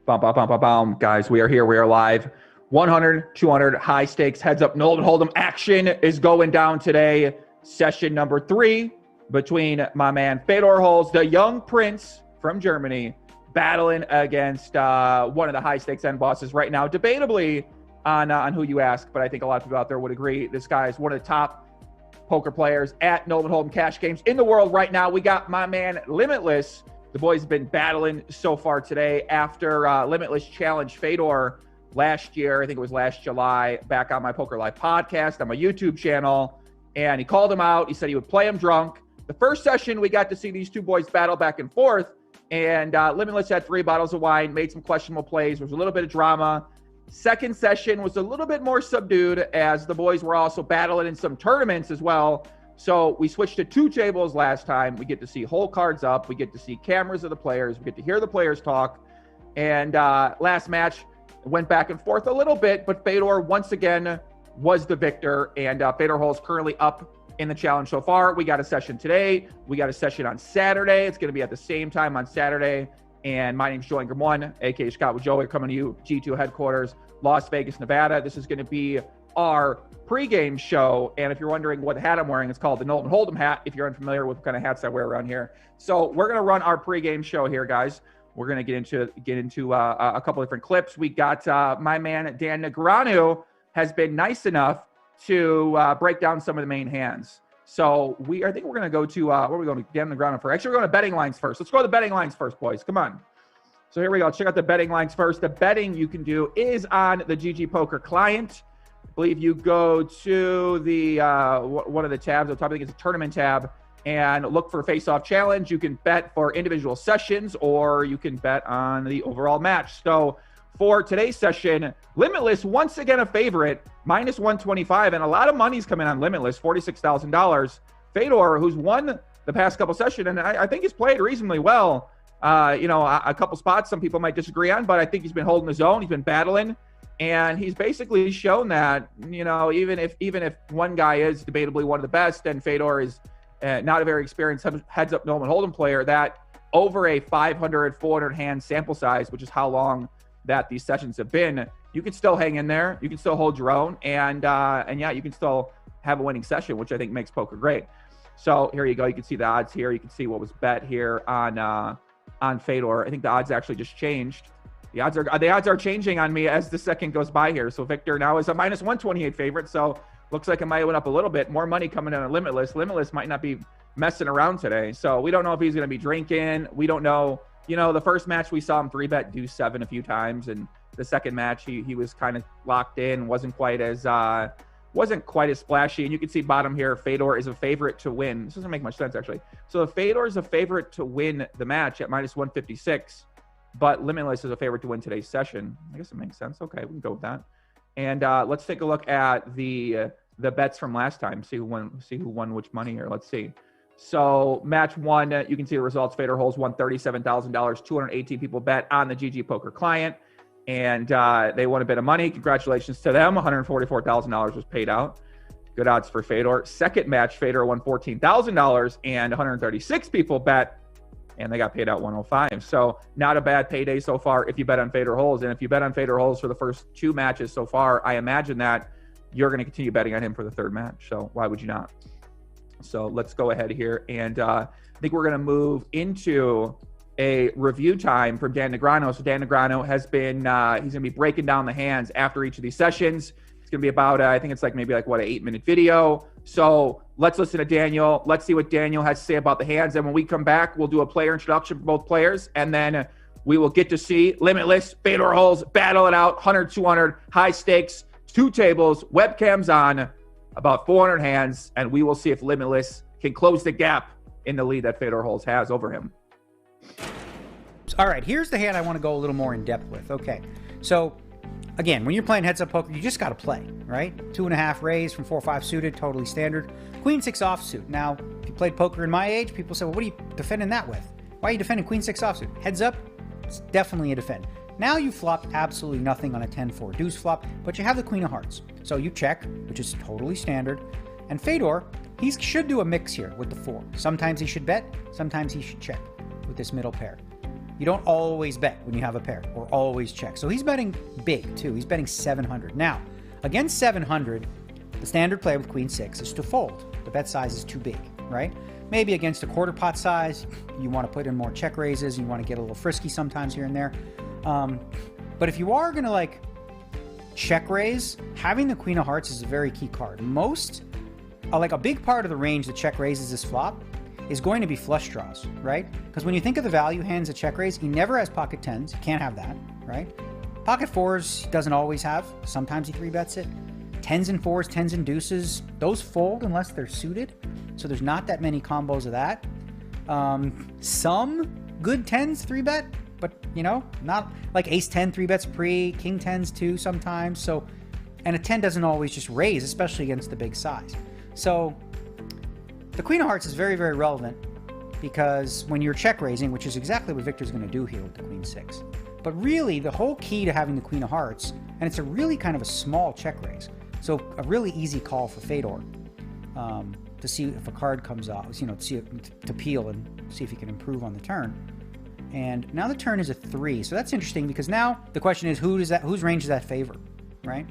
Bum, bum, bum, bum, bum. Guys, we are here. We are live. 100, 200, high stakes, heads up, Nolan Hold'em action is going down today. Session number 3 between my man Fedor Holz, the young prince from Germany, battling against one of the high stakes end bosses right now. Debatably on who you ask, but I think a lot of people out there would agree. This guy is one of the top poker players at Nolan Hold'em cash games in the world right now. We got my man Limitless. The boys have been battling so far today after Limitless challenged Fedor last year. I think it was last July, back on my Poker Live podcast on my YouTube channel. And he called him out. He said he would play him drunk. The first session, we got to see these two boys battle back and forth. And Limitless had 3 bottles of wine, made some questionable plays. There was a little bit of drama. Second session was a little bit more subdued as the boys were also battling in some tournaments as well. So we switched to 2 tables last time. We get to see whole cards up. We get to see cameras of the players. We get to hear the players talk. And last match went back and forth a little bit, but Fedor once again was the victor. And Fedor Holz currently up in the challenge so far. We got a session today. We got a session on Saturday. It's going to be at the same time on Saturday. And my name's Joe Ingram 1, aka Scott with Joe. We're coming to you, G2 headquarters, Las Vegas, Nevada. This is going to be our pregame show. And if you're wondering what hat I'm wearing, it's called the Nolan Hold'em hat, if you're unfamiliar with what kind of hats I wear around here. So we're going to run our pregame show here, guys. We're going to get into a couple different clips. We got my man Dan Negreanu has been nice enough to break down some of the main hands. So I think we're going to go to, where are we going to Dan Negreanu for? Actually, we're going to betting lines first. Let's go to the betting lines first, boys. Come on. So here we go. Check out the betting lines first. The betting you can do is on the GGPoker client. I believe you go to the one of the tabs on top. I think it's a tournament tab, and look for Faceoff challenge. You can bet for individual sessions, or you can bet on the overall match. So for today's session, Limitless once again a favorite, minus 125, and a lot of money's coming on Limitless, $46,000. Fedor, who's won the past couple sessions, and I think he's played reasonably well. A couple spots some people might disagree on, but I think he's been holding his own. He's been battling. And he's basically shown that, even if one guy is debatably one of the best, and Fedor is not a very experienced heads-up Nolan Hold'em player, that over a 500, 400 hand sample size, which is how long that these sessions have been, you can still hang in there. You can still hold your own. And yeah, you can still have a winning session, which I think makes poker great. So here you go. You can see the odds here. You can see what was bet here on Fedor. I think the odds actually just changed. The odds are changing on me as the second goes by here. So Victor now is a minus 128 favorite. So looks like it might have went up a little bit. More money coming in on Limitless. Limitless might not be messing around today. So we don't know if he's going to be drinking. We don't know. The first match we saw him 3-bet deuce 7 a few times, and the second match he was kind of locked in. Wasn't quite as splashy. And you can see bottom here, Fedor is a favorite to win. This doesn't make much sense actually. So Fedor is a favorite to win the match at minus 156. But Limitless is a favorite to win today's session. I guess it makes sense. Okay, we can go with that. And let's take a look at the bets from last time. See who won which money here. Let's see. So match 1, you can see the results. Fedor Holz won $37,000. 218 people bet on the GGPoker client, and they won a bit of money. Congratulations to them. $144,000 was paid out. Good odds for Fedor. Second match, Fedor won $14,000, and 136 people bet, and they got paid out $105. So not a bad payday so far if you bet on Fedor Holz. And if you bet on Fedor Holz for the first 2 matches so far, I imagine that you're going to continue betting on him for the third match. So why would you not? So let's go ahead here. And I think we're going to move into a review time from Dan Negreanu. So Dan Negreanu has been, he's going to be breaking down the hands after each of these sessions. It's going to be about, I think it's maybe an 8-minute video. So let's listen to Daniel. Let's see what Daniel has to say about the hands. And when we come back, we'll do a player introduction for both players. And then we will get to see Limitless, Fedor Holz, battle it out, 100, 200, high stakes, 2 tables, webcams on, about 400 hands. And we will see if Limitless can close the gap in the lead that Fedor Holz has over him. All right, here's the hand I want to go a little more in depth with. Okay, so again, when you're playing heads-up poker, you just got to play, right? 2.5 raise from 4-5 suited, totally standard. Queen 6 offsuit. Now, if you played poker in my age, people say, well, what are you defending that with? Why are you defending Queen 6 offsuit? Heads up, it's definitely a defend. Now you flopped absolutely nothing on a 10-4 deuce flop, but you have the Queen of Hearts. So you check, which is totally standard. And Fedor, he should do a mix here with the 4. Sometimes he should bet, sometimes he should check with this middle pair. You don't always bet when you have a pair or always check. So he's betting big too. He's betting 700. Now, against 700, the standard play with queen six is to fold. The bet size is too big, right? Maybe against a quarter pot size, you want to put in more check raises. You want to get a little frisky sometimes here and there. But if you are going to like check raise, having the queen of hearts is a very key card. Like a big part of the range that check raises this flop is going to be flush draws, right? Because when you think of the value hands at check raise, he never has pocket tens. He can't have that, right? Pocket fours he doesn't always have. Sometimes he three bets it. Tens and fours, tens and deuces, those fold unless they're suited. So there's not that many combos of that. Some good tens three bet, but you know, not like ace 10 three bets pre, king tens too sometimes. So, and a 10 doesn't always just raise, especially against the big size. So the queen of hearts is very, very relevant because when you're check raising, which is exactly what Victor's going to do here with the queen six. But really the whole key to having the queen of hearts, and it's a really kind of a small check raise. So a really easy call for Fedor to see if a card comes off, you know, to peel and see if he can improve on the turn. And now the turn is a 3, so that's interesting because now the question is whose range does that favor, right?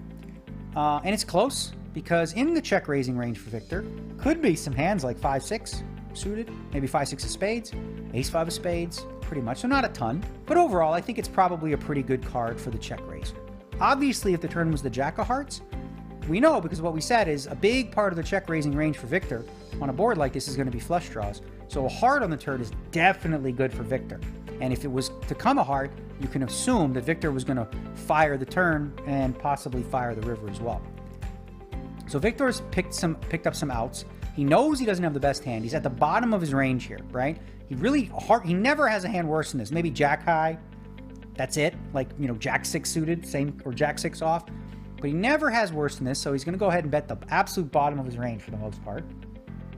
And it's close because in the check raising range for Victor could be some hands like 5-6 suited, maybe 5-6 of spades, ace-5 of spades, pretty much. So not a ton, but overall I think it's probably a pretty good card for the check raise. Obviously, if the turn was the jack of hearts, we know because what we said is a big part of the check raising range for Victor on a board like this is going to be flush draws. So a heart on the turn is definitely good for Victor. And if it was to come a heart, you can assume that Victor was going to fire the turn and possibly fire the river as well. So Victor's picked up some outs. He knows he doesn't have the best hand. He's at the bottom of his range here, right? He never has a hand worse than this. Maybe jack high. That's it. Like, you know, jack 6 suited, same, or jack 6 off. But he never has worse than this, so he's going to go ahead and bet the absolute bottom of his range for the most part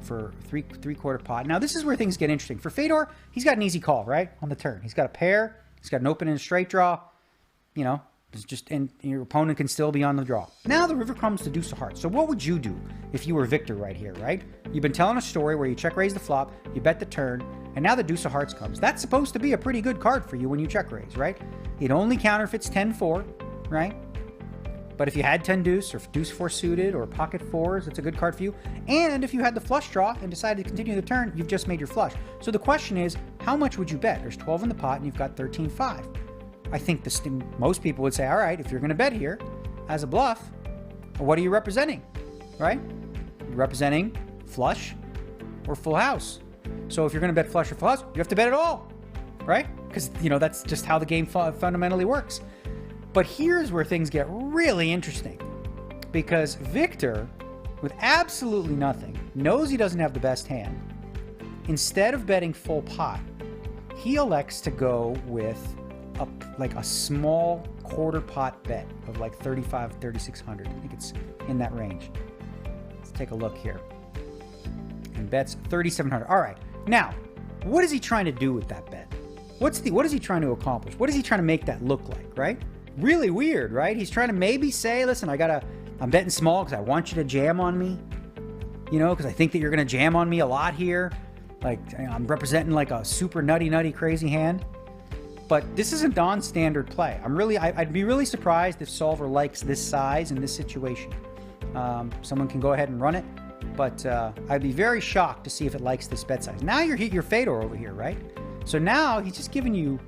for three-quarter pot. Now, this is where things get interesting. For Fedor, he's got an easy call, right, on the turn. He's got a pair. He's got an open and a straight draw. You know, and your opponent can still be on the draw. Now the river comes to deuce of hearts. So what would you do if you were Victor right here, right? You've been telling a story where you check raise the flop, you bet the turn, and now the deuce of hearts comes. That's supposed to be a pretty good card for you when you check raise, right? It only counterfeits 10-4, right? But if you had 10 deuce or deuce 4 suited or pocket fours, it's a good card for you. And if you had the flush draw and decided to continue the turn, you've just made your flush. So the question is, how much would you bet? There's 12 in the pot and you've got 13-5. I think most people would say, all right, if you're going to bet here as a bluff, what are you representing, right? You're representing flush or full house. So if you're going to bet flush or full house, you have to bet it all, right? Because, you know, that's just how the game fundamentally works. But here's where things get really interesting because Victor, with absolutely nothing, knows he doesn't have the best hand. Instead of betting full pot, he elects to go with a small quarter pot bet of like 3,600. I think it's in that range. Let's take a look here. And bets 3,700. All right. Now, what is he trying to do with that bet? What is he trying to accomplish? What is he trying to make that look like, right? Really weird, right? He's trying to maybe say, listen, I'm betting small because I want you to jam on me, you know, because I think that you're going to jam on me a lot here. Like, I'm representing like a super nutty, crazy hand. But this is a non-standard play. I'd be really surprised if solver likes this size in this situation. Someone can go ahead and run it, but I'd be very shocked to see if it likes this bet size. Now you're Fedor over here, right? So now he's just giving you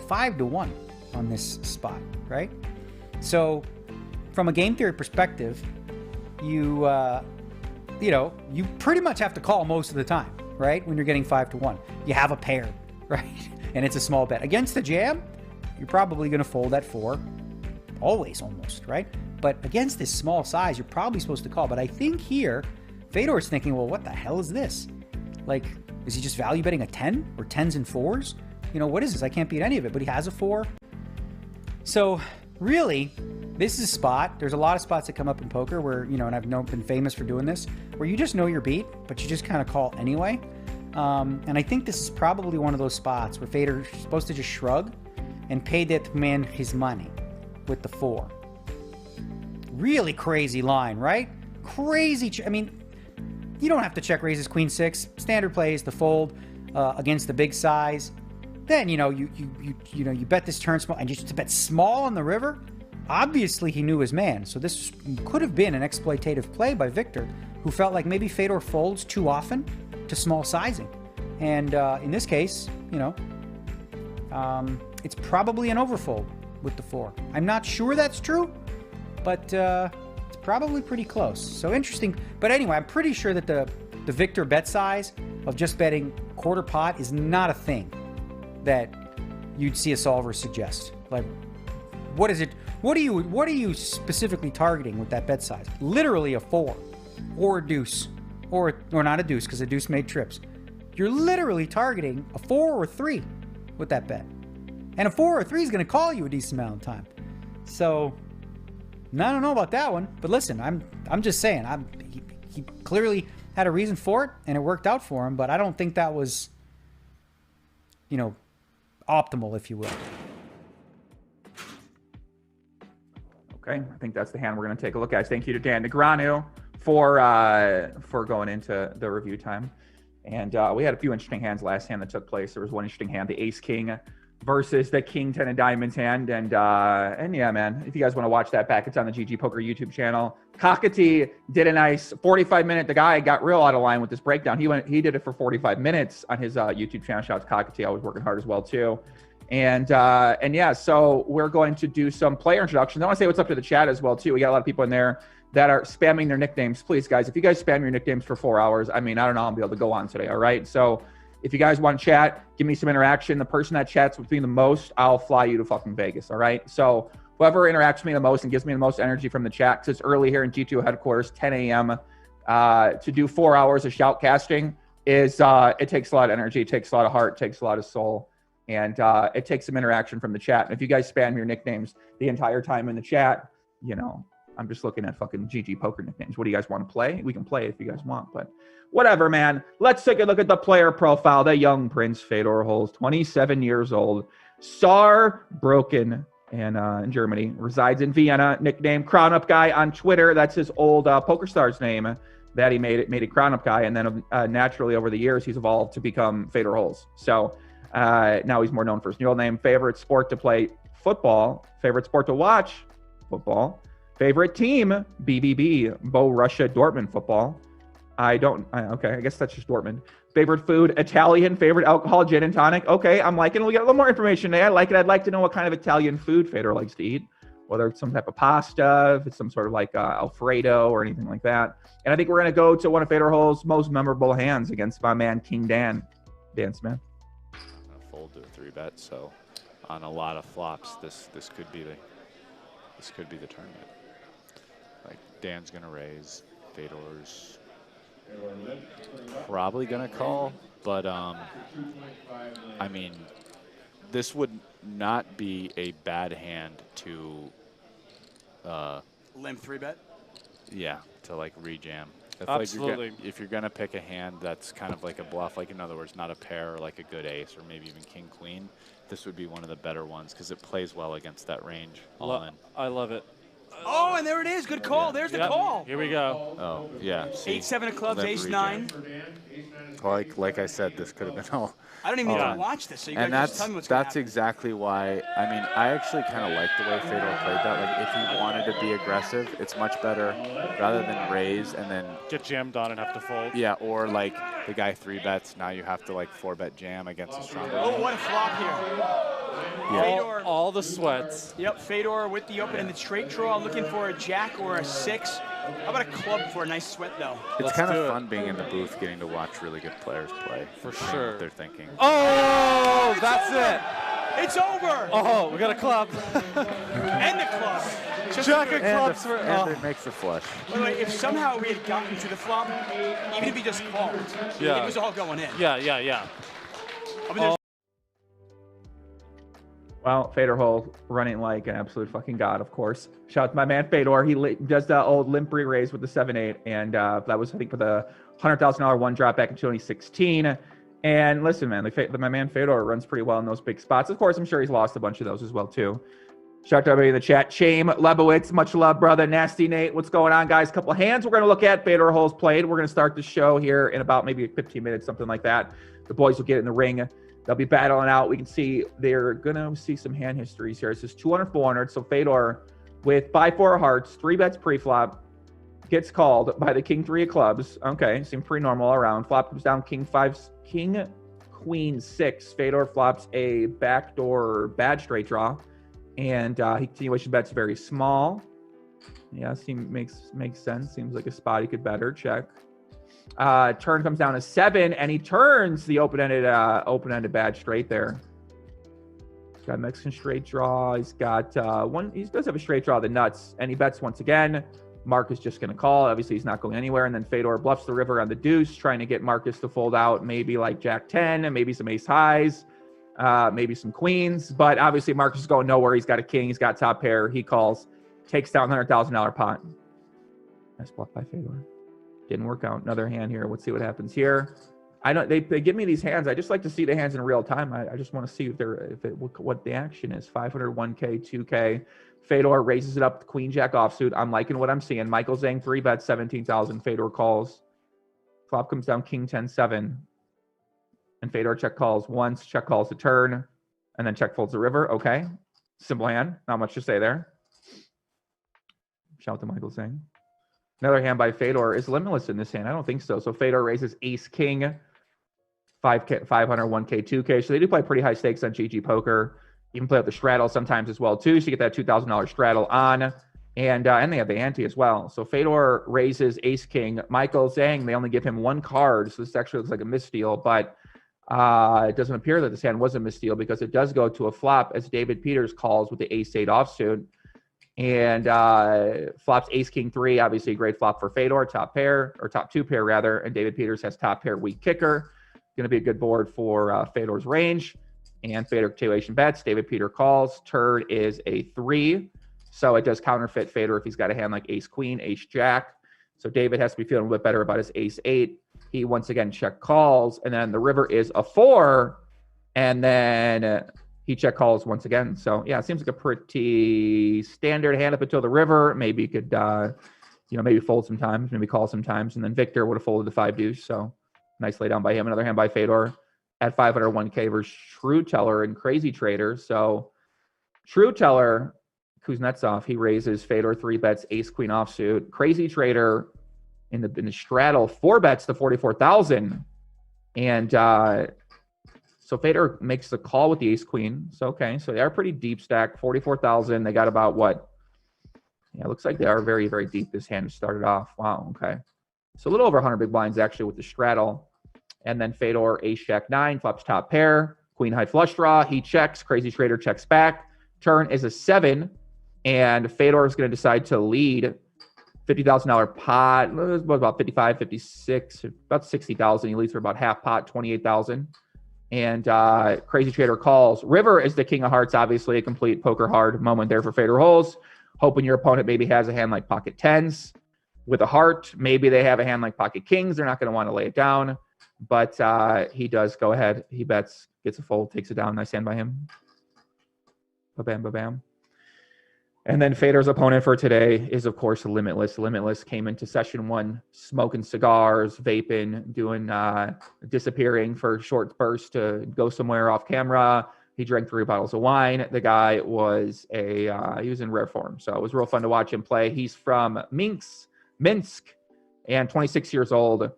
5-1 on this spot, right? So from a game theory perspective, you pretty much have to call most of the time, right? When you're getting 5-1, you have a pair, right? And it's a small bet. Against the jam, you're probably going to fold at 4, always almost, right? But against this small size, you're probably supposed to call. But I think here, Fedor's thinking, well, what the hell is this? Like, is he just value betting a 10 or 10s and 4s? You know, what is this? I can't beat any of it, but he has a 4. So really, this is a spot. There's a lot of spots that come up in poker where, you know, and I've been famous for doing this, where you just know your beat, but you just kind of call anyway. And I think this is probably one of those spots where Fedor's supposed to just shrug and pay that man his money with the 4. Really crazy line, right? Crazy. I mean, you don't have to check raises queen 6. Standard plays the fold against the big size. Then, you know, you bet this turn small, and just to bet small on the river. Obviously, he knew his man, so this could have been an exploitative play by Wiktor, who felt like maybe Fedor folds too often to small sizing. And in this case, you know, it's probably an overfold with the 4. I'm not sure that's true, but it's probably pretty close. So interesting. But anyway, I'm pretty sure that the Wiktor bet size of just betting quarter pot is not a thing that you'd see a solver suggest. Like, what is it? What are you specifically targeting with that bet size? Literally a 4 or a deuce, or not a deuce because a deuce made trips. You're literally targeting a 4 or 3 with that bet, and a 4 or 3 is going to call you a decent amount of time. So I don't know about that one, but listen, I'm just saying, he clearly had a reason for it, and it worked out for him. But I don't think that was, you know, optimal, if you will. Okay, I think that's the hand we're going to take a look at. Thank you to Dan Negreanu for going into the review time. And we had a few interesting hands last hand that took place. There was one interesting hand, the Ace King versus the King 10 of Diamonds hand. And yeah, man, if you guys want to watch that back, it's on the GG Poker YouTube channel. Cockatee did a nice 45-minute. The guy got real out of line with this breakdown. He did it for 45 minutes on his YouTube channel. Shout out to Cockatee. I was working hard as well too. And yeah, so we're going to do some player introductions. I want to say what's up to the chat as well too. We got a lot of people in there that are spamming their nicknames. Please, guys, if you guys spam your nicknames for 4 hours, I mean, I don't know, I'll be able to go on today. All right. So if you guys want to chat, give me some interaction. The person that chats with me the most, I'll fly you to fucking Vegas. All right. So whoever interacts with me the most and gives me the most energy from the chat, because it's early here in G2 headquarters, 10 a.m. To do 4 hours of shoutcasting is it takes a lot of energy, it takes a lot of heart, it takes a lot of soul. And it takes some interaction from the chat. And if you guys spam your nicknames the entire time in the chat, you know, I'm just looking at fucking GG Poker nicknames. What do you guys want to play? We can play if you guys want, but whatever, man. Let's take a look at the player profile. The young Prince, Fedor Holz, 27 years old, Saarbrücken, and in Germany, resides in Vienna. Nickname CrownUpGuy on Twitter. That's his old PokerStars name that he made it CrownUpGuy, and then naturally over the years he's evolved to become Fedor Holz. So now he's more known for his new name. Favorite sport to play, football. Favorite sport to watch, football. Favorite team, BVB, Borussia Dortmund football. Okay, I guess that's just Dortmund. Favorite food, Italian. Favorite alcohol, gin and tonic. Okay, I'm liking it. We got a little more information there. I like it. I'd like to know what kind of Italian food Fedor likes to eat. Whether it's some type of pasta, if it's some sort of like Alfredo or anything like that. And I think we're going to go to one of Fedor Holz's most memorable hands against my man, King Dan. Dan Smith. Fold to a 3-bet, so on a lot of flops, this could be the tournament. Like Dan's gonna raise, Fedor's probably gonna call, but I mean, this would not be a bad hand to limp 3-bet. Yeah, to like rejam. Absolutely. Like if you're gonna pick a hand that's kind of like a bluff, like in other words, not a pair or like a good ace or maybe even king queen, this would be one of the better ones because it plays well against that range. All in. I love it. Oh, and there it is. Good call. There's the call. Here we go. Oh yeah. See, 8-7 of clubs, ace-9. Like I said, this could have been all. I don't even need to watch this. So you and guys just tell me what's going to happen. Exactly why. I mean, I actually kind of like the way Fedor played that. Like, if he wanted to be aggressive, it's much better rather than raise and then get jammed on and have to fold. Yeah, or like the guy 3-bets. Now you have to like 4-bet jam against a stronger. Oh, what a flop here. Yeah. Fedor. All the sweats. Yep, Fedor with the open and the straight draw, looking for a jack or a 6. How about a club for a nice sweat, though? It's kind of fun being in the booth, getting to watch really good players play. For sure. What they're thinking. Oh, that's it. It's over. Oh, we got a club. And the club. Jack of clubs. And it makes a flush. By the way, if somehow we had gotten to the flop, even if he just called, it was all going in. Yeah. I mean, Well, Fedor Holz running like an absolute fucking god, of course. Shout out to my man Fedor. He does the old limp re-raise with the 7-8, and that was, I think, for the $100,000 one drop back in 2016. And listen, man, my man Fedor runs pretty well in those big spots. Of course, I'm sure he's lost a bunch of those as well, too. Shout out to everybody in the chat. Shame Lebowitz, much love, brother. Nasty Nate, what's going on, guys? Couple of hands we're going to look at. Fedor Holz played. We're going to start the show here in about maybe 15 minutes, something like that. The boys will get in the ring. They'll be battling out. We can see they're going to see some hand histories here. It says 200, 400. So Fedor with 5-4 of hearts, 3 bets pre-flop, gets called by the king 3 of clubs. Okay, seems pretty normal all around. Flop comes down king 5, king queen 6. Fedor flops a backdoor bad straight draw. And he continuation bets very small. Yeah, makes sense. Seems like a spot he could better check. Turn comes down to 7, and he turns the open-ended bad straight there. He's got Mexican straight draw. He's got one. He does have a straight draw, the nuts, and he bets once again. Mark is just going to call. Obviously, he's not going anywhere. And then Fedor bluffs the river on the deuce, trying to get Marcus to fold out maybe like Jack 10, and maybe some ace highs, maybe some queens. But obviously, Marcus is going nowhere. He's got a king. He's got top pair. He calls, takes down $100,000 pot. Nice bluff by Fedor. Didn't work out. Another hand here. Let's see what happens here. I don't. They give me these hands. I just like to see the hands in real time. I just want to see what the action is. 500, 1K, 2K. Fedor raises it up. Queen Jack offsuit. I'm liking what I'm seeing. Michael Zhang 3 bets 17,000. Fedor calls. Flop comes down King 10, 7, and Fedor check calls once. Check calls the turn, and then check folds the river. Okay, simple hand. Not much to say there. Shout out to Michael Zhang. Another hand by Fedor is limitless in this hand. I don't think so. So Fedor raises ace king, 5K, 500, 1K, 2K. So they do play pretty high stakes on GGPoker. You can play with the straddle sometimes as well too. So you get that $2,000 straddle on, and they have the ante as well. So Fedor raises ace king. Michael Zhang, they only give him 1 card. So this actually looks like a missteal, but it doesn't appear that this hand was a missteal because it does go to a flop as David Peters calls with the ace 8 offsuit. And flops ace king 3, obviously a great flop for Fedor, top pair, or top 2 pair rather, and David Peters has top pair, weak kicker. Going to be a good board for Fedor's range. And Fedor continuation bets, David Peter calls, turn is a 3, so it does counterfeit Fedor if he's got a hand like ace queen, ace jack. So David has to be feeling a bit better about his ace 8. He once again check calls, and then the river is a 4, and then he check calls once again. So yeah, it seems like a pretty standard hand up until the river. Maybe he could, maybe fold sometimes, maybe call sometimes. And then Victor would have folded the 5 deuce. So nice lay down by him. Another hand by Fedor at 500, 1K versus True Teller and Crazy Trader. So True Teller, Kuznetsov, he raises Fedor 3 bets, ace queen offsuit. Crazy Trader in the straddle 4 bets to 44,000. And so Fedor makes the call with the ace queen. So, okay. So they are pretty deep stack, 44,000. They got about what? Yeah, it looks like they are very, very deep. This hand started off. Wow. Okay. So a little over 100 big blinds actually with the straddle. And then Fedor, ace jack 9, flops top pair, queen high flush draw. He checks. Crazy Trader checks back. Turn is a 7. And Fedor is going to decide to lead $50,000 pot. It was about 55, 56, about 60,000. He leads for about half pot, 28,000. And Crazy Trader calls. River is the king of hearts, obviously a complete poker hard moment there for Fedor Holz. Hoping your opponent maybe has a hand like pocket 10s with a heart. Maybe they have a hand like pocket kings. They're not going to want to lay it down. But he does go ahead. He bets, gets a fold, takes it down. Nice hand by him. Ba-bam, ba-bam. And then Fedor's opponent for today is, of course, Limitless. Limitless came into session 1 smoking cigars, vaping, doing disappearing for a short burst to go somewhere off camera. He drank 3 bottles of wine. The guy was he was in rare form. So it was real fun to watch him play. He's from Minsk, and 26 years old.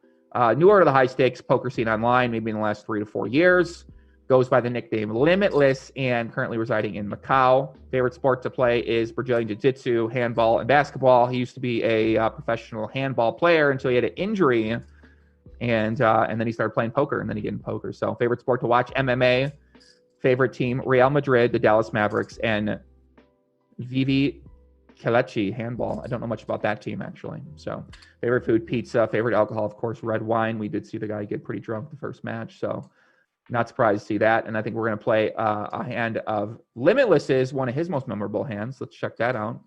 Newer to the high stakes poker scene online, maybe in the last 3 to 4 years. Goes by the nickname Limitless and currently residing in Macau. Favorite sport to play is Brazilian Jiu-Jitsu, handball, and basketball. He used to be a professional handball player until he had an injury, and then he started playing poker, and then he got into poker. So favorite sport to watch, MMA. Favorite team, Real Madrid, the Dallas Mavericks, and Vivi Kelechi handball. I don't know much about that team, actually. So favorite food, pizza. Favorite alcohol, of course, red wine. We did see the guy get pretty drunk the first match, so not surprised to see that. And I think we're going to play a hand of Limitless's, one of his most memorable hands. Let's check that out.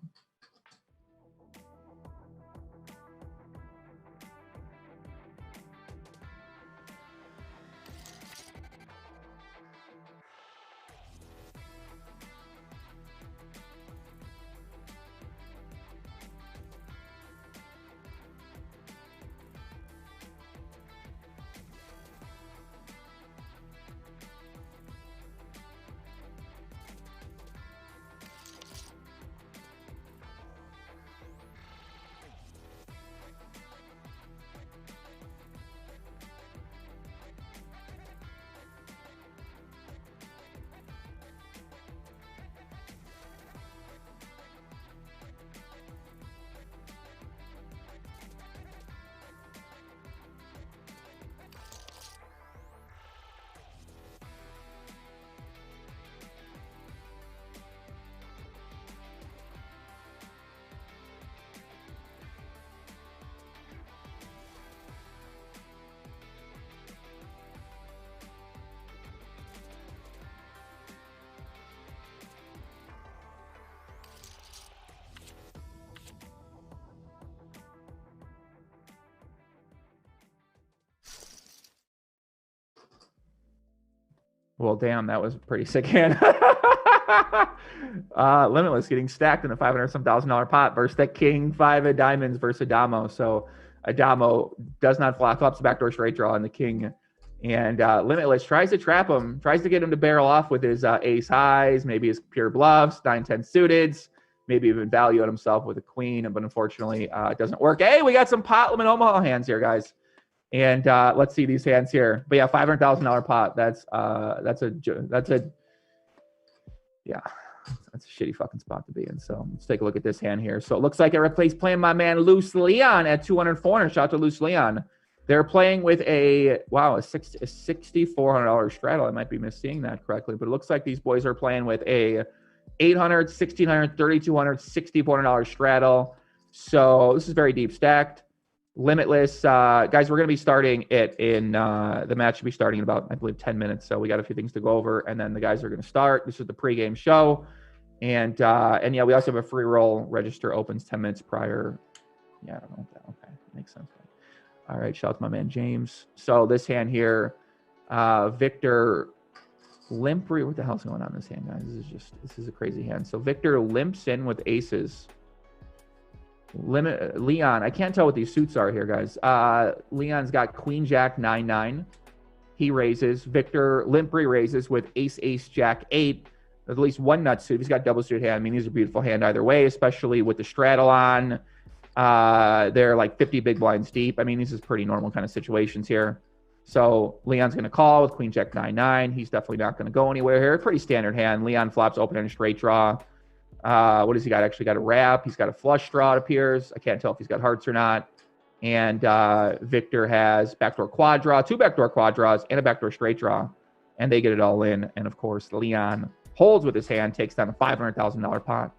Well, damn, that was a pretty sick hand. Limitless getting stacked in a $500,000 pot versus that king 5 of diamonds versus Adamo. So Adamo does not flop, flops the backdoor straight draw on the king. And Limitless tries to trap him, tries to get him to barrel off with his ace highs, maybe his pure bluffs, 9-10 suiteds, maybe even value on himself with a queen. But unfortunately, it doesn't work. Hey, we got some pot limit Omaha hands here, guys. And let's see these hands here. But yeah, $500,000 pot. That's a shitty fucking spot to be in. So let's take a look at this hand here. So it looks like everybody's playing my man Loose Leon at 200, 400. Shout out to Loose Leon. They're playing with a $6,400 straddle. I might be misseeing that correctly, but it looks like these boys are playing with a $800, $1,600, $3,200, $6,400 straddle. So this is very deep stacked. Limitless, guys, we're going to be starting it in, the match should be starting in about, I believe, 10 minutes. So we got a few things to go over, and then the guys are going to start. This is the pregame show. And yeah, we also have a free roll. Register opens 10 minutes prior. Yeah, I don't know what that, okay, makes sense. All right, shout out to my man James. So this hand here, Wiktor Limpri, what the hell's going on in this hand, guys? This is a crazy hand. So Wiktor limps in with aces. Leon, I can't tell what these suits are here, guys. Leon's got Queen Jack 9-9. He raises. Wiktor Limpri raises with Ace Ace Jack 8. At least one nut suit. He's got double suit hand. I mean, these are beautiful hand either way, especially with the straddle on. They're like 50 big blinds deep. I mean, these is pretty normal kind of situations here. So Leon's going to call with Queen Jack 9-9. He's definitely not going to go anywhere here. Pretty standard hand. Leon flops open and straight draw. What does he got? Actually got a wrap. He's got a flush draw, it appears. I can't tell if he's got hearts or not. And Wiktor has backdoor quad draw, 2 backdoor quad draws, and a backdoor straight draw. And they get it all in. And of course, Leon holds with his hand, takes down a $500,000 pot.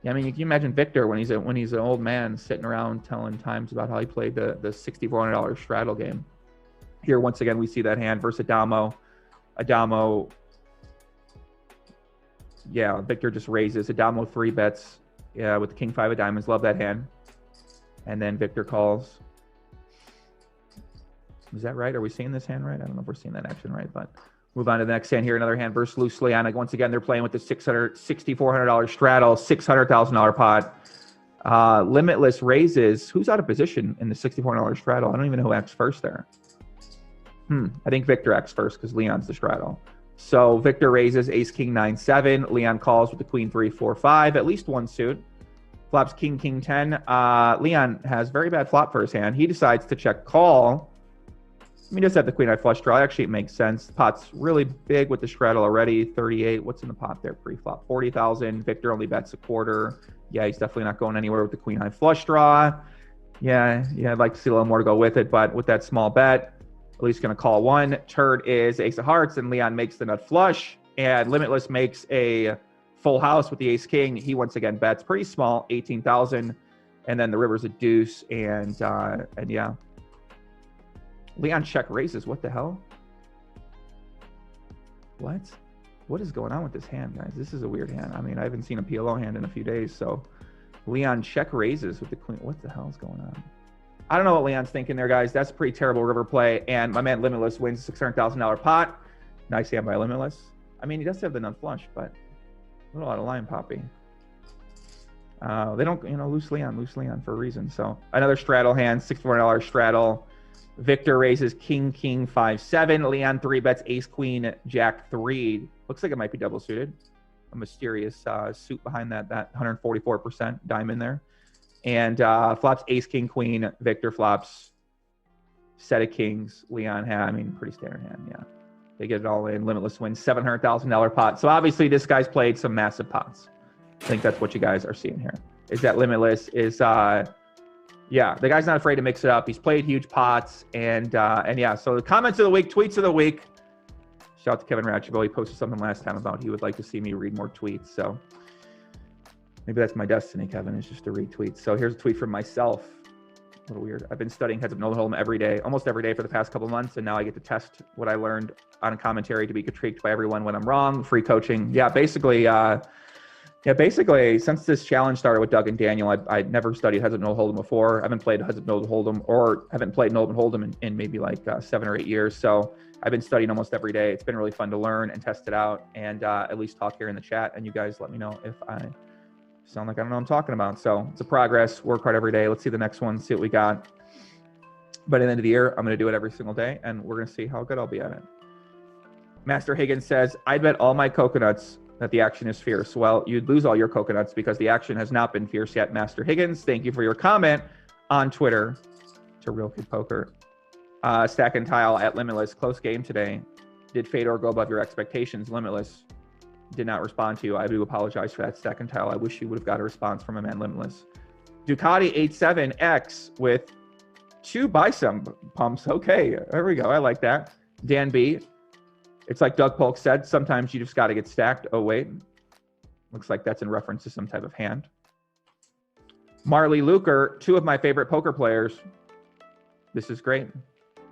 Yeah, I mean, you can imagine Wiktor when he's an old man sitting around telling times about how he played the $6,400 straddle game. Here, once again, we see that hand versus Adamo. Adamo, yeah, Wiktor just raises. Adamo 3 bets, yeah, with the king 5 of diamonds. Love that hand. And then Wiktor calls. Is that right? Are we seeing this hand right? I don't know if we're seeing that action right, but move on to the next hand here. Another hand versus Loose Leon. Once again, they're playing with the $6,400 straddle, $600,000 pot. Limitless raises. Who's out of position in the $6,400 straddle? I don't even know who acts first there. I think Wiktor acts first because Leon's the straddle. So Wiktor raises Ace King 9-7. Leon calls with the Queen 3-4-5. At least one suit. Flops King King 10. Leon has very bad flop for his hand. He decides to check call. I mean, he does have the Queen Eye flush draw. Actually, it makes sense. The pot's really big with the straddle already. 38. What's in the pot there pre-flop? 40,000. Wiktor only bets a quarter. Yeah, he's definitely not going anywhere with the Queen Eye flush draw. Yeah, I'd like to see a little more to go with it, but with that small bet, at least going to call one. Turd is Ace of Hearts, and Leon makes the nut flush, and Limitless makes a full house with the Ace King. He once again bets pretty small, 18,000, and then the river's a deuce, and yeah. Leon check raises. What the hell? What is going on with this hand, guys? This is a weird hand. I mean, I haven't seen a PLO hand in a few days, so Leon check raises with the Queen. What the hell is going on? I don't know what Leon's thinking there, guys. That's a pretty terrible river play, and my man Limitless wins a $600,000 pot. Nice hand by Limitless. I mean, he does have the nut flush, but a little out of line, Poppy. They don't, Loose Leon for a reason. So another straddle hand, $6,400 straddle. Wiktor raises King 5-7. Leon 3 bets Ace Queen Jack 3. Looks like it might be double suited. A mysterious suit behind that 144% diamond there. And flops Ace King Queen. Wiktor flops set of kings. Leon had, I mean, pretty standard hand. Yeah, they get it all in. Limitless wins $700,000 pot. So obviously this guy's played some massive pots. I think that's what you guys are seeing here. Is that Limitless is yeah, the guy's not afraid to mix it up. He's played huge pots, and yeah. So the comments of the week, tweets of the week. Shout out to Kevin Ratcheville. He posted something last time about he would like to see me read more tweets. So maybe that's my destiny, Kevin, is just to read tweets. So here's a tweet from myself. A little weird. I've been studying heads up no hold'em every day, almost every day for the past couple of months, and now I get to test what I learned on a commentary to be critiqued by everyone when I'm wrong. Free coaching. Yeah, basically, Yeah, basically, since this challenge started with Doug and Daniel, I never studied heads up no hold'em before. I haven't played heads up no hold'em, or haven't played no hold'em in maybe like 7 or 8 years. So I've been studying almost every day. It's been really fun to learn and test it out, and at least talk here in the chat. And you guys let me know if I sound like I don't know what I'm talking about. So it's a progress. Work hard every day. Let's see the next one. See what we got. By the end of the year, I'm going to do it every single day, and we're going to see how good I'll be at it. Master Higgins says, I bet all my coconuts that the action is fierce. Well, you'd lose all your coconuts because the action has not been fierce yet, Master Higgins. Thank you for your comment on Twitter to Real Kid Poker. Stack and Tile at Limitless. Close game today. Did Fedor go above your expectations? Limitless did not respond to you. I do apologize for that, Stack and Tile. I wish you would have got a response from a man Limitless. Ducati 87X with 2 bicep pumps. Okay, there we go. I like that. Dan B. It's like Doug Polk said, sometimes you just got to get stacked. Oh, wait. Looks like that's in reference to some type of hand. Marley Luker, 2 of my favorite poker players. This is great.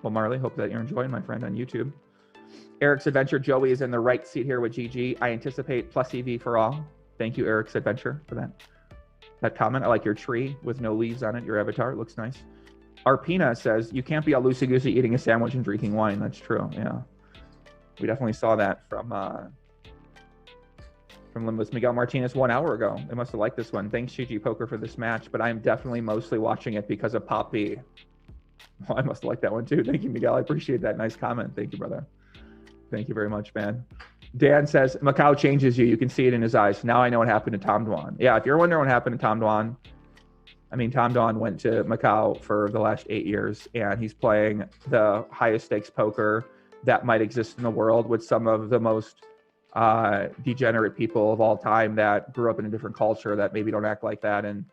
Well, Marley, hope that you're enjoying, my friend, on YouTube. Eric's Adventure. Joey is in the right seat here with GG. I anticipate plus EV for all. Thank you, Eric's Adventure, for that comment. I like your tree with no leaves on it. Your avatar. It looks nice. Arpina says, you can't be all loosey-goosey eating a sandwich and drinking wine. That's true, yeah. We definitely saw that from Limitless. Miguel Martinez 1 hour ago. They must have liked this one. Thanks, GGPoker, for this match, but I'm definitely mostly watching it because of Pop B. Well, I must have liked that one too. Thank you, Miguel. I appreciate that. Nice comment. Thank you, brother. Thank you very much, man. Dan says, Macau changes you. You can see it in his eyes. Now I know what happened to Tom Dwan. Yeah, if you're wondering what happened to Tom Dwan, I mean, Tom Dwan went to Macau for the last 8 years, and he's playing the highest stakes poker that might exist in the world with some of the most degenerate people of all time that grew up in a different culture that maybe don't act like that, and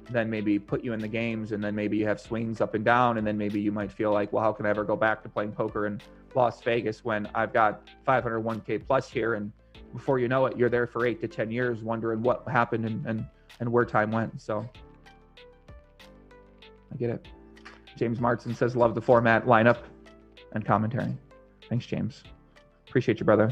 then maybe put you in the games, and then maybe you have swings up and down, and then maybe you might feel like, well, how can I ever go back to playing poker in Las Vegas when I've got 501k plus here, and before you know it, you're there for 8 to 10 years wondering what happened and where time went. So I get it. James Martin says, love the format, lineup, and commentary. Thanks, James. Appreciate you, brother.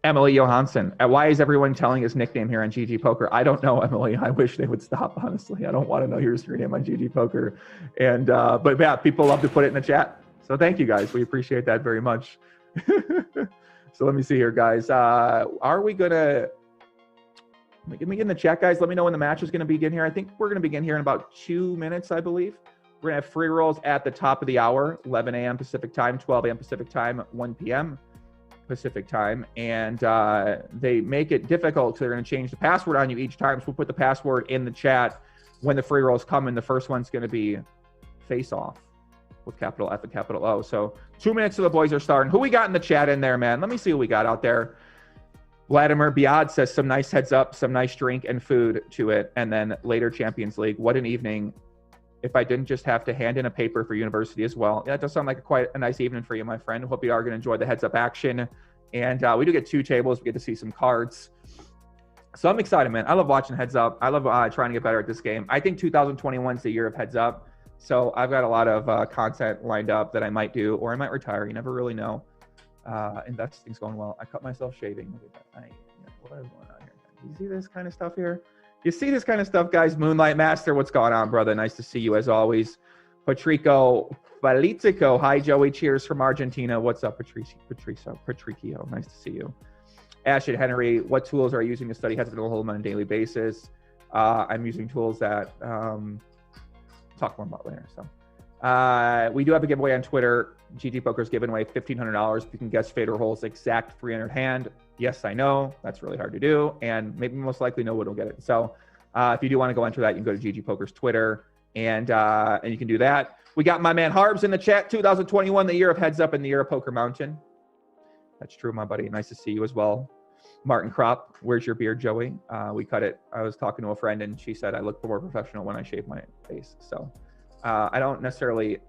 Emily Johansson. Why is everyone telling his nickname here on GGPoker? I don't know, Emily. I wish they would stop, honestly. I don't want to know your name on GGPoker. And, but yeah, people love to put it in the chat. So thank you, guys. We appreciate that very much. So let me see here, guys. Are we going to... Let me get in the chat, guys. Let me know when the match is going to begin here. I think we're going to begin here in about 2 minutes, I believe. We're going to have free rolls at the top of the hour, 11 a.m. Pacific time, 12 a.m. Pacific time, 1 p.m. Pacific time. And they make it difficult because they're going to change the password on you each time. So we'll put the password in the chat when the free rolls come in. The first one's going to be Faceoff with capital F and capital O. So 2 minutes till the boys are starting. Who we got in the chat in there, man? Let me see who we got out there. Vladimir Biad says some nice heads up, some nice drink and food to it. And then later Champions League. What an evening. If I didn't just have to hand in a paper for university as well. Yeah, that does sound like quite a nice evening for you, my friend. Hope you are going to enjoy the heads up action. And we do get 2 tables. We get to see some cards. So I'm excited, man. I love watching heads up. I love trying to get better at this game. I think 2021 is the year of heads up. So I've got a lot of content lined up that I might do, or I might retire. You never really know. Investing's going well. I cut myself shaving. Look at that. What is going on here? Do you see this kind of stuff here? You see this kind of stuff, guys? Moonlight Master, what's going on, brother? Nice to see you as always. Patrico Falitico. Hi, Joey. Cheers from Argentina. What's up, Patricio? Nice to see you. Ashton Henry, what tools are you using to study heads up hold'em on a daily basis? I'm using tools that talk more about later. So we do have a giveaway on Twitter. GGPoker's giving away $1,500 if you can guess Fedor Holz' exact 300 hand. Yes, I know. That's really hard to do. And maybe most likely no one will get it. So if you do want to go enter that, you can go to GGPoker's Twitter and you can do that. We got my man Harbs in the chat. 2021, the year of heads up and the year of Poker Mountain. That's true, my buddy. Nice to see you as well. Martin Kropp, where's your beard, Joey? We cut it. I was talking to a friend and she said I look more professional when I shave my face. So I don't necessarily,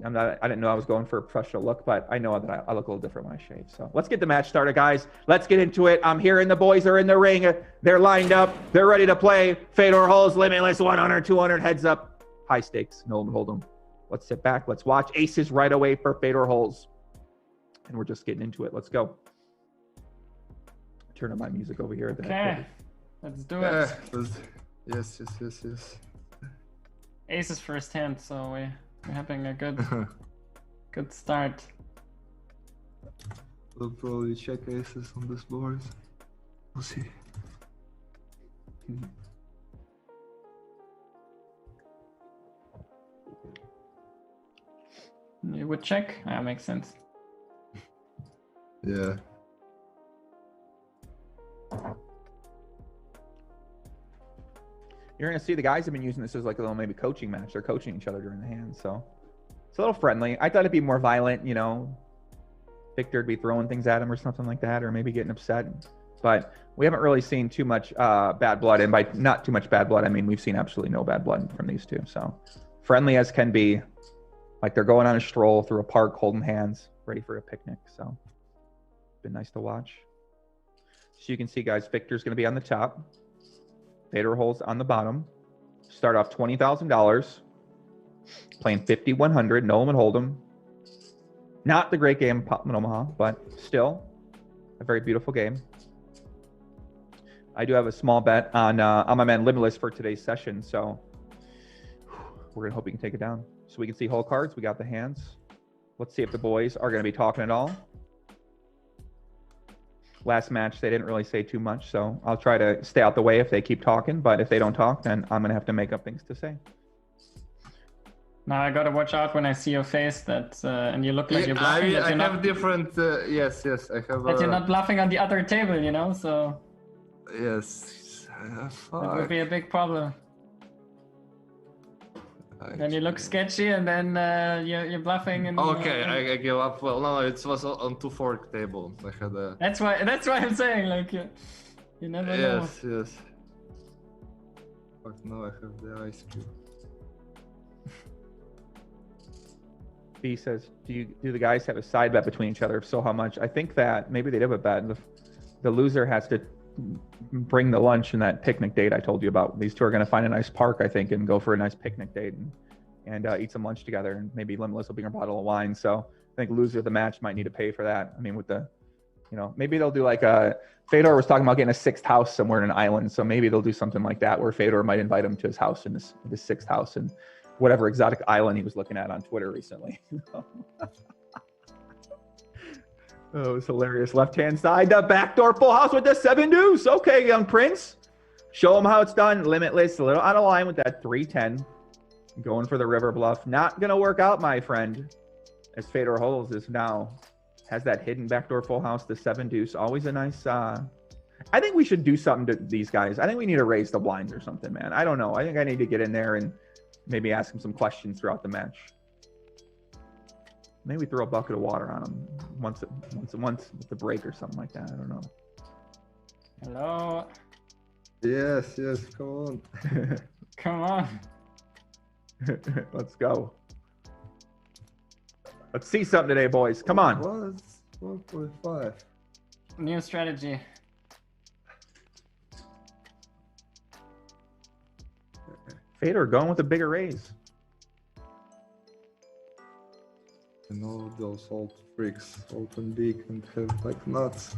I didn't know I was going for a professional look, but I know that I look a little different when I shave. So let's get the match started, guys. Let's get into it. I'm here and the boys are in the ring. They're lined up. They're ready to play. Fedor Holz, Limitless, 100, 200, heads up. High stakes, no hold 'em. Let's sit back. Let's watch. Aces right away for Fedor Holz. And we're just getting into it. Let's go. Turn on my music over here. Okay. Let's do it. Yes, yes, yes, yes. Aces first hand, so we're having a good start. We'll probably check aces on this board. We'll see. You would check? That makes sense. Yeah. You're going to see the guys have been using this as like a little maybe coaching match. They're coaching each other during the hand, so it's a little friendly. I thought it'd be more violent, you know. Victor'd be throwing things at him or something like that, or maybe getting upset. But we haven't really seen too much bad blood. And by not too much bad blood, I mean we've seen absolutely no bad blood from these two. So friendly as can be. Like they're going on a stroll through a park holding hands, ready for a picnic. So been nice to watch. So you can see, guys, Victor's going to be on the top. Fedor Holz on the bottom. Start off $20,000. Playing 5,100. No limit hold'em. Not the great game in Omaha, but still a very beautiful game. I do have a small bet on my man Limitless for today's session, so we're going to hope he can take it down. So we can see whole cards. We got the hands. Let's see if the boys are going to be talking at all. Last match, they didn't really say too much, so I'll try to stay out the way if they keep talking. But if they don't talk, then I'm going to have to make up things to say. Now I gotta watch out when I see your face that and you look like you're bluffing. I have different. Yes, I have. That you're not bluffing on the other table, you know. So. Yes. That would be a big problem. Then you look sketchy, and then you're bluffing. And okay, I give up. Well, no, it was on 2-fork table. I had a. That's why I'm saying, like, you never know. Yes. Fuck no, I have the ice cube. B says, do the guys have a side bet between each other? If so, how much? I think that maybe they'd have a bet. The loser has to bring the lunch and that picnic date I told you about. These two are going to find a nice park, I think, and go for a nice picnic date and eat some lunch together. And maybe Limitless will bring a bottle of wine. So I think loser of the match might need to pay for that. I mean, with the, maybe they'll do like Fedor was talking about getting a sixth house somewhere in an island. So maybe they'll do something like that where Fedor might invite him to his house in his sixth house and whatever exotic island he was looking at on Twitter recently. Oh, it's hilarious. Left-hand side, the backdoor full house with the 7 deuce. Okay, young prince. Show him how it's done. Limitless, a little out of line with that 3-10. Going for the river bluff. Not going to work out, my friend. As Fedor Holz is now, has that hidden backdoor full house, the 7 deuce. Always a nice, I think we should do something to these guys. I think we need to raise the blinds or something, man. I don't know. I think I need to get in there and maybe ask him some questions throughout the match. Maybe throw a bucket of water on him once with the break or something like that. I don't know. Hello. Yes, come on. Come on. Let's go. Let's see something today, boys. Come on. What's 1.5? New strategy. Fedor going with a bigger raise. And all those old freaks open big and have like nuts.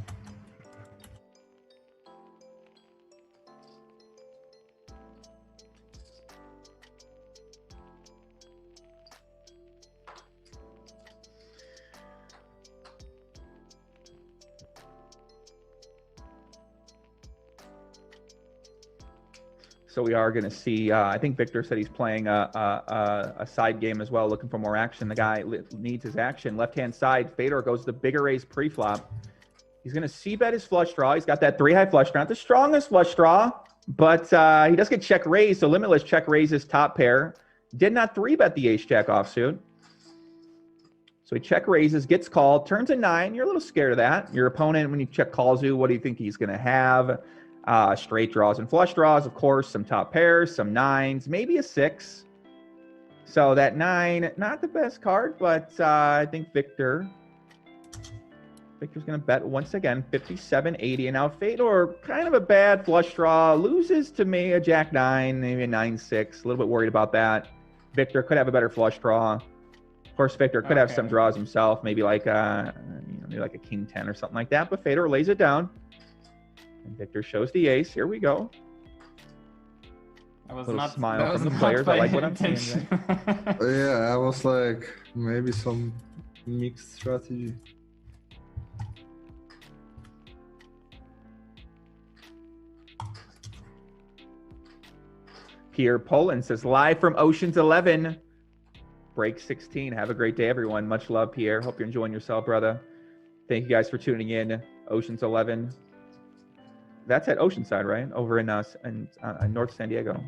So we are going to see, I think Victor said he's playing a side game as well, looking for more action. The guy needs his action. Left-hand side, Fedor goes the bigger raise pre-flop. He's going to c-bet his flush draw. He's got that 3-high flush draw. Not the strongest flush draw, but he does get check raised. So Limitless check raises top pair. Did not 3-bet the ace-jack offsuit. So he check raises, gets called, turns a 9. You're a little scared of that. Your opponent, when you check calls you, what do you think he's going to have? Straight draws and flush draws, of course, some top pairs, some 9s, maybe a 6. So that 9, not the best card, but I think Victor's going to bet once again, 57.80. And now Fedor, kind of a bad flush draw, loses to me a jack 9, maybe a 9-6. A little bit worried about that. Victor could have a better flush draw. Of course, Victor could have some draws himself, maybe like maybe like a king 10 or something like that. But Fedor lays it down. And Victor shows the ace. Here we go. I was Little not. smile that from was the not players. I like what I'm paying seeing, attention. Yeah, I was like, maybe some mixed strategy. Pierre Poland says, live from Ocean's 11. Break 16. Have a great day, everyone. Much love, Pierre. Hope you're enjoying yourself, brother. Thank you guys for tuning in. Ocean's 11. That's at Oceanside, right? Over in North San Diego.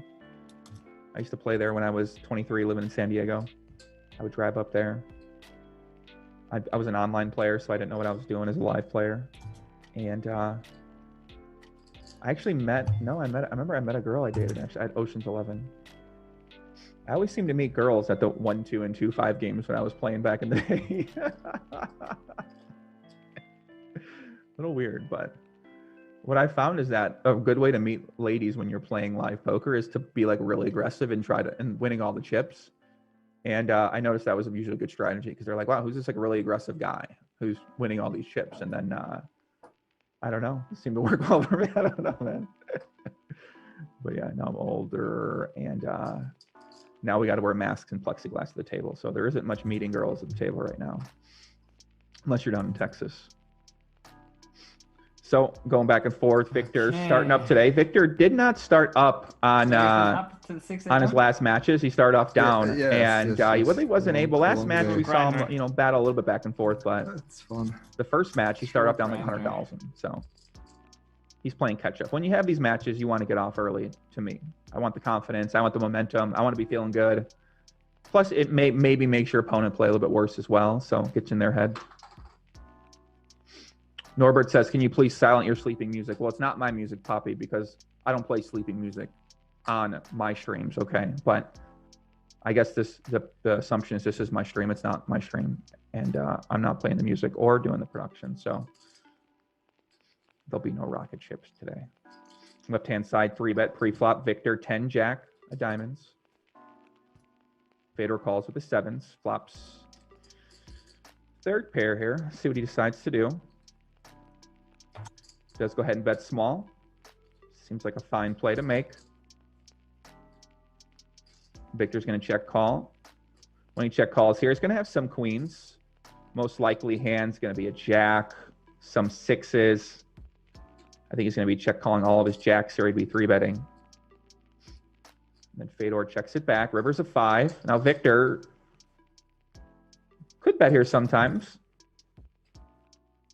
I used to play there when I was 23, living in San Diego. I would drive up there. I was an online player, so I didn't know what I was doing as a live player. And I actually I remember I met a girl I dated actually at Ocean's 11. I always seemed to meet girls at the 1-2 and 2-5 games when I was playing back in the day. A little weird, but what I found is that a good way to meet ladies when you're playing live poker is to be like really aggressive and winning all the chips. And I noticed that was usually a good strategy because they're like, wow, who's this like really aggressive guy who's winning all these chips? And then I don't know, it seemed to work well for me. I don't know, man. But yeah, now I'm older and now we got to wear masks and plexiglass at the table. So there isn't much meeting girls at the table right now, unless you're down in Texas. So going back and forth, Victor starting up today. Victor did not start up on his last matches. He started off down, he really wasn't able. Last match we saw him, battle a little bit back and forth, but That's fun. the first match he started off down like 100,000. So he's playing catch up. When you have these matches, you want to get off early. To me, I want the confidence. I want the momentum. I want to be feeling good. Plus, it maybe makes your opponent play a little bit worse as well. So it gets in their head. Norbert says, can you please silent your sleeping music? Well, it's not my music, Poppy, because I don't play sleeping music on my streams, okay? But I guess the assumption is this is my stream. It's not my stream. And I'm not playing the music or doing the production. So there'll be no rocket ships today. Left-hand side, 3-bet pre-flop. Victor, 10 jack of diamonds. Fedor calls with the 7s. Flops third pair here. See what he decides to do. Does go ahead and bet small. Seems like a fine play to make. Victor's going to check call. When he check calls here, he's going to have some queens. Most likely hand's going to be a jack, some 6s. I think he's going to be check calling all of his jacks here. He'd be 3-betting. Then Fedor checks it back. River's a 5. Now Victor could bet here sometimes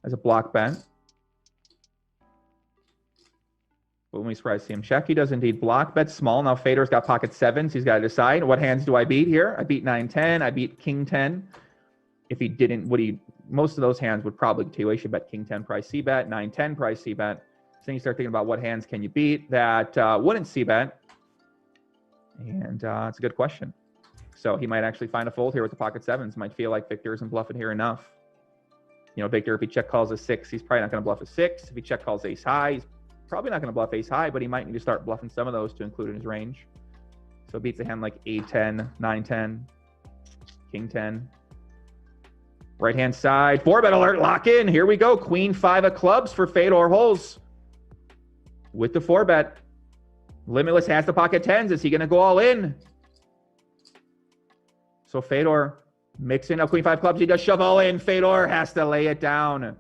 as a block bet. But when we surprise see him check, he does indeed block. Bet small. Now Fedor's got pocket 7s. He's got to decide what hands do I beat here. I beat 9-10. I beat King 10. If he didn't, most of those hands would probably continue. He should bet King 10 price C bet, 9-10 price C bet. So then you start thinking about what hands can you beat that wouldn't C bet. And it's a good question. So he might actually find a fold here with the pocket 7s. Might feel like Victor isn't bluffing here enough. Victor, if he check calls a 6, he's probably not going to bluff a 6. If he check calls ace high, he's probably not going to bluff ace high, but he might need to start bluffing some of those to include in his range. So beats a hand like 8-10, 9-10, King 10. Right hand side, 4-bet alert, lock in. Here we go. Queen 5 of clubs for Fedor Holz with the 4-bet. Limitless has the pocket 10s. Is he going to go all in? So Fedor mixing up Queen 5 clubs. He does shove all in. Fedor has to lay it down.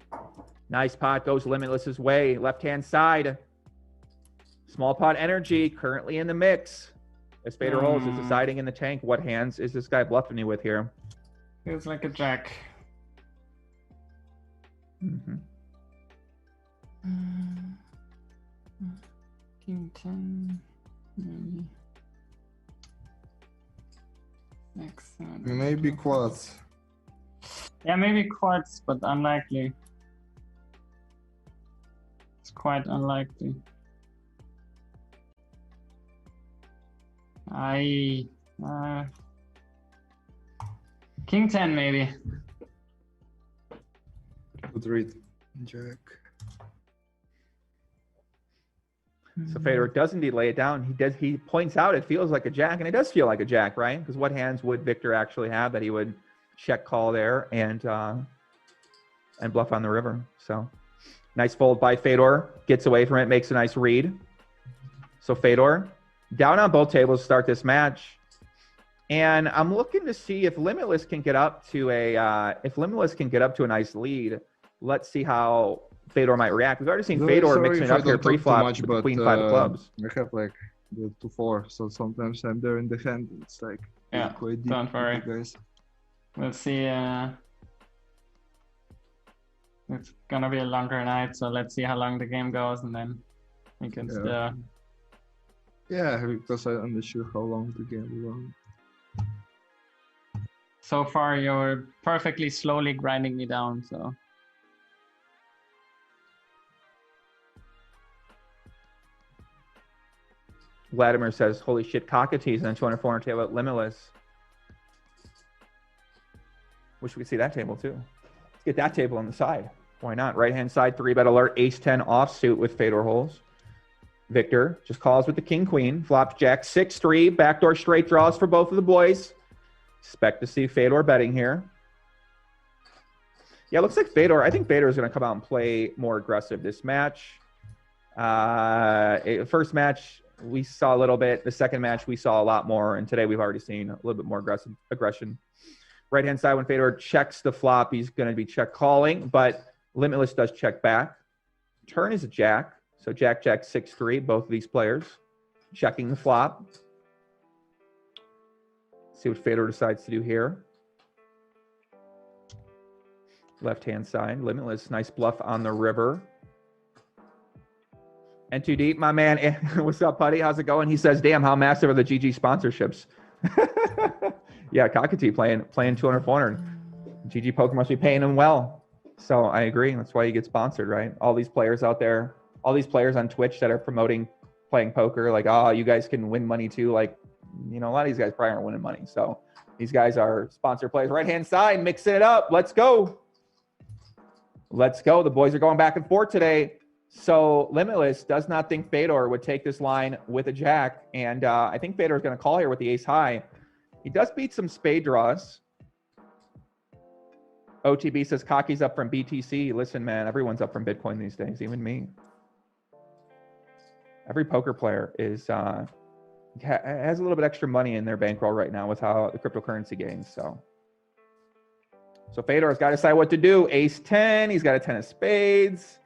Nice pot goes Limitless's way. Left-hand side. Small pot energy currently in the mix. As Fedor Holz is deciding in the tank, what hands is this guy bluffing me with here? Feels like a jack. King 10, maybe. Next. Maybe quads. Yeah, maybe quads, but unlikely. It's quite unlikely. King 10 maybe. Good read. Jack. So Fedor does indeed lay it down. He points out it feels like a jack, and it does feel like a jack, right? Because what hands would Victor actually have that he would check call there and bluff on the river? So Nice fold by Fedor. Gets away from it, makes a nice read. So Fedor down on both tables to start this match. And I'm looking to see if Limitless can get up to a nice lead. Let's see how Fedor might react. We've already seen Fedor mixing it up here pre-flop with the queen 5 of clubs. I have like the 2-4, so sometimes I'm there in the hand. It's like quite deep. Don't worry. Guys. We'll see. It's gonna be a longer night, so let's see how long the game goes, and then we can still. Yeah, because I'm not sure how long the game will run. So far, you're perfectly slowly grinding me down, so. Vladimir says, holy shit, cockatoos on 200, 400 table at Limitless. Wish we could see that table too. Let's get that table on the side. Why not? Right-hand side, 3-bet alert, ace-10 offsuit with Fedor Holz. Victor just calls with the king-queen. Flops jack 6-3. Backdoor straight draws for both of the boys. Expect to see Fedor betting here. Yeah, it looks like Fedor. I think Fedor is going to come out and play more aggressive this match. First match, we saw a little bit. The second match, we saw a lot more. And today, we've already seen a little bit more aggression. Right-hand side, when Fedor checks the flop, he's going to be check calling. But Limitless does check back. Turn is a jack. So jack, jack, 6-3, both of these players. Checking the flop. See what Fedor decides to do here. Left-hand side, Limitless, nice bluff on the river. And too deep, my man. What's up, Putty? How's it going? He says, damn, how massive are the GG sponsorships? Yeah, Cockatoo playing 200, 400. GGPoker must be paying him well. So I agree. That's why he gets sponsored, right? All these players out there, all these players on Twitch that are promoting playing poker, like, oh, you guys can win money too. Like, you know, a lot of these guys probably aren't winning money. So these guys are sponsored players. Right-hand side, mixing it up. Let's go. Let's go. The boys are going back and forth today. So Limitless does not think Fedor would take this line with a jack. And I think Fedor is going to call here with the ace high. He does beat some spade draws. OTB says Cocky's up from BTC. Listen, man, everyone's up from Bitcoin these days, even me. Every poker player is has a little bit extra money in their bankroll right now with how the cryptocurrency gains. So Fedor's got to decide what to do. Ace 10. He's got a 10 of spades.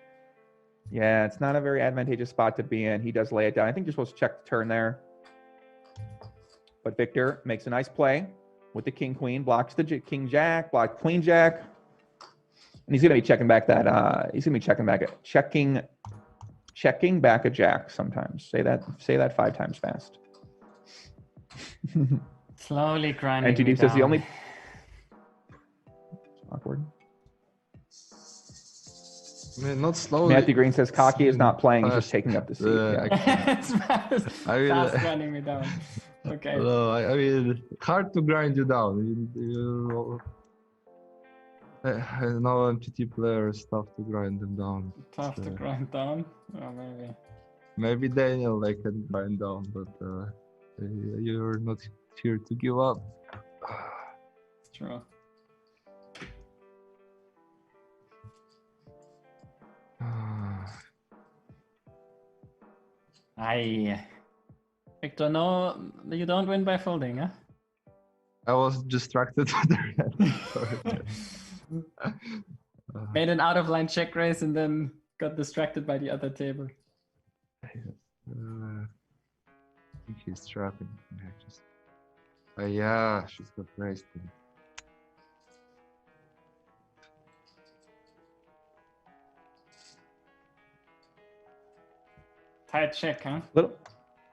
Yeah, it's not a very advantageous spot to be in. He does lay it down. I think you're supposed to check the turn there. But Victor makes a nice play with the king-queen, blocks the king-jack, blocks queen-jack. And he's going to be checking back that, he's going to be checking back a jack sometimes. Say that 5 times fast. Slowly grinding and TD says the only... Awkward. I mean, not slowly. Matthew Green says Cocky is not playing, he's just taking up the seat. It's fast grinding me down. Okay. I mean, hard to grind you down. I know MTT players tough to grind them down. Tough to grind down? Oh, maybe. Maybe Daniel can grind down, but you're not here to give up. True. Victor, no, you don't win by folding, huh? I was distracted with the red. Made an out-of-line check raise and then got distracted by the other table. I think he's trapping. Yeah, she's got raised. Tight check, huh?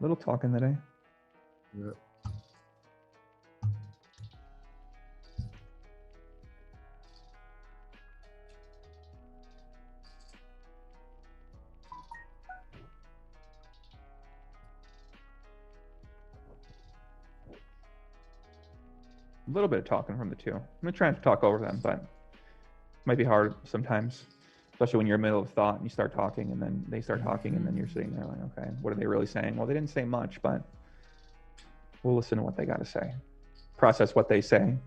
Little talking today. Yeah. A little bit of talking from the two. I'm going to try to talk over them, but it might be hard sometimes, especially when you're in the middle of thought and you start talking and then they start talking and then you're sitting there like, okay, what are they really saying? Well, they didn't say much, but we'll listen to what they got to say. Process what they say.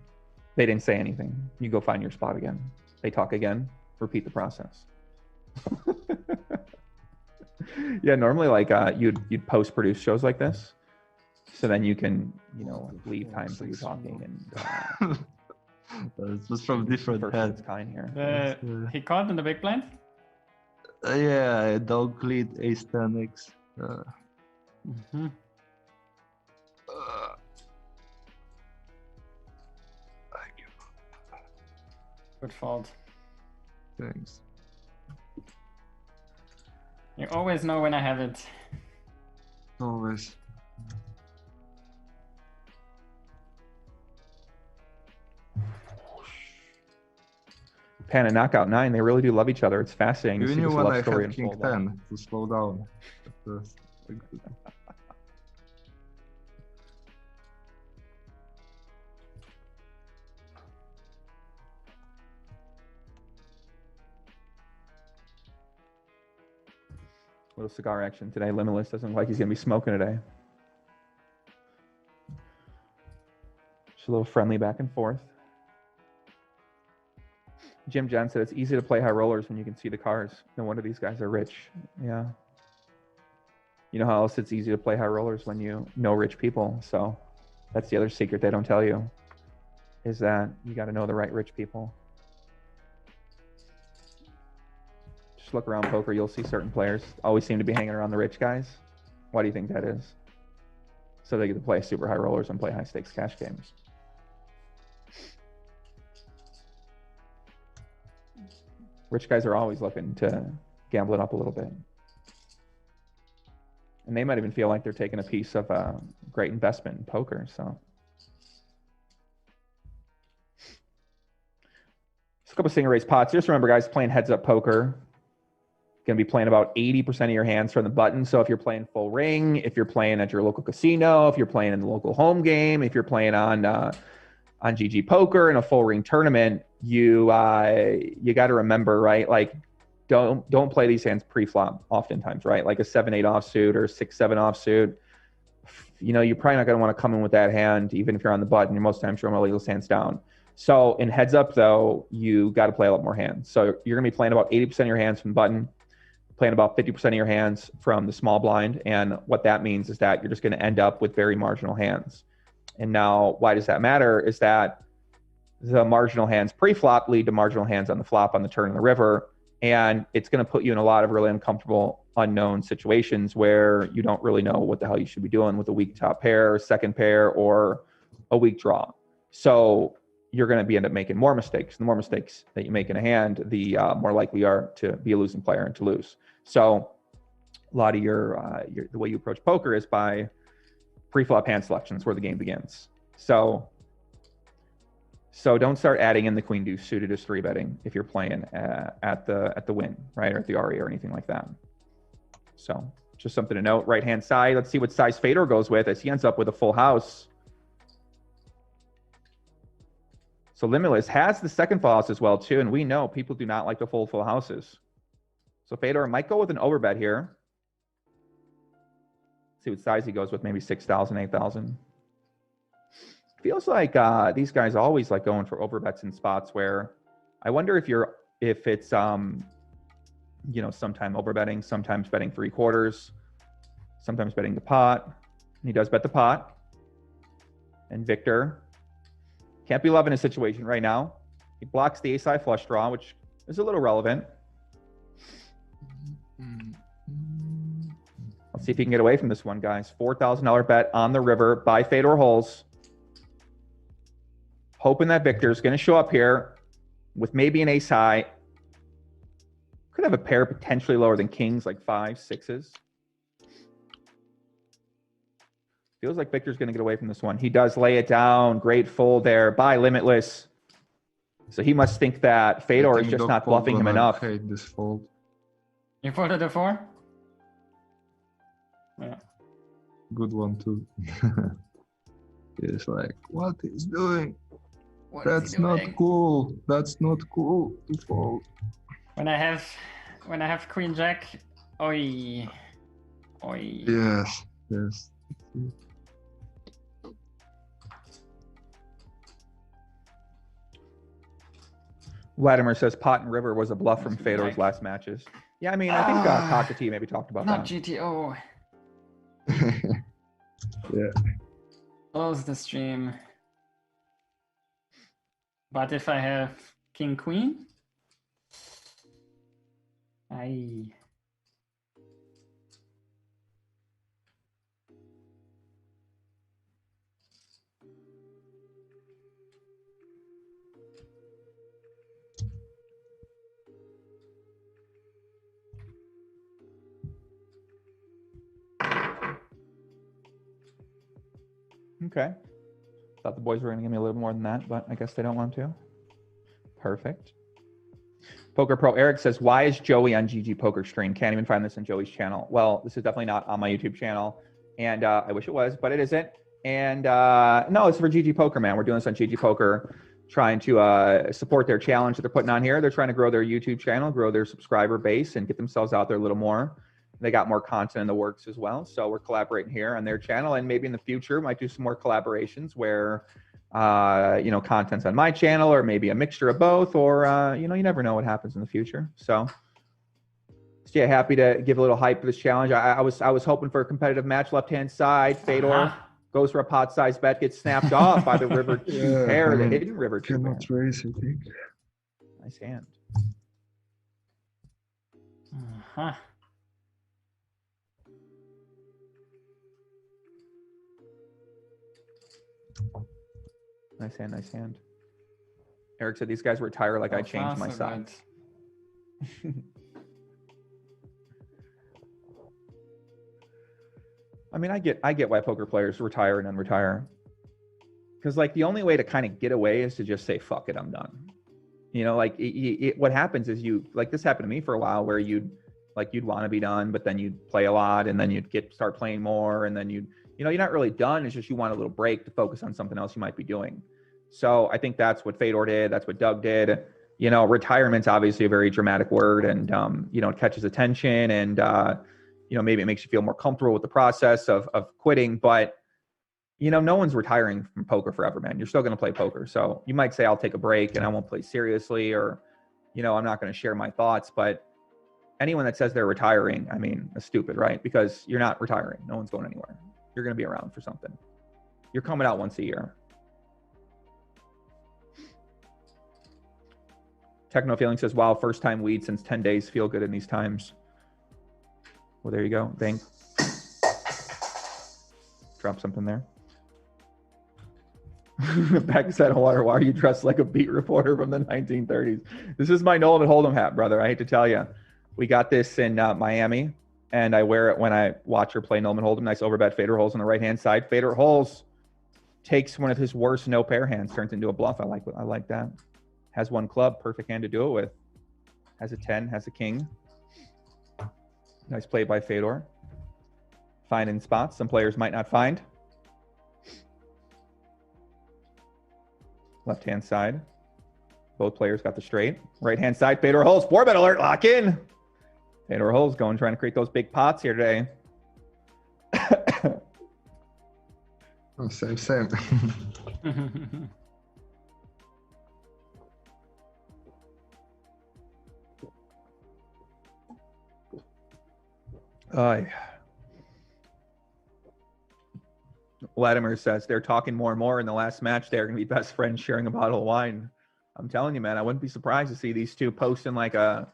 They didn't say anything. You go find your spot again. They talk again. Repeat the process. Yeah, normally like you'd post produce shows like this, so then you can leave time for you talking and It's just from different first of head. its kind here. He called in the big blind. Yeah, dog lead ace 10x. Mm-hmm. Thank you. Good fault. Thanks. You always know when I have it. Always. Pan and knockout 9, they really do love each other. It's fascinating to You see knew this when love I story had king unfold. 10 to slow down at first. Little cigar action today. Limitless doesn't look like he's going to be smoking today. Just a little friendly back and forth. Jim John said it's easy to play high rollers when you can see the cards. No wonder these guys are rich. Yeah. You know how else it's easy to play high rollers when you know rich people. So that's the other secret they don't tell you, is that you got to know the right rich people. Just look around poker, you'll see certain players always seem to be hanging around the rich guys. Why do you think that is? So they get to play super high rollers and play high stakes cash games. Rich guys are always looking to gamble it up a little bit. And they might even feel like they're taking a piece of a great investment in poker. So a couple of single raise pots. Just remember, guys, playing heads up poker, going to be playing about 80% of your hands from the button. So if you're playing full ring, if you're playing at your local casino, if you're playing in the local home game, if you're playing on GGPoker in a full ring tournament, you got to remember, right? Like, don't play these hands pre-flop oftentimes, right? Like a 7-8 offsuit or 6-7 offsuit. You're probably not going to want to come in with that hand, even if you're on the button. You're most times throwing all those hands down. So in heads up, though, you got to play a lot more hands. So you're going to be playing about 80% of your hands from the button, playing about 50% of your hands from the small blind. And what that means is that you're just going to end up with very marginal hands. And now, why does that matter? Is that the marginal hands pre-flop lead to marginal hands on the flop, on the turn, in the river. And it's going to put you in a lot of really uncomfortable, unknown situations where you don't really know what the hell you should be doing with a weak top pair, second pair, or a weak draw. So you're going to end up making more mistakes. The more mistakes that you make in a hand, the more likely you are to be a losing player and to lose. So a lot of the way you approach poker is by pre-flop hand selections, where the game begins. So don't start adding in the queen deuce suited as 3-betting if you're playing at the win, right, or at the RE or anything like that. So just something to note. Right hand side. Let's see what size Fedor goes with as he ends up with a full house. So Limitless has the second full house as well too, and we know people do not like to fold full houses. So Fedor might go with an overbet here. See what size he goes with, maybe 6,000, 8,000. Feels like these guys always like going for overbets in spots where I wonder if it's sometime overbetting, sometimes betting 3/4, sometimes betting the pot. And he does bet the pot. And Wiktor can't be loving his situation right now. He blocks the ace-high flush draw, which is a little relevant. Let's see if he can get away from this one, guys. $4,000 bet on the river by Fedor Holz. Hoping that Wiktor's going to show up here with maybe an ace high. Could have a pair potentially lower than kings, like 5s, 6s. Feels like Wiktor's going to get away from this one. He does lay it down. Great fold there by Limitless. So he must think that Fedor is just not bluffing him enough. I hate this fold. You folded a 4? Yeah. Good one too. It's like, what he's doing? What is That's he not doing? cool. That's not cool to fold. When I have Queen Jack, oi. Yes, yes. Vladimir says pot and river was a bluff from Fedor's last matches. Yeah, I mean, I think Kakati maybe talked about Not that. GTO. Yeah. Close the stream. But if I have King Queen, I. Okay. Thought the boys were going to give me a little more than that, but I guess they don't want to. Perfect. Poker Pro Eric says, why is Joey on GG Poker stream? Can't even find this on Joey's channel. Well, this is definitely not on my YouTube channel. And I wish it was, but it isn't. And no, it's for GG Poker, man. We're doing this on GG Poker, trying to support their challenge that they're putting on here. They're trying to grow their YouTube channel, grow their subscriber base, and get themselves out there a little more. They got more content in the works as well. So we're collaborating here on their channel, and maybe in the future might do some more collaborations where, you know, content's on my channel, or maybe a mixture of both, or, you know, you never know what happens in the future. So yeah, happy to give a little hype for this challenge. I was hoping for a competitive match, left-hand side. Fedor goes for a pot-sized bet, gets snapped off by the river two pair, the hidden river two pair. Cannot raise, I think. Nice hand. Nice hand, nice hand. Eric said these guys retire like I changed my sides. I mean, I get why poker players retire and then retire. Because like the only way to kind of get away is to just say, fuck it, I'm done. You know, like what happens is you, like this happened to me for a while where you'd want to be done, but then you'd play a lot and then you'd start playing more. And then you know, you're not really done. It's just you want a little break to focus on something else you might be doing. So I think that's what Fedor did. That's what Doug did. You know, retirement's obviously a very dramatic word, and, you know, it catches attention, and, you know, maybe it makes you feel more comfortable with the process of quitting, but, you know, no one's retiring from poker forever, man. You're still going to play poker. So you might say, I'll take a break and I won't play seriously, or, you know, I'm not going to share my thoughts, but anyone that says they're retiring, I mean, that's stupid, right? Because you're not retiring. No one's going anywhere. You're going to be around for something. You're coming out once a year. Techno Feeling says, wow, first time weed since 10 days. Feel good in these times. Well, there you go. Bang. Drop something there. Back said, water, why are you dressed like a beat reporter from the 1930s? This is my Nolan Hold'em hat, brother. I hate to tell you. We got this in Miami, and I wear it when I watch her play Nolan Hold'em. Nice overbet. Fedor Holz on the right-hand side. Fedor Holz takes one of his worst no-pair hands, turns into a bluff. I like that. Has one club, perfect hand to do it with. Has a 10, has a king. Nice play by Fedor. Finding spots some players might not find. Left-hand side. Both players got the straight. Right-hand side, Fedor Holz. 4-bet alert, lock in. Fedor Holz trying to create those big pots here today. Oh, same. Vladimir says they're talking more and more in the last match. They're going to be best friends sharing a bottle of wine. I'm telling you, man, I wouldn't be surprised to see these two posting like a,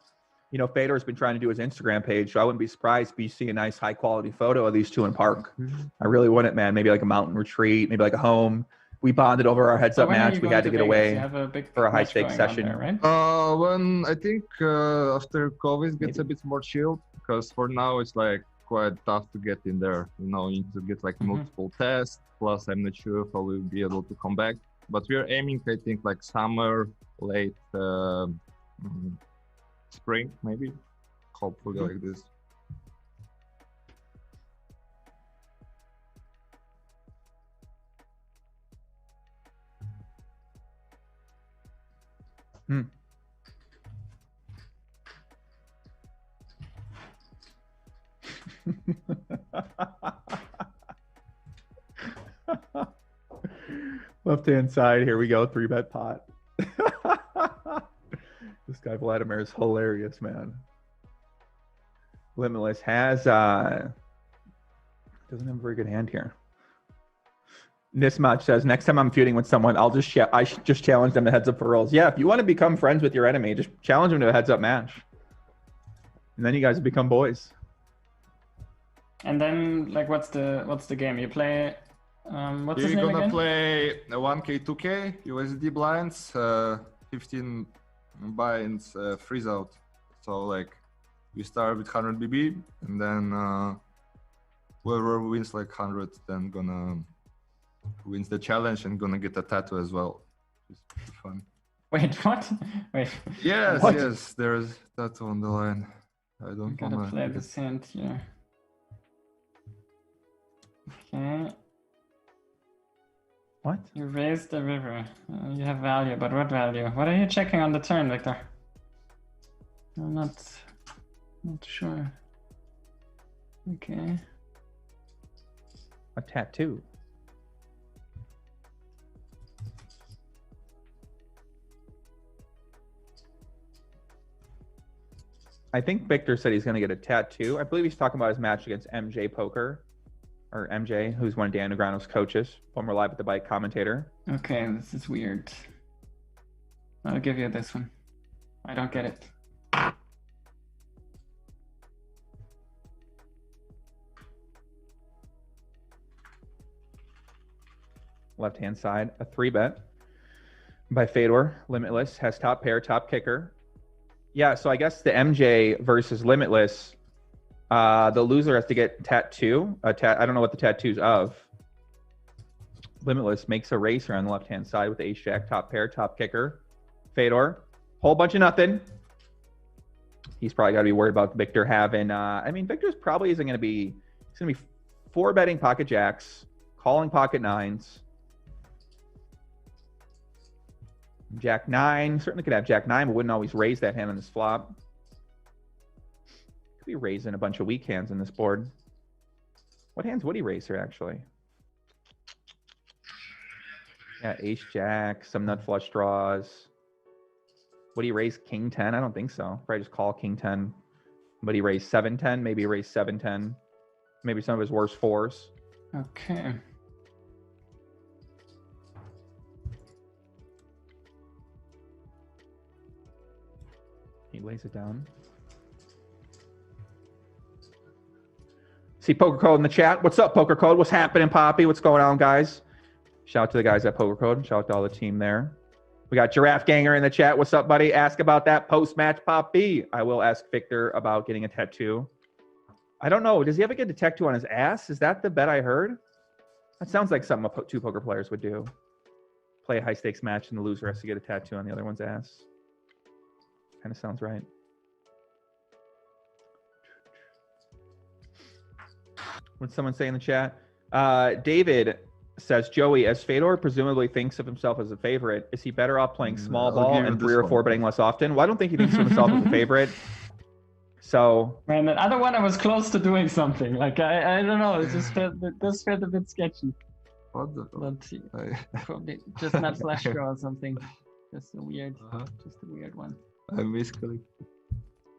you know, Fedor's been trying to do his Instagram page. So I wouldn't be surprised if you see a nice high quality photo of these two in park. I really wouldn't, man. Maybe like a mountain retreat, maybe like a home. We bonded over our heads up match. We had to get away for a high stakes session. There, right? When I think after COVID gets a bit more chilled, because for now it's like quite tough to get in there. You know, you need to get like multiple tests. Plus, I'm not sure if I will be able to come back. But we're aiming, I think, like summer, late spring, maybe. Hopefully, like this. Left-hand side, here we go, 3-bet pot. This guy Vladimir is hilarious, man. Limitless has doesn't have a very good hand here. Nismach says, next time I'm feuding with someone, I should just challenge them to heads up for rolls. Yeah, if you want to become friends with your enemy, just challenge them to a heads up match. And then you guys become boys. And then, like, what's the game? You play, what's his You're name gonna again? play a 1K, 2K, USD blinds, 15 binds, freeze out. So like, we start with 100 BB, and then whoever wins like 100, then gonna wins the challenge and gonna get a tattoo as well. It's fun. Wait, what? Wait. Yes, What? yes, there's tattoo on the line. I I don't gotta wanna. play this hand here. Okay. What? You raise the river. You have value, but what value? What are you checking on the turn, Victor? I'm not sure. Okay. A tattoo. I think Victor said he's going to get a tattoo. I believe he's talking about his match against MJ Poker, or MJ, who's one of Dan Negreanu's coaches, former Live at the Bike commentator. Okay, this is weird. I'll give you this one. I don't get it. Left-hand side, a 3-bet by Fedor. Limitless has top pair, top kicker. Yeah, so I guess the MJ versus Limitless, the loser has to get tattoo. I don't know what the tattoo's of. Limitless makes a racer on the left-hand side with the ace-jack, top pair, top kicker. Fedor, whole bunch of nothing. He's probably got to be worried about Victor having, I mean, Victor's probably isn't going to be, he's going to be 4-betting pocket jacks, calling pocket nines. Jack 9, certainly could have Jack 9, but wouldn't always raise that hand on this flop. Could be raising a bunch of weak hands on this board. What hands would he raise here, actually? Yeah, Ace Jack, some nut flush draws. Would he raise King 10? I don't think so. Probably just call King 10. But he raised 7-10, maybe he raised 7-10. Maybe some of his worst fours. Okay. He lays it down. See Poker Code in the chat. What's up, Poker Code? What's happening, Poppy? What's going on, guys? Shout out to the guys at Poker Code. Shout out to all the team there. We got Giraffe Ganger in the chat. What's up, buddy? Ask about that post-match, Poppy. I will ask Victor about getting a tattoo. I don't know. Does he ever get a tattoo on his ass? Is that the bet I heard? That sounds like something two poker players would do. Play a high-stakes match and the loser has to get a tattoo on the other one's ass. Kind of sounds right. What'd someone say in the chat? David says, Joey, as Fedor presumably thinks of himself as a favorite, is he better off playing small ball and 3 or 4 betting less often? Well, I don't think he thinks of himself as a favorite. So, Man, that other one I was close to doing something. Like I don't know, it just felt a bit sketchy. What the But probably just not flash draw or something. Just a weird one. I misclicked.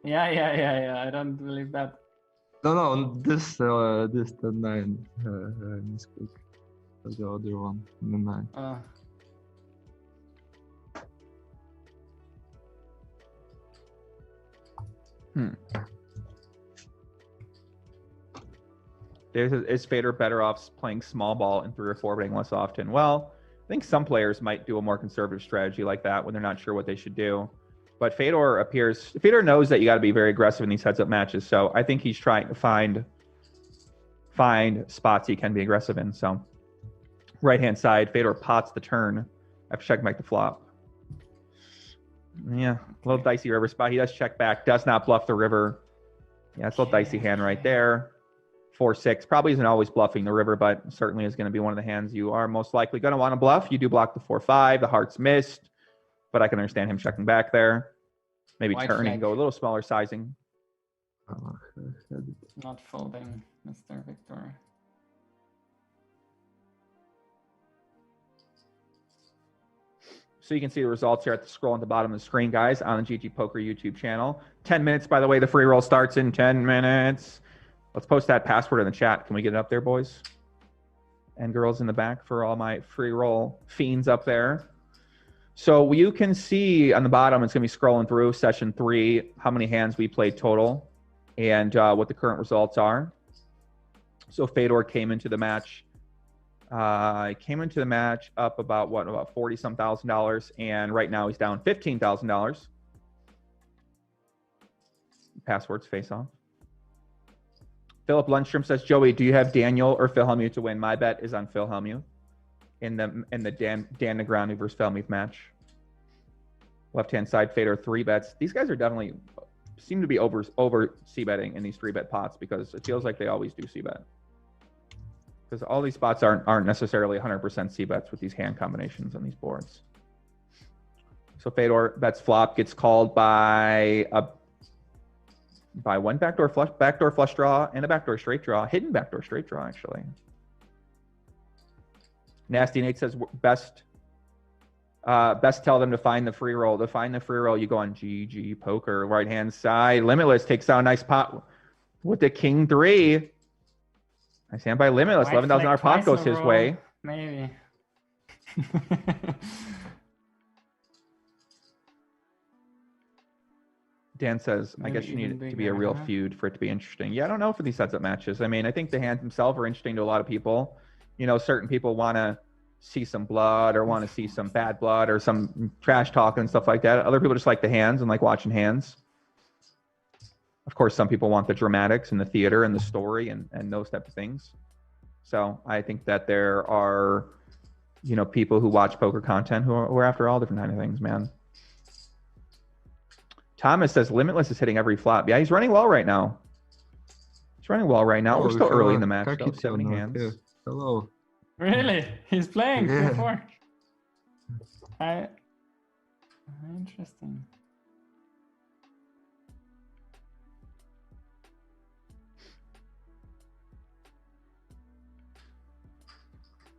Yeah. I don't believe that. No, this the 9. I misclicked. The other one, the 9. Is Fedor better off playing small ball and 3 or 4 betting less often? Well, I think some players might do a more conservative strategy like that when they're not sure what they should do. But Fedor knows that you got to be very aggressive in these heads-up matches. So I think he's trying to find spots he can be aggressive in. So right-hand side, Fedor pots the turn after checking back the flop. Yeah, a little dicey river spot. He does check back, does not bluff the river. Yeah, it's a little dicey hand right there. 4-6 probably isn't always bluffing the river, but certainly is going to be one of the hands you are most likely going to want to bluff. You do block the 4-5. The heart's missed, but I can understand him checking back there. Maybe White turning, flag. go a little smaller sizing. Not folding, Mr. Victor. So you can see the results here at the scroll on the bottom of the screen, guys, on the GGPoker YouTube channel. 10 minutes, by the way. The free roll starts in 10 minutes. Let's post that password in the chat. Can we get it up there, boys? And girls in the back for all my free roll fiends up there. So you can see on the bottom, it's going to be scrolling through session 3, how many hands we played total, and what the current results are. So Fedor came into the match. Up about what, about $40-some thousand, and right now he's down $15,000. Passwords face off. Philip Lundstrom says, Joey, do you have Daniel or Phil Hellmuth to win? My bet is on Phil Hellmuth in the Dan Negreanu versus Hellmuth match. Left hand side, Fedor 3-bets. These guys are definitely seem to be over c-betting in these 3-bet pots because it feels like they always do c-bet. Because all these spots aren't necessarily 100% c-bets with these hand combinations on these boards. So Fedor bets flop, gets called by one backdoor flush draw and a backdoor straight draw, hidden backdoor straight draw actually. Nasty Nate says best tell them to find the free roll. To find the free roll, you go on GGPoker, right hand side. Limitless takes out a nice pot with the king 3. I stand by Limitless. $11,000 pot goes his way. Maybe. Dan says, I guess you need it to be a real feud for it to be interesting. Yeah, I don't know for these heads-up matches. I mean, I think the hands themselves are interesting to a lot of people. You know, certain people want to see some blood or want to see some bad blood or some trash talk and stuff like that. Other people just like the hands and like watching hands. Of course, some people want the dramatics and the theater and the story and those type of things. So I think that there are, you know, people who watch poker content who are after all different kind of things, man. Thomas says Limitless is hitting every flop. Yeah, he's running well right now. He's running well right now. We're still early in the match, though. 70 hands. Yeah. Hello. Really? He's playing before. Interesting.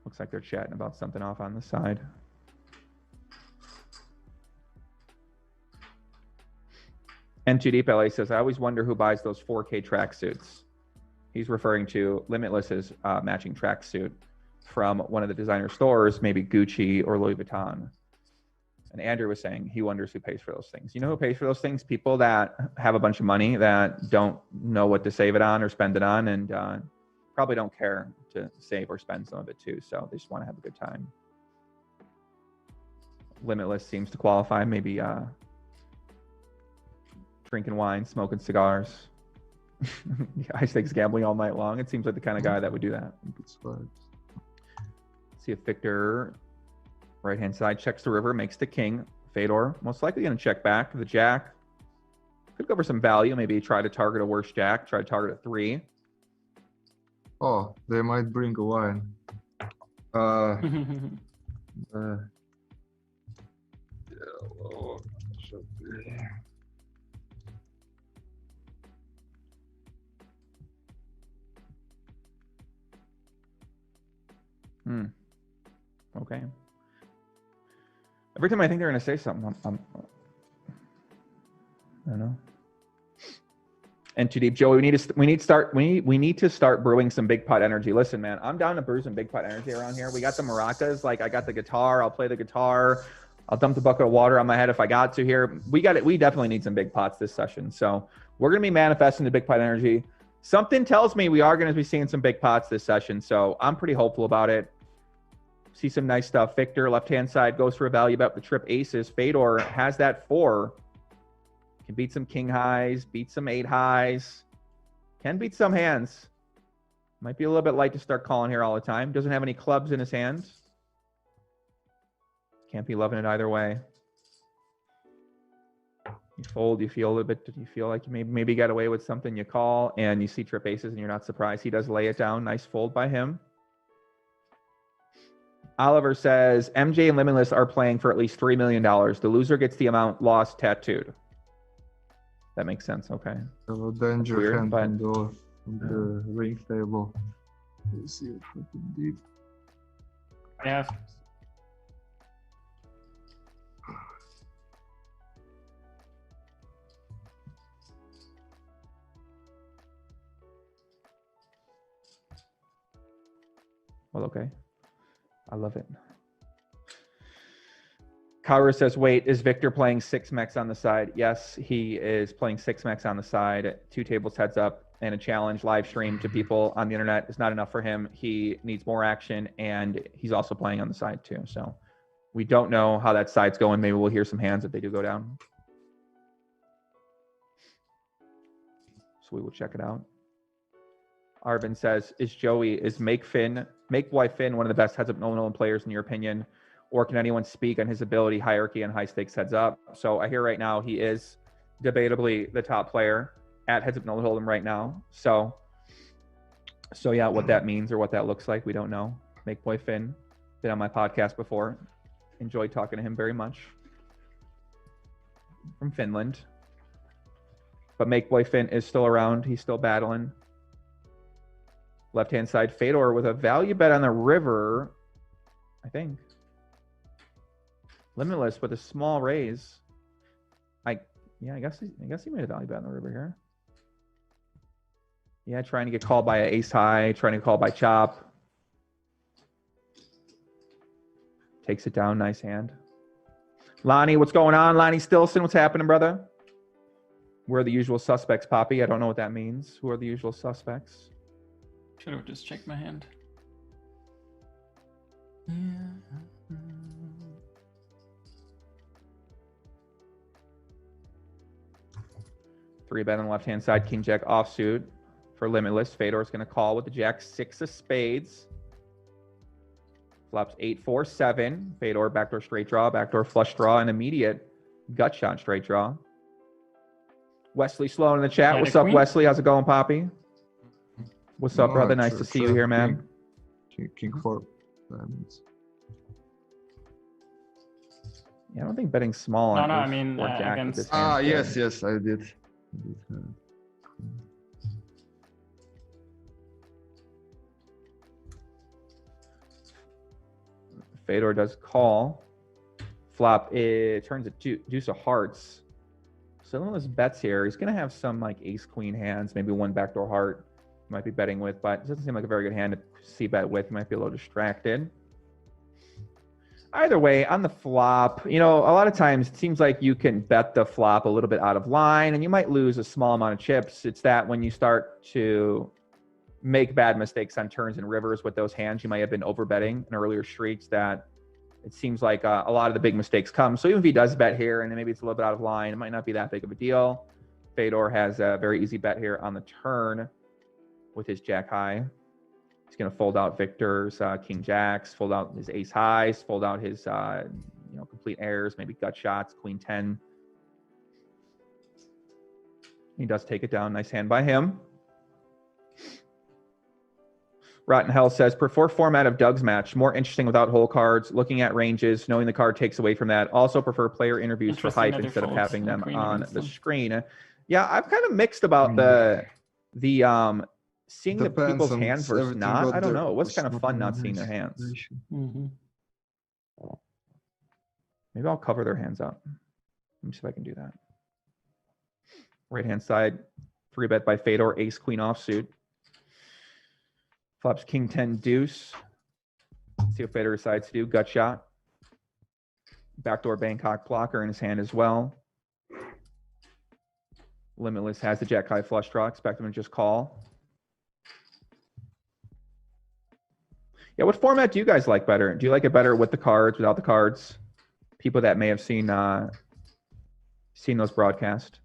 Looks like they're chatting about something off on the side. N2 Deep LA says, I always wonder who buys those 4K tracksuits. He's referring to Limitless's matching tracksuit from one of the designer stores, maybe Gucci or Louis Vuitton. And Andrew was saying he wonders who pays for those things. You know who pays for those things? People that have a bunch of money that don't know what to save it on or spend it on, and probably don't care to save or spend some of it too. So they just want to have a good time. Limitless seems to qualify. Maybe drinking wine, smoking cigars. Guy thinks gambling all night long. It seems like the kind of guy that would do that. See if Victor, right hand side, checks the river, makes the king. Fedor most likely going to check back. The jack could go for some value. Maybe try to target a worse jack. Try to target a 3. Oh, they might bring a wine. Okay. Every time I think they're going to say something, I don't know. And too deep, Joey. We need to start brewing some big pot energy. Listen, man, I'm down to brew some big pot energy around here. We got the maracas. Like I got the guitar. I'll play the guitar. I'll dump the bucket of water on my head if I got to here. We definitely need some big pots this session. So we're going to be manifesting the big pot energy. Something tells me we are going to be seeing some big pots this session. So I'm pretty hopeful about it. See some nice stuff. Victor, left-hand side, goes for a value bet with trip aces. Fedor has that 4. Can beat some king highs, beat some 8 highs. Can beat some hands. Might be a little bit light to start calling here all the time. Doesn't have any clubs in his hands. Can't be loving it either way. You fold, you feel a little bit, you feel like you maybe got away with something, you call, and you see trip aces and you're not surprised. He does lay it down. Nice fold by him. Oliver says, MJ and Limitless are playing for at least $3 million. The loser gets the amount lost tattooed. That makes sense. Okay. So danger Weird, hand but- on the ring table. Let's see if we can deep. Yeah. Well, okay. I love it. Kyra says, wait, is Victor playing 6-mex on the side? Yes, he is playing 6-mex on the side. 2 tables heads up and a challenge live stream to people on the internet is not enough for him. He needs more action, and he's also playing on the side too. So we don't know how that side's going. Maybe we'll hear some hands if they do go down. So we will check it out. Arvin says, is Make Boy Finn one of the best heads up no players in your opinion? Or can anyone speak on his ability, hierarchy, and high stakes heads up? So I hear right now he is debatably the top player at heads up no hold'em right now. So yeah, what that means or what that looks like, we don't know. Make Boy Finn, been on my podcast before. Enjoyed talking to him very much. From Finland. But Make Boy Finn is still around. He's still battling. Left-hand side, Fedor with a value bet on the river, I think. Limitless with a small raise. I guess he made a value bet on the river here. Yeah, trying to get called by an ace high, trying to call by chop. Takes it down, nice hand. Lonnie, what's going on? Lonnie Stilson, what's happening, brother? We're the usual suspects, Poppy. I don't know what that means. Who are the usual suspects? Should have just checked my hand. Three bet on the left-hand side, King Jack offsuit for Limitless. Fedor's going to call with the Jack 6 of spades. Flops 8-4-7. Fedor backdoor straight draw, backdoor flush draw, and immediate gut shot straight draw. Wesley Sloan in the chat. What's up, Wesley? How's it going, Poppy? What's up, brother? Nice to see you here, man. King 4 diamonds. Yeah, I don't think betting small. No, I mean against. Yes, I did. Fedor does call. Flop, it turns it deuce of hearts. So Limitless bets here. He's going to have some like ace queen hands, maybe one backdoor heart. Might be betting with, but it doesn't seem like a very good hand to see bet with. He might be a little distracted. Either way, on the flop, a lot of times it seems like you can bet the flop a little bit out of line and you might lose a small amount of chips. It's that when you start to make bad mistakes on turns and rivers with those hands, you might have been overbetting in earlier streaks, that it seems like a lot of the big mistakes come. So even if he does bet here and maybe it's a little bit out of line, it might not be that big of a deal. Fedor has a very easy bet here on the turn with his jack high. He's going to fold out Victor's king jacks, fold out his ace highs, fold out his complete airs, maybe gut shots, queen 10. He does take it down. Nice hand by him. Rotten Hell says, prefer format of Doug's match. More interesting without hole cards, looking at ranges, knowing the card takes away from that. Also prefer player interviews for hype instead of having them on the screen. Yeah, I'm kind of mixed about the seeing the people's hands versus not. I don't know. It was kind of fun not seeing their hands. Mm-hmm. Maybe I'll cover their hands up. Let me see if I can do that. Right-hand side, 3-bet by Fedor, ace, queen offsuit. Flops king 10 deuce. Let's see what Fedor decides to do. Gut shot. Backdoor Bangkok blocker in his hand as well. Limitless has the jack high flush draw. Expect him to just call. Yeah, what format do you guys like better? Do you like it better with the cards, without the cards? People that may have seen those broadcasts.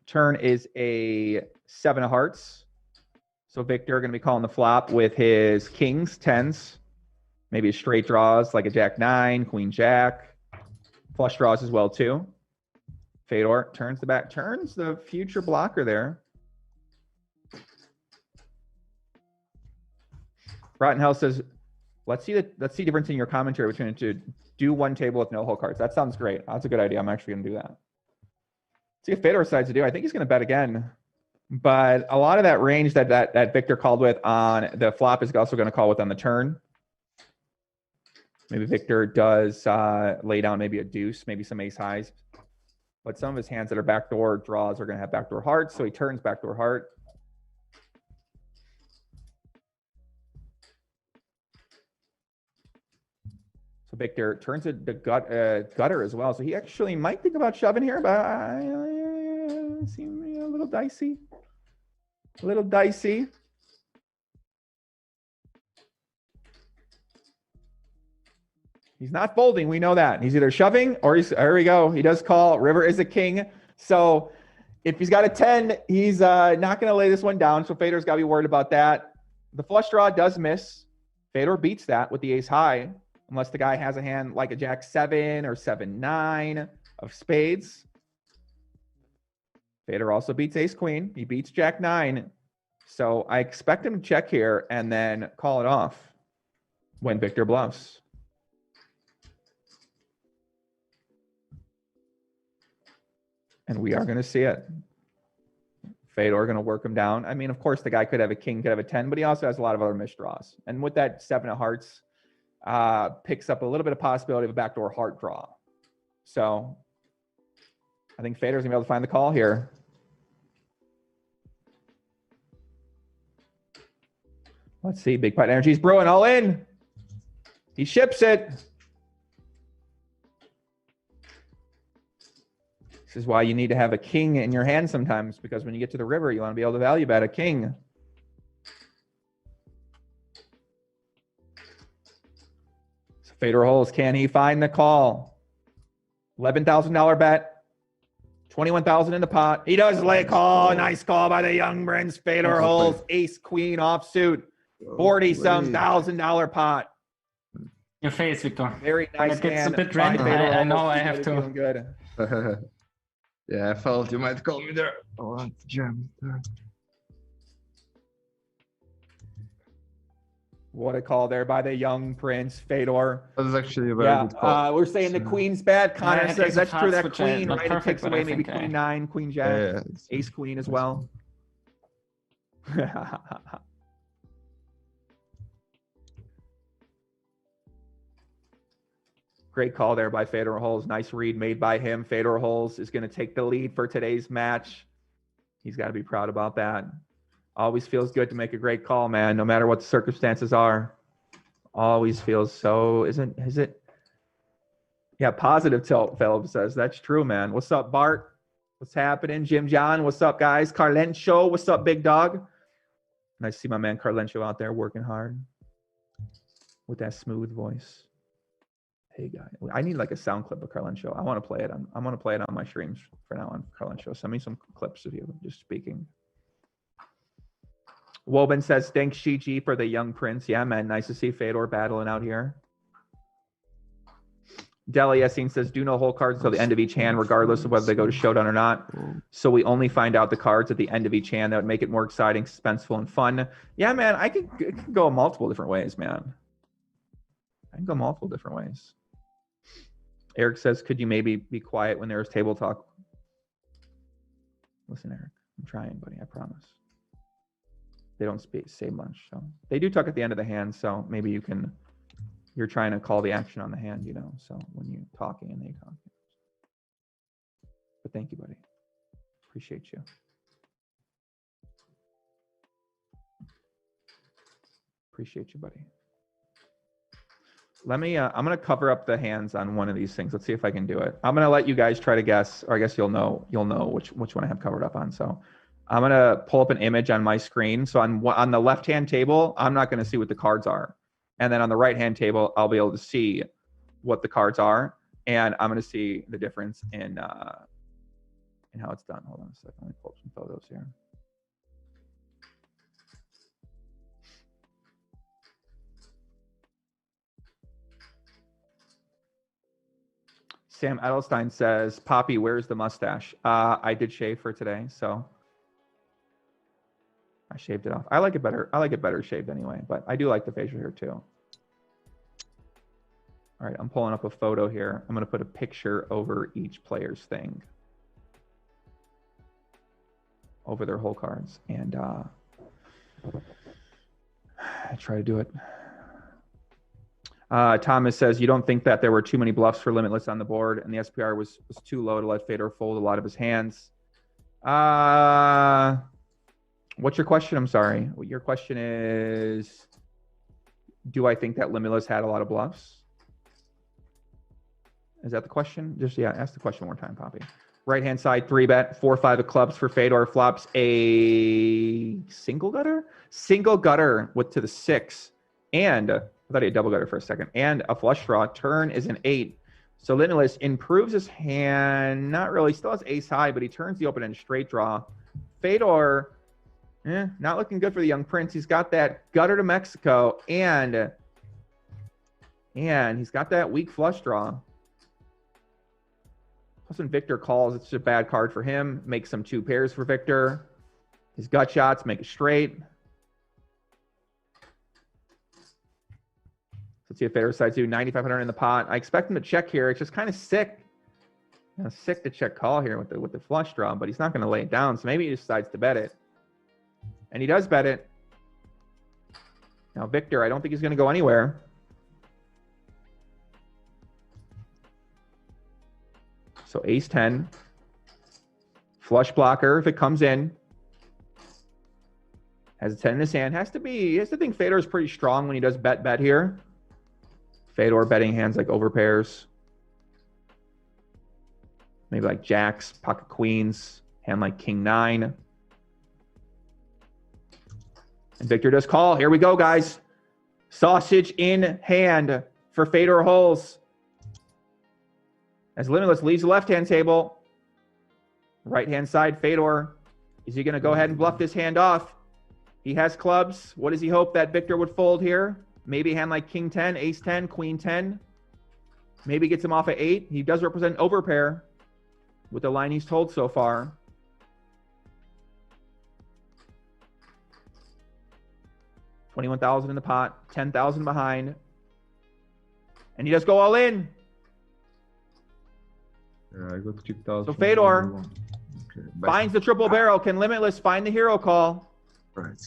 Turn is a 7 of hearts. So Victor going to be calling the flop with his kings, 10s, maybe straight draws like a jack 9, queen jack, flush draws as well too. Fedor turns the future blocker there. Rotten Hell says, let's see difference in your commentary between it to do one table with no hole cards. That sounds great. That's a good idea. I'm actually going to do that. See if Fedor decides to do. I think he's going to bet again. But a lot of that range that Victor called with on the flop is also going to call with on the turn. Maybe Victor does lay down maybe a deuce, maybe some ace highs. But some of his hands that are backdoor draws are going to have backdoor hearts, so he turns backdoor heart. So Victor turns it the gutter as well. So he actually might think about shoving here, but I seem a little dicey. A little dicey. He's not folding. We know that. He's either shoving or he's, there we go. He does call. River is a king. So if he's got a 10, he's not going to lay this one down. So Fedor's got to be worried about that. The flush draw does miss. Fedor beats that with the ace high, unless the guy has a hand like a jack 7 or 7-9 of spades. Fedor also beats ace queen. He beats jack 9. So I expect him to check here and then call it off when Victor bluffs. And we are going to see it. Fedor going to work him down. I mean, of course, the guy could have a king, could have a 10, but he also has a lot of other misdraws. And with that 7 of hearts, picks up a little bit of possibility of a backdoor heart draw. So I think Fedor's going to be able to find the call here. Let's see. Big pot energy's brewing all in. He ships it. This is why you need to have a king in your hand sometimes, because when you get to the river, you want to be able to value bet a king. So Fedor Holz, can he find the call? $11,000 bet. 21,000 in the pot. He does lay a call. Nice call by the young Prince. Fedor Holz, ace queen offsuit. 40-some thousand dollar pot. Your face, Victor. Very nice. When it gets a bit random, I know I have to. Good. Yeah, I felt you might call me there. Oh, that's jam. What a call there by the young Prince, Fedor. That was actually a very good call. We're saying the queen's bad. Connor says that's true. That queen, not right? It perfect, takes but away I maybe think queen 9, queen jack, ace queen as well. Great call there by Fedor Holz. Nice read made by him. Fedor Holz is going to take the lead for today's match. He's got to be proud about that. Always feels good to make a great call, man, no matter what the circumstances are. Always feels so, is it? Yeah, positive tilt, Philip says. That's true, man. What's up, Bart? What's happening? Jim John, what's up, guys? Carlencho, what's up, big dog? Nice to see my man Carlencho out there working hard with that smooth voice. Hey guy, I need like a sound clip of Carlencho. I want to play it on. I want to play it on my streams for now on Carlencho. Send me some clips of you just speaking. Woben says, thanks GG for the young Prince. Yeah, man, nice to see Fedor battling out here. Deli Yassine says, do no whole cards until the end of each hand, regardless of whether they go to showdown or not. So we only find out the cards at the end of each hand. That would make it more exciting, suspenseful, and fun. Yeah, man, it can go multiple different ways, man. I can go multiple different ways. Eric says, could you maybe be quiet when there's table talk? Listen, Eric, I'm trying, buddy, I promise. They don't say much. So they do talk at the end of the hand, so maybe you're trying to call the action on the hand, you know, so when you're talking and they talk. But thank you, buddy. Appreciate you. Appreciate you, buddy. Let me, I'm going to cover up the hands on one of these things. Let's see if I can do it. I'm going to let you guys try to guess, or I guess you'll know which one I have covered up on. So I'm going to pull up an image on my screen. So on the left-hand table, I'm not going to see what the cards are. And then on the right-hand table, I'll be able to see what the cards are. And I'm going to see the difference in how it's done. Hold on a second. Let me pull up some photos here. Sam Edelstein says, Poppy, where's the mustache? I did shave for today, so I shaved it off. I like it better shaved anyway, but I do like the facial hair too. All right, I'm pulling up a photo here. I'm going to put a picture over each player's thing, over their whole cards, and I try to do it. Thomas says, you don't think that there were too many bluffs for Limitless on the board and the SPR was too low to let Fedor fold a lot of his hands. What's your question? I'm sorry. Your question is, do I think that Limitless had a lot of bluffs? Is that the question? Just, yeah, ask the question one more time, Poppy. Right-hand side, 3-bet, 4-5 of clubs for Fedor. Flops a single gutter? Single gutter with to the 6. And, I thought he had double gutter for a second. And a flush draw. Turn is an 8. So Limitless improves his hand. Not really. Still has ace high, but he turns the open end straight draw. Fedor, not looking good for the young prince. He's got that gutter to Mexico. And he's got that weak flush draw. Plus, when Wiktor calls, it's a bad card for him. Makes some 2 pairs for Wiktor. His gut shots make it straight. Let's see if Fedor decides to do 9,500 in the pot. I expect him to check here. It's just kind of sick. Sick to check call here with the flush draw, but he's not going to lay it down. So maybe he decides to bet it. And he does bet it. Now, Wiktor, I don't think he's going to go anywhere. So ace 10, flush blocker if it comes in. Has a 10 in his hand. Has to think Fedor is pretty strong when he does bet here. Fedor betting hands like overpairs. Maybe like jacks, pocket queens, hand like king 9. And Wiktor does call. Here we go, guys. Sausage in hand for Fedor Holz. As Limitless leaves the left-hand table, right-hand side, Fedor. Is he going to go ahead and bluff this hand off? He has clubs. What does he hope that Wiktor would fold here? Maybe a hand like king 10, ace 10, queen 10. Maybe gets him off at 8. He does represent overpair with the line he's told so far. $21,000 in the pot, 10,000 behind. And he does go all in. Yeah, I got kicked out. So Fedor finds the triple barrel. Can Limitless find the hero call? Right.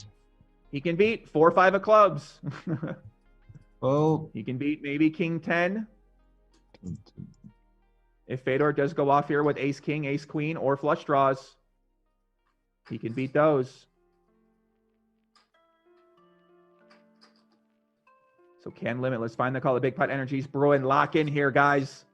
He can beat 4 or 5 of clubs. Well, he can beat maybe king 10. If Fedor does go off here with ace king, ace queen, or flush draws, he can beat those. So can Limitless find the call? The big pot energies brewing. Lock in here, guys.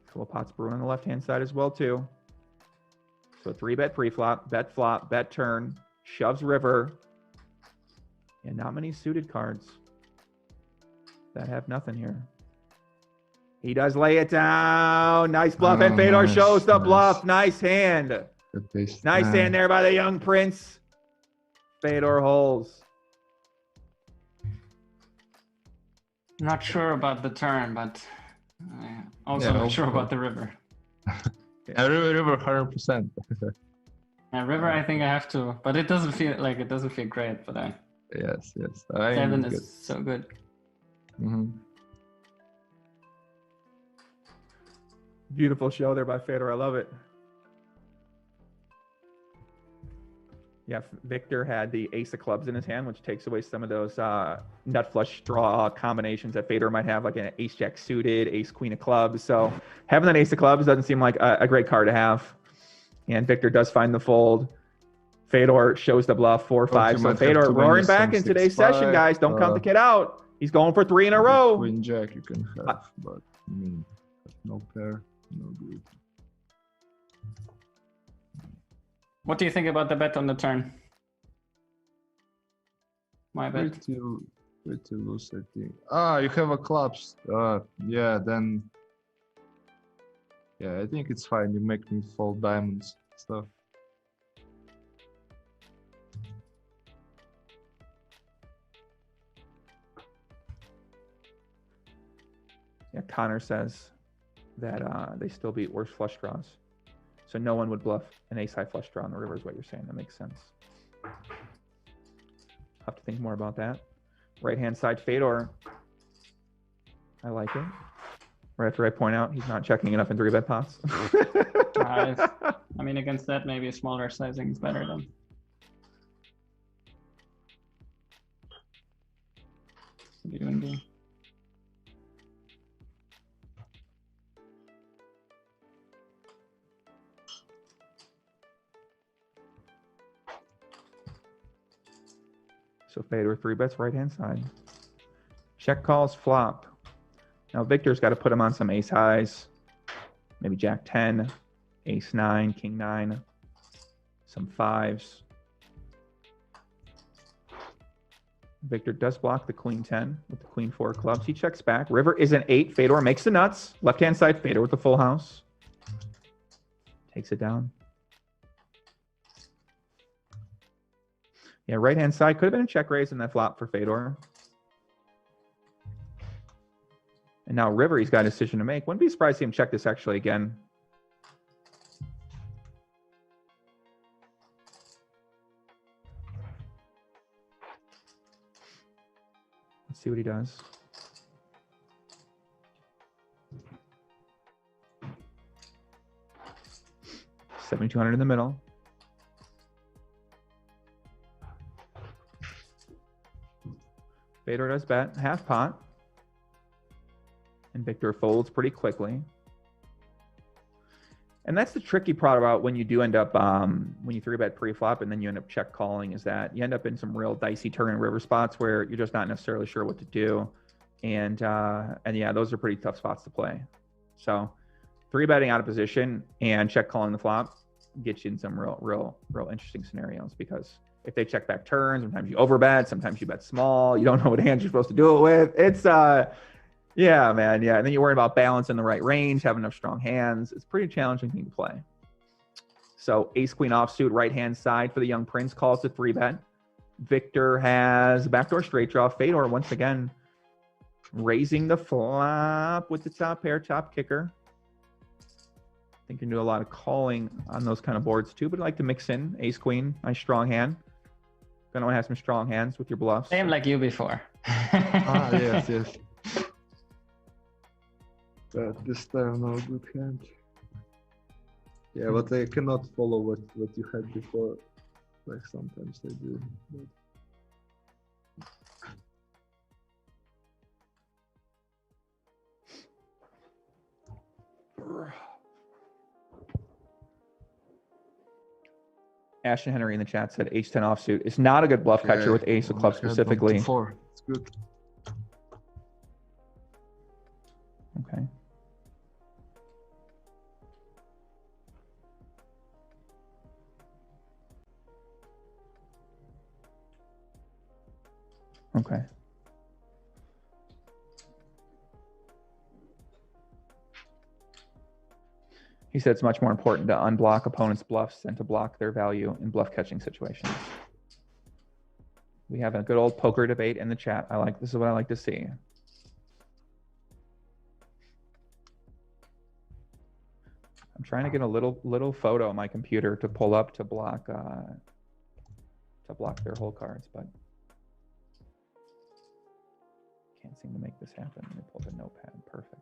Couple pots brewing on the left-hand side as well, too. So 3-bet pre-flop, bet flop, bet turn, shoves river. And not many suited cards that have nothing here. He does lay it down. Nice bluff. And Fedor shows the bluff. Nice hand. Nice hand there by the young prince. Fedor Holz. Not sure about the turn, but also not sure about the river. River 100%. River, I think I have to, but it doesn't feel great. But yes. 7 is so good. Beautiful show there by Fedor. I love it. Yeah, Wiktor had the ace of clubs in his hand, which takes away some of those nut flush draw combinations that Fedor might have, like an ace jack suited, ace queen of clubs. So having that ace of clubs doesn't seem like a great card to have. And Wiktor does find the fold. Fedor shows the bluff, 4-5. So Fedor roaring back in today's session, guys. Don't count the kid out. He's going for 3 in a row. Queen jack you can have, but I mean, no pair, no good. What do you think about the bet on the turn? My bet. Pretty loose, I think. You have a clubs. Yeah, then. Yeah, I think it's fine. You make me fold diamonds stuff. Yeah, Connor says that they still beat worse flush draws. So no one would bluff an ace high flush draw on the river is what you're saying. That makes sense. I'll have to think more about that. Right hand side Fedor. I like it. Right after I point out he's not checking enough in 3-bet pots. I mean, against that, maybe smaller sizing is better than. Even do. So Fedor 3-bets right hand side. Check calls flop. Now Victor's got to put him on some ace highs. Maybe Jack 10, ace 9, king 9, some 5s. Victor does block the queen 10 with the queen 4 clubs. He checks back. River is an 8. Fedor makes the nuts. Left hand side, Fedor with the full house. Takes it down. Yeah, right hand side could have been a check raise in that flop for Fedor. And now River, he's got a decision to make. Wouldn't be surprised to see him check this actually again. Let's see what he does. $7,200 in the middle. Fedor does bet, half pot. And Victor folds pretty quickly. And that's the tricky part about when you do end up, when you 3-bet pre-flop and then you end up check calling, is that you end up in some real dicey turn and river spots where you're just not necessarily sure what to do. And yeah, those are pretty tough spots to play. So 3-betting out of position and check calling the flop gets you in some real interesting scenarios, because if they check back turns, sometimes you overbet, sometimes you bet small, you don't know what hand you're supposed to do it with. It's yeah, man, yeah. And then you worry about balance in the right range, having enough strong hands. It's a pretty challenging thing to play. So ace queen offsuit, right hand side for the young prince, calls to 3-bet. Victor has backdoor straight draw. Fedor once again raising the flop with the top pair, top kicker. I think you can do a lot of calling on those kind of boards too, but I like to mix in ace queen, nice strong hand. Gonna want to have some strong hands with your bluffs. Same like you before. Yes, yes. But this time no good hand. Yeah, but I cannot follow what you had before. Like sometimes I do. But... Ashton Henry in the chat said H10 offsuit is not a good bluff catcher with ace of clubs specifically. It's good. Okay. Okay. He said it's much more important to unblock opponents' bluffs than to block their value in bluff catching situations. We have a good old poker debate in the chat. This is what I like to see. I'm trying to get a little photo on my computer to pull up to block their whole cards, but can't seem to make this happen. Let me pull the notepad. Perfect.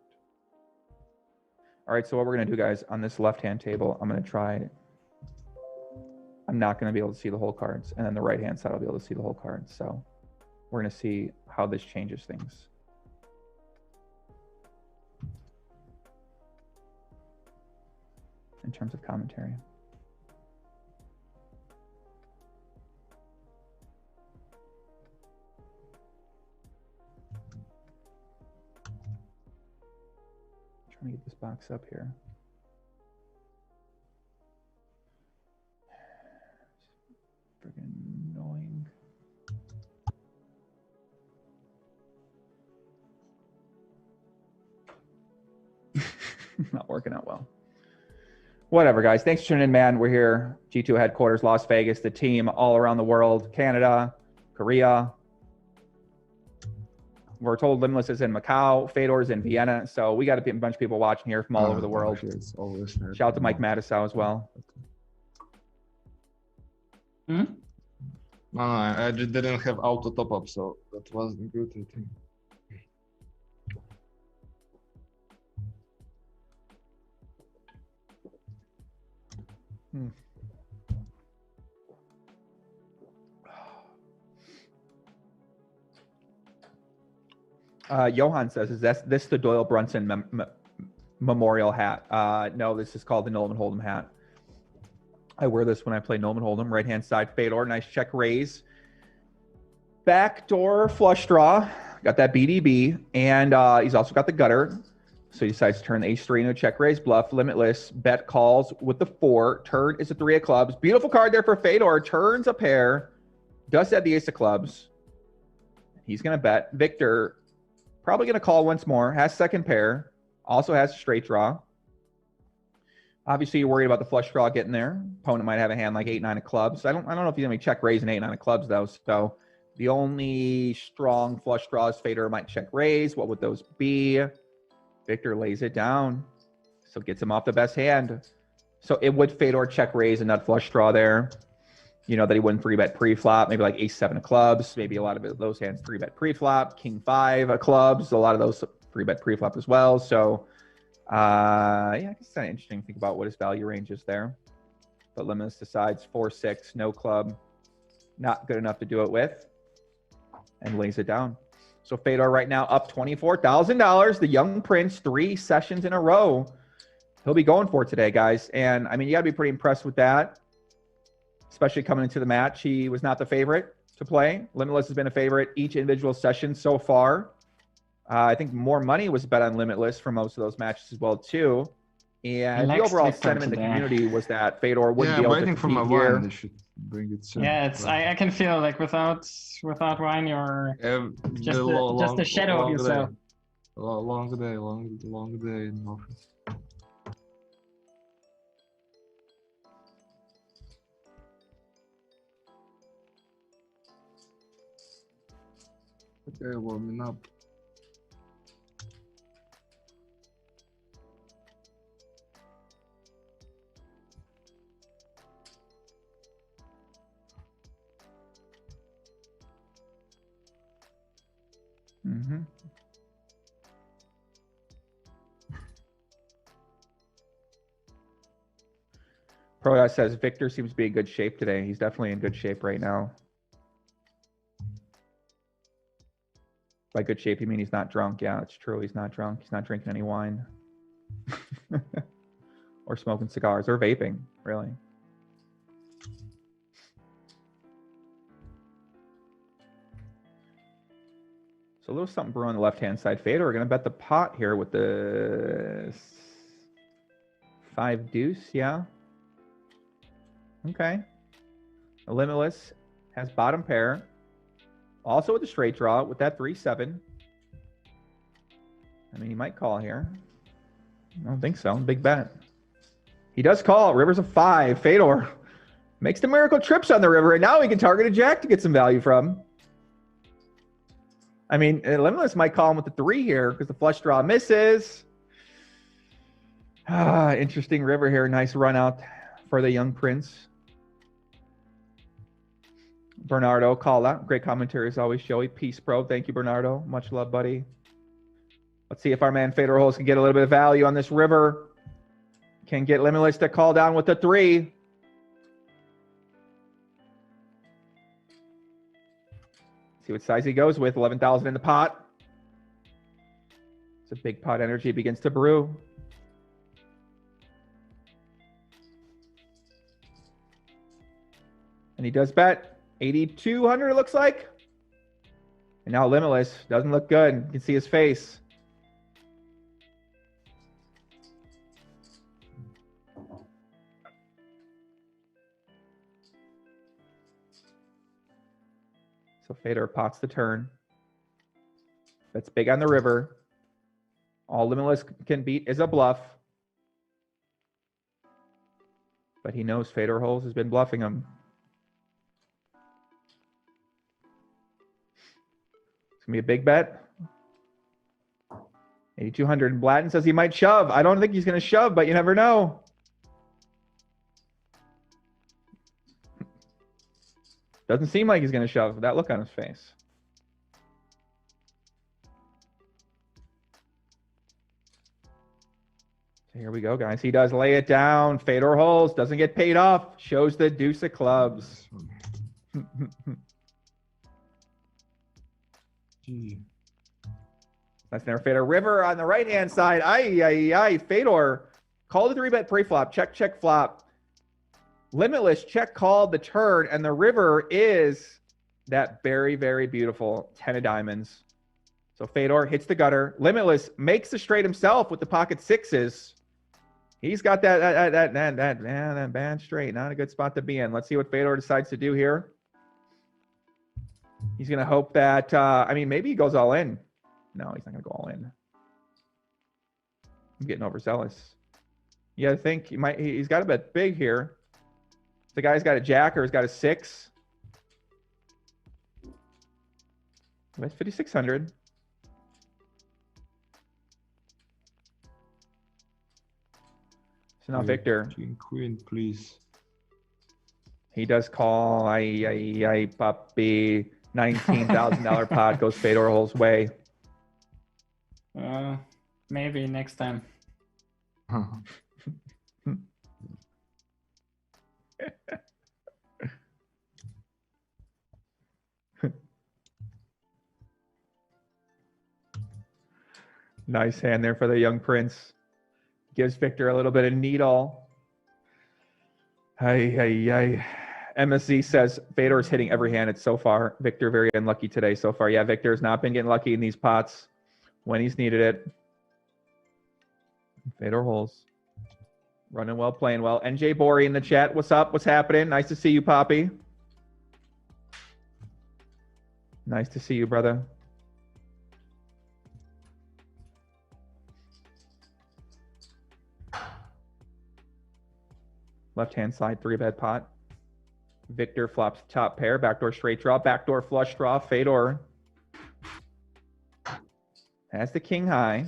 All right, so what we're going to do, guys, on this left-hand table, I'm going to try. I'm not going to be able to see the whole cards, and then the right-hand side I'll be able to see the whole cards. So we're going to see how this changes things. In terms of commentary. Trying to get this box up here. It's friggin' annoying. Not working out well. Whatever, guys. Thanks for tuning in, man. We're here, G2 headquarters, Las Vegas, the team all around the world, Canada, Korea. We're told Limitless is in Macau, Fedor's in Vienna. So we got a bunch of people watching here from all over the world. Shout out to Mike Mattisau as well. Hmm? No, I just didn't have auto top up, so that wasn't good, I think. Johan says, is this the Doyle Brunson memorial hat? No, this is called the Nolan Hold'em hat. I wear this when I play Nolan Hold'em. Right-hand side, Fedor, nice check raise. Backdoor flush draw. Got that BDB, and he's also got the gutter. So he decides to turn the ace-3 into a check raise bluff. Limitless, bet calls with the 4. Turn is a 3 of clubs. Beautiful card there for Fedor. Turns a pair. Does have the ace of clubs. He's going to bet. Victor, probably going to call once more. Has second pair. Also has a straight draw. Obviously, you're worried about the flush draw getting there. Opponent might have a hand like 8-9 of clubs. I don't know if he's going to check raise and 8-9 of clubs, though. So the only strong flush draws Fedor might check raise. What would those be? Victor lays it down. So gets him off the best hand. So it would Fedor check raise and nut flush draw there. You know that he wouldn't 3-bet pre-flop. Maybe like ace-7 of clubs. Maybe a lot of those hands 3-bet pre-flop. King-5 of clubs. A lot of those 3-bet pre-flop as well. So yeah, I guess it's kind of interesting to think about what his value range is there. But Limitless decides 4-6, no club. Not good enough to do it with. And lays it down. So Fedor right now up $24,000. The young prince, 3 sessions in a row. He'll be going for it today, guys. And I mean, you got to be pretty impressed with that. Especially coming into the match. He was not the favorite to play. Limitless has been a favorite each individual session so far. I think more money was bet on Limitless for most of those matches as well, too. And the overall sentiment in the community was that Fedor wouldn't be able to compete here. They should bring it soon. Yeah, it's I can feel like without wine you're just a shadow of yourself. Long day. In office. Okay, warming up. Mm-hmm. Pro Guy says Victor seems to be in good shape today. He's definitely in good shape right now. By good shape, you mean he's not drunk? Yeah, it's true. He's not drunk. He's not drinking any wine. Or smoking cigars or vaping, really. So a little something brewing on the left-hand side. Fedor, we're going to bet the pot here with the 5 deuce, yeah. Okay. The Limitless has bottom pair. Also with the straight draw with that 3-7. I mean, he might call here. I don't think so. Big bet. He does call. River's a 5. Fedor makes the miracle trips on the river, and now he can target a jack to get some value from. I mean, Limitless might call him with the 3 here because the flush draw misses. Interesting river here. Nice run out for the young prince. Bernardo, call that. Great commentary as always, Joey. Peace, bro. Thank you, Bernardo. Much love, buddy. Let's see if our man Fedor Holz can get a little bit of value on this river. Can get Limitless to call down with the 3. See what size he goes with. 11,000 in the pot. It's a big pot energy. Begins to brew. And he does bet. 8,200 it looks like. And now Limitless. Doesn't look good. You can see his face. So Fedor pots the turn. That's big on the river. All Limitless can beat is a bluff. But he knows Fedor Holz has been bluffing him. It's going to be a big bet. 8,200. And Blatton says he might shove. I don't think he's going to shove, but you never know. Doesn't seem like he's going to shove with that look on his face. Here we go, guys. He does lay it down. Fedor Holz doesn't get paid off. Shows the deuce of clubs. That's never Fedor. River on the right-hand side. Ay. Fedor called the 3-bet pre-flop. Check, check, flop. Limitless check called the turn. And the river is that very, very beautiful 10 of diamonds. So Fedor hits the gutter. Limitless makes the straight himself with the pocket sixes. He's got that bad straight. Not a good spot to be in. Let's see what Fedor decides to do here. He's going to hope that, I mean, maybe he goes all in. No, he's not going to go all in. I'm getting overzealous. Yeah, I think he might. He's got a bet big here. The guy's got a jack or he's got a 6. That's 5,600. So now Victor. King, queen, please. He does call. Ay, puppy. $19,000 pot goes Fedor Holz's way. Maybe next time. Nice hand there for the young prince. Gives Victor a little bit of needle. Hey. MSZ says Fedor's hitting every hand it's so far. Victor very unlucky today so far. Yeah, Victor's not been getting lucky in these pots when he's needed it. Fedor Holz. Running well, playing well. NJ Bori in the chat. What's up? What's happening? Nice to see you, Poppy. Nice to see you, brother. Left-hand side, 3-bet pot. Victor flops top pair, backdoor straight draw, backdoor flush draw. Fedor has the king high.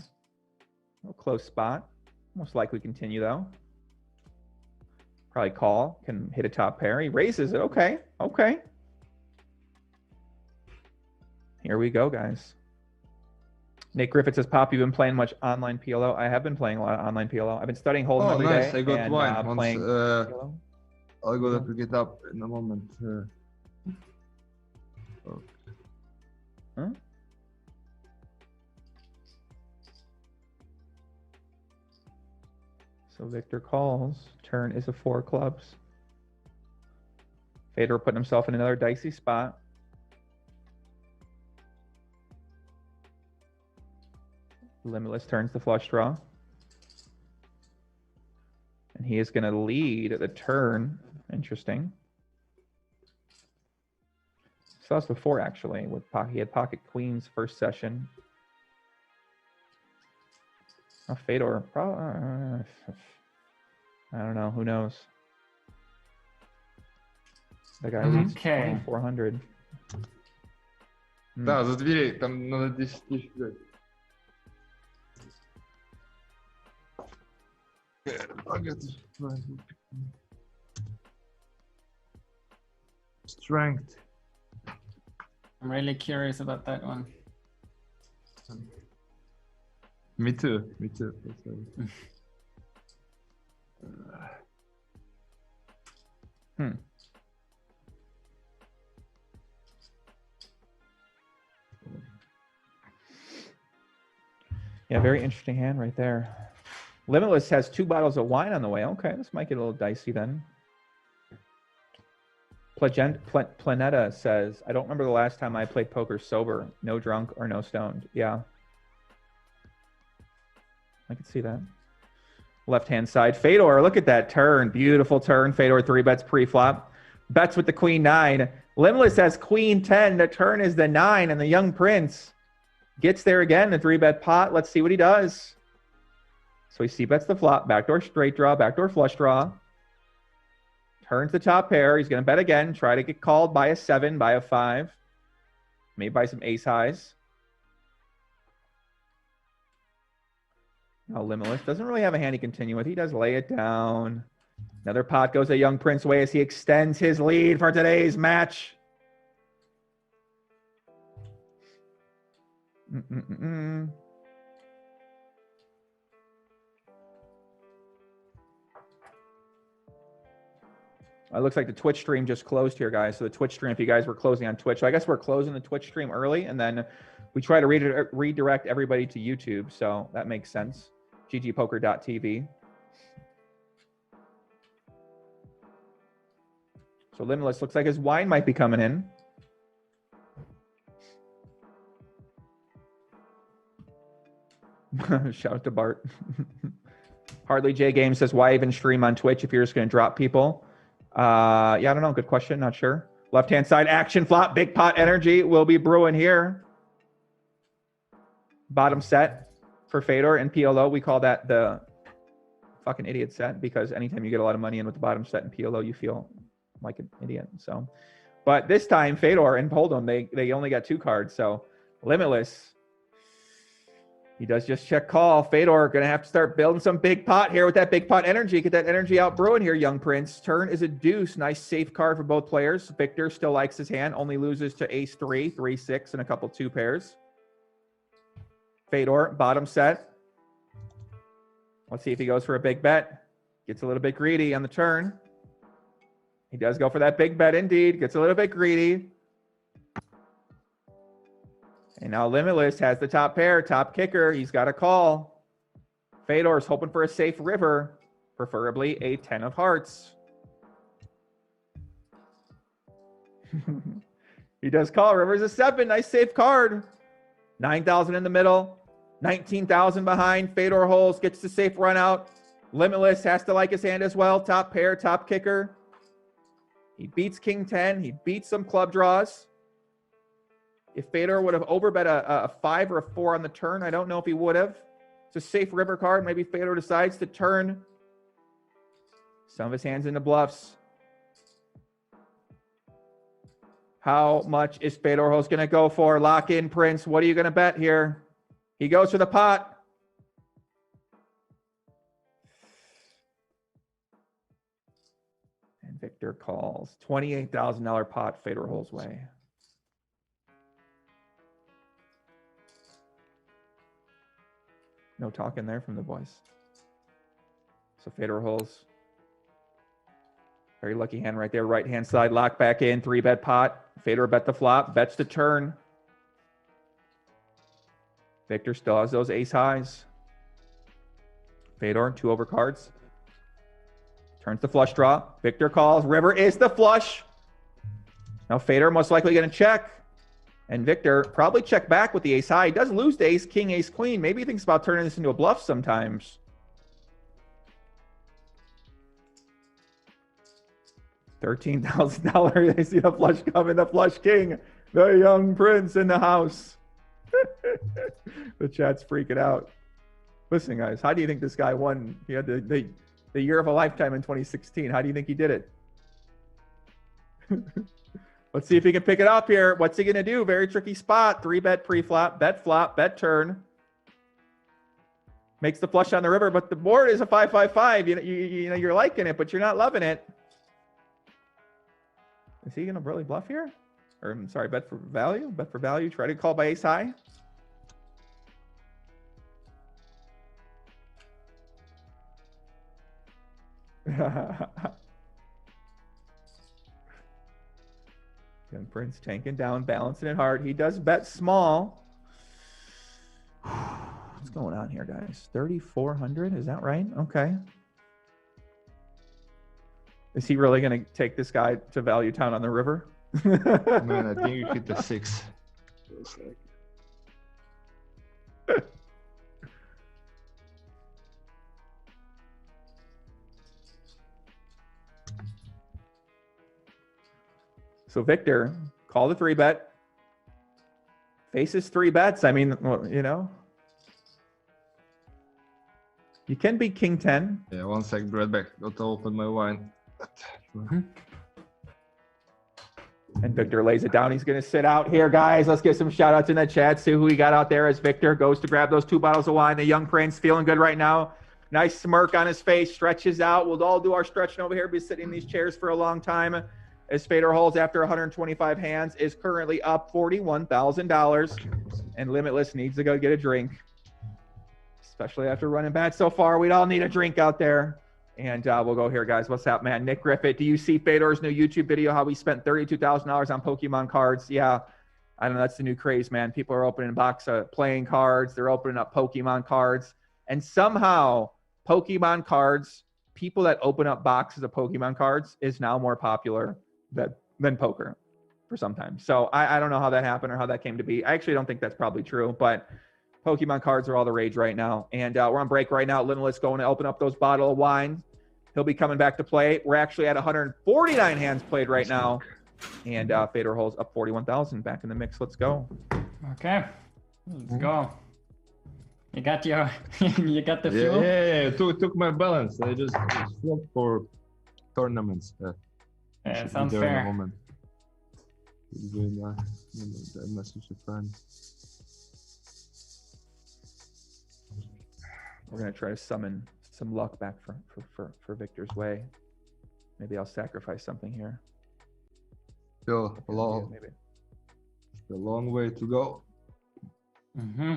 No close spot. Most likely continue, though. Probably call. Can hit a top pair. He raises it. Okay. Here we go, guys. Nick Griffith says, Pop, you've been playing much online PLO? I have been playing a lot of online PLO. I've been studying Hold'em every day. Nice. I got and, one. playing PLO. I'll go to pick it up in a moment. Huh? So Victor calls. Turn is a 4 clubs. Fedor putting himself in another dicey spot. Limitless turns the flush draw. And he is going to lead the turn. Interesting. Saw this before, actually. He had pocket queens first session. Oh, Fedor. I don't know. Who knows? The guy leads 2,400. Да, за дверей. Там надо 10 тысяч взять. Strength. I'm really curious about that one. Me too. Yeah, very interesting hand right there. Limitless has 2 bottles of wine on the way. Okay, this might get a little dicey then. Planeta says, I don't remember the last time I played poker sober. No drunk or no stoned. Yeah. I can see that. Left-hand side. Fedor, look at that turn. Beautiful turn. Fedor 3-bets pre-flop. Bets with the queen 9. Limitless has queen 10. The turn is the 9, and the young prince gets there again. The 3-bet pot. Let's see what he does. So he c-bets the flop. Backdoor straight draw. Backdoor flush draw. Turns the top pair. He's going to bet again. Try to get called by a 7, by a 5. Maybe by some ace highs. Now Limitless doesn't really have a hand he can continue with. He does lay it down. Another pot goes a young prince way as he extends his lead for today's match. It looks like the Twitch stream just closed here, guys. So the Twitch stream, if you guys were closing on Twitch, so I guess we're closing the Twitch stream early, and then we try to redirect everybody to YouTube. So that makes sense. GGPoker.tv. So Limitless looks like his wine might be coming in. Shout out to Bart. Hardly J Game says, why even stream on Twitch if you're just going to drop people? Yeah, I don't know. Good question. Not sure. Left-hand side action flop. Big pot energy will be brewing here. Bottom set for Fedor and PLO. We call that the fucking idiot set because anytime you get a lot of money in with the bottom set and PLO, you feel like an idiot. So, but this time Fedor and Hold'em, they only got 2 cards. So Limitless, he does just check call. Fedor going to have to start building some big pot here with that big pot energy. Get that energy out brewing here, young prince. Turn is a deuce. Nice safe card for both players. Victor still likes his hand. Only loses to ace 3, 3, 6, and a couple 2 pairs. Fedor, bottom set. Let's see if he goes for a big bet. Gets a little bit greedy on the turn. He does go for that big bet indeed. Gets a little bit greedy. And now Limitless has the top pair, top kicker. He's got a call. Fedor's hoping for a safe river, preferably a 10 of hearts. He does call. River's a 7. Nice safe card. 9,000 in the middle. 19,000 behind. Fedor Holz gets the safe run out. Limitless has to like his hand as well. Top pair, top kicker. He beats King 10. He beats some club draws. If Fedor would have overbet a 5 or a 4 on the turn, I don't know if he would have. It's a safe river card. Maybe Fedor decides to turn some of his hands into bluffs. How much is Fedor Holz going to go for? Lock in, Prince. What are you going to bet here? He goes for the pot. And Victor calls. $28,000 pot Fedor Holz way. No talking there from the boys. So Fedor Holz. Very lucky hand right there. Right hand side lock back in. 3-bet pot. Fedor bet the flop. Bets the turn. Victor still has those ace highs. Fedor, 2 over cards. Turns the flush draw. Victor calls. River is the flush. Now Fedor most likely going to check. And Victor probably check back with the ace high. He does lose to ace king, ace queen. Maybe he thinks about turning this into a bluff sometimes. $13,000. They see the flush coming. The flush king. The young prince in the house. The chat's freaking out. Listen, guys, how do you think this guy won? He had the year of a lifetime in 2016. How do you think he did it? Let's see if he can pick it up here. What's he going to do? Very tricky spot. 3-bet pre-flop, bet flop, bet turn. Makes the flush on the river, but the board is a 5-5-5. You know, you're liking it, but you're not loving it. Is he going to really bluff here? Or, I'm sorry, bet for value? Bet for value. Try to call by ace high. Young Prince tanking down, balancing it hard. He does bet small. What's going on here, guys? 3,400, is that right? Okay. Is he really going to take this guy to Value Town on the river? Man, I think you hit the 6. So Victor, call the 3-bet. Faces 3 bets. I mean, well, you know. You can beat King 10. Yeah, 1 sec, right back. Got to open my wine. And Victor lays it down. He's going to sit out here, guys. Let's get some shout outs in the chat. See who we got out there as Victor goes to grab those 2 bottles of wine. The young prince feeling good right now. Nice smirk on his face. Stretches out. We'll all do our stretching over here. Be sitting in these chairs for a long time. As Fedor Holz, after 125 hands, is currently up $41,000. And Limitless needs to go get a drink. Especially after running bad so far. We'd all need a drink out there And we'll go here, guys. What's up, man? Nick Griffith. Do you see Fedor's new YouTube video, how he spent $32,000 on Pokemon cards? Yeah. I don't know. That's the new craze, man. People are opening box playing cards. They're opening up Pokemon cards. And somehow, Pokemon cards, people that open up boxes of Pokemon cards is now more popular than poker for some time. So I don't know how that happened or how that came to be. I actually don't think that's probably true, but Pokemon cards are all the rage right now. And we're on break right now. Limitless going to open up those bottle of wine. He'll be coming back to play. We're actually at 149 hands played right now. And Fedor Holz up 41,000 back in the mix. Let's go. Okay, let's go. You got your, you got the fuel. Yeah. Took my balance. I just swapped for tournaments. Yeah, sounds fair. Message a friend. We're gonna try to summon some luck back for Victor's way. Maybe I'll sacrifice something here. Still a long, maybe. a long way to go. Mm-hmm.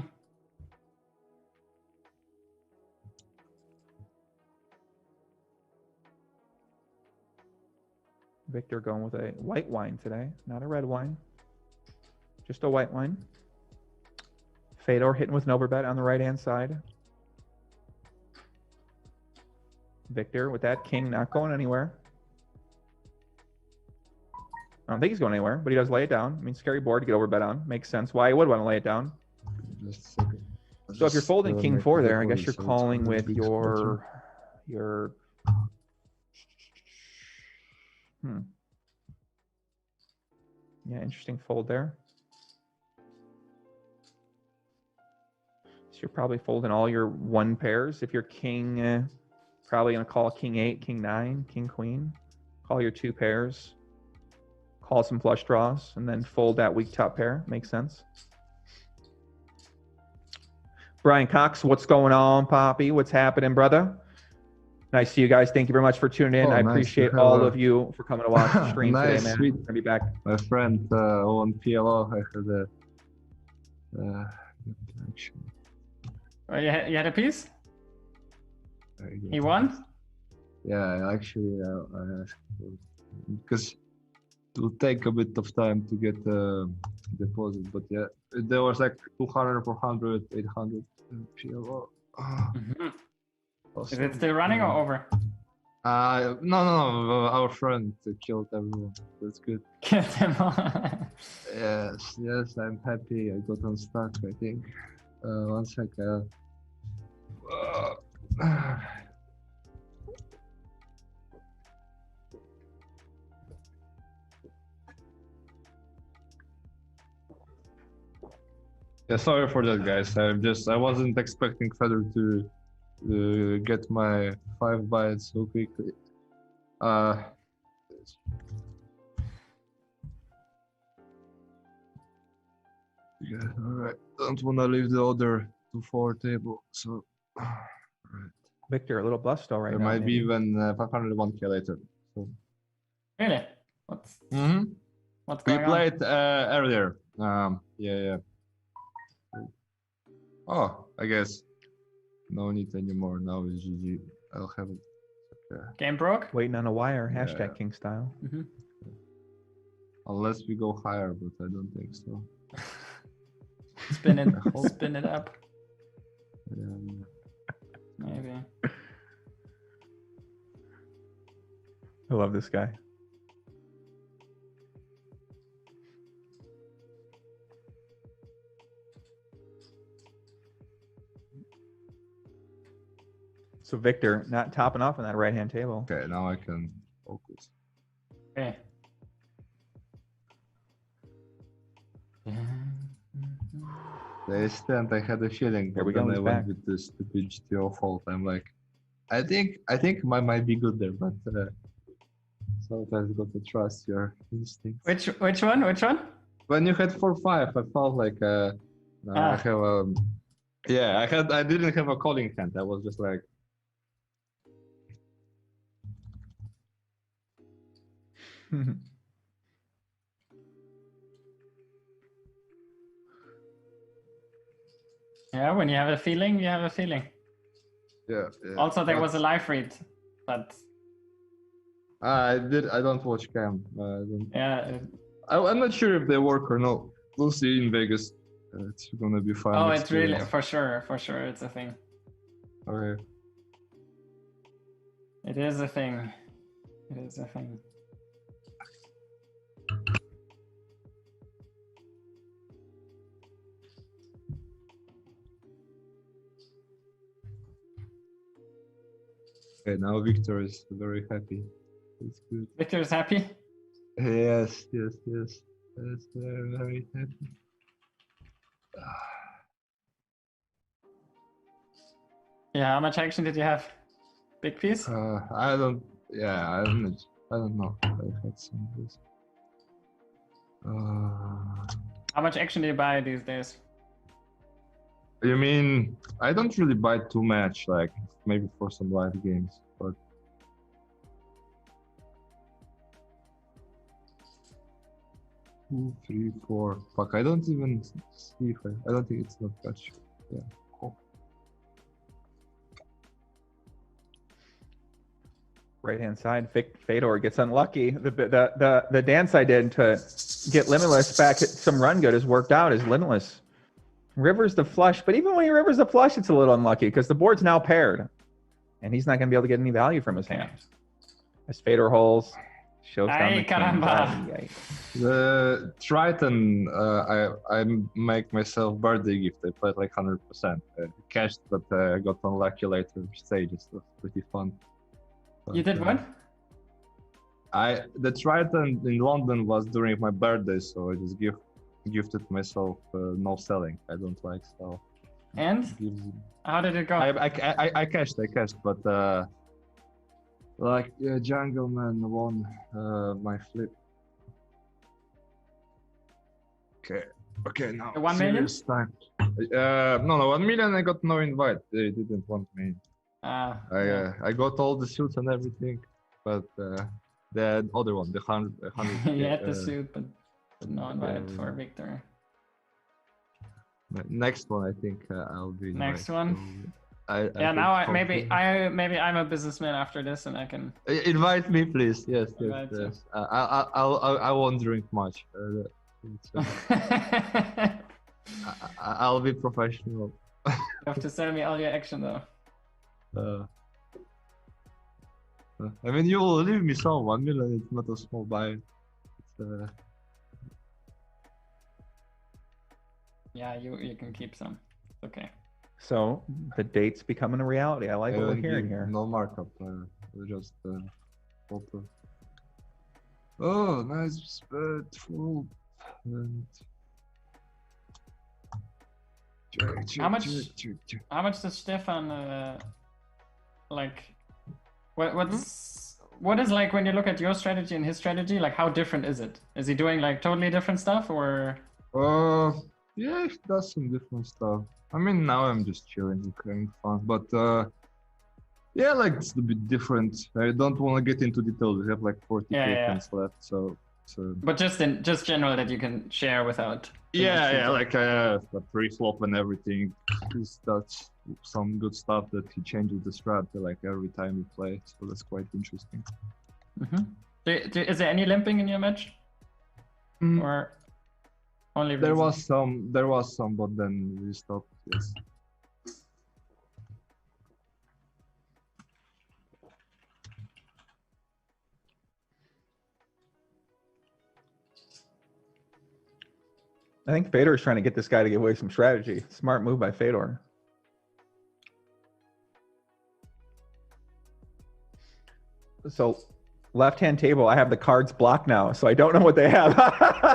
Victor going with a white wine today, not a red wine. Just a white wine. Fedor hitting with an overbet on the right-hand side. Victor with that king not going anywhere. I don't think he's going anywhere, but he does lay it down. I mean, scary board to get overbet on. Makes sense why he would want to lay it down. Just a second. So if you're folding king four there, I guess you're so calling with big your yeah, interesting fold there. So you're probably folding all your one pairs. If you're king, probably gonna call king 8, king 9, king queen. Call your two pairs. Call some flush draws and then fold that weak top pair. Makes sense. Brian Cox, what's going on, Poppy? What's happening, brother? Nice to see you guys. Thank you very much for tuning in. I appreciate all of you for coming to watch the stream today, man. Sweet. I'm gonna be back. My friend on PLO, I heard action. Oh, you had a piece? He won? Yeah, actually, I asked because it will take a bit of time to get the deposit, but yeah, there was like 200, 400, 800 PLO. Mm-hmm. Awesome. Is it still running or over? No, our friend killed everyone. That's good. Killed them all. Yes, I'm happy. I got unstuck, I think. One sec. Yeah, sorry for that, guys. I wasn't expecting Fedor to get my 5 bites so quickly. Yeah, alright. Don't wanna leave the other 2-4 table, so alright. Victor, a little bust though right there now. might be maybe. even 501k later. So. Really? What's We going on? played earlier. Yeah. Oh, I guess no need anymore. Now is GG. I'll have it. Okay. Game broke? Waiting on a wire. Yeah. Hashtag king style. Mm-hmm. Unless we go higher, but I don't think so. Spin it up. Yeah. Maybe. I love this guy. So Victor, not topping off on that right-hand table. Okay, now I can focus. Okay. The extent I had a feeling, Here we but go, then I he's went back. with the stupid GTO fault. I'm like, I think mine might be good there, but sometimes got to trust your instincts. Which one? When you had 4-5, I felt like I have yeah, I didn't have a calling hand. I was just like. Yeah, when you have a feeling, you have a feeling. Yeah. Also, there was a live read. but I don't watch cam. I don't, yeah. I'm not sure if they work or not. We'll see in Vegas. It's gonna be fun. Oh, it's really experience. for sure, it's a thing. Okay. It is a thing. It is a thing. Okay, now Victor is very happy. It's good. Victor is happy. Yes. Yes, very, very happy. Yeah, how much action did you have? Big piece? I don't know. I had some of this. How much action do you buy these days? You mean, I don't really buy too much, like maybe for some live games, but 2, 3, 4. Fuck, I don't even see if I don't think it's not touch. Yeah, cool. Right hand side, Fedor gets unlucky. The dance I did to get Limitless back at some run good has worked out as Limitless rivers the flush, but even when he rivers the flush, it's a little unlucky because the board's now paired, and he's not going to be able to get any value from his hand. As Fedor Holz shows down the king. The Triton, I make myself birthday gift. I played like 100%. Cashed, but I got unlucky later stages. It was pretty fun. But, you did what? The Triton in London was during my birthday, so I just gifted myself no selling. I don't like so. And how did it go? I cashed, but like Jungle Man won my flip. Okay, now 1 million? Time. No, 1 million. I got no invite. They didn't want me. I got all the suits and everything, but the other one, the 100. You had the suit, but no invite for Victor. Next one, I think I'll be. Next one. So maybe I'm a businessman after this, and I can invite me, please. Yes. I won't drink much. I'll be professional. You have to send me all your action, though. I mean, you will leave me some. 1 million. It's not a small buy. Yeah, you can keep some. It's okay. So the date's becoming a reality. I like what we're hearing here. No markup. Just photo. Oh, nice bet. Full. And... How much does Stefan like? What is like when you look at your strategy and his strategy? Like, how different is it? Is he doing like totally different stuff, or? Yeah, he does some different stuff. I mean, now I'm just chilling, having fun. But yeah, like it's a bit different. I don't want to get into details. We have like 40 seconds left, so. But just general that you can share without. Yeah, like the pre-flop and everything. That's some good stuff that he changes the strat like every time we play. So that's quite interesting. Is there any limping in your match? Or only? There was some, but then we stopped. Yes. I think Fedor is trying to get this guy to give away some strategy. Smart move by Fedor. So left-hand table, I have the cards blocked now, so I don't know what they have.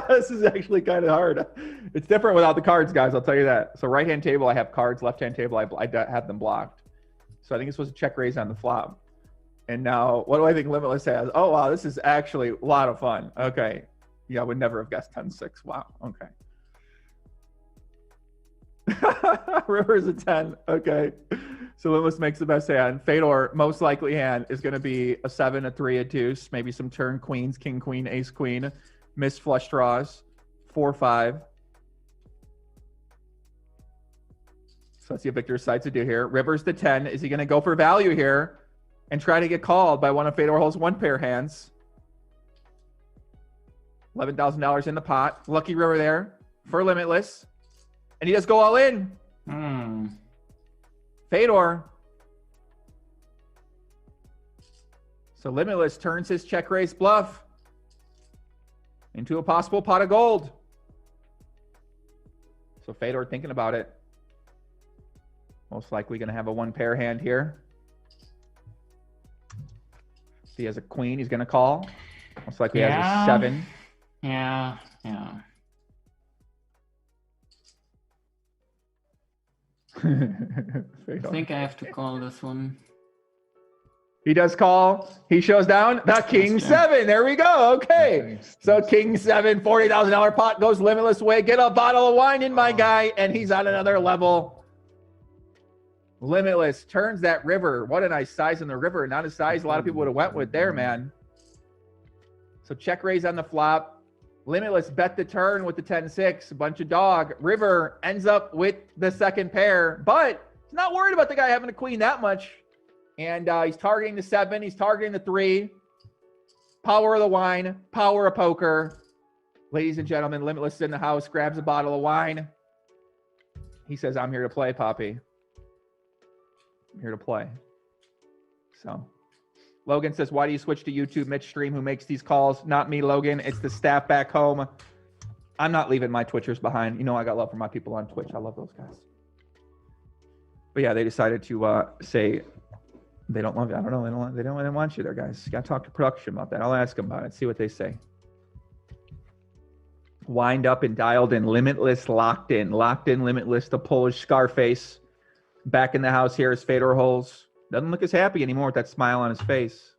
This is actually kind of hard. It's different without the cards, guys, I'll tell you that. So right-hand table, I have cards. Left-hand table, I have them blocked. So I think it's supposed to check raise on the flop. And now, what do I think Limitless has? Oh, wow, this is actually a lot of fun. Okay. Yeah, I would never have guessed 10-6. Wow, okay. River's a 10. Okay. So Limitless makes the best hand. Fedor, most likely hand is going to be a 7, a 3, a deuce, maybe some turn queens, king, queen, ace, queen, missed flush draws, 4, 5. So let's see what Victor decides to do here. River's the 10. Is he going to go for value here? and try to get called by one of Fedor Holz's one pair hands. $11,000 in the pot. Lucky river there for Limitless. And he does go all in. Fedor. So Limitless turns his check raise bluff into a possible pot of gold. So Fedor thinking about it. Most likely going to have a one pair hand here. If he has a queen, he's going to call. Most likely has a 7. Yeah. I think I have to call this one. He does call. He shows down the King 7. There we go. Okay. So King 7, $40,000 pot goes Limitless way. Get a bottle of wine in, my guy. And he's on another level. Limitless turns that river. What a nice size in the river. Not a size a lot of people would have went with there, man. So check raise on the flop. Limitless bet the turn with the 10-6. A bunch of dog. River ends up with the second pair. But he's not worried about the guy having a queen that much. And he's targeting the 7. He's targeting the 3. Power of the wine. Power of poker. Ladies and gentlemen, Limitless in the house. Grabs a bottle of wine. He says, I'm here to play, Poppy. I'm here to play. So Logan says, why do you switch to YouTube midstream? Who makes these calls? Not me, Logan. It's the staff back home. I'm not leaving my Twitchers behind. You know I got love for my people on Twitch. I love those guys. But yeah, they decided to say they don't love you. I don't know. They don't want you there, guys. You got to talk to production about that. I'll ask them about it. See what they say. Wind up and dialed in. Limitless locked in. Locked in Limitless. The Polish Scarface. Back in the house here is Fedor Holz. Doesn't look as happy anymore with that smile on his face.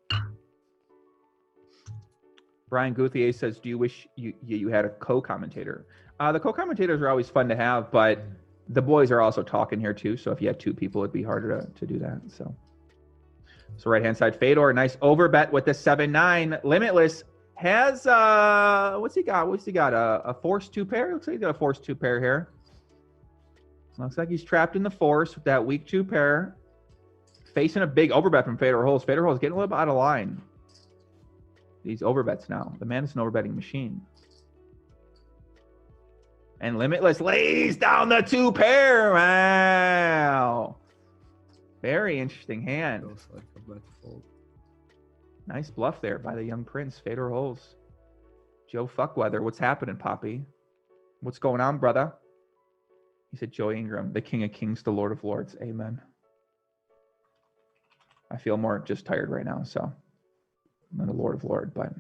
Brian Gouthier says, do you wish you had a co-commentator? The co-commentators are always fun to have, but the boys are also talking here too. So if you had 2 people, it'd be harder to do that. So right-hand side, Fedor, nice over bet with the 7-9. Limitless has, what's he got? A force 2 pair? Looks like he's got a force 2 pair here. Looks like he's trapped in the force with that weak 2 pair. Facing a big overbet from Fedor Holz. Fedor Holz getting a little bit out of line. These overbets now. The man is an overbetting machine. And Limitless lays down the 2 pair. Wow. Very interesting hand. Like a bet fold. Nice bluff there by the young prince, Fedor Holz. Joe Fuckweather, what's happening, Poppy? What's going on, brother? He said, Joe Ingram, the king of kings, the lord of lords. Amen. I feel more just tired right now, so I'm not a lord of lord, but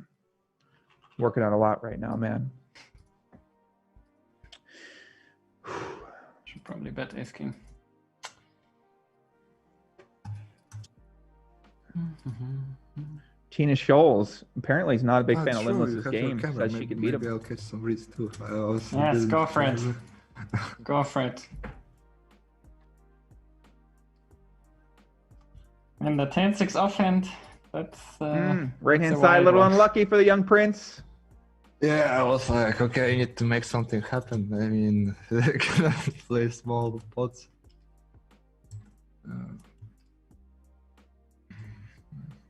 working on a lot right now, man. Should probably bet ace king. Tina Scholes, apparently he's not a big fan of Limitless's game. Says she could beat him. Maybe I'll catch some reads too. Yes, go for it. Go for it. And the 10-6 offhand, that's right-hand side, a little unlucky for the young prince. Yeah, I was like, okay, I need to make something happen. I mean, play small pots.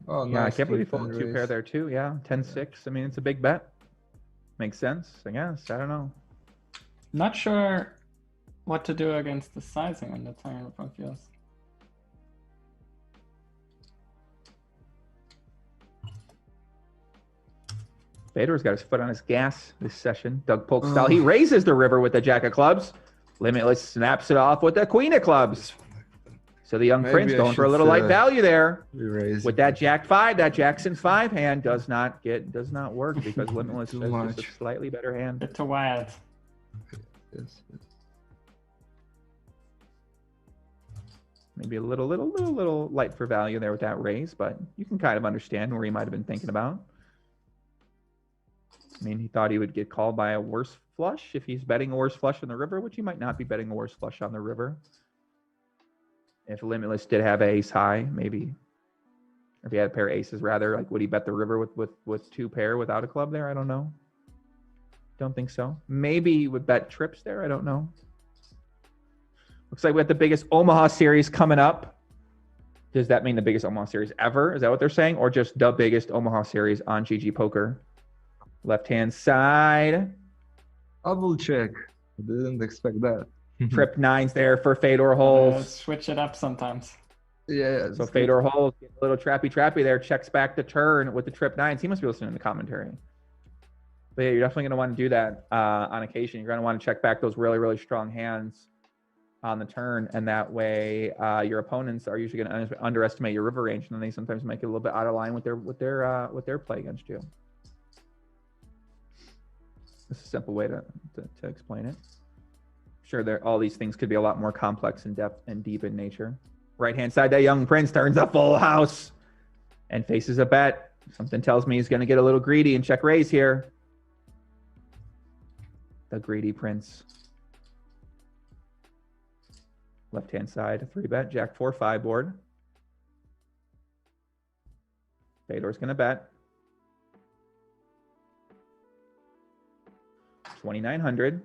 Oh, yeah, nice. I can't believe he folded 2 pair there too. Yeah, 10-6. I mean, it's a big bet. Makes sense, I guess. I don't know. Not sure what to do against the sizing on the turn of yours. Fedor's got his foot on his gas this session. Doug Polk style. He raises the river with the jack of clubs. Limitless snaps it off with the queen of clubs. So the young prince going for a little light value there. With that jack 5, that Jackson 5 hand does not work because Limitless is just a slightly better hand. Bit too wild. Yes. Maybe a little light for value there with that raise, but you can kind of understand where he might have been thinking about. I mean, he thought he would get called by a worse flush if he's betting a worse flush on the river, which he might not be betting a worse flush on the river. If Limitless did have ace high, maybe. Or if he had a pair of aces, rather, like would he bet the river with 2 pair without a club there? I don't know. Don't think so. Maybe he would bet trips there. I don't know. Looks like we have the biggest Omaha series coming up. Does that mean the biggest Omaha series ever? Is that what they're saying? Or just the biggest Omaha series on GGPoker? Left-hand side. I will check. I didn't expect that. Trip 9's there for Fedor Holz. Switch it up sometimes. Yeah. So Fedor Holz, a little trappy there, checks back the turn with the trip 9s. He must be listening to the commentary. But yeah, you're definitely going to want to do that on occasion. You're going to want to check back those really, really strong hands on the turn, and that way your opponents are usually going to underestimate your river range, and then they sometimes make it a little bit out of line with their play against you. This is a simple way to explain it. Sure, all these things could be a lot more complex and depth and deep in nature. Right-hand side, that young prince turns a full house and faces a bet. Something tells me he's going to get a little greedy and check raise here. The greedy prince. Left-hand side, 3-bet, Jack 4-5 board. Fedor's going to bet. 2,900.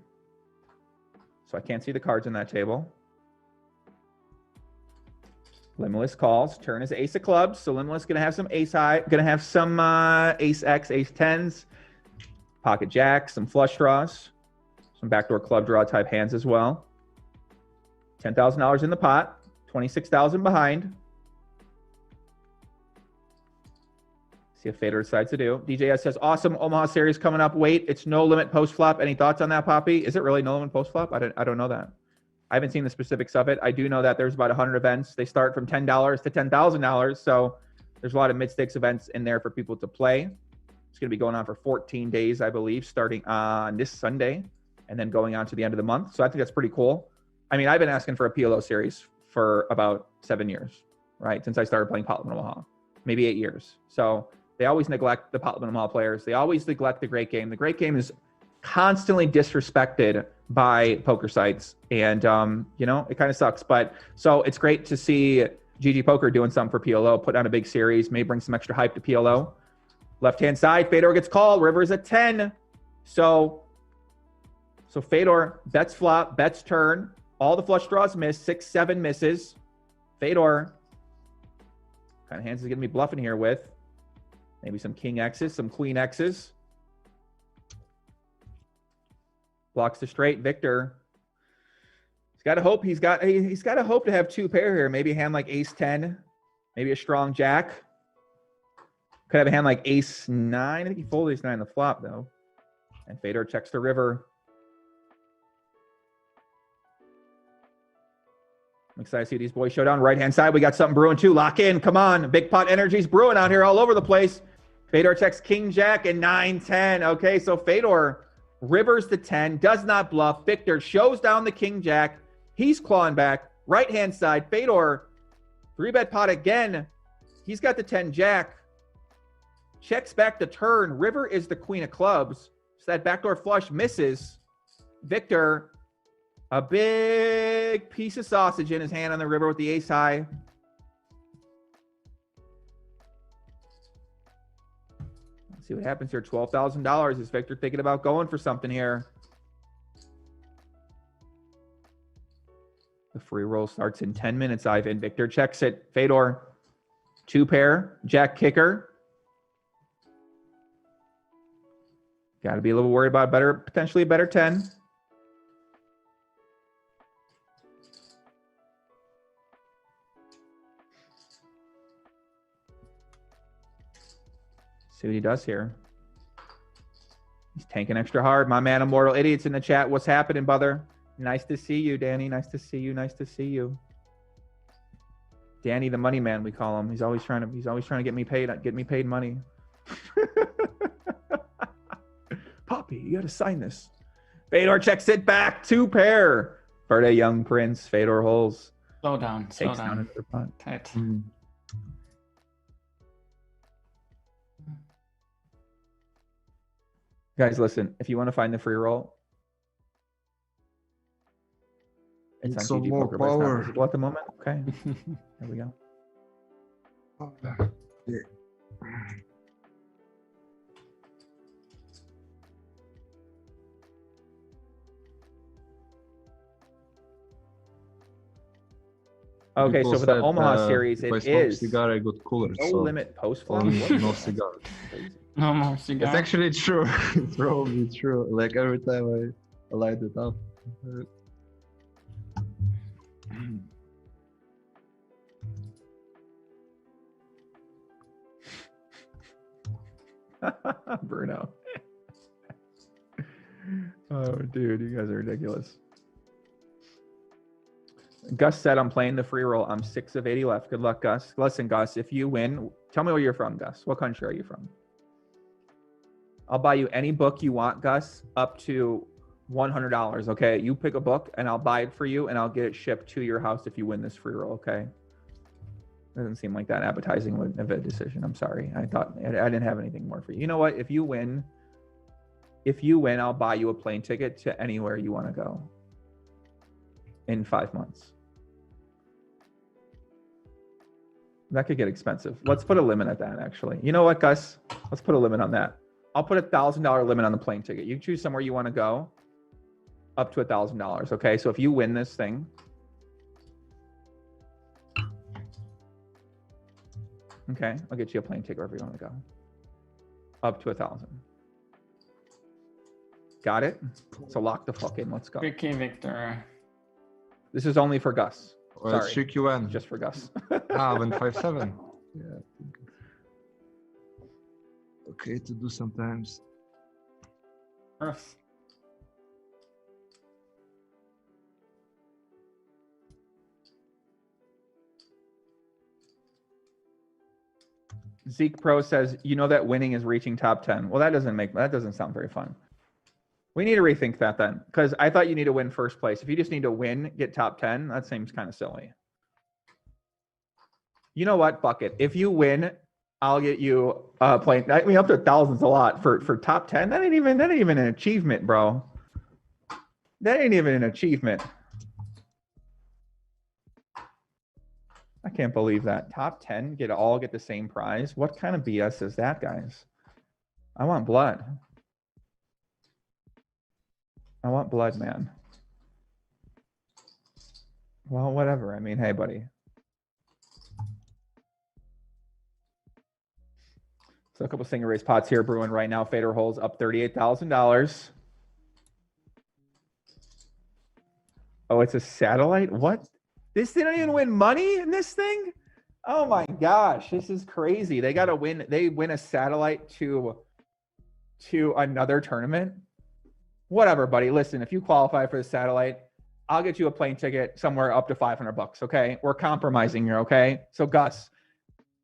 So I can't see the cards on that table. Limitless calls. Turn is ace of clubs. So Limitless going to have some ace high. Going to have some ace X, ace 10s. Pocket jacks, some flush draws. Some backdoor club draw type hands as well. $10,000 in the pot. 26,000 behind. See if Fedor decides to do. DJS says, awesome Omaha series coming up. Wait, it's no limit post flop. Any thoughts on that, Poppy? Is it really no limit post flop? I don't know that. I haven't seen the specifics of it. I do know that there's about 100 events. They start from $10 to $10,000. So there's a lot of mid-stakes events in there for people to play. It's going to be going on for 14 days, I believe, starting on this Sunday and then going on to the end of the month. So I think that's pretty cool. I mean, I've been asking for a PLO series for about 7 years, right? Since I started playing Pot Limit Omaha, maybe 8 years. So they always neglect the Pot Limit Omaha players. They always neglect the great game. The great game is constantly disrespected by poker sites. And, you know, it kind of sucks. But so it's great to see GGPoker doing something for PLO, put on a big series, may bring some extra hype to PLO. Left-hand side, Fedor gets called. River's at 10. So Fedor bets flop, bets turn. All the flush draws miss, 6, 7 misses. Fedor, kind of hands is going to be bluffing here with maybe some king X's, some queen X's. Blocks the straight. Victor, he's got to hope to have 2 pair here. Maybe a hand like ace 10, maybe a strong jack. Could have a hand like ace 9. I think he folded ace 9 on the flop though. And Fedor checks the river. I'm excited to see these boys show down. Right-hand side, we got something brewing too. Lock in. Come on. Big pot energy's brewing out here all over the place. Fedor checks king, jack, and 9, 10. Okay, so Fedor rivers the 10, does not bluff. Victor shows down the king, jack. He's clawing back. Right-hand side, Fedor, 3-bet pot again. He's got the 10, jack. Checks back the turn. River is the queen of clubs. So that backdoor flush misses. Victor, a big piece of sausage in his hand on the river with the ace high. Let's see what happens here. $12,000. Is Victor thinking about going for something here? The free roll starts in 10 minutes, Ivan. Victor checks it. Fedor, 2 pair, jack kicker. Got to be a little worried about potentially a better 10. See what he does here. He's tanking extra hard. My man, Immortal Idiots in the chat. What's happening, brother? Nice to see you, Danny. Nice to see you. Nice to see you. Danny, the money man, we call him. He's always trying to get me paid money. Poppy, you got to sign this. Fedor checks it back. 2 pair. For the young prince, Fedor Holz. Slow down. Takes down another punt. Tight. Guys, listen, if you want to find the free roll, it's on some GG more Poker, but it's not power. visible at the moment. Okay, there we go. Yeah. Okay, People so for the said, Omaha series, if I it smoke is cigar, I got cooler. no so limit post flop. only What? no That's cigar. crazy. No more cigar. It's actually true. It's probably true. Like every time I light it up. Bruno. Oh, dude, you guys are ridiculous. Gus said, I'm playing the free roll. I'm 6 of 80 left. Good luck, Gus. Listen, Gus, if you win, tell me where you're from, Gus. What country are you from? I'll buy you any book you want, Gus, up to $100. Okay, you pick a book and I'll buy it for you and I'll get it shipped to your house if you win this free roll. Okay. Doesn't seem like that appetizing of a decision. I'm sorry. I thought I didn't have anything more for you. You know what? If you win, I'll buy you a plane ticket to anywhere you want to go in 5 months. That could get expensive. Let's put a limit at that, actually. You know what, Gus? Let's put a limit on that. I'll put $1,000 limit on the plane ticket. You choose somewhere you want to go, up to $1,000. Okay, so if you win this thing, okay, I'll get you a plane ticket wherever you want to go, up to 1,000. Got it? So lock the fuck in. Let's go. Okay, Victor. This is only for Gus. Well, Sorry, it's QN. just for Gus. 157. Yeah. I think it's okay to do sometimes. Earth. Zeke Pro says, you know that winning is reaching top 10. Well, that doesn't sound very fun. We need to rethink that then, because I thought you need to win first place. If you just need to win, get top 10, that seems kind of silly. You know what? Fuck it. If you win, I'll get you playing. I mean, up to 1,000's a lot for top 10. That ain't even an achievement, bro. That ain't even an achievement. I can't believe that. Top 10 get the same prize. What kind of BS is that, guys? I want blood. I want blood, man. Well, whatever. I mean, hey, buddy. So a couple single race pots here brewing right now. Fedor Holz up $38,000. Oh, it's a satellite? What? They don't even win money in this thing? Oh my gosh, this is crazy. They got to win. They win a satellite to another tournament. Whatever, buddy. Listen, if you qualify for the satellite, I'll get you a plane ticket somewhere up to $500, okay? We're compromising here, okay? So Gus,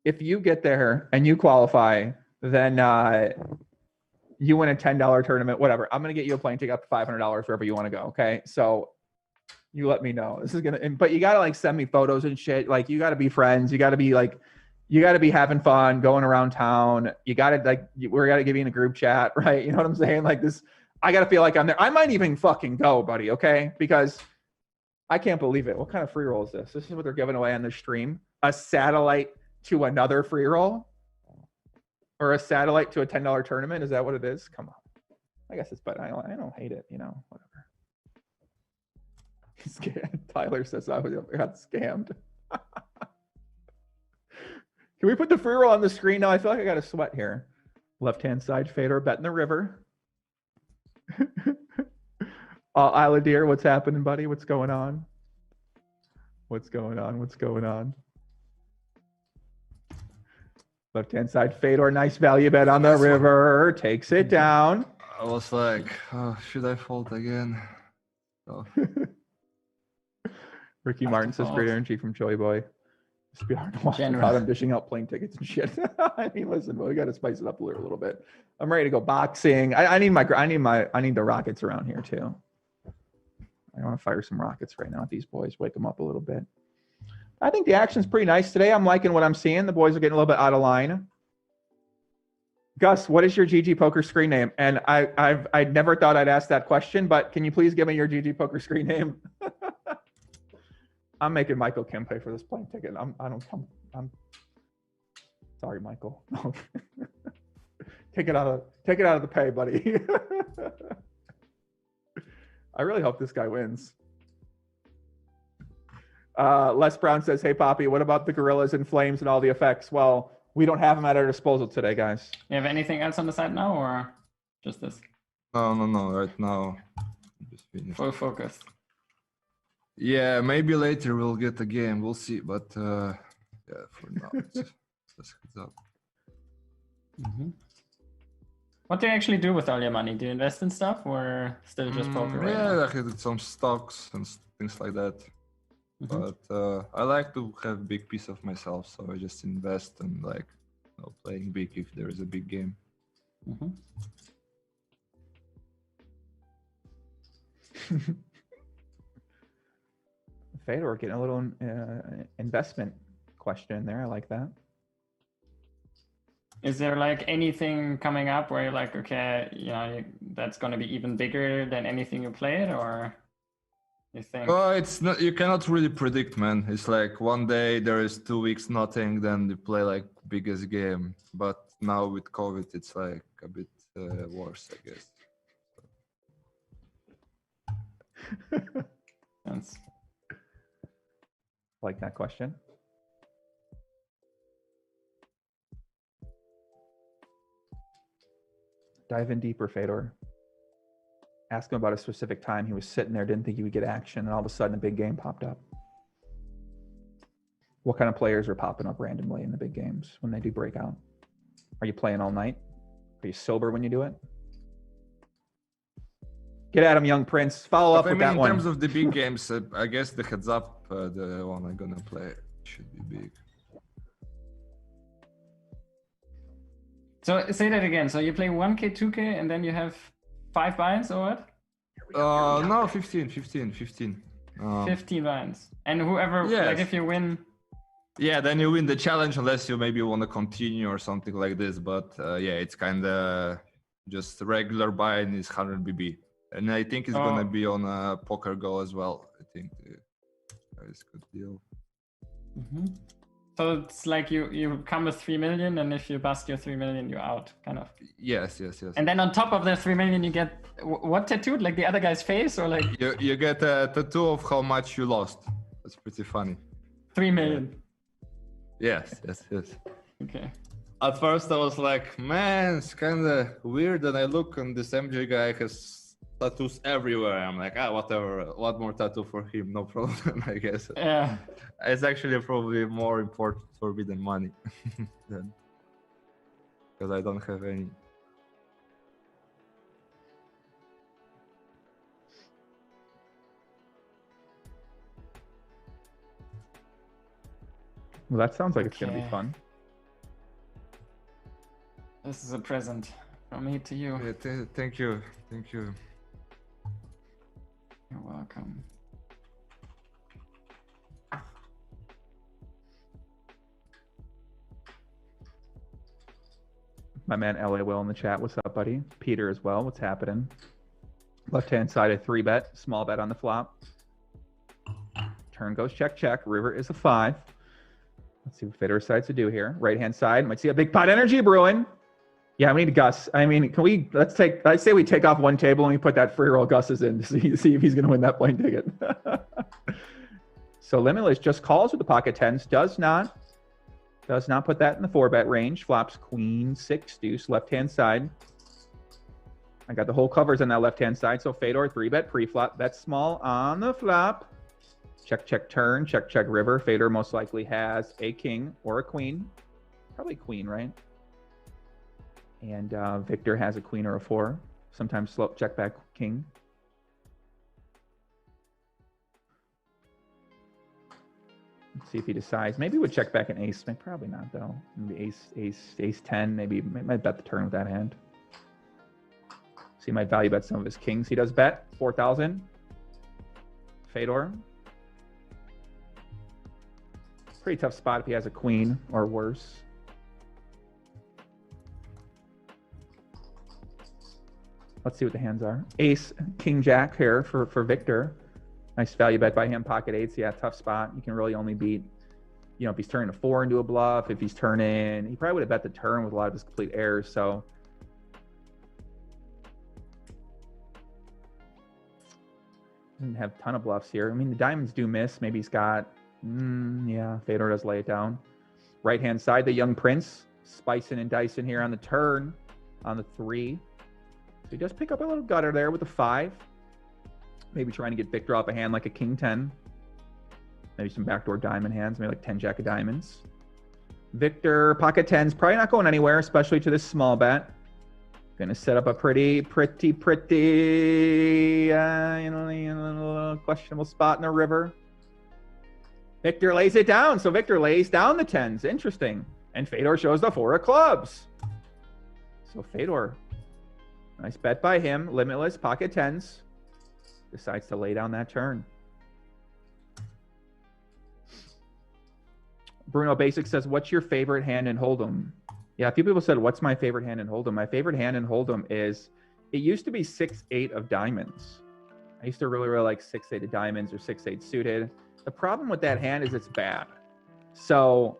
if you get there and you qualify, then you win a $10 tournament, whatever. I'm going to get you a plane ticket up to $500 wherever you want to go, okay? So you let me know. This is but you got to like send me photos and shit. Like you got to be friends. You got to be like, you got to be having fun, going around town. You got to like, we're got to give you in a group chat, right? You know what I'm saying? Like this, I got to feel like I'm there. I might even fucking go, buddy, okay? Because I can't believe it. What kind of free roll is this? This is what they're giving away on the stream. A satellite to another free roll? Or a satellite to a $10 tournament? Is that what it is? Come on. I guess it's, but I don't hate it, you know, whatever. Tyler says I got scammed. Can we put the free roll on the screen now? I feel like I got a sweat here. Left-hand side, Fedor betting the river. Isla Deer, what's happening, buddy? What's going on? What's going on? What's going on? Left-hand side, Fedor, nice value bet on the river. Takes it down. I was like, oh, should I fold again? Oh. Ricky Martin says great energy from Joey Boy. It's be hard to watch without him dishing out plane tickets and shit. I mean, listen, we got to spice it up a little bit. I'm ready to go boxing. I need the rockets around here too. I want to fire some rockets right now at these boys, wake them up a little bit. I think the action's pretty nice today. I'm liking what I'm seeing. The boys are getting a little bit out of line. Gus, what is your GGPoker screen name? And I never thought I'd ask that question, but can you please give me your GGPoker screen name? I'm making Michael Kim pay for this plane ticket. I'm sorry, Michael. Take it out of the pay, buddy. I really hope this guy wins. Les Brown says, hey, Poppy, what about the gorillas and flames and all the effects? Well, we don't have them at our disposal today, guys. You have anything else on the side now, or just this? No. Right now, just finished. Full focus. Yeah, maybe later we'll get a game. We'll see. But yeah, for now, it's just heads up. What do you actually do with all your money? Do you invest in stuff, or still just poker? Right now? Yeah, I had some stocks and things like that. But I like to have a big piece of myself, so I just invest and like playing big if there is a big game. Fedor getting a little investment question in there. I like that. Is there like anything coming up where you're like, okay, that's going to be even bigger than anything you played, or you think? Oh, it's not. You cannot really predict, man. It's like one day there is 2 weeks nothing, then you play like biggest game. But now with COVID, it's like a bit worse, I guess. That's... Like that question. Dive in deeper, Fedor. Ask him about a specific time he was sitting there, didn't think he would get action, and all of a sudden a big game popped up. What kind of players are popping up randomly in the big games when they do break out? Are you playing all night? Are you sober when you do it? Get at him, young prince. Follow up with that one. In terms of the big games, I guess the heads up, the one I'm gonna play, should be big. So say that again. So you play 1K, 2K, and then you have 5 buy-ins, or what? No, 15. 15 buy-ins. And whoever, yes. like if you win... Yeah, then you win the challenge unless you maybe want to continue or something like this. But yeah, it's kind of just regular buy-in is 100 BB. And I think it's going to be on Poker Go as well. I think it's a good deal. So it's like you come with 3 million, and if you bust your 3 million, you're out, kind of. Yes. And then on top of the 3 million, you get what tattooed? Like the other guy's face, or like? You get a tattoo of how much you lost. That's pretty funny. 3 million. Yes. Okay. At first I was like, man, it's kind of weird. And I look and this MJ guy has tattoos everywhere. I'm like, whatever, one more tattoo for him, no problem, I guess. Yeah. It's actually probably more important for me than money. Because I don't have any. Well, that sounds like it's going to be fun. This is a present from me to you. Yeah, thank you. You're welcome. My man LA Will in the chat. What's up, buddy? Peter as well. What's happening? Left-hand side, a 3-bet. Small bet on the flop. Turn goes check. River is a 5. Let's see what Fedor decides to do here. Right-hand side. Might see a big pot energy brewing. Yeah, we need Gus. I mean, can we, let's say we take off one table and we put that free roll Gus's in to see if he's going to win that plane ticket. So Limitless just calls with the pocket tens. Does not put that in the 4-bet range. Flops queen, 6, deuce, left-hand side. I got the whole covers on that left-hand side. So Fedor, 3-bet pre-flop. Bet small on the flop. Check, turn. Check, river. Fedor most likely has a king or a queen. Probably queen, right? And Victor has a queen or a 4. Sometimes slope check back king. Let's see if he decides. Maybe we would check back an ace. Probably not, though. Maybe ace 10. Maybe might bet the turn with that hand. So he might value bet some of his kings. He does bet 4,000. Fedor. Pretty tough spot if he has a queen or worse. Let's see what the hands are. Ace, king, jack here for Victor. Nice value bet by him. Pocket 8s. Yeah, tough spot. You can really only beat, if he's turning a 4 into a bluff. If he's turning, he probably would have bet the turn with a lot of his complete errors. So doesn't have a ton of bluffs here. I mean, the diamonds do miss. Maybe he's got Yeah, Fedor does lay it down. Right-hand side, the young prince. Spicing and dicing here on the turn. On the 3. So he does pick up a little gutter there with the 5. Maybe trying to get Victor off a hand like a king 10. Maybe some backdoor diamond hands, maybe like 10 jack of diamonds. Victor, pocket 10's probably not going anywhere, especially to this small bet. Gonna set up a pretty questionable spot in the river. Victor lays it down. So Victor lays down the 10s. Interesting. And Fedor shows the 4 of clubs. So Fedor, nice bet by him. Limitless, pocket 10s. Decides to lay down that turn. Bruno Basic says, what's your favorite hand in Hold'em? Yeah, a few people said, what's my favorite hand in Hold'em? My favorite hand in Hold'em is, it used to be 6-8 of diamonds. I used to really like 6-8 of diamonds or 6-8 suited. The problem with that hand is it's bad. So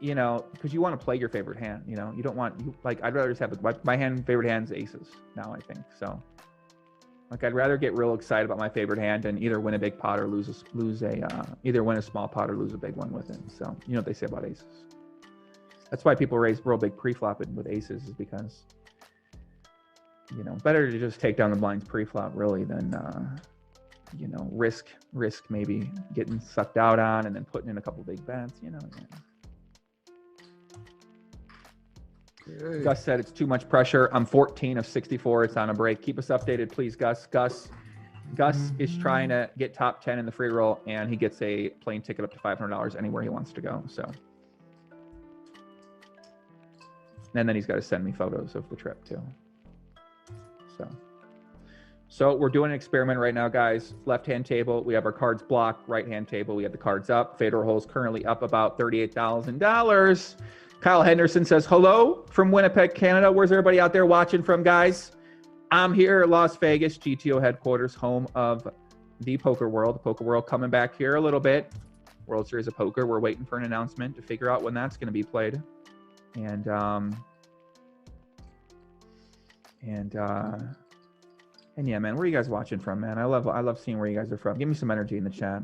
you know, because you want to play your favorite hand, you know, you don't want, like, I'd rather just have, my favorite hand's aces now, I think. So, like, I'd rather get real excited about my favorite hand and either win a big pot or either win a small pot or lose a big one with it. So, you know what they say about aces. That's why people raise real big pre-flop with aces, is because, you know, better to just take down the blinds pre-flop really than, you know, risk maybe getting sucked out on and then putting in a couple big bets, you know. Yeah. Okay. Gus said it's too much pressure. I'm 14 of 64. It's on a break. Keep us updated, please, Gus. Gus is trying to get top 10 in the free roll, and he gets a plane ticket up to $500 anywhere he wants to go. So, and then he's got to send me photos of the trip too. So we're doing an experiment right now, guys. Left-hand table, we have our cards blocked. Right-hand table, we have the cards up. Fedor Holz currently up about $38,000. Kyle Henderson says, hello from Winnipeg, Canada. Where's everybody out there watching from, guys? I'm here at Las Vegas, GTO headquarters, home of the poker world. The poker world coming back here a little bit. World Series of Poker. We're waiting for an announcement to figure out when that's going to be played. And yeah, man, where are you guys watching from, man? I love seeing where you guys are from. Give me some energy in the chat.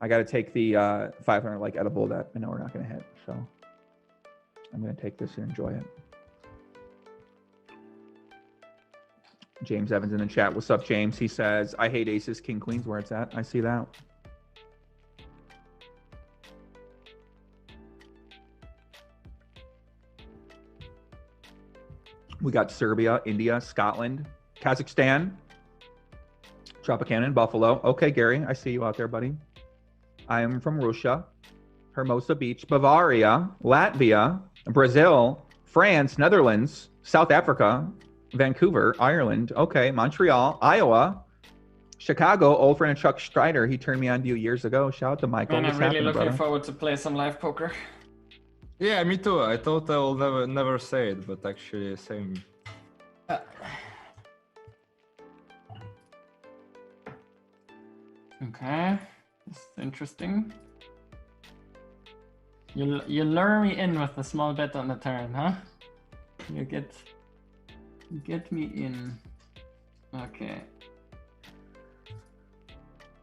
I got to take the 500 like edible that I know we're not going to hit. So I'm going to take this and enjoy it. James Evans in the chat. What's up, James? He says, I hate aces, king, queens, where it's at. I see that. We got Serbia, India, Scotland, Kazakhstan, Tropicana, Buffalo. Okay, Gary, I see you out there, buddy. I am from Russia, Hermosa Beach, Bavaria, Latvia, Brazil, France, Netherlands, South Africa, Vancouver, Ireland. Okay, Montreal, Iowa, Chicago. Old friend Chuck Strider. He turned me on to you years ago. Shout out to Michael. And I'm really looking forward to play some live poker. Yeah, me too. I thought I will never say it, but actually, same. Okay, this is interesting. You lure me in with a small bet on the turn, huh? You get me in. Okay.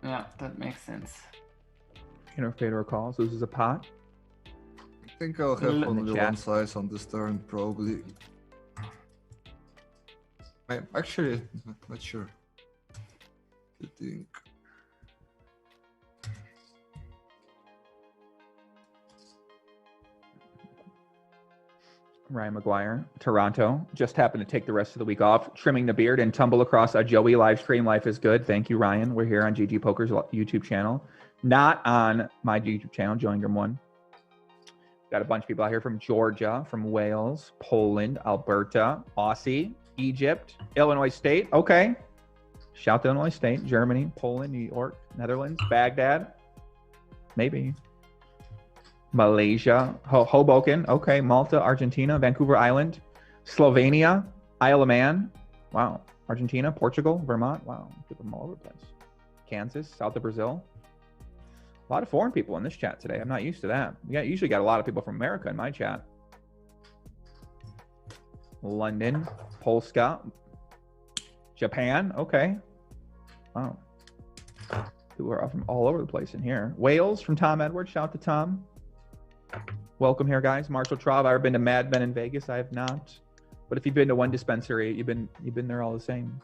Yeah, that makes sense. You know, Fedor calls, loses a pot. I think I'll have only one slice on this turn, probably. I'm actually not sure. I think. Ryan McGuire, Toronto, just happened to take the rest of the week off, trimming the beard and tumble across a Joey live stream. Life is good. Thank you, Ryan. We're here on GGPoker's YouTube channel, not on my YouTube channel, Joe Ingram 1. Got a bunch of people out here from Georgia, from Wales, Poland, Alberta, Aussie, Egypt, Illinois State. Okay. Shout to Illinois State, Germany, Poland, New York, Netherlands, Baghdad. Maybe. Malaysia, Hoboken, okay, Malta, Argentina, Vancouver Island, Slovenia, Isle of Man, wow, Argentina, Portugal, Vermont, wow, people from all over the place. Kansas, south of Brazil. A lot of foreign people in this chat today. I'm not used to that. Usually got a lot of people from America in my chat. London, Polska, Japan, okay. Wow. People are from all over the place in here. Wales from Tom Edwards. Shout out to Tom. Welcome here, guys. Marshall Traub. I've ever been to Mad Men in Vegas. I have not. But if you've been to one dispensary, you've been there all the same.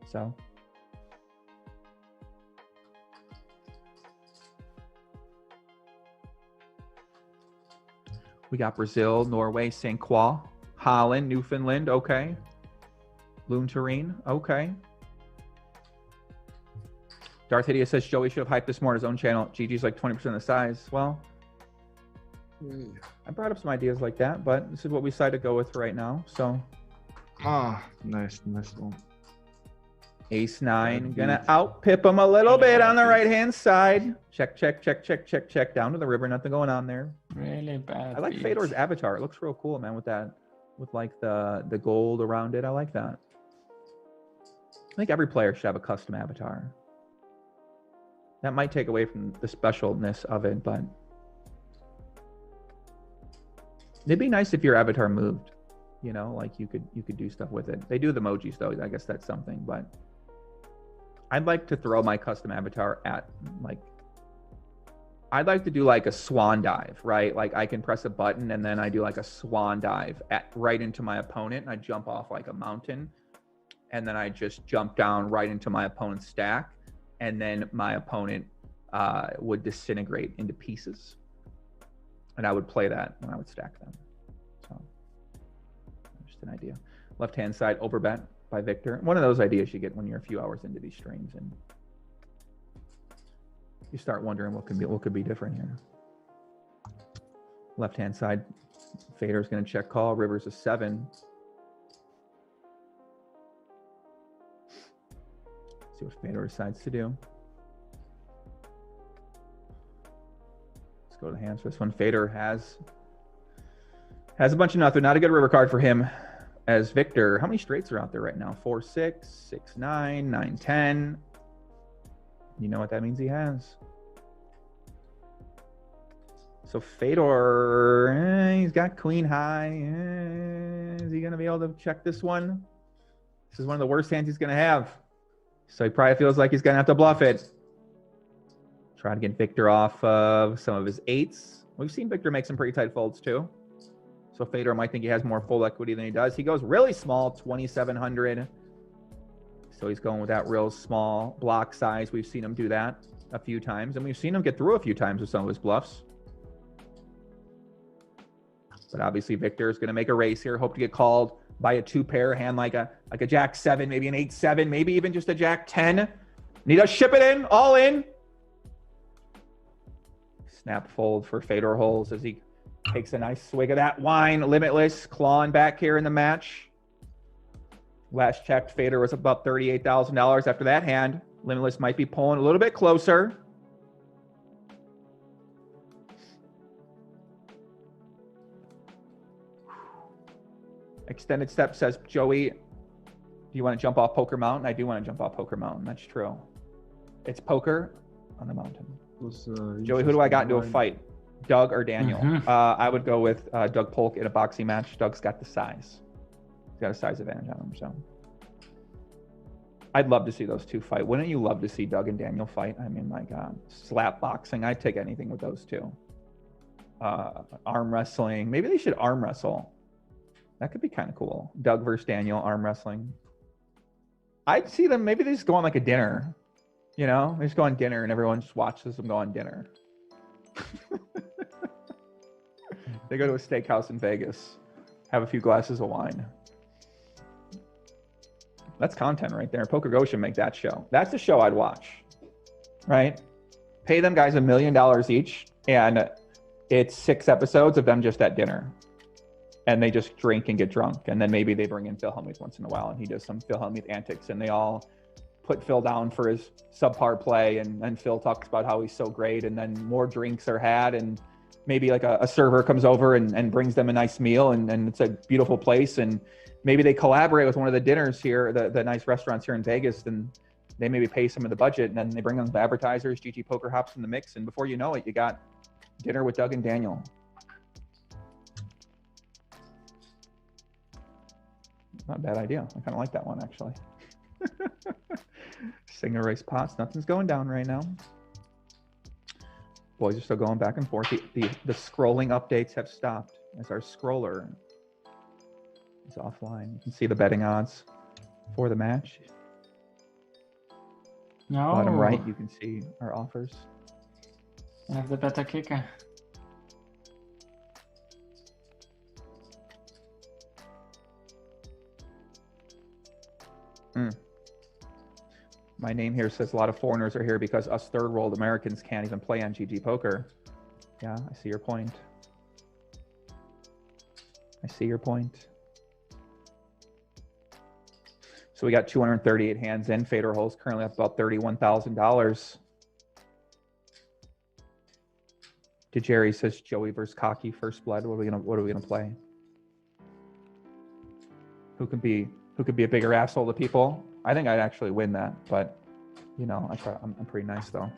So. We got Brazil, Norway, St. Croix, Holland, Newfoundland. Okay. Loon okay. Darth Hideous says Joey should have hyped this more on his own channel. GG's like 20% of the size. Well, I brought up some ideas like that, but this is what we decided to go with right now. So, Nice one. Ace 9, gonna outpip him a little bit on the right hand side. Check down to the river. Nothing going on there. Really bad. I like Fedor's avatar. It looks real cool, man. With that, with like the gold around it. I like that. I think every player should have a custom avatar. That might take away from the specialness of it, but it'd be nice if your avatar moved. You know, like you could do stuff with it. They do the emojis though. I guess that's something, but I'd like to throw my custom avatar at like, I'd like to do like a swan dive, right? Like I can press a button and then I do like a swan dive right into my opponent and I jump off like a mountain and then I just jump down right into my opponent's stack and then my opponent would disintegrate into pieces and I would play that when I would stack them. So just an idea. Left hand side overbet by Victor. One of those ideas you get when you're a few hours into these streams and you start wondering what could be different here. Left hand side, Fedor's going to check call. River's a 7. See what Fedor decides to do. Let's go to the hands for this one. Fedor has a bunch of nothing. Not a good river card for him. As Victor, how many straights are out there right now? 4-6, 6-9, 9-10. You know what that means he has. So Fedor, he's got queen high. Is he going to be able to check this one? This is one of the worst hands he's going to have. So he probably feels like he's going to have to bluff it. Try to get Victor off of some of his 8s. We've seen Victor make some pretty tight folds too. So Fedor might think he has more full equity than he does. He goes really small, 2,700. So he's going with that real small block size. We've seen him do that a few times, and we've seen him get through a few times with some of his bluffs. But obviously Victor is going to make a race here. Hope to get called by a 2-pair hand like a Jack 7, maybe an 8-7, maybe even just a Jack 10. Need to ship it in, all in. Snap fold for Fedor Holz as he takes a nice swig of that wine. Limitless clawing back here in the match. Last checked, Fedor was about $38,000 after that hand. Limitless might be pulling a little bit closer. Extended Step says, Joey, do you want to jump off Poker Mountain? I do want to jump off Poker Mountain. That's true. It's poker on the mountain. Joey, who do I got into a fight? Doug or Daniel? I would go with Doug Polk in a boxing match. Doug's got the size. He's got a size advantage on him, so. I'd love to see those two fight. Wouldn't you love to see Doug and Daniel fight? I mean, my God. Slap boxing. I'd take anything with those two. Arm wrestling. Maybe they should arm wrestle. That could be kind of cool. Doug versus Daniel, arm wrestling. I'd see them, maybe they just go on like a dinner. You know, they just go on dinner and everyone just watches them go on dinner. They go to a steakhouse in Vegas, have a few glasses of wine. That's content right there. Poker Go should make that show. That's the show I'd watch, right? Pay them guys $1 million each, and it's 6 episodes of them just at dinner. And they just drink and get drunk. And then maybe they bring in Phil Hellmuth once in a while, and he does some Phil Hellmuth antics, and they all put Phil down for his subpar play, and Phil talks about how he's so great, and then more drinks are had, and maybe like a server comes over and brings them a nice meal, and it's a beautiful place, and maybe they collaborate with one of the dinners here, the nice restaurants here in Vegas, and they maybe pay some of the budget, and then they bring on the advertisers, GGPoker hops in the mix, and before you know it, you got dinner with Doug and Daniel. Not a bad idea. I kind of like that one, actually. Singer race pots. Nothing's going down right now. Boys are still going back and forth. The scrolling updates have stopped as our scroller is offline. You can see the betting odds for the match. No. Bottom right, you can see our offers. I have the better kicker. My name here says a lot of foreigners are here because us third world Americans can't even play on GGPoker. Yeah, I see your point. I see your point. So we got 238 hands in. Fedor Holz currently up about $31,000. Jerry says Joey versus Cocky first blood. What are we gonna play? Who could be a bigger asshole to people? I think I'd actually win that, but you know, I'm pretty nice though.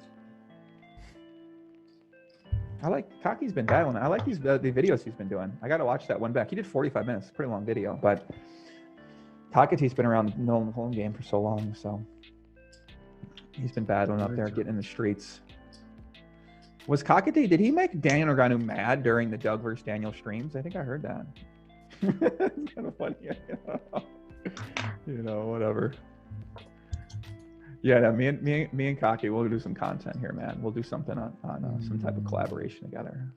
I like Cocky's been dialing. I like the videos he's been doing. I got to watch that one back. He did 45 minutes, pretty long video, but Cockatoo's been around the Nolan Holm game for so long, so he's been battling up there, getting in the streets. Was Cockatoo, did he make Daniel Negreanu mad during the Doug versus Daniel streams? I think I heard that. It's kind of funny. You know, whatever. Yeah, no, me and Cocky, we'll do some content here, man. We'll do something on some type of collaboration together.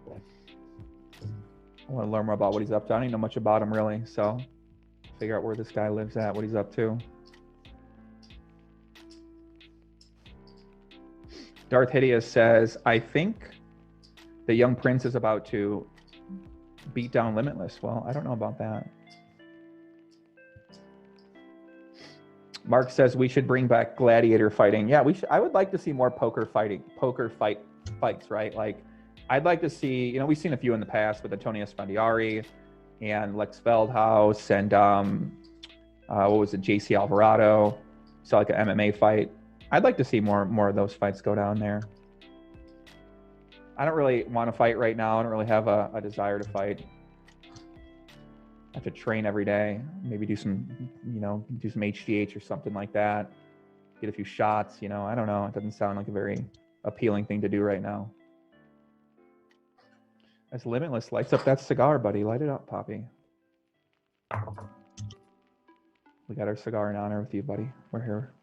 I want to learn more about what he's up to. I don't even know much about him really, so figure out where this guy lives at, what he's up to. Darth Hideous says, I think the young prince is about to beat down Limitless. Well, I don't know about that. Mark says we should bring back gladiator fighting. Yeah, we should. I would like to see more poker fights, right? Like, I'd like to see, you know, we've seen a few in the past with Antonio Spandiari and Lex Veldhaus and what was it, JC Alvarado. Saw like an MMA fight. I'd like to see more of those fights go down there. I don't really want to fight right now. I don't really have a desire to fight. I have to train every day, maybe do some HGH or something like that. Get a few shots, you know, I don't know. It doesn't sound like a very appealing thing to do right now. As Limitless lights up that cigar, buddy. Light it up, Poppy. We got our cigar in honor with you, buddy. We're here.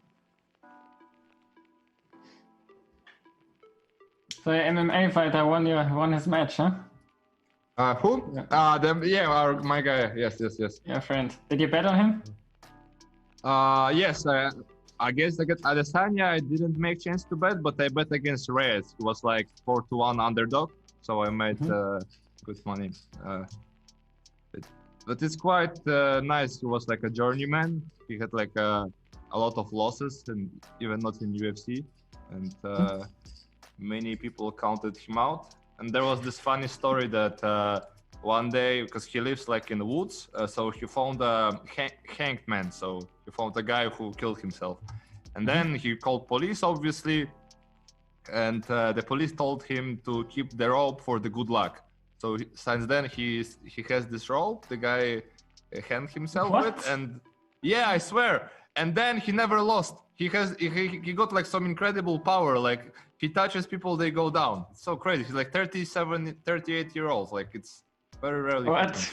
So MMA fighter won his match, huh? Who? Yeah. My guy. Yes. Your friend. Did you bet on him? Yes. I guess against Adesanya, I didn't make chance to bet, but I bet against Reyes. It was like 4-1 underdog, so I made good money. But it's quite nice. He was like a journeyman. He had like a lot of losses, and even not in UFC, and many people counted him out. And there was this funny story that one day, because he lives like in the woods, so he found a hanged man. So he found a guy who killed himself. And then he called police, obviously. And the police told him to keep the rope for the good luck. So since then, he has this rope, the guy hanged himself with. And yeah, I swear. And then he never lost. He got like some incredible power. Like, he touches people, they go down. It's so crazy. He's like 38-year-old. Like, it's very rarely happens.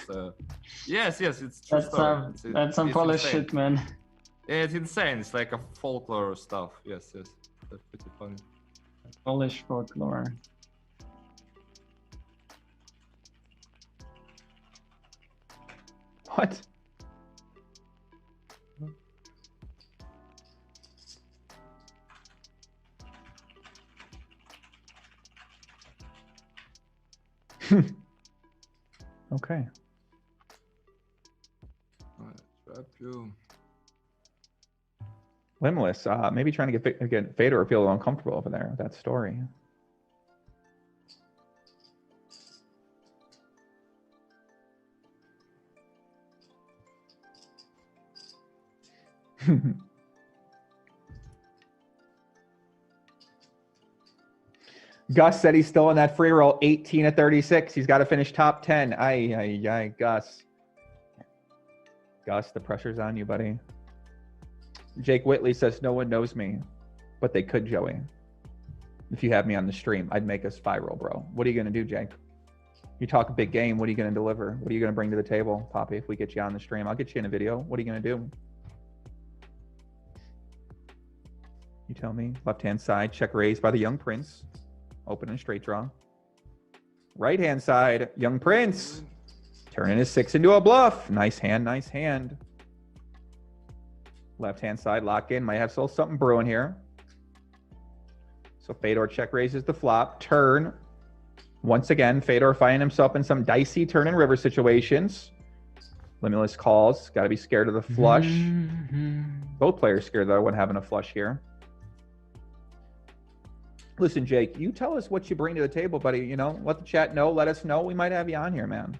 Yes, it's true story. That's some Polish shit, man. Yeah, it's insane. It's like a folklore stuff. Yes. That's pretty funny. Polish folklore. What? Okay. Limitless, maybe trying to get Fedor feel a little uncomfortable over there with that story. Gus said he's still in that free roll, 18-36. He's got to finish top 10. Gus. Gus, the pressure's on you, buddy. Jake Whitley says, no one knows me, but they could, Joey. If you have me on the stream, I'd make us viral, bro. What are you going to do, Jake? You talk a big game. What are you going to deliver? What are you going to bring to the table, Poppy, if we get you on the stream? I'll get you in a video. What are you going to do? You tell me. Left-hand side, check raise by the Young Prince. Open and straight draw. Right-hand side, Young Prince. Turning his 6 into a bluff. Nice hand, nice hand. Left-hand side, lock in. Might have still something brewing here. So Fedor check raises the flop. Turn. Once again, Fedor finding himself in some dicey turn and river situations. Limitless calls. Got to be scared of the flush. Both players scared, though, when having a flush here. Listen, Jake, you tell us what you bring to the table, buddy. You know, let the chat know. Let us know. We might have you on here, man.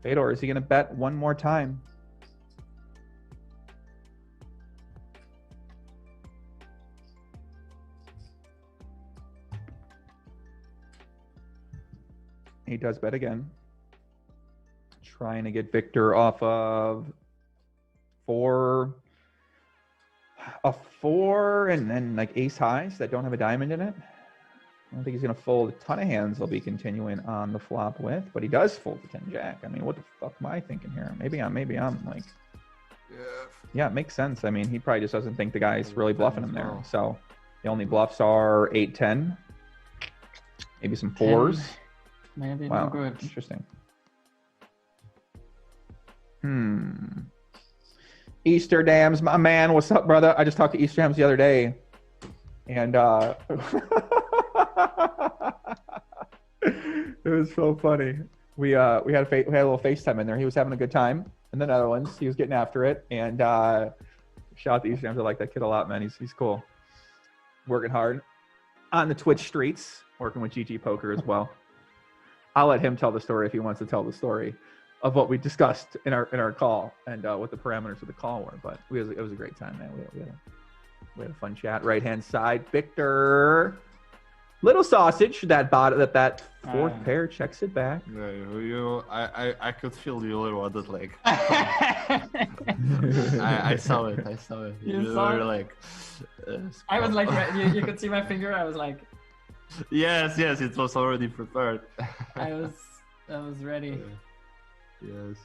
Fedor, is he going to bet one more time? He does bet again. Trying to get Wiktor off of a 4 and then like ace highs that don't have a diamond in it. I don't think he's going to fold a ton of hands he'll be continuing on the flop with, but he does fold the 10 jack. I mean, what the fuck am I thinking here? Maybe I'm like, yeah, it makes sense. I mean, he probably just doesn't think the guy's really bluffing him there. So the only bluffs are 8, 10, maybe some 4s. Maybe Wow, no good. interesting. Easter Dams, my man. What's up, brother? I just talked to Easter Dams the other day, and it was so funny. We had a little FaceTime in there. He was having a good time in the Netherlands. He was getting after it, and shout out to Easter Dams. I like that kid a lot, man. He's cool. Working hard on the Twitch streets, working with GGPoker as well. I'll let him tell the story if he wants to tell the story of what we discussed in our call and what the parameters of the call were. But it was a great time, man. We had a fun chat. Right hand side, Wiktor. Little sausage. That fourth pair checks it back. I could feel you a little on that leg. I saw it. You saw it? Like. I was like, you could see my finger. I was like. Yes, it was already prepared. I was ready. Yes.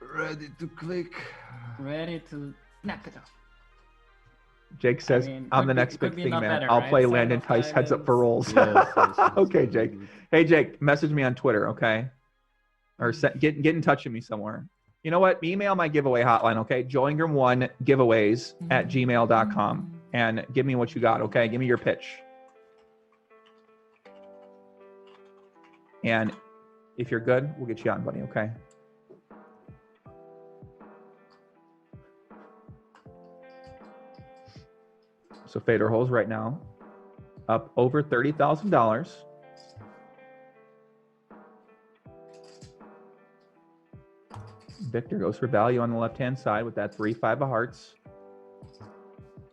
Ready to click. Ready to snap it off. Jake says, I'm the next big thing, man. Better, I'll play Landon Tice heads up for rolls. Yes. Okay, Jake. Hey, Jake, message me on Twitter, okay? Or get in touch with me somewhere. You know what? Email my giveaway hotline, okay? Ingram1 giveaways at gmail.com. And give me what you got, okay? Give me your pitch. And if you're good, we'll get you on, buddy, okay? So Fedor Holz right now up over $30,000. Wiktor goes for value on the left-hand side with that 3-5 of hearts.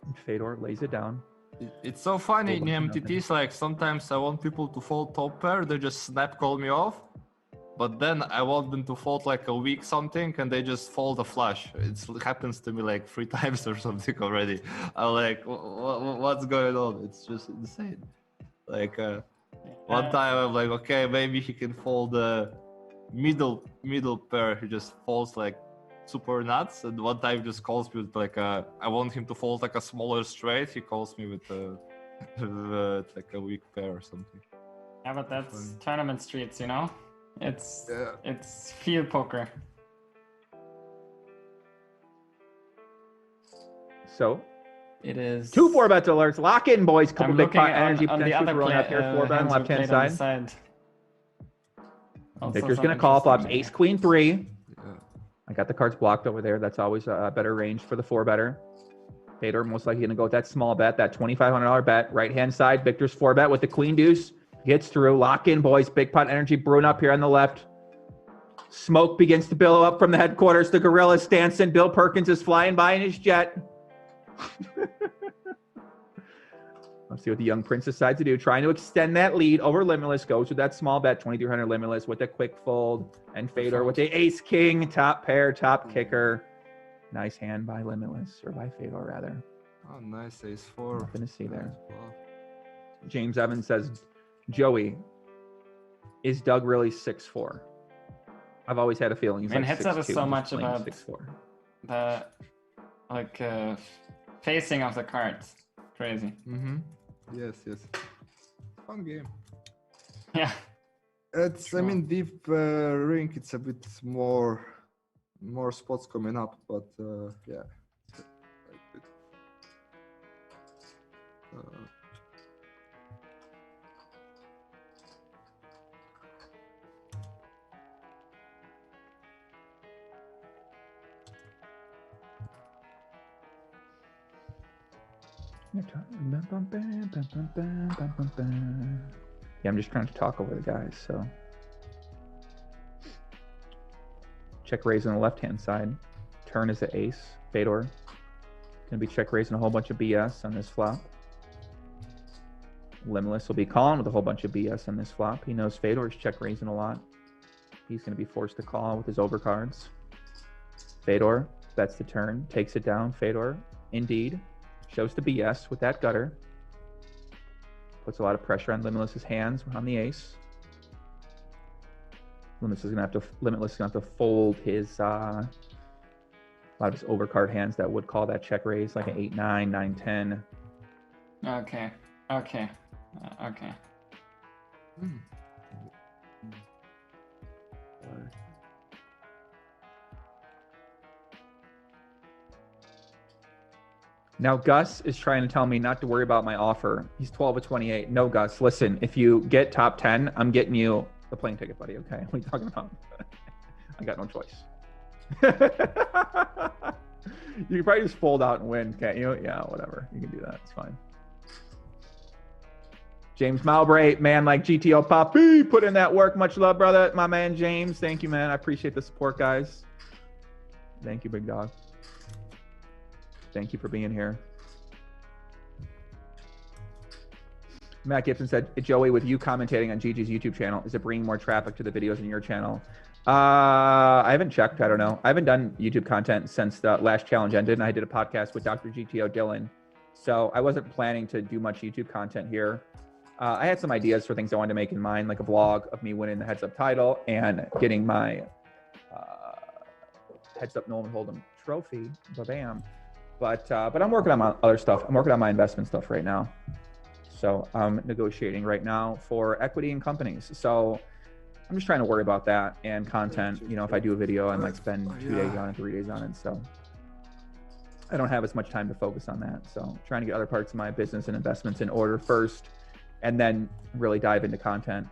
And Fedor lays it down. It's so funny in MTTs, like sometimes I want people to fold top pair, they just snap call me off. But then I want them to fold like a weak something and they just fold a flush. It happens to me like 3 times or something already. I'm like, what's going on? It's just insane. Like one time I'm like, okay, maybe he can fold a middle pair. He just folds like super nuts. And one time he just calls me with like I want him to fold like a smaller straight. He calls me with like a weak pair or something. Yeah, but that's tournament streets, you know? It's field poker. So it is 2 4-bet alerts. Lock in, boys. Couple big pot energy on the other rolling up here. 4-bet on left hand side. Wiktor's gonna call flops ace queen 3. I got the cards blocked over there. That's always a better range for the 4-better. Fedor most likely gonna go with that small bet, that $2,500 bet. Right hand side, Wiktor's 4-bet with the queen deuce. Gets through. Lock in, boys. Big pot energy brewing up here on the left. Smoke begins to billow up from the headquarters. The gorilla Stanson. Bill Perkins is flying by in his jet. Let's see what the young prince decides to do. Trying to extend that lead over Limitless. Goes with that small bet, 2,300 Limitless with a quick fold. And Fedor with the ace king, top pair, top kicker. Nice hand by Limitless, or by Fedor rather. Oh, nice ace 4. Nothing to see there. Nice bluff. James Evans says, Joey, is Doug really 6'4"? I've always had a feeling he's I mean, like heads up is 6'2", so and he's much playing about 6'4". the like facing of the cards. Crazy. Mm-hmm. Yes, yes. Fun game. Yeah. It's, Sure. I mean, deep ring, it's a bit more spots coming up, but yeah. Yeah, I'm just trying to talk over the guys, so. Check raise on the left-hand side. Turn is the ace. Fedor. Gonna be check raising a whole bunch of BS on this flop. Limitless will be calling with a whole bunch of BS on this flop. He knows Fedor's check raising a lot. He's gonna be forced to call with his overcards. Fedor bets the turn, takes it down. Fedor, indeed, shows the BS with that gutter. Puts a lot of pressure on Limitless's hands on the ace. Limitless is gonna have to fold his a lot of his overcard hands that would call that check raise, like an 8-9, 9-10. Okay. Okay. Okay. Now Gus is trying to tell me not to worry about my offer. He's 12 of 28. No, Gus, listen, if you get top 10, I'm getting you the plane ticket, buddy, okay? What are you talking about? I got no choice. You can probably just fold out and win, can't you? Yeah, whatever. You can do that. It's fine. James Mowbray, man like GTO Poppy, put in that work. Much love, brother. My man James. Thank you, man. I appreciate the support, guys. Thank you, big dog. Thank you for being here. Matt Gibson said, Joey, with you commentating on GG's YouTube channel, is it bringing more traffic to the videos in your channel? I haven't checked. I don't know. I haven't done YouTube content since the last challenge ended, and I did a podcast with Dr. GTO Dylan. So I wasn't planning to do much YouTube content here. I had some ideas for things I wanted to make in mind, like a vlog of me winning the Heads Up title and getting my Heads Up Nolan Hold'em trophy. Ba-bam. But I'm working on my other stuff. I'm working on my investment stuff right now. So I'm negotiating right now for equity in companies. So I'm just trying to worry about that and content. You know, if I do a video, I might spend 2 days on it, 3 days on it. So I don't have as much time to focus on that. So trying to get other parts of my business and investments in order first, and then really dive into content.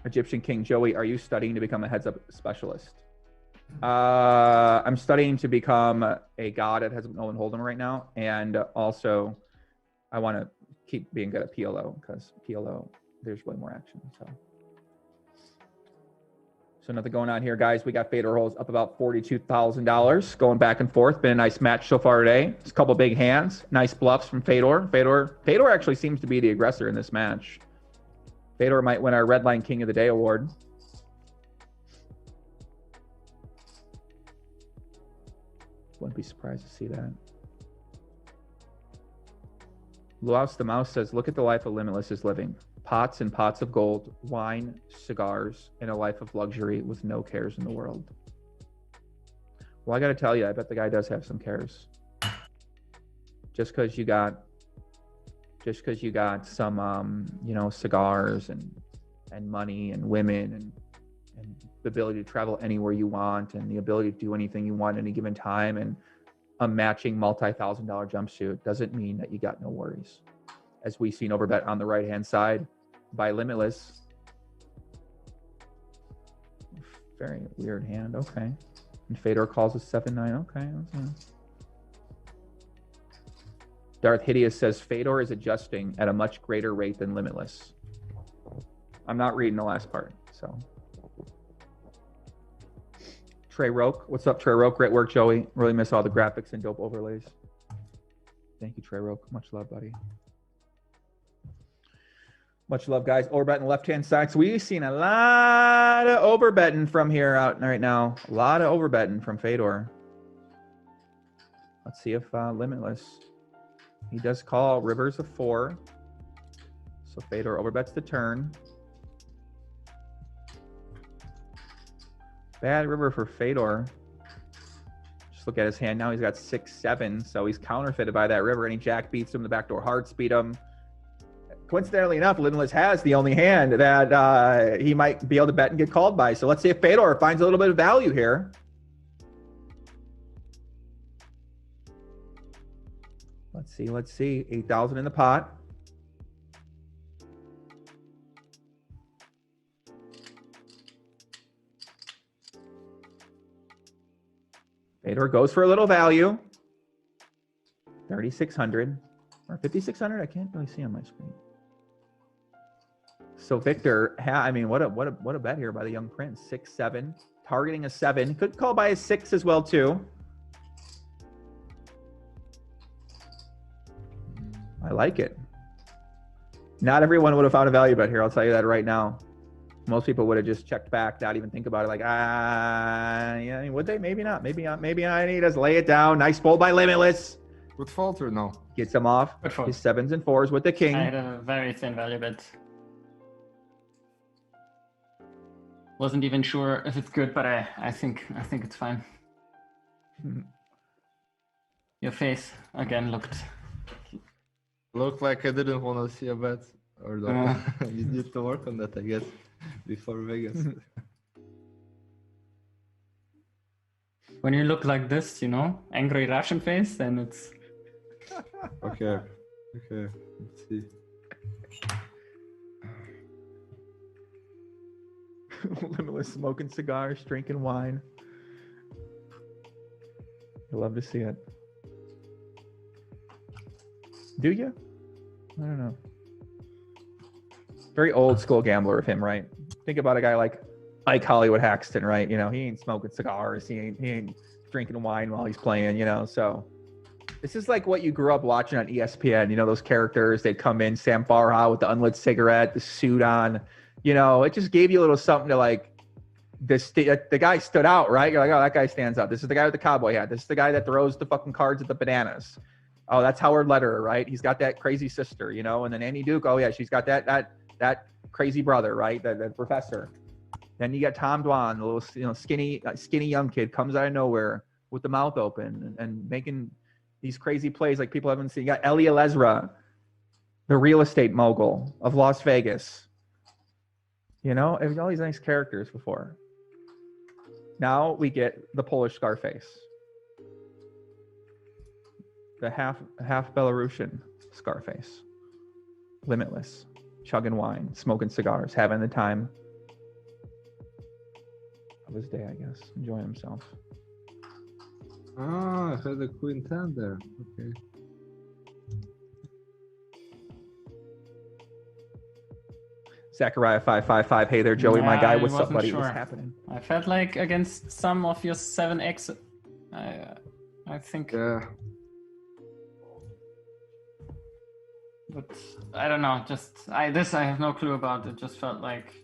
Egyptian King Joey, are you studying to become a heads up specialist? I'm studying to become a god at Heads Up Nolan Hold'em right now, and also I want to keep being good at PLO, because PLO there's way more action. So nothing going on here, guys. We got Fedor Holz up about $42,000, going back and forth. Been a nice match so far today. It's a couple big hands, nice bluffs from Fedor. Fedor actually seems to be the aggressor in this match. Fedor might win our Red Line King of the Day award. Wouldn't be surprised to see that. Luaus the Mouse says, look at the life of Limitless is living. Pots and pots of gold, wine, cigars, and a life of luxury with no cares in the world. Well, I got to tell you, I bet the guy does have some cares. Just because you got some, you know, cigars and money and women and the ability to travel anywhere you want and the ability to do anything you want at any given time and a matching multi-$1,000 jumpsuit doesn't mean that you got no worries. As we see an overbet on the right-hand side by Limitless. Very weird hand, okay. And Fedor calls a 7-9, okay. Darth Hideous says, Fedor is adjusting at a much greater rate than Limitless. I'm not reading the last part, so. Trey Roke. What's up, Trey Roke? Great work, Joey. Really miss all the graphics and dope overlays. Thank you, Trey Roke. Much love, buddy. Much love, guys. Overbet on the left-hand side. So we've seen a lot of overbetting from here out right now. A lot of overbetting from Fedor. Let's see if Limitless. He does call rivers of 4. So Fedor overbets the turn. Bad river for Fedor. Just look at his hand now. He's got 6-7. So he's counterfeited by that river. Any jack beats him. The backdoor hearts beat him. Coincidentally enough, Limitless has the only hand that he might be able to bet and get called by. So let's see if Fedor finds a little bit of value here. Let's see. 8,000 in the pot. Fedor goes for a little value. 3,600 or 5,600. I can't really see on my screen. So Victor, I mean, what a bet here by the young prince. 6-7, targeting a 7. Could call by a 6 as well too. I like it. Not everyone would have found a value bet here. I'll tell you that right now. Most people would have just checked back, not even think about it. Like, yeah, would they? Maybe not. Maybe not. Maybe not. He does lay it down. Nice fold by Limitless. Good fault or no? Gets him off. His 7s and 4s with the king. I had a very thin value bet. Wasn't even sure if it's good, but I think it's fine. Your face again looked like I didn't want to see a bet. Or no. You need to work on that, I guess, before Vegas. When you look like this, you know, angry Russian face, then it's Okay, let's see. Limitless smoking cigars, drinking wine. I love to see it. Do you? I don't know. Very old school gambler of him, right? Think about a guy like Hollywood Haxton, right? You know, he ain't smoking cigars. He ain't drinking wine while he's playing, you know? So this is like what you grew up watching on ESPN. You know, those characters, they'd come in, Sam Farha with the unlit cigarette, the suit on. You know, it just gave you a little something to like, the guy stood out, right? You're like, oh, that guy stands out. This is the guy with the cowboy hat. This is the guy that throws the fucking cards at the bananas. Oh, that's Howard Lederer, right? He's got that crazy sister, you know? And then Annie Duke, oh yeah, she's got that crazy brother, right? That professor. Then you got Tom Dwan, the little, you know, skinny young kid, comes out of nowhere with the mouth open and making these crazy plays like people haven't seen. You got Eli Elezra, the real estate mogul of Las Vegas. You know, it was all these nice characters before. Now we get the Polish Scarface, the half Belarusian Scarface, Limitless, chugging wine, smoking cigars, having the time of his day, I guess, enjoying himself. Ah, I had a queen 10 there. Okay. Zachariah 555. Hey there, Joey, my guy. I What's up, wasn't buddy? sure. What's happening? I felt like against some of your 7x, I think. Yeah. But I don't know. I have no clue about. It just felt like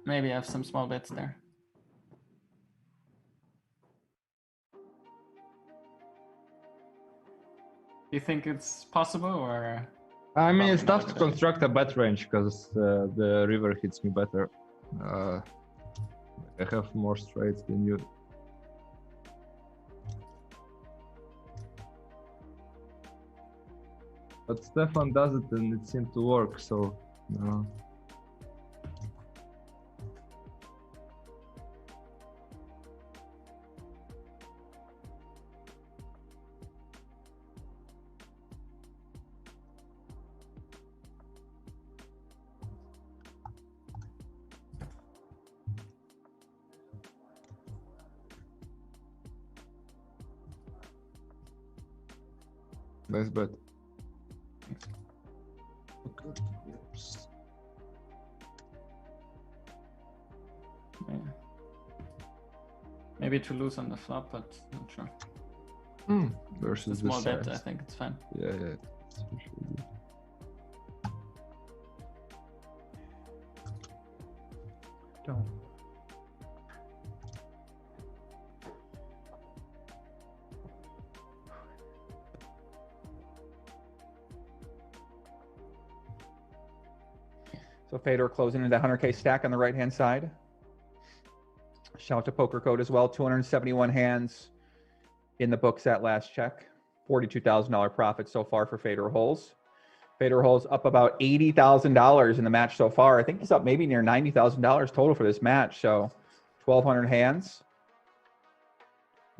maybe I have some small bets there. Do you think it's possible, or? I mean, it's tough to construct a bet range because the river hits me better. I have more straights than you. But Stefan does it and it seemed to work, so no. Nice bet. Maybe to lose on the flop, but not sure. It's a Versus the small bet, I size. think it's fine. Yeah, yeah. It's usually good. Don't. So Fedor closing into that 100K stack on the right-hand side. Shout out to Poker Code as well. 271 hands in the books at last check. $42,000 profit so far for Fedor Holz. Fedor Holz up about $80,000 in the match so far. I think he's up maybe near $90,000 total for this match. So 1,200 hands.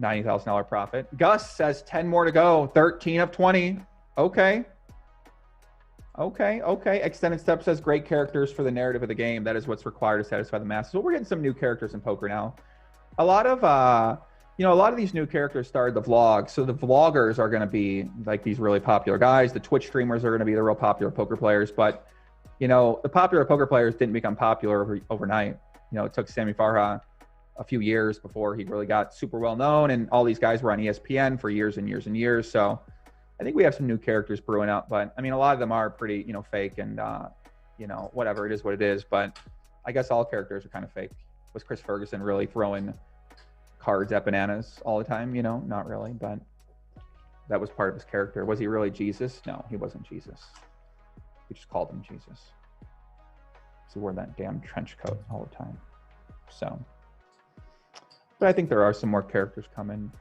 $90,000 profit. Gus says 10 more to go. 13 of 20. Okay. Okay. Extended Step says great characters for the narrative of the game. That is what's required to satisfy the masses. Well, we're getting some new characters in poker now. A lot of these new characters started the vlog. So the vloggers are going to be like these really popular guys. The Twitch streamers are going to be the real popular poker players. But, the popular poker players didn't become popular overnight. It took Sammy Farha a few years before he really got super well known. And all these guys were on ESPN for years and years and years. So I think we have some new characters brewing up, but I mean, a lot of them are pretty, fake and, whatever, it is what it is. But I guess all characters are kind of fake. Was Chris Ferguson really throwing cards at bananas all the time? Not really, but that was part of his character. Was he really Jesus? No, he wasn't Jesus. We just called him Jesus. So he wore that damn trench coat all the time. So, but I think there are some more characters coming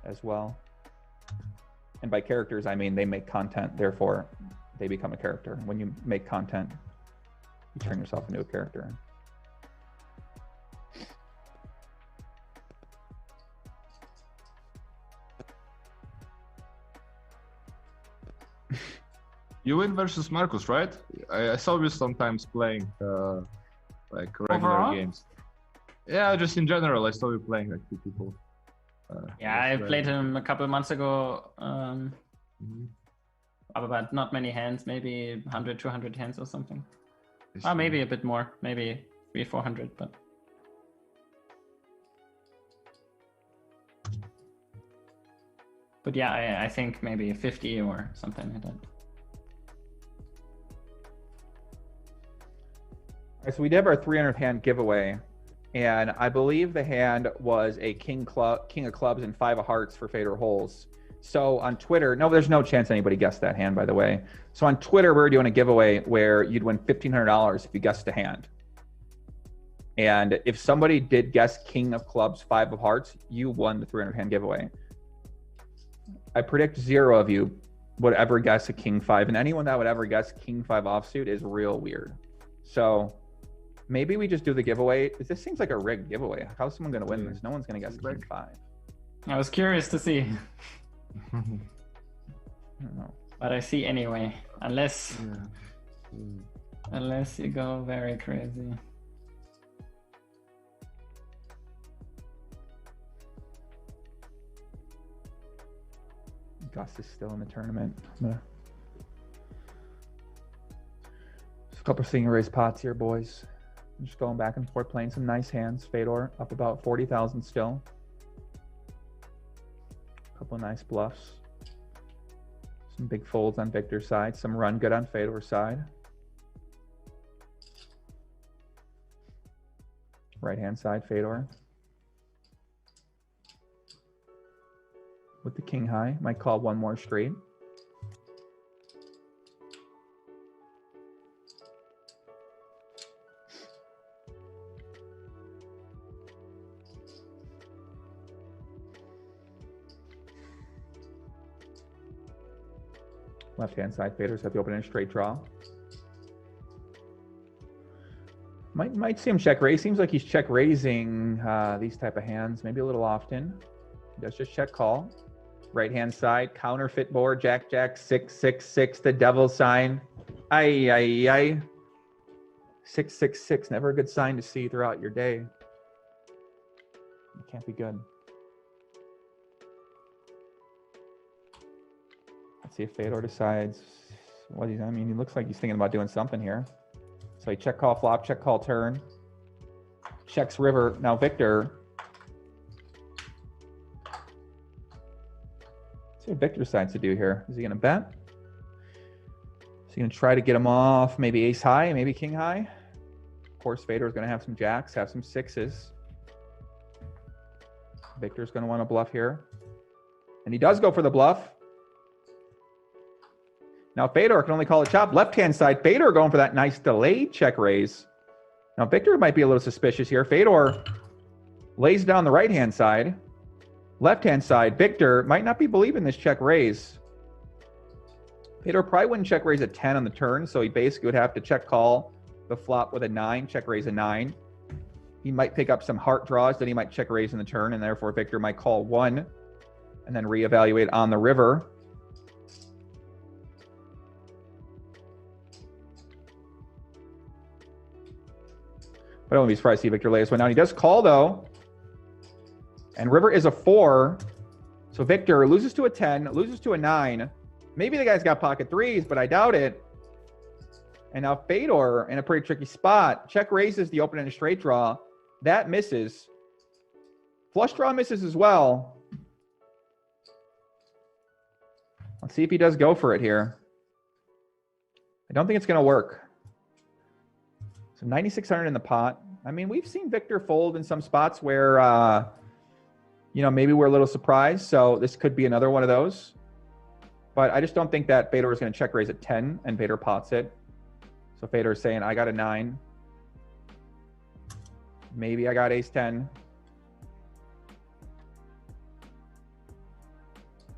as well. And by characters, I mean they make content, therefore they become a character. When you make content, you turn yourself into a character. You win versus Marcus, right? I saw you sometimes playing like regular Overall? games. Yeah, just in general, I saw you playing like two people. Yeah, I played him a couple months ago. About not many hands, maybe 100, 200 hands or something. Or maybe a bit more, maybe 300, 400, but yeah, I think maybe 50 or something like that. All right, so we did have our 300 hand giveaway, and I believe the hand was a king of clubs and 5 of hearts for Fedor Holz. So on Twitter, no, there's no chance anybody guessed that hand, by the way. So on Twitter, we were doing a giveaway where you'd win $1,500 if you guessed a hand. And if somebody did guess king of clubs, 5 of hearts, you won the 300 hand giveaway. I predict 0 of you would ever guess a king 5, and anyone that would ever guess king 5 offsuit is real weird. So maybe we just do the giveaway. This seems like a rigged giveaway. How's someone going to win this? No one's going to guess king 5. I was curious to see. I don't know. But I see anyway, unless you go very crazy. Gus is still in the tournament. There's a couple of single raise pots here, boys. I'm just going back and forth, playing some nice hands. Fedor up about 40,000 still. A couple of nice bluffs. Some big folds on Victor's side. Some run good on Fedor's side. Right hand side, Fedor. With the king high, might call one more straight. Left hand side, Fedor's at the open end straight draw. Might see him check raise. Seems like he's check raising these type of hands, maybe a little often. He does just check call. Right hand side, counterfeit board, Jack, 666, the devil sign. Ay. 666, never a good sign to see throughout your day. It can't be good. Let's see if Fedor decides what he's, I mean, he looks like he's thinking about doing something here. So he check call flop, check call turn. Checks river. Now Victor see what Victor decides to do here. Is he going to bet? Is he going to try to get him off? Maybe ace high, maybe king high. Of course, Fedor is going to have some jacks, have some sixes. Victor's going to want to bluff here. And he does go for the bluff. Now Fedor can only call a chop. Left-hand side, Fedor going for that nice delayed check raise. Now Victor might be a little suspicious here. Fedor lays down the right-hand side. Left-hand side, Victor might not be believing this check raise. Fedor probably wouldn't check raise a 10 on the turn, so he basically would have to check call the flop with a 9, check raise a 9. He might pick up some heart draws that he might check raise in the turn, and therefore Victor might call 1 and then reevaluate on the river. But I wouldn't be surprised to see Victor lay this one down. He does call, though. And river is a 4. So Victor loses to a 10, loses to a 9. Maybe the guy's got pocket 3s, but I doubt it. And now Fedor in a pretty tricky spot. Check raises the open-ended straight draw. That misses. Flush draw misses as well. Let's see if he does go for it here. I don't think it's going to work. So 9,600 in the pot. I mean, we've seen Victor fold in some spots where, you know, maybe we're a little surprised. So this could be another one of those. But I just don't think that Fedor is going to check raise at 10 and Fedor pots it. So Fedor is saying, I got a 9. Maybe I got ace 10.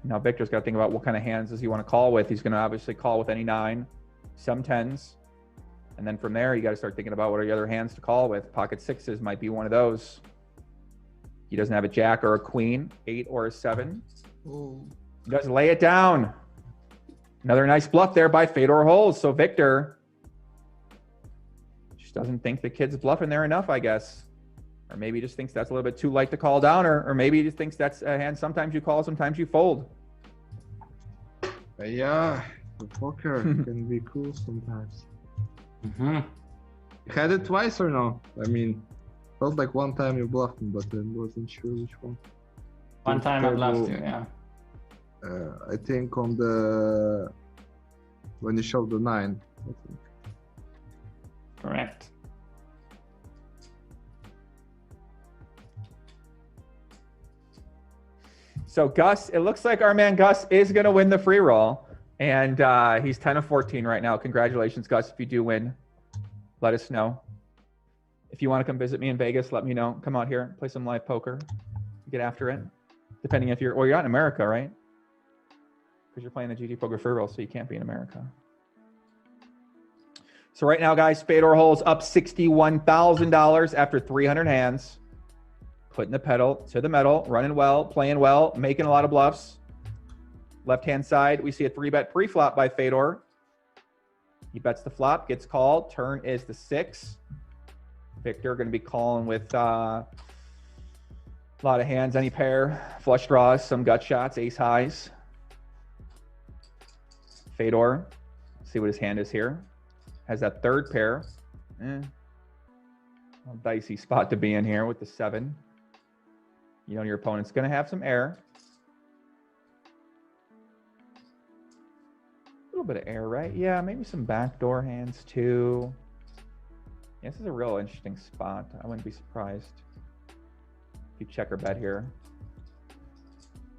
Now Victor's got to think about what kind of hands does he want to call with. He's going to obviously call with any 9, some 10s. And then from there, you got to start thinking about what are the other hands to call with. Pocket 6s might be one of those. He doesn't have a jack or a queen, 8 or a 7. Oh. He does lay it down. Another nice bluff there by Fedor Holz. So Victor just doesn't think the kid's bluffing there enough, I guess. Or maybe he just thinks that's a little bit too light to call down. Or maybe he just thinks that's a hand sometimes you call, sometimes you fold. Yeah, the poker can be cool sometimes. Mm-hmm. You had it twice or no? I mean, felt like one time you bluffed me, but I wasn't sure which one. One time I bluffed you, yeah. I think on the when you showed the 9. I think. Correct. So Gus, it looks like our man Gus is going to win the free roll. And he's 10 of 14 right now. Congratulations, Gus. If you do win, let us know. If you want to come visit me in Vegas, let me know. Come out here, play some live poker, get after it. Depending if you're, well, you're not in America, right? Because you're playing the GGPoker free roll, so you can't be in America. So right now, guys, Fedor Holz up $61,000 after 300 hands. Putting the pedal to the metal, running well, playing well, making a lot of bluffs. Left-hand side, we see a 3-bet pre-flop by Fedor. He bets the flop, gets called. Turn is the 6. Victor going to be calling with a lot of hands, any pair, flush draws, some gut shots, ace highs. Fedor, see what his hand is here. Has that 3rd pair. A dicey spot to be in here with the 7. You know your opponent's going to have some air. A little bit of air, right? Yeah, maybe some backdoor hands too. Yeah, this is a real interesting spot. I wouldn't be surprised if you check or bet here.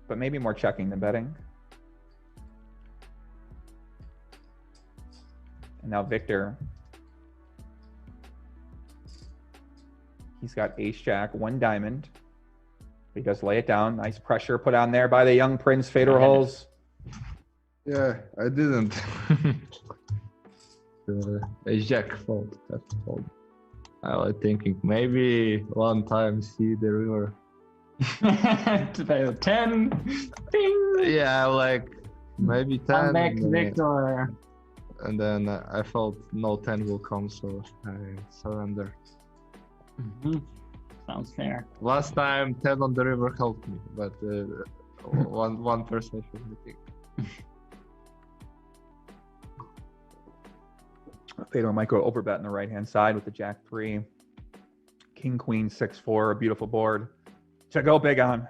But maybe more checking than betting. And now Victor. He's got ace jack, 1 diamond. He does lay it down. Nice pressure put on there by the young prince, Fedor Holz. Yeah, I didn't. Ace jack fold. Have to fold. I was thinking maybe one time see the river. To pay the 10. Ding. Yeah, like maybe 10. I'm back, Victor. And then I felt no 10 will come, so I surrender. Mm-hmm. Sounds fair. Last time 10 on the river helped me, but 1%, I think. Fedor might go overbet on the right-hand side with the jack 3. King, queen, 6-4, a beautiful board to go big on.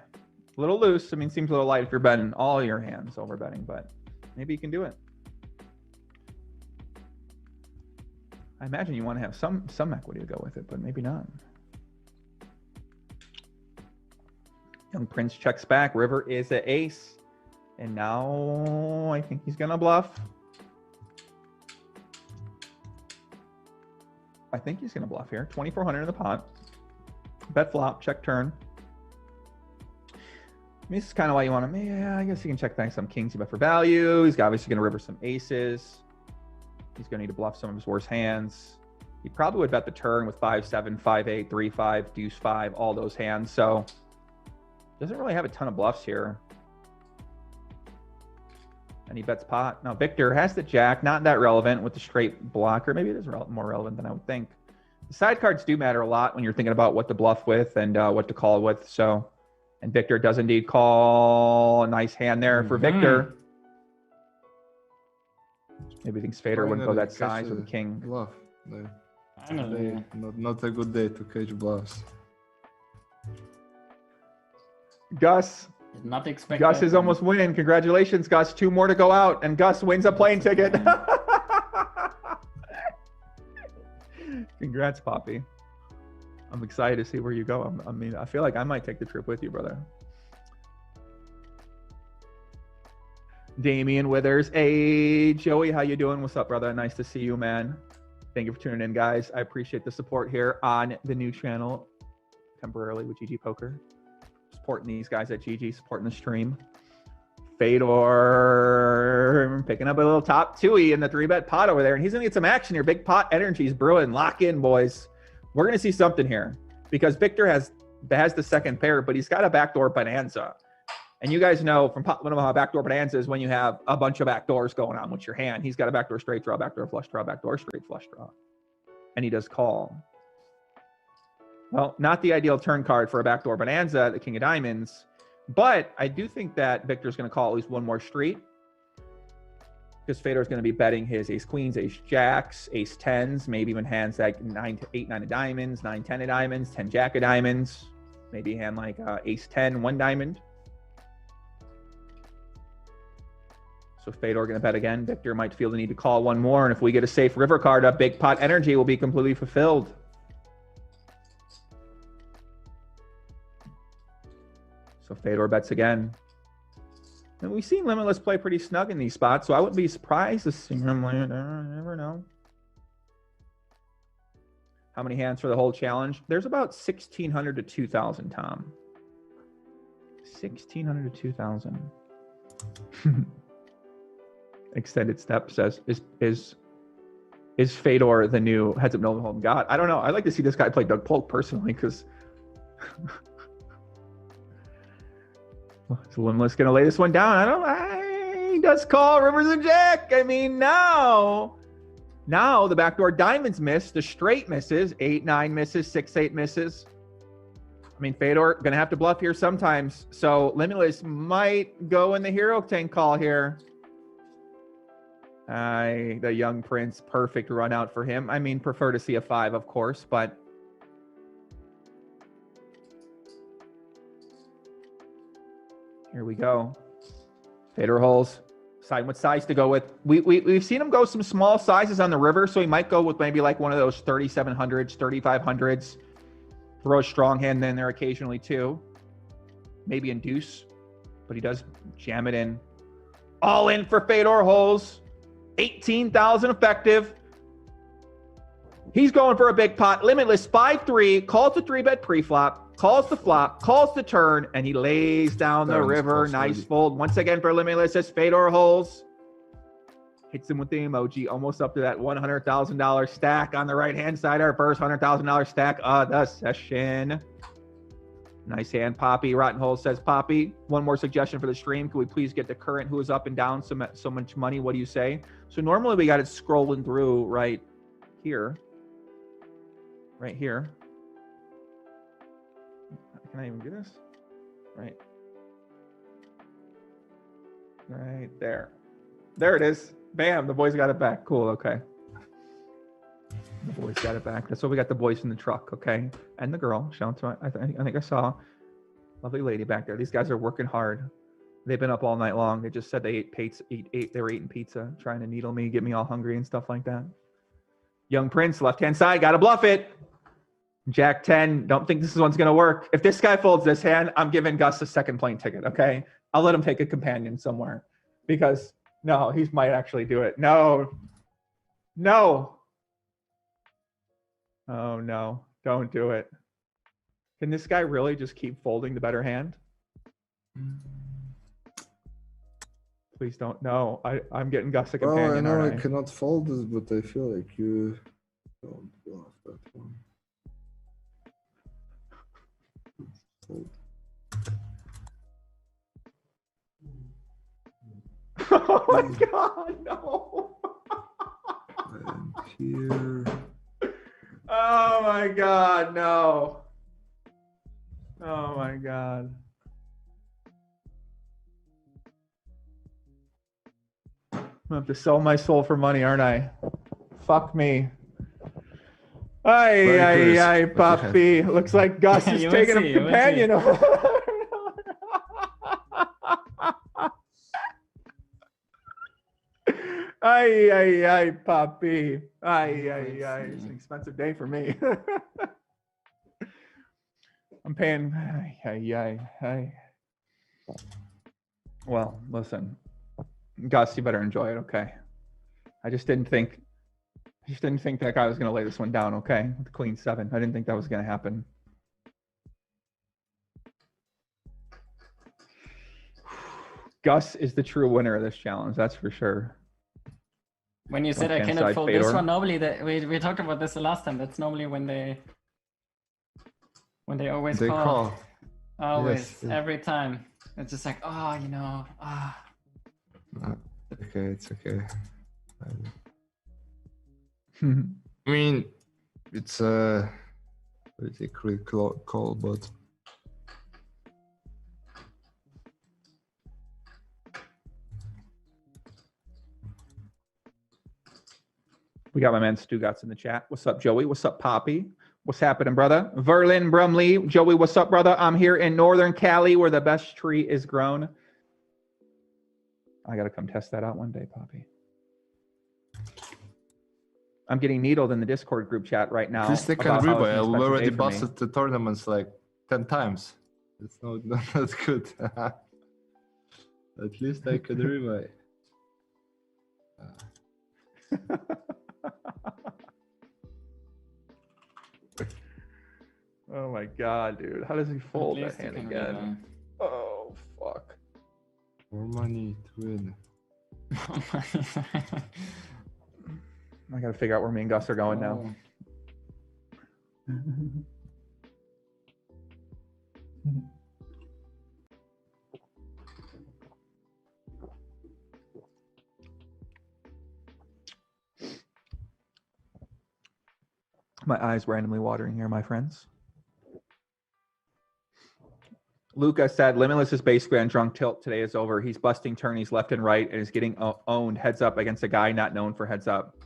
A little loose. I mean, seems a little light if you're betting all your hands over betting, but maybe you can do it. I imagine you want to have some equity to go with it, but maybe not. Young Prince checks back. River is an ace. And now I think he's going to bluff. I think he's going to bluff here. 2,400 in the pot. Bet flop, check turn. I mean, this is kind of why you want to, yeah, I guess you can check back some kings you bet for value. He's obviously going to river some aces. He's going to need to bluff some of his worst hands. He probably would bet the turn with 5-7, 5-8, 3-5, deuce 5, all those hands. So doesn't really have a ton of bluffs here. And he bets pot. Now Victor has the jack, not that relevant with the straight blocker. Maybe it is more relevant than I would think. The side cards do matter a lot when you're thinking about what to bluff with and what to call with. So, and Victor does indeed call. A nice hand there for Victor. Maybe thinks Fedor wouldn't go that size with a king. Bluff. Finally. Not a good day to catch bluffs. Did not expect Gus that is almost winning. Congratulations, Gus. 2 more to go out, and Gus wins a plane ticket. Congrats, Poppy. I'm excited to see where you go. I mean, I feel like I might take the trip with you, brother. Damian Withers. Hey, Joey, how you doing? What's up, brother? Nice to see you, man. Thank you for tuning in, guys. I appreciate the support here on the new channel, temporarily with GGPoker. Supporting these guys at GG, supporting the stream. Fedor picking up a little top 2-y in the 3-bet pot over there, and he's gonna get some action here. Big pot energy is brewing. Lock in, boys. We're gonna see something here because Victor has the second pair, but he's got a backdoor bonanza. And you guys know from one of my backdoor bonanza is when you have a bunch of backdoors going on with your hand. He's got a backdoor straight draw, backdoor flush draw, backdoor straight flush draw, and he does call. Well, not the ideal turn card for a backdoor bonanza, the king of diamonds, but I do think that Victor's going to call at least one more street because Fedor's going to be betting his ace queens, ace jacks, ace tens, maybe even hands like 8, 9 of diamonds, 9, 10 of diamonds, 10 jack of diamonds, maybe a hand like ace 10, 1 diamond. So Fedor going to bet again. Victor might feel the need to call one more, and if we get a safe river card up, big pot energy will be completely fulfilled. So Fedor bets again. And we've seen Limitless play pretty snug in these spots, so I wouldn't be surprised to see him later. I never know. How many hands for the whole challenge? There's about 1,600 to 2,000, Tom. 1,600 to 2,000. Extended Step says, is Fedor the new heads up no hold god? I don't know. I'd like to see this guy play Doug Polk personally, because is Limitless going to lay this one down? He does call rivers and jack. I mean, now the backdoor diamonds miss, the straight misses, 8, 9 misses, 6, 8 misses. I mean, Fedor going to have to bluff here sometimes. So Limitless might go in the hero tank call here. The young prince, perfect run out for him. I mean, prefer to see a 5, of course, but here we go. Fedor Holz, decide what size to go with. We've seen him go some small sizes on the river, so he might go with maybe like one of those 3,700s, 3,500s. Throw a strong hand in there occasionally too. Maybe in deuce, but he does jam it in. All in for Fedor Holz. 18,000 effective. He's going for a big pot. Limitless 5-3, calls the 3-bet pre-flop, calls the flop, calls the turn, and he lays down the river. Nice fold. Once again for Limitless as Fedor Holz. Hits him with the emoji, almost up to that $100,000 stack on the right-hand side. Our first $100,000 stack of the session. Nice hand, Poppy. Rotten Hole says, Poppy, one more suggestion for the stream. Can we please get the current who is up and down so much money? What do you say? So normally we got it scrolling through right here. Right here. Can I even do this? Right. Right there. There it is. Bam, the boys got it back. Cool, okay. The boys got it back. That's what we got, the boys in the truck, okay? And the girl. Shout out to, I think I saw. Lovely lady back there. These guys are working hard. They've been up all night long. They just said they ate pizza. They were eating pizza, trying to needle me, get me all hungry and stuff like that. Young Prince, left-hand side, got to bluff it. Jack 10, don't think this one's going to work. If this guy folds this hand, I'm giving Gus a second plane ticket, okay? I'll let him take a companion somewhere because, no, he might actually do it. No. No. Oh, no. Don't do it. Can this guy really just keep folding the better hand? Please don't. No, I'm getting Gus a companion. Well, I know aren't I cannot fold this, but I feel like you don't bluff that one. Fold. Oh my God, no. And here. Oh my God, no. Oh my God. I'm gonna have to sell my soul for money, aren't I? Fuck me. Ay, puppy. Looks like Gus is taking a companion. Ay, puppy. Ay. It's an expensive day for me. I'm paying. Ay. Well, listen, Gus, you better enjoy it, okay? I just didn't think that guy was going to lay this one down, okay? With the queen 7. I didn't think that was going to happen. Gus is the true winner of this challenge, that's for sure. When you said I cannot fold this one, normally we talked about this the last time. That's normally when they always call. Always, yes, every time. It's just like, oh, you know, ah. Okay, it's okay. I mean, it's a pretty quick call, but we got my man Stugatz in the chat. What's up, Joey? What's up, Poppy? What's happening, brother? Verlin Brumley. Joey, what's up, brother? I'm here in Northern Cali where the best tree is grown. I got to come test that out one day, Poppy. I'm getting needled in the Discord group chat right now. This second rebuy, I already busted the tournaments like 10 times. It's not good. At least I can rebuy. Oh my God, dude. How does he fold that hand again? Oh, fuck. More money to win. I gotta figure out where me and Gus are going now. My eyes randomly watering here, my friends. Luca said, Limitless is basically on drunk tilt. Today is over. He's busting tourneys left and right and is getting owned heads up against a guy not known for heads up.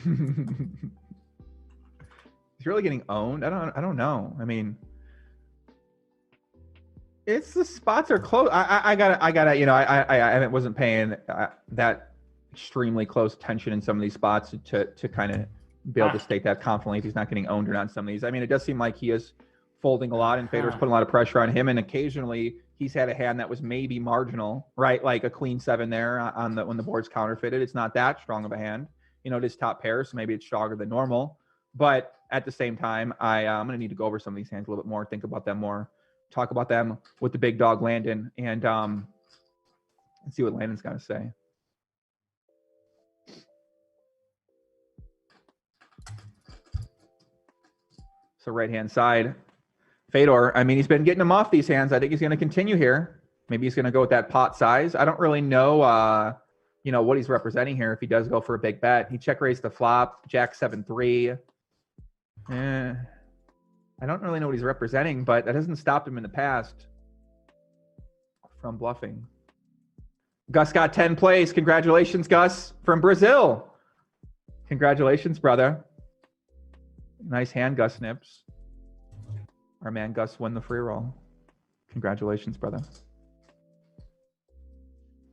He's really getting owned? I don't know. I mean, it's the spots are close. I gotta, you know, I wasn't paying that extremely close attention in some of these spots to kind of be able to state that confidently if he's not getting owned or not in some of these. I mean, it does seem like he is folding a lot and Fedor's putting a lot of pressure on him, and occasionally he's had a hand that was maybe marginal, right? Like a queen 7 there on when the board's counterfeited. It's not that strong of a hand. You know, it is top pair, so maybe it's stronger than normal. But at the same time, I'm going to need to go over some of these hands a little bit more, think about them more, talk about them with the big dog Landon, and see what Landon's got to say. So right-hand side, Fedor, I mean, he's been getting them off these hands. I think he's going to continue here. Maybe he's going to go with that pot size. I don't really know, you know, what he's representing here if he does go for a big bet. He check-raised the flop, Jack 7-3. I don't really know what he's representing, but that hasn't stopped him in the past from bluffing. Gus got 10 plays. Congratulations, Gus, from Brazil. Congratulations, brother. Nice hand, Gus Nips. Our man Gus won the free roll. Congratulations, brother.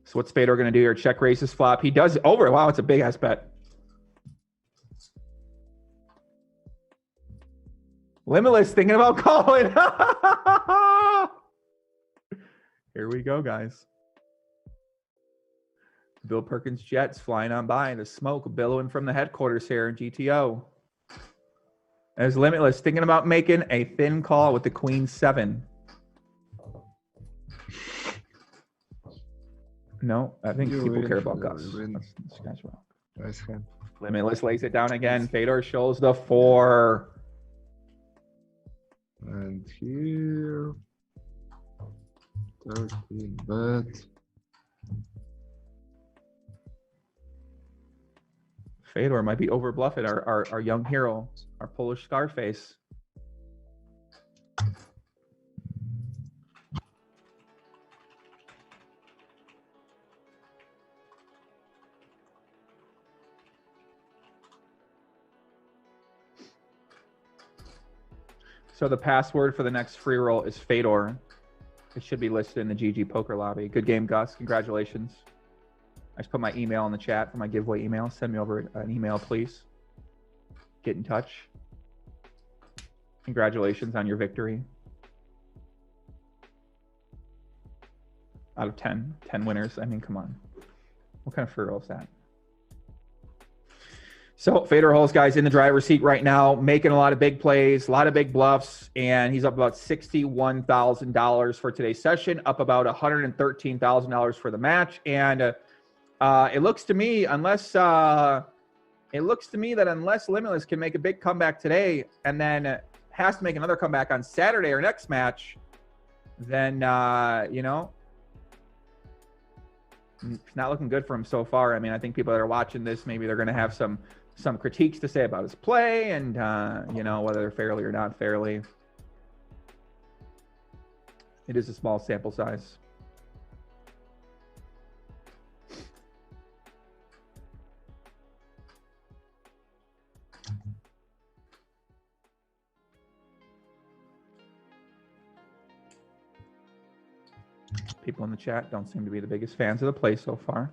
So what's Fedor going to do here? Check raises flop. He does over. Wow, it's a big ass bet. Limitless thinking about calling. Here we go, guys. Bill Perkins Jets flying on by. The smoke billowing from the headquarters here in GTO. As Limitless thinking about making a thin call with the Queen 7. No, I think people care about Gus. That's wrong. Nice hand. Limitless lays it down again. Fedor shows the 4. And here 13 bet. Fedor might be over bluffing our young hero, our Polish Scarface. So the password for the next free roll is Fedor. It should be listed in the GGPoker lobby. Good game, Gus. Congratulations. I just put my email in the chat for my giveaway email. Send me over an email, please. Get in touch. Congratulations on your victory. Out of 10 winners. I mean, come on. What kind of free roll is that? So Fedor Holz, guys, in the driver's seat right now, making a lot of big plays, a lot of big bluffs, and he's up about $61,000 for today's session, up about $113,000 for the match. And it looks to me, unless Limitless can make a big comeback today and then has to make another comeback on Saturday or next match, then you know, it's not looking good for him so far. I mean, I think people that are watching this, maybe they're going to have some critiques to say about his play and, you know, whether they're fairly or not fairly. It is a small sample size. People in the chat don't seem to be the biggest fans of the play so far.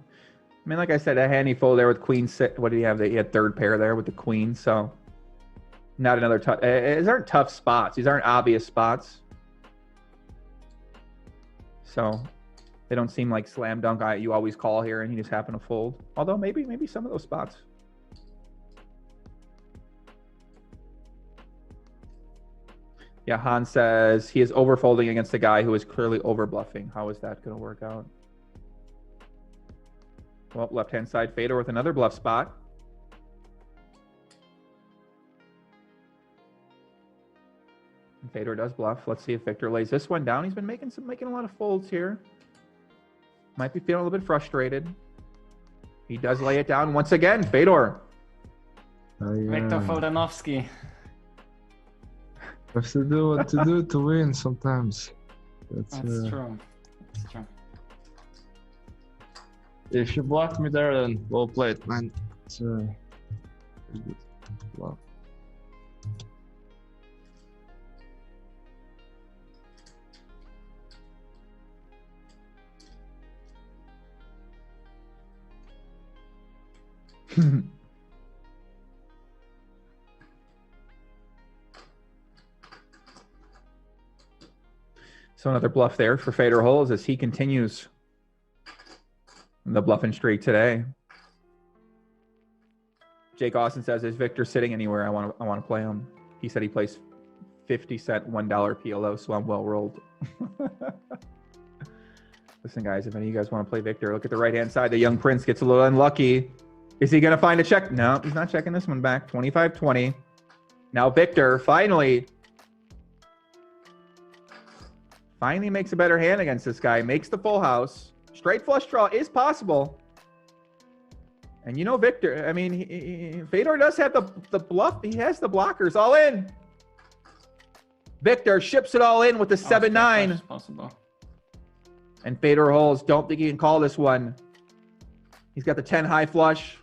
I mean, like I said, a handy fold there with Queen 6. What did he have? He had third pair there with the Queen. So not another tough. These aren't tough spots. These aren't obvious spots. So they don't seem like slam dunk. You always call here and you just happen to fold. Although maybe some of those spots. Yeah, Han says he is overfolding against a guy who is clearly over bluffing. How is that going to work out? Well, left-hand side Fedor with another bluff spot. And Fedor does bluff. Let's see if Victor lays this one down. He's been making a lot of folds here. Might be feeling a little bit frustrated. He does lay it down once again. Fedor. Wiktor Limitless. Have to do what to do to win sometimes. That's true. That's true. If you blocked me there, then well played, man. It's pretty good. Wow. So another bluff there for Fedor Holz as he continues the bluffing streak today. Jake Austin says, "Is Victor sitting anywhere? I want to play him." He said he plays 50-cent $1 PLO, so I'm well rolled. Listen, guys, if any of you guys want to play Victor, look at the right-hand side. The young prince gets a little unlucky. Is he going to find a check? No, he's not checking this one back. 25-20. Now Victor finally makes a better hand against this guy. Makes the full house. Straight flush draw is possible. And you know Victor, I mean, Fedor does have the bluff. He has the blockers all in. Victor ships it all in with the 7-9. Possible. And Fedor Holz, don't think he can call this one. He's got the 10 high flush.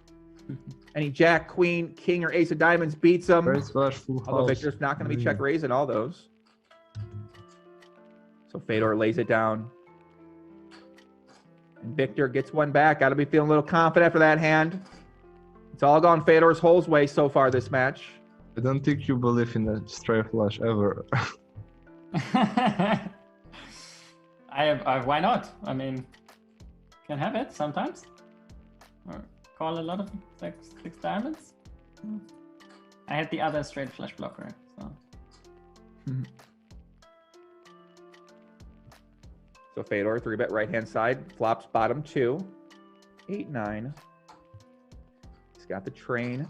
Any jack, queen, king, or ace of diamonds beats him. First flush, full Although house. Victor's not going to be check raising all those. So Fedor lays it down. And Wiktor gets one back. Got to be feeling a little confident after that hand. It's all gone Fedor's Holz way so far this match. I don't think you believe in a straight flush ever. Why not? I mean, can have it sometimes. Or call a lot of like 6 diamonds. I had the other straight flush blocker, so. So Fedor, 3-bet right-hand side, flops bottom 2, 8-9. He's got the train.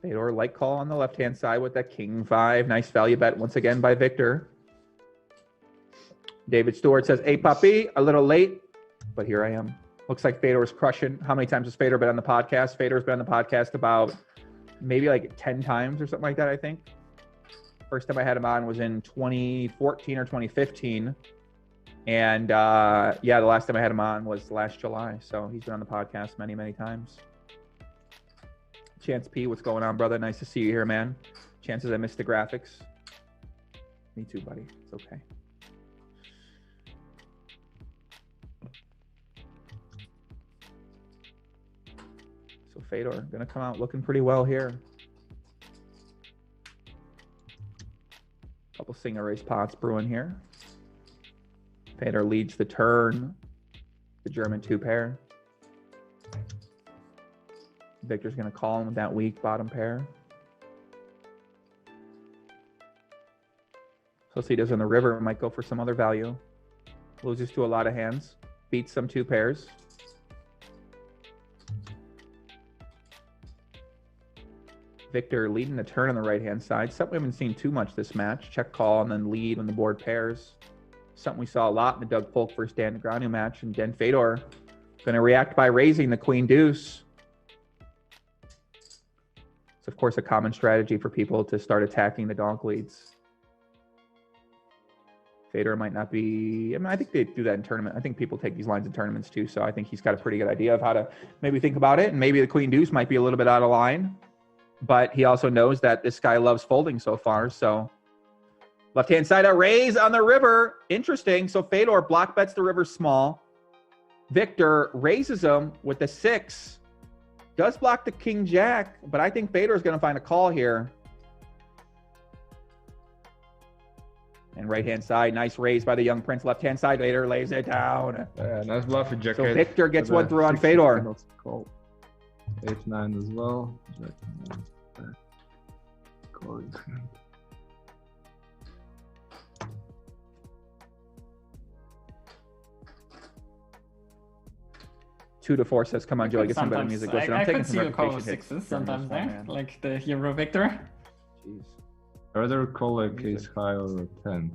Fedor light call on the left-hand side with that king 5. Nice value bet once again by Wiktor. David Stewart says, "Hey puppy, a little late, but here I am." Looks like Fedor's crushing. How many times has Fedor been on the podcast? Fedor's been on the podcast about maybe like 10 times or something like that, I think. First time I had him on was in 2014 or 2015. And yeah, the last time I had him on was last July. So he's been on the podcast many, many times. Chance P, what's going on, brother? Nice to see you here, man. Chances I missed the graphics. Me too, buddy. It's okay. So Fedor gonna come out looking pretty well here. Couple single race pots brewing here. Fedor leads the turn. The German 2-pair. Wiktor's going to call him with that weak bottom pair. So see, does on the river, might go for some other value. Loses to a lot of hands. Beats some 2 pairs. Wiktor leading the turn on the right-hand side. Something we haven't seen too much this match. Check call and then lead when the board pairs. Something we saw a lot in the Doug Polk versus Dan Negreanu match. And then Fedor going to react by raising the queen deuce. It's, of course, a common strategy for people to start attacking the donk leads. Fedor might not be... I mean, I think they do that in tournament. I think people take these lines in tournaments too. So I think he's got a pretty good idea of how to maybe think about it. And maybe the queen deuce might be a little bit out of line. But he also knows that this guy loves folding so far. So left-hand side, a raise on the river. Interesting. So Fedor block bets the river small. Wiktor raises him with the 6. Does block the king jack, but I think Fedor is going to find a call here. And right-hand side, nice raise by the young prince. Left-hand side, Fedor lays it down. Nice bluff with jack. So Wiktor gets one through on Fedor. 8-9 as well. Jack 9. Calling. 2 to 4 says, "Come on, Joey, get some better music." Listen, I'm taking I could see some a call reputation with 6s hits sometimes during there, this one, like the hero Wiktor. Jeez. I'd rather call a case high or a 10.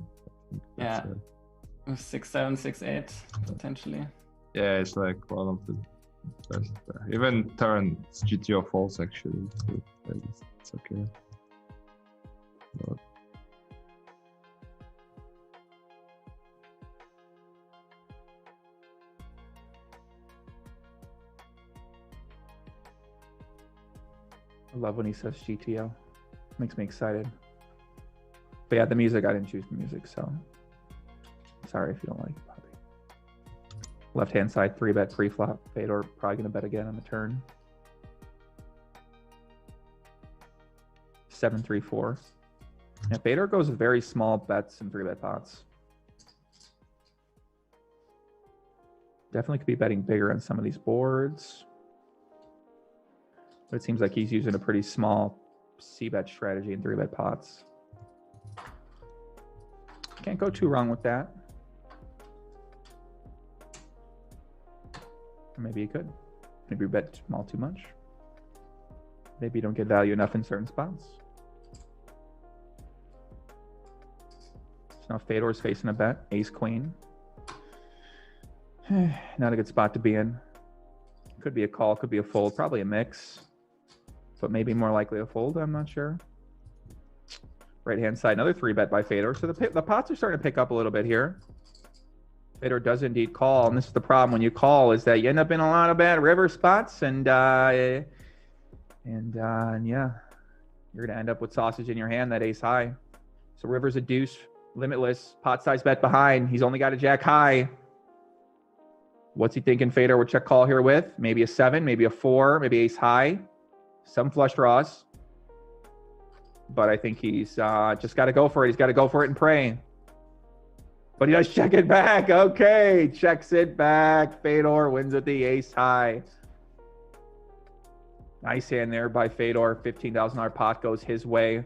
Yeah. 6, 7, 6, 8 potentially. Yeah, it's like one of the best. Even turn GTO false actually. It's okay. But I love when he says GTO. Makes me excited. But yeah, the music, I didn't choose the music, so sorry if you don't like it, puppy. Left-hand side, 3-bet pre-flop. Fedor probably going to bet again on the turn. 7-3-4. Yeah, Fedor goes with very small bets and 3-bet pots. Definitely could be betting bigger on some of these boards. But it seems like he's using a pretty small c-bet strategy in 3-bet pots. Can't go too wrong with that. Or maybe you could. Maybe you bet small too much. Maybe you don't get value enough in certain spots. So now Fedor's facing a bet. Ace-queen. Not a good spot to be in. Could be a call, could be a fold, probably a mix. But maybe more likely a fold, I'm not sure. Right-hand side, another 3-bet by Fedor. So the pots are starting to pick up a little bit here. Fedor does indeed call, and this is the problem when you call, is that you end up in a lot of bad river spots, and yeah, you're gonna end up with sausage in your hand, that ace high. So river's a deuce, limitless, pot size bet behind. He's only got a jack high. What's he thinking Fedor would check call here with? Maybe a 7, maybe a 4, maybe ace high. Some flush draws. But I think he's just got to go for it. He's got to go for it and pray. But he does check it back. Okay, checks it back. Fedor wins with the ace high. Nice hand there by Fedor. $15,000 pot goes his way.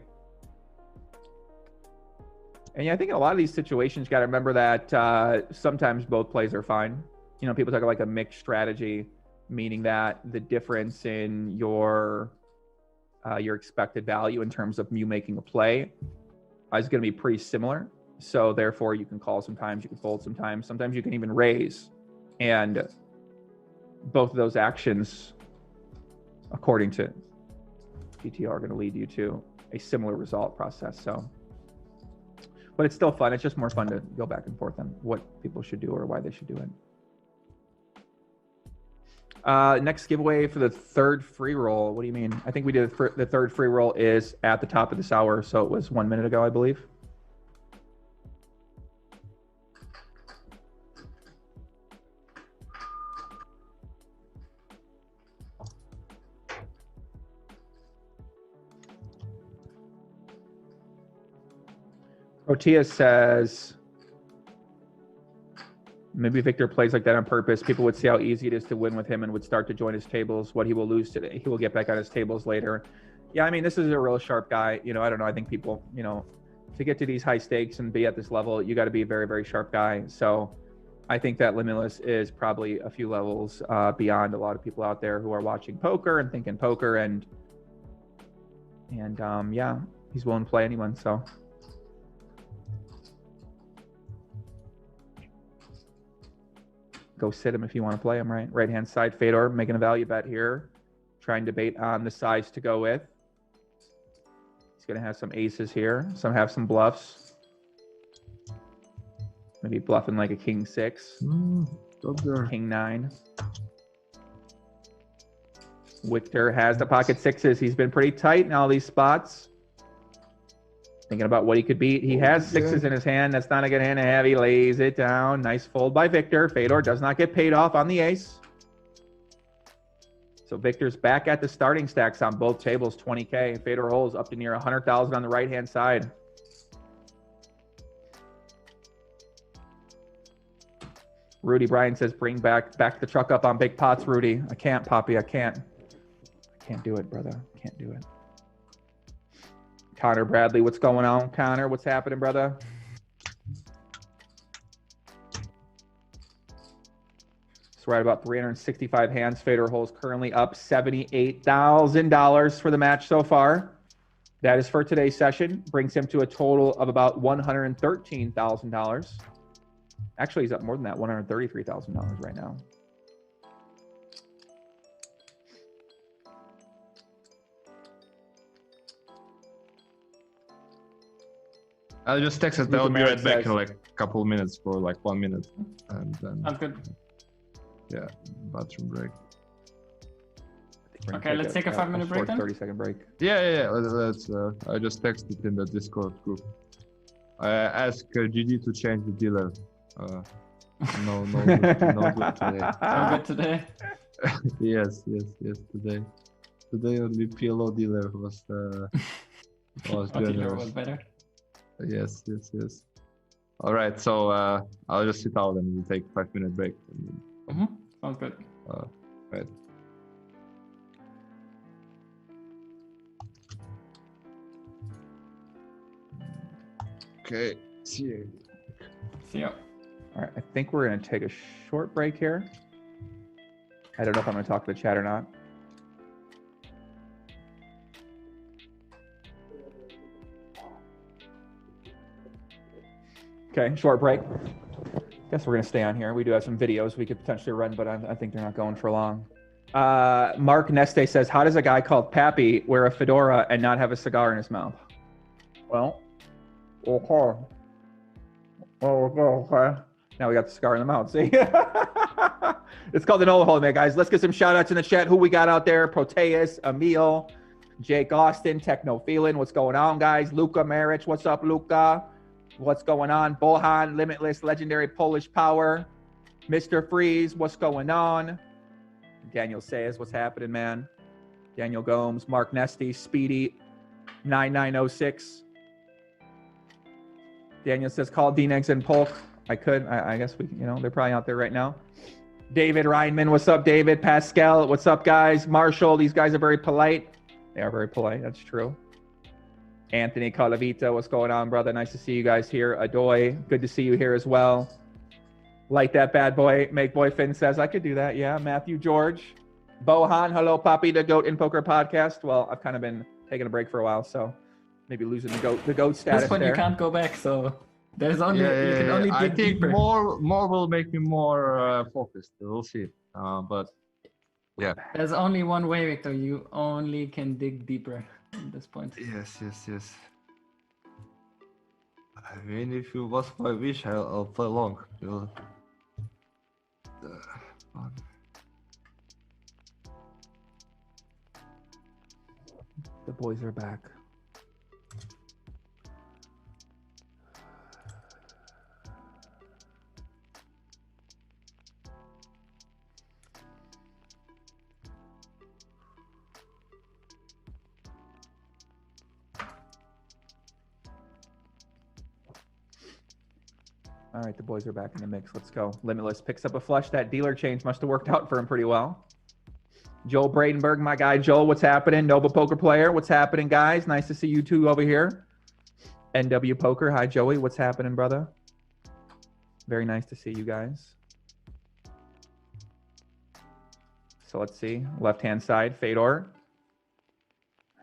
And yeah, I think in a lot of these situations, you got to remember that sometimes both plays are fine. You know, people talk like a mixed strategy, meaning that the difference in your expected value in terms of you making a play is going to be pretty similar. So therefore, you can call sometimes, you can fold sometimes. Sometimes you can even raise. And both of those actions, according to PTR, are going to lead you to a similar result process. So, but it's still fun. It's just more fun to go back and forth on what people should do or why they should do it. Next giveaway for the third free roll. What do you mean? I think we did the third free roll is at the top of this hour. So it was 1 minute ago, I believe. Protea says, maybe Victor plays like that on purpose. People would see how easy it is to win with him and would start to join his tables. What he will lose today, he will get back on his tables later. Yeah, I mean, this is a real sharp guy. You know, I don't know. I think people, you know, to get to these high stakes and be at this level, you got to be a very, very sharp guy. So I think that Limitless is probably a few levels beyond a lot of people out there who are watching poker and thinking poker. And yeah, he's willing to play anyone. So. Go sit him if you want to play him, right? Right-hand side, Fedor making a value bet here. Trying to debate on the size to go with. He's going to have some aces here. Some have some bluffs. Maybe bluffing like a king 6. King 9. Wiktor has the pocket 6s. He's been pretty tight in all these spots. Thinking about what he could beat. He has 6s in his hand. That's not a good hand to have. He lays it down. Nice fold by Victor. Fedor does not get paid off on the ace. So Victor's back at the starting stacks on both tables, 20K. Fedor Holz up to near 100,000 on the right-hand side. Rudy Bryan says, bring back the truck up on big pots, Rudy. I can't, Poppy. I can't do it, brother. Can't do it. Connor Bradley, what's going on? Connor, what's happening, brother? It's right about 365 hands. Fedor Holz currently up $78,000 for the match so far. That is for today's session. Brings him to a total of about $113,000. Actually, he's up more than that, $133,000 right now. I'll just text it. I'll be right back in like a couple of minutes for like 1 minute. And then, Sounds good. Yeah, bathroom break. Okay, let's take a 5-minute break then. 30-second break. Yeah. Let's. I just texted in the Discord group. I asked GG to change the dealer. No good today. No good today. Yes, today. Today only PLO dealer was dealer was better. Yes. All right, so I'll just sit out and we'll take a 5-minute break. Sounds good. Right. Okay. See you. See you. All right, I think we're going to take a short break here. I don't know if I'm going to talk to the chat or not. Okay, short break. Guess we're going to stay on here. We do have some videos we could potentially run, but I think they're not going for long. Mark Neste says, how does a guy called Pappy wear a fedora and not have a cigar in his mouth? Well, okay. Okay. Now we got the cigar in the mouth, see? It's called an NLHE, man, guys. Let's get some shout-outs in the chat. Who we got out there? Proteus, Emil, Jake Austin, Techno Feeling, what's going on, guys? Luka Maric, what's up, Luka? What's going on? Bohan, Limitless, Legendary Polish Power. Mr. Freeze, what's going on? Daniel says, what's happening, man? Daniel Gomes, Mark Nesty, Speedy, 9906. Daniel says, call D-Negs and Polk. I could. I guess we, they're probably out there right now. David Reinman, what's up, David? Pascal, what's up, guys? Marshall, these guys are very polite. They are very polite. That's true. Anthony Calavita, what's going on, brother? Nice to see you guys here. Adoy, good to see you here as well. Like that bad boy. Make Boy Finn says, I could do that. Yeah. Matthew George. Bohan, hello, Poppy, the GOAT in Poker podcast. Well, I've kind of been taking a break for a while, so maybe losing the GOAT status. This one there. you can't go back, so there's only you can only dig I think deeper. more will make me more focused. We'll see. But yeah. There's only one way, Victor. You only can dig deeper at this point. Yes. I mean, if you was my wish, I'll play long. The boys are back. All right, the boys are back in the mix. Let's go. Limitless picks up a flush. That dealer change must have worked out for him pretty well. Joel Bradenberg, my guy. Joel, what's happening? Nova Poker player, what's happening, guys? Nice to see you two over here. NW Poker, hi, Joey. What's happening, brother? Very nice to see you guys. So let's see. Left-hand side, Fedor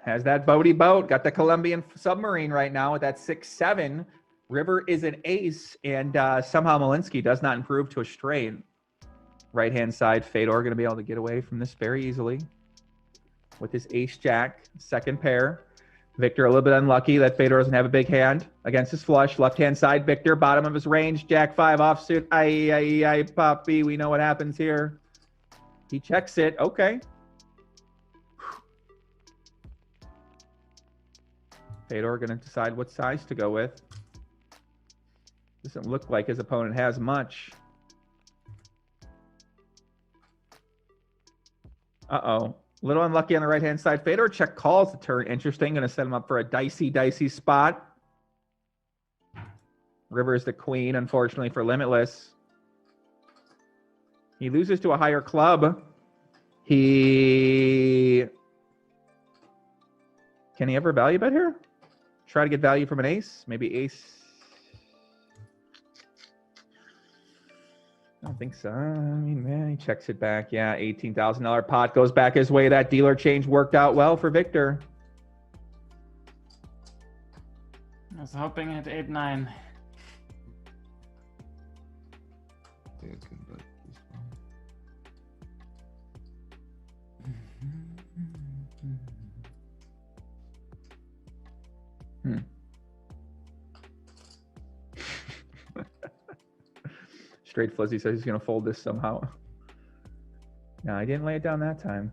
has that boaty boat. Got the Colombian submarine right now with that 6-7. River is an ace, and somehow Malinsky does not improve to a straight. Right-hand side, Fedor going to be able to get away from this very easily with his ace-jack, second pair. Victor a little bit unlucky that Fedor doesn't have a big hand against his flush. Left-hand side, Victor, bottom of his range, jack-5 offsuit. Ay, Poppy, we know what happens here. He checks it. Okay. Fedor going to decide what size to go with. Doesn't look like his opponent has much. Uh-oh. A little unlucky on the right-hand side. Fedor check calls the turn. Interesting. Going to set him up for a dicey spot. River is the queen, unfortunately, for Limitless. He loses to a higher club. Can he ever value bet here? Try to get value from an ace? Maybe ace. I don't think so. I mean, man, he checks it back. Yeah, $18,000 pot goes back his way. That dealer change worked out well for Victor. I was hoping at 8-9. Straight Fuzzy says he's going to fold this somehow. No, I didn't lay it down that time.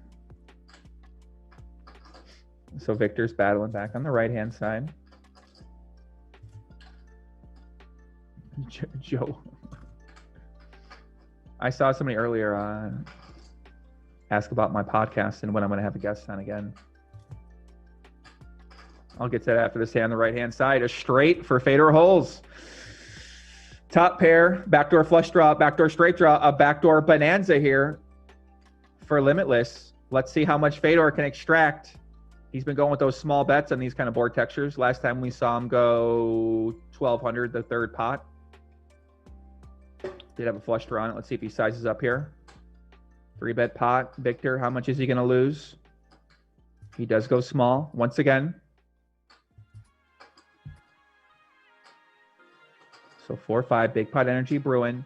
So Victor's battling back on the right-hand side. Joe. I saw somebody earlier ask about my podcast and when I'm going to have a guest on again. I'll get to that after this hand on the right-hand side. A straight for Fedor Holz. Top pair, backdoor flush draw, backdoor straight draw, a backdoor bonanza here for Limitless. Let's see how much Fedor can extract. He's been going with those small bets on these kind of board textures. Last time we saw him go 1,200 the third pot. Did have a flush draw on it. Let's see if he sizes up here. 3-bet pot. Victor, how much is he going to lose? He does go small once again. So 4-5, big pot energy brewing.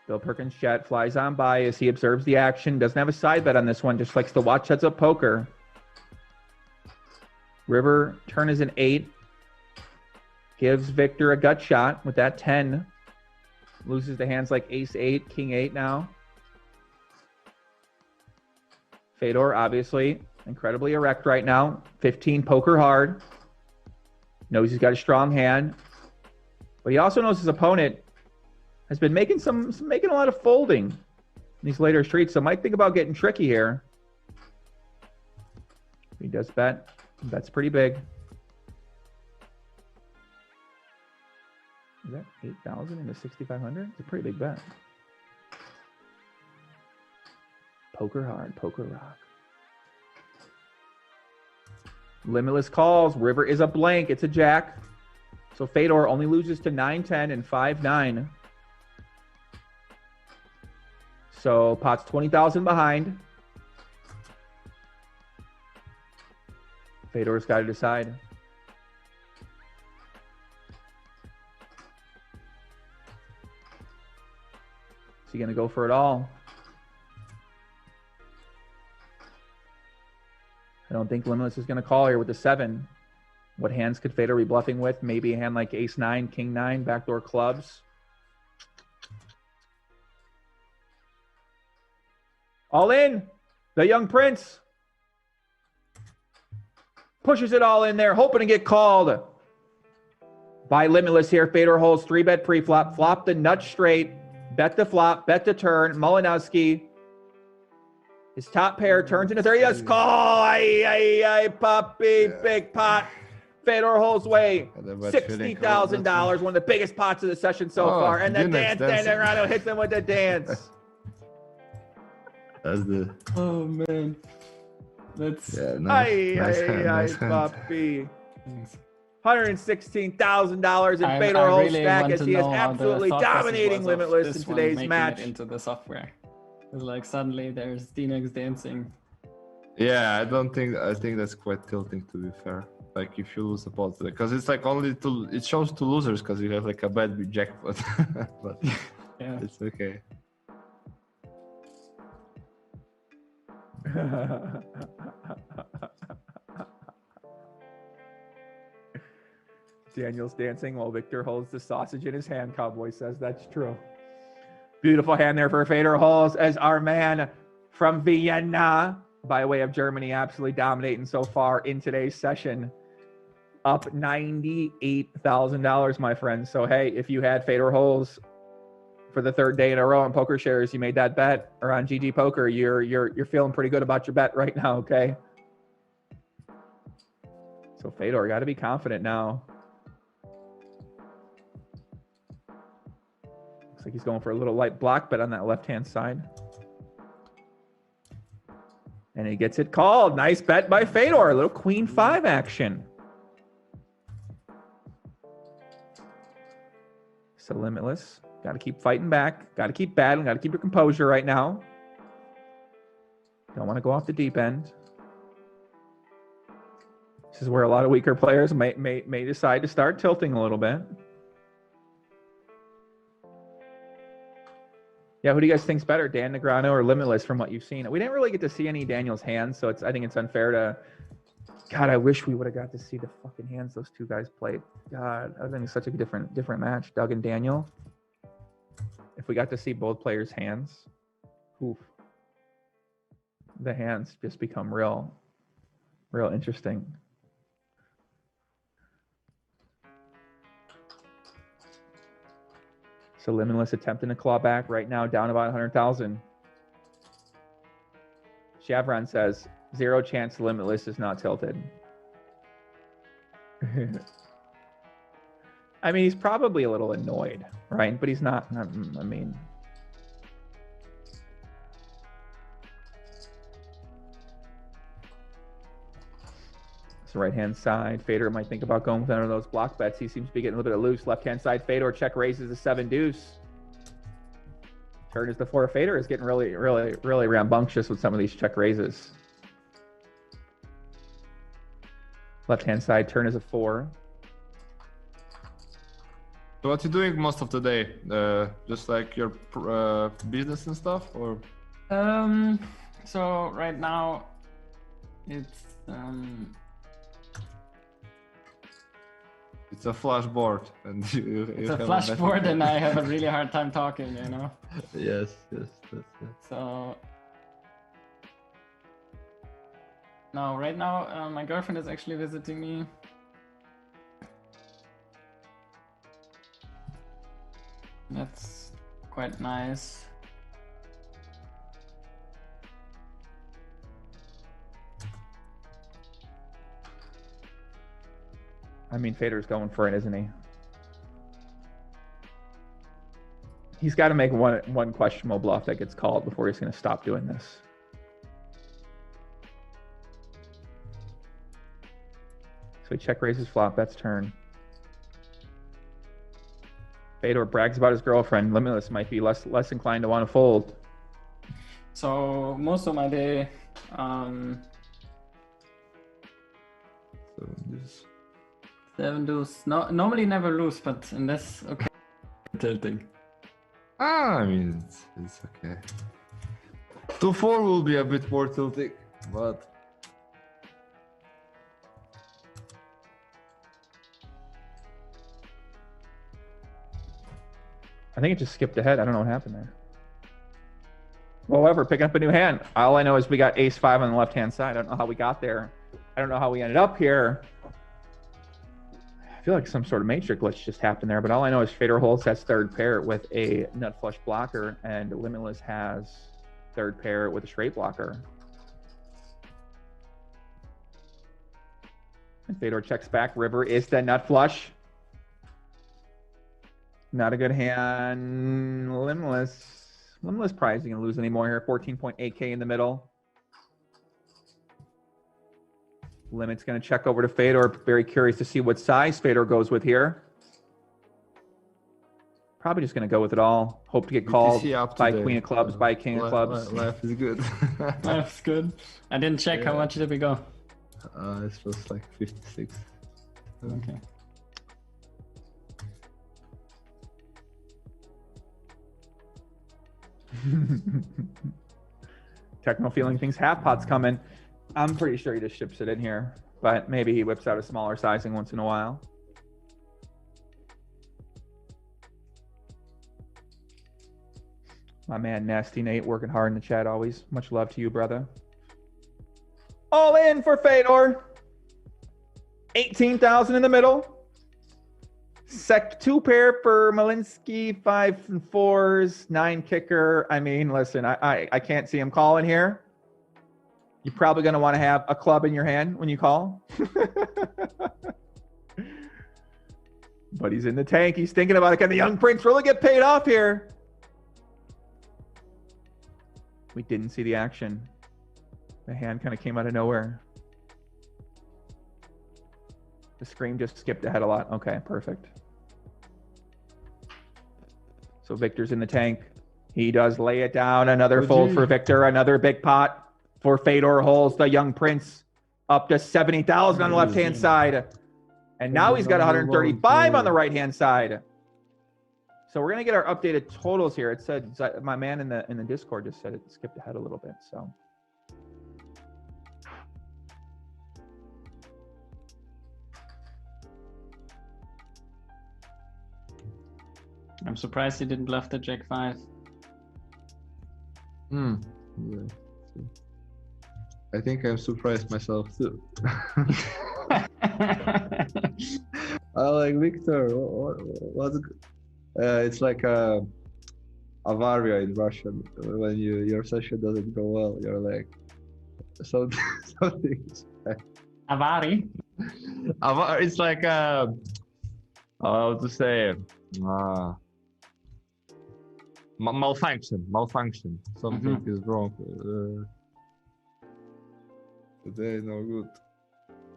Bill Perkins chat flies on by as he observes the action. Doesn't have a side bet on this one, just likes to watch heads up poker. River turn is an 8. Gives Victor a gut shot with that 10. Loses to hands like ace-8, king-8 now. Fedor, obviously, incredibly erect right now. 15 poker hard. Knows he's got a strong hand. But he also knows his opponent has been making making a lot of folding in these later streets. So might think about getting tricky here. He does bet. That's pretty big. Is that 8,000 into 6,500? It's a pretty big bet. Poker hard, poker rock. Limitless calls. River is a blank. It's a jack. So Fedor only loses to 9-10 and 5-9. So pot's 20,000 behind. Fedor's got to decide. Is he going to go for it all? I don't think Limitless is going to call here with the 7. What hands could Fedor be bluffing with? Maybe a hand like ace-9, king-9, backdoor clubs. All in. The young prince pushes it all in there, hoping to get called by Limitless here. Fedor Holz 3-bet pre-flop, flop the nut straight, bet the flop, bet the turn. Malinowski, his top pair turns into 30. Yes, call. Ay, puppy, big pot. Fedor Holz way. $60,000, one of the biggest pots of the session so far. And the dance, Daniel Negreanu hits him with the dance. That's the. Oh man, that's nice puppy. $116,000 in Fedor Holz stack as he is absolutely dominating Limitless in today's match. Into the software, it's like suddenly there's D-Nex dancing. Yeah, I think that's quite tilting, to be fair. Like if you lose a pot, because it's like it shows two losers because you have like a bad with jackpot. But yeah, it's okay. Daniel's dancing while Wiktor holds the sausage in his hand. Cowboy says that's true. Beautiful hand there for Fedor Holz as our man from Vienna, by way of Germany, absolutely dominating so far in today's session. Up $98,000, my friends. So hey, if you had Fedor Holz for the 3rd day in a row on Poker Shares, you made that bet, or on GGPoker, you're feeling pretty good about your bet right now, okay? So Fedor got to be confident now. Looks like he's going for a little light block bet on that left-hand side. And he gets it called. Nice bet by Fedor. A little queen 5 action. So Limitless. Got to keep fighting back. Got to keep battling. Got to keep your composure right now. Don't want to go off the deep end. This is where a lot of weaker players may decide to start tilting a little bit. Yeah, who do you guys think's better, Dan Negreanu or Limitless from what you've seen? We didn't really get to see any Daniel's hands, so I think it's unfair to... God, I wish we would have got to see the fucking hands those two guys played. God, I think it's such a different match. Doug and Daniel. If we got to see both players' hands, oof. The hands just become real interesting. So Limitless attempting to claw back right now, down about 100,000. Chavron says, 0 chance Limitless is not tilted. I mean, he's probably a little annoyed, right? But he's not, I mean... So right-hand side, Fedor might think about going with one of those block bets. He seems to be getting a little bit of loose. Left-hand side, Fedor check raises the 7 deuce. Turn is the 4. Fedor is getting really rambunctious with some of these check raises. Left-hand side, turn is a 4. So what you doing most of the day? Just like your business and stuff, or? So right now, it's a flashboard, and it's a flashboard, and I have a really hard time talking, you know. Yes, that's it. So No, right now my girlfriend is actually visiting me. That's quite nice. I mean, Fedor's going for it, isn't he? He's got to make one questionable bluff that gets called before he's going to stop doing this. So he check raises flop, bets turn. Fedor brags about his girlfriend. Limitless might be less inclined to want to fold. So most of my day, So this. 7 deuce. No, normally never lose, but in this, okay. Tilting. I mean, it's okay. 2-4 will be a bit more tilting, but I think it just skipped ahead. I don't know what happened there. However, picking up a new hand. All I know is we got ace-5 on the left-hand side. I don't know how we got there. I don't know how we ended up here. I feel like some sort of matrix glitch just happened there, but all I know is Fedor Holz has third pair with a nut flush blocker, and Limitless has third pair with a straight blocker. And Fedor checks back. River is the nut flush. Not a good hand. Limitless probably isn't going to lose anymore here. 14.8K in the middle. Limit's going to check over to Fedor. Very curious to see what size Fedor goes with here. Probably just going to go with it all. Hope to get called by queen of clubs, by king of clubs. Life is good. That's good. I didn't check how much did we go. It was like 56. Okay. Techno feeling things half pots coming. I'm pretty sure he just ships it in here, but maybe he whips out a smaller sizing once in a while. My man Nasty Nate working hard in the chat always. Much love to you, brother. All in for Fedor. 18,000 in the middle. Sec 2 pair for Malinowski, 5 and 4s, 9 kicker. I mean, listen, I can't see him calling here. You're probably going to want to have a club in your hand when you call. But he's in the tank. He's thinking about it. Can the young prince really get paid off here? We didn't see the action. The hand kind of came out of nowhere. The screen just skipped ahead a lot. Okay, perfect. So Victor's in the tank. He does lay it down. Another fold for Victor. Another big pot for Fedor Holz, the young prince, up to 70,000 on the left-hand side. And now he's got 135 on the right-hand side. So we're going to get our updated totals here. It said, my man in the Discord just said it skipped ahead a little bit. So I'm surprised he didn't bluff the Jack 5. Yeah. I think I'm surprised myself too. I like Victor. What's it's like a avaria in Russian. When your session doesn't go well, you're like something. Avari? It's like how to say malfunction. Something is wrong. Today no good.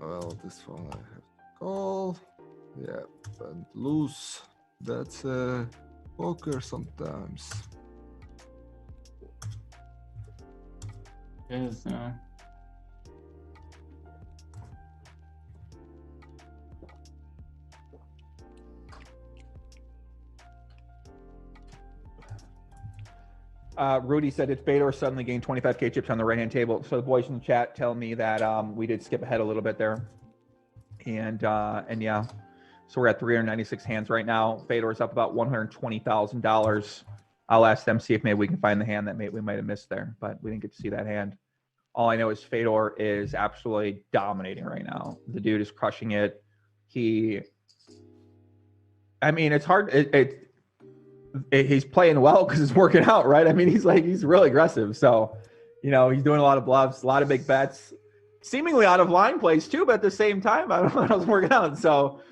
Well, this one I have to call. Yeah, and lose. That's poker sometimes. Yes, Rudy said if Fedor suddenly gained 25K chips on the right-hand table. So the boys in the chat tell me that we did skip ahead a little bit there. And yeah, so we're at 396 hands right now. Fedor's up about $120,000. I'll ask them, see if maybe we can find the hand that we might have missed there, but we didn't get to see that hand. All I know is Fedor is absolutely dominating right now. The dude is crushing it. I mean, it's hard. He's playing well because it's working out, right? I mean, he's really aggressive. So, you know, he's doing a lot of bluffs, a lot of big bets, seemingly out of line plays too, but at the same time, I don't know how it's working out. So,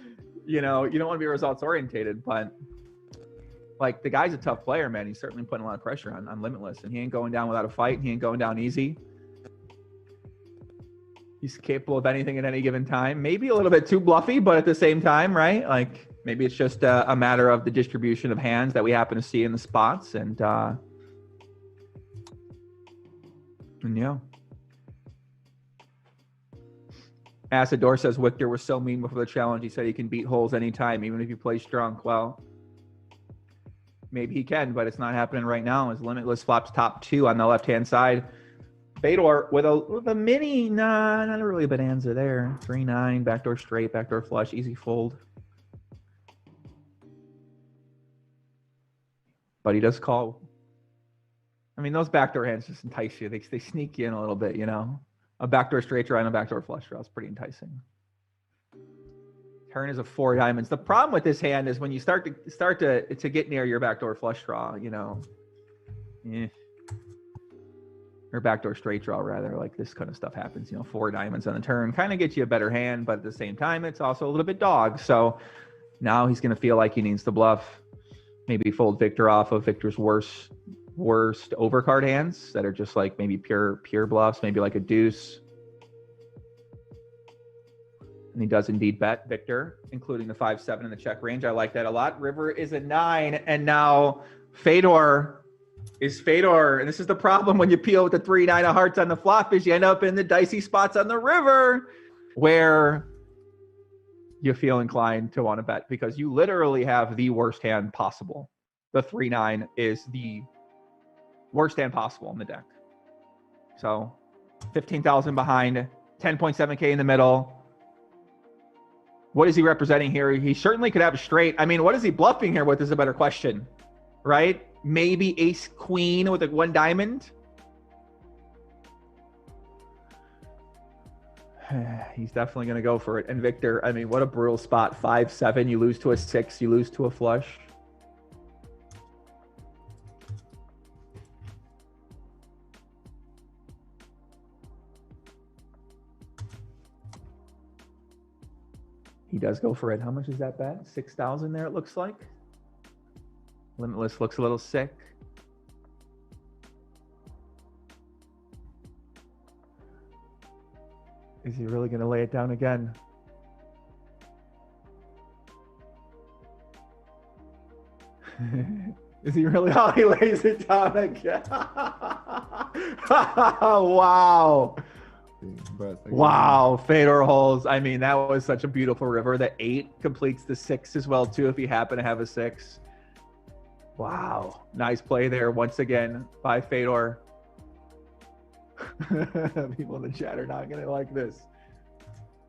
you know, you don't want to be results orientated, but like the guy's a tough player, man. He's certainly putting a lot of pressure on Limitless, and he ain't going down without a fight. He ain't going down easy. He's capable of anything at any given time. Maybe a little bit too bluffy, but at the same time, right? Like maybe it's just a matter of the distribution of hands that we happen to see in the spots. And yeah. Acidor says Wiktor was so mean before the challenge. He said he can beat holes anytime, even if you play strong. Well, maybe he can, but it's not happening right now as Limitless flops top 2 on the left-hand side. Fedor with a mini, not really a bonanza there. 3-9, backdoor straight, backdoor flush, easy fold. But he does call. I mean, those backdoor hands just entice you. They sneak you in a little bit, you know. A backdoor straight draw and a backdoor flush draw is pretty enticing. Turn is a 4 diamonds. The problem with this hand is when you start to get near your backdoor flush draw, you know. Or backdoor straight draw, rather, like this kind of stuff happens, you know, 4 diamonds on the turn kind of gets you a better hand, but at the same time, it's also a little bit dog. So now he's going to feel like he needs to bluff, maybe fold Wiktor off of Wiktor's worst overcard hands that are just like maybe pure bluffs, maybe like a deuce. And he does indeed bet Wiktor, including the 5-7 in the check range. I like that a lot. River is a 9, and now Fedor is Fedor, and this is the problem when you peel with the 3-9 of hearts on the flop, is you end up in the dicey spots on the river where you feel inclined to want to bet because you literally have the worst hand possible. The 3-9 is the worst hand possible in the deck. So 15,000 behind, 10.7K in the middle. What is he representing here? He certainly could have a straight. I mean, what is he bluffing here with is a better question, right? Maybe ace queen with a 1 diamond. He's definitely going to go for it. And Wiktor, I mean, what a brutal spot. 5-7, you lose to a 6, you lose to a flush. He does go for it. How much is that bet? 6,000 there, it looks like. Limitless looks a little sick. Is he really going to lay it down again? Is he really? Oh, he lays it down again. Wow. Wow, Fedor Holz. I mean, that was such a beautiful river. The 8 completes the 6 as well, too, if you happen to have a 6. Wow. Nice play there once again by Fedor. People in the chat are not going to like this.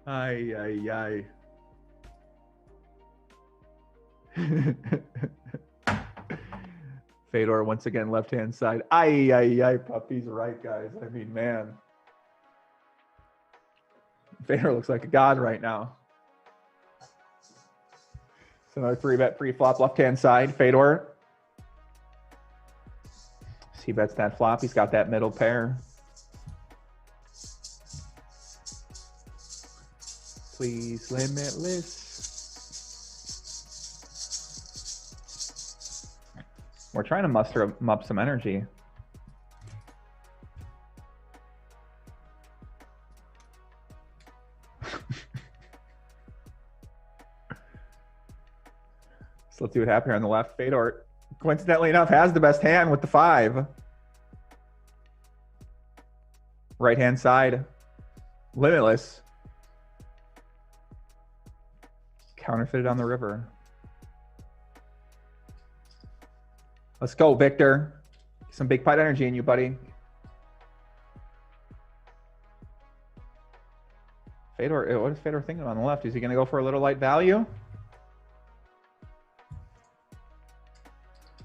Ay, ay, ay. Fedor once again, left-hand side. Ay, ay, ay. Puppy's right, guys. I mean, man. Fedor looks like a god right now. So another 3-bet pre-flop left-hand side. Fedor. He bets that flop. He's got that middle pair. Please, Limitless. We're trying to muster him up some energy. So let's see what happened here on the left. Fedor, coincidentally enough, has the best hand with the 5. Right-hand side, Limitless. Counterfeited on the river. Let's go, Wiktor. Some big pot energy in you, buddy. Fedor, what is Fedor thinking on the left? Is he going to go for a little light value?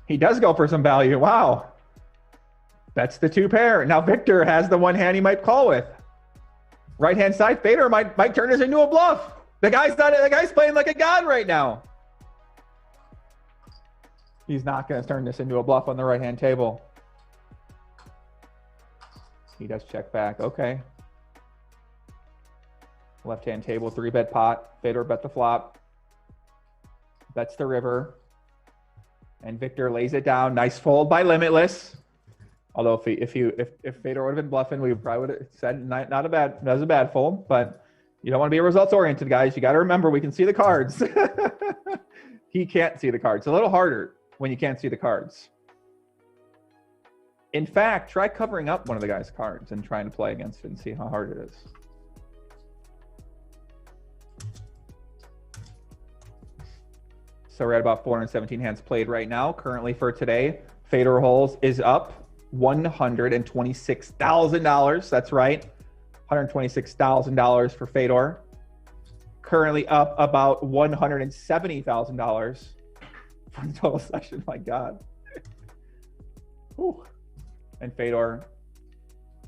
He does go for some value. Wow. Bets the 2 pair. Now Wiktor has the 1 hand he might call with. Right hand side, Fedor might turn this into a bluff. The guy's playing like a god right now. He's not going to turn this into a bluff on the right hand table. He does check back. Okay. Left hand table, 3-bet pot. Fedor bet the flop. Bets the river. And Wiktor lays it down. Nice fold by Limitless. Although if Fedor would have been bluffing, we probably would have said not a bad fold. But you don't want to be results oriented, guys. You got to remember we can see the cards. He can't see the cards. It's a little harder when you can't see the cards. In fact, try covering up one of the guy's cards and trying to play against it and see how hard it is. So we're at about 417 hands played right now. Currently for today, Fedor Holz is up $126,000. That's right. $126,000 for Fedor. Currently up about $170,000 for the total session. My God. Whew. And Fedor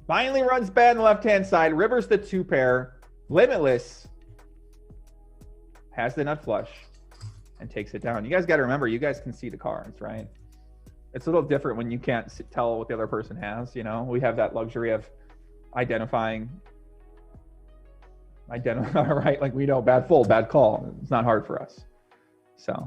finally runs bad on the left-hand side. Rivers the 2 pair. Limitless has the nut flush and takes it down. You guys got to remember, you guys can see the cards, right? It's a little different when you can't tell what the other person has, you know? We have that luxury of identifying, right? Like we know bad fold, bad call. It's not hard for us. So.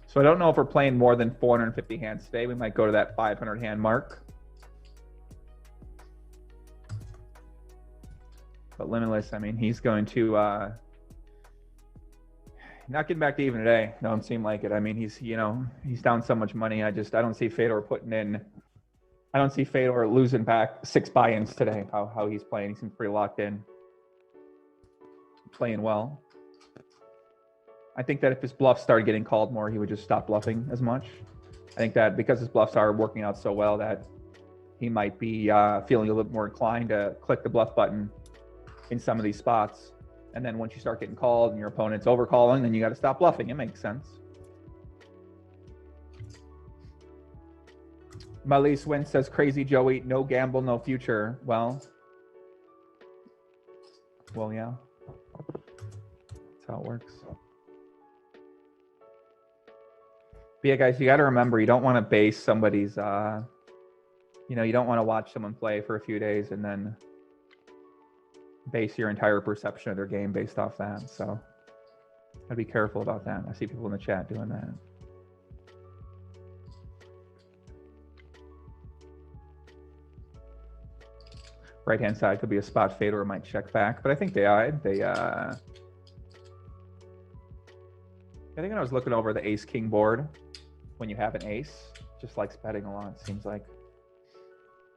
So I don't know if we're playing more than 450 hands today. We might go to that 500 hand mark. But Limitless, I mean, he's going to not getting back to even today. Don't seem like it. I mean, he's down so much money. I don't see Fedor I don't see Fedor losing back 6 buy-ins today. How he's playing, he seems pretty locked in, playing well. I think that if his bluffs started getting called more, he would just stop bluffing as much. I think that because his bluffs are working out so well that he might be feeling a little more inclined to click the bluff button in some of these spots. And then once you start getting called and your opponent's overcalling, then you got to stop bluffing. It makes sense. Malise Win says, crazy Joey, no gamble, no future. Well, yeah. That's how it works. But yeah, guys, you got to remember, you don't want to base somebody's, you don't want to watch someone play for a few days and then base your entire perception of their game based off that. So I'd be careful about that. I see people in the chat doing that. Right-hand side could be a spot Fedor might check back, but I think I think when I was looking over the ace-king board, when you have an ace, just likes betting a lot, it seems like.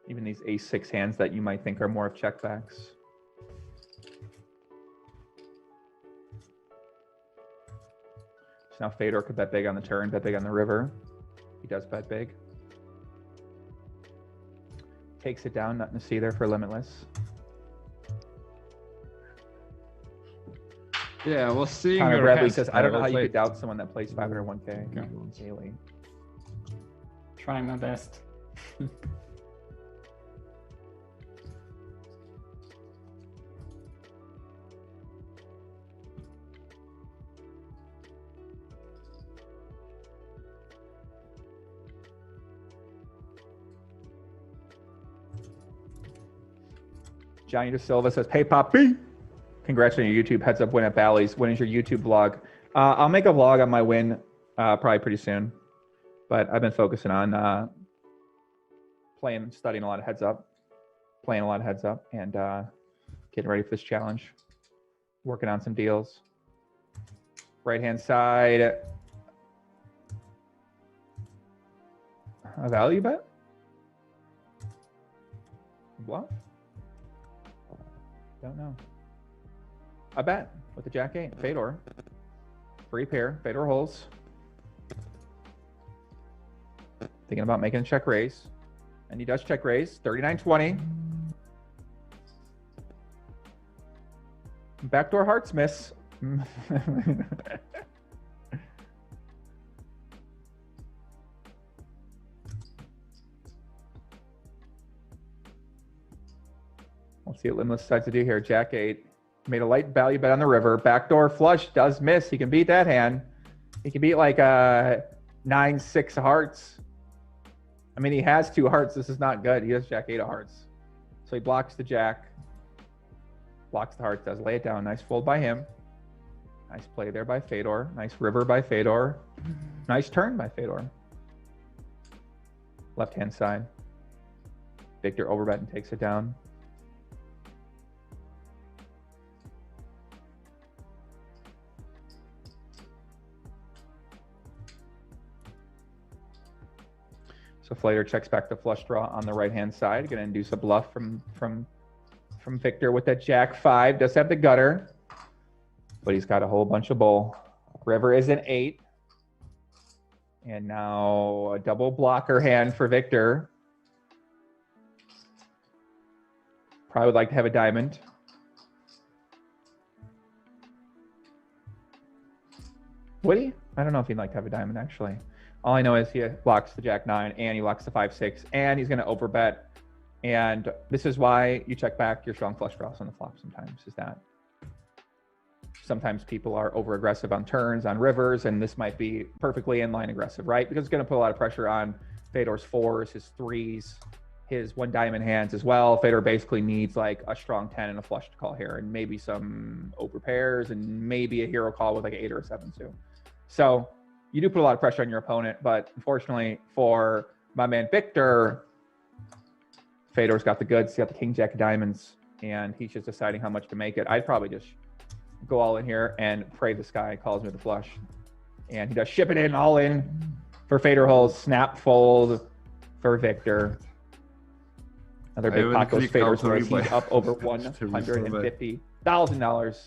Even these ace-6 hands that you might think are more of checkbacks. So now Fedor could bet big on the turn, bet big on the river. He does bet big. Takes it down, nothing to see there for Limitless. Yeah, I was seeing Connor your Bradley hands. says, I don't know how you could doubt someone that plays 501k daily. Trying my best. Johnny De Silva says, hey, Poppy. Congrats on your YouTube heads up win at Bally's. When is your YouTube vlog? I'll make a vlog on my win probably pretty soon. But I've been focusing on studying a lot of heads up, playing a lot of heads up, and getting ready for this challenge. Working on some deals. Right-hand side. A value bet? Bluff? Don't know. I bet with the Jack-8. Fedor. Free pair. Fedor Holz. Thinking about making a check raise. And he does check raise. 39-20. Backdoor hearts miss. Let's see what Limitless decides to do here. Jack 8. Made a light value bet on the river. Backdoor flush does miss. He can beat that hand. He can beat like 9-6 hearts. I mean, he has 2 hearts. This is not good. He has Jack 8 of hearts. So he blocks the Jack. Blocks the hearts. Does lay it down. Nice fold by him. Nice play there by Fedor. Nice river by Fedor. Nice turn by Fedor. Left-hand side. Wiktor overbet and takes it down. So Fedor checks back the flush draw on the right-hand side. Going to induce a bluff from Wiktor with that Jack 5. Does have the gutter, but he's got a whole bunch of bull. River is an 8. And now a double blocker hand for Wiktor. Probably would like to have a diamond. Would he? I don't know if he'd like to have a diamond, actually. All I know is he blocks the Jack 9 and he blocks the 5-6 and he's going to overbet. And this is why you check back your strong flush draws on the flop sometimes, is that sometimes people are over aggressive on turns, on rivers, and this might be perfectly inline aggressive, right? Because it's going to put a lot of pressure on Fedor's 4s, his 3s, his 1 diamond hands as well. Fedor basically needs like a strong 10 and a flush to call here, and maybe some over pairs, and maybe a hero call with like an 8 or a 7 too. So you do put a lot of pressure on your opponent, but unfortunately for my man Wiktor, Fedor's got the goods. He's got the King Jack of diamonds, and he's just deciding how much to make it. I'd probably just go all in here and pray this guy calls me the flush. And he does ship it in, all in for Fedor Holz. Snap fold for Wiktor. Another big pot goes Fedor's, where he's up over $150,000.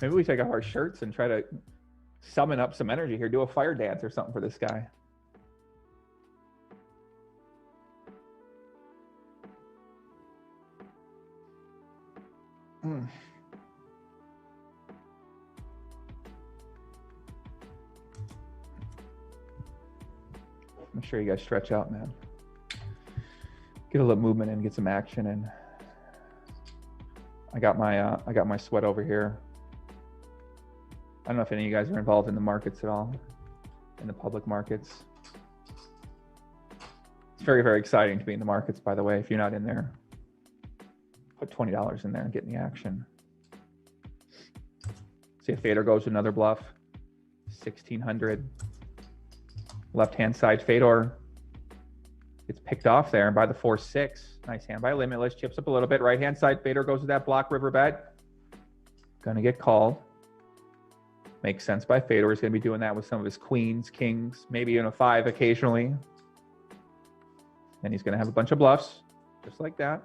Maybe we take off our shirts and try to summon up some energy here. Do a fire dance or something for this guy. I'm sure you guys stretch out, man. Get a little movement and get some action in. I got my sweat over here. I don't know if any of you guys are involved in the markets at all, in the public markets. It's very, very exciting to be in the markets, by the way. If you're not in there, put $20 in there and get in the action. See if Fedor goes to another bluff. 1600. Left-hand side, Fedor gets picked off there by the 4-6. Nice hand by Limitless. Chips up a little bit. Right-hand side, Fedor goes to that block river bet. Gonna get called. Makes sense by Fedor. He's gonna be doing that with some of his queens, kings, maybe even a 5 occasionally. And he's gonna have a bunch of bluffs, just like that.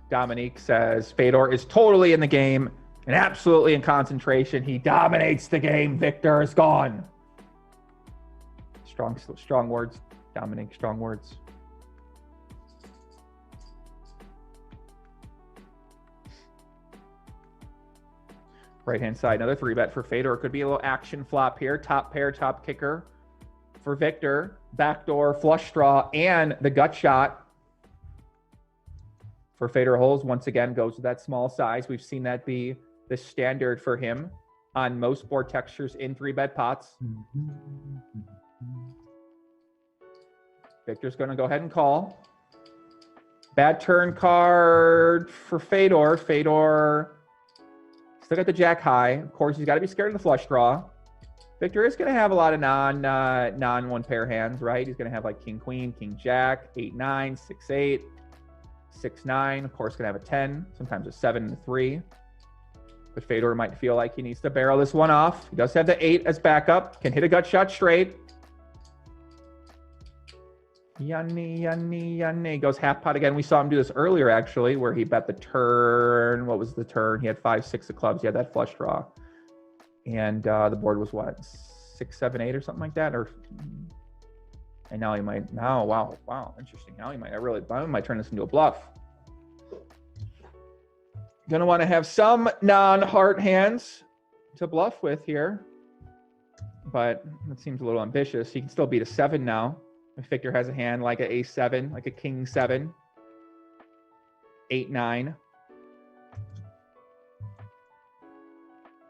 Dominique says Fedor is totally in the game and absolutely in concentration. He dominates the game. Wiktor is gone. Strong words, Dominique, strong words. Right-hand side, another 3-bet for Fedor. Could be a little action flop here. Top pair, top kicker for Wiktor. Backdoor, flush draw, and the gut shot for Fedor Holz. Once again, goes to that small size. We've seen that be the standard for him on most board textures in 3-bet pots. Wiktor's going to go ahead and call. Bad turn card for Fedor. Fedor still got the Jack high. Of course, he's got to be scared of the flush draw. Wiktor is going to have a lot of non one pair hands, right? He's going to have like King Queen, King Jack, 8-9, 6-8, 6-9. Of course, going to have a 10, sometimes a 7 and a 3. But Fedor might feel like he needs to barrel this one off. He does have the 8 as backup. Can hit a gut shot straight. Yanni goes half pot again. We saw him do this earlier, actually, where he bet the turn. What was the turn? He had 5-6 of clubs. He had that flush draw. And the board was what? 6, 7, 8 or something like that, or. And now he might. Now, wow, interesting. Now he might. I might turn this into a bluff. Gonna want to have some non-heart hands to bluff with here, but it seems a little ambitious. He can still beat a 7 now. If Victor has a hand like a ace-7, like a king-7, 8-9.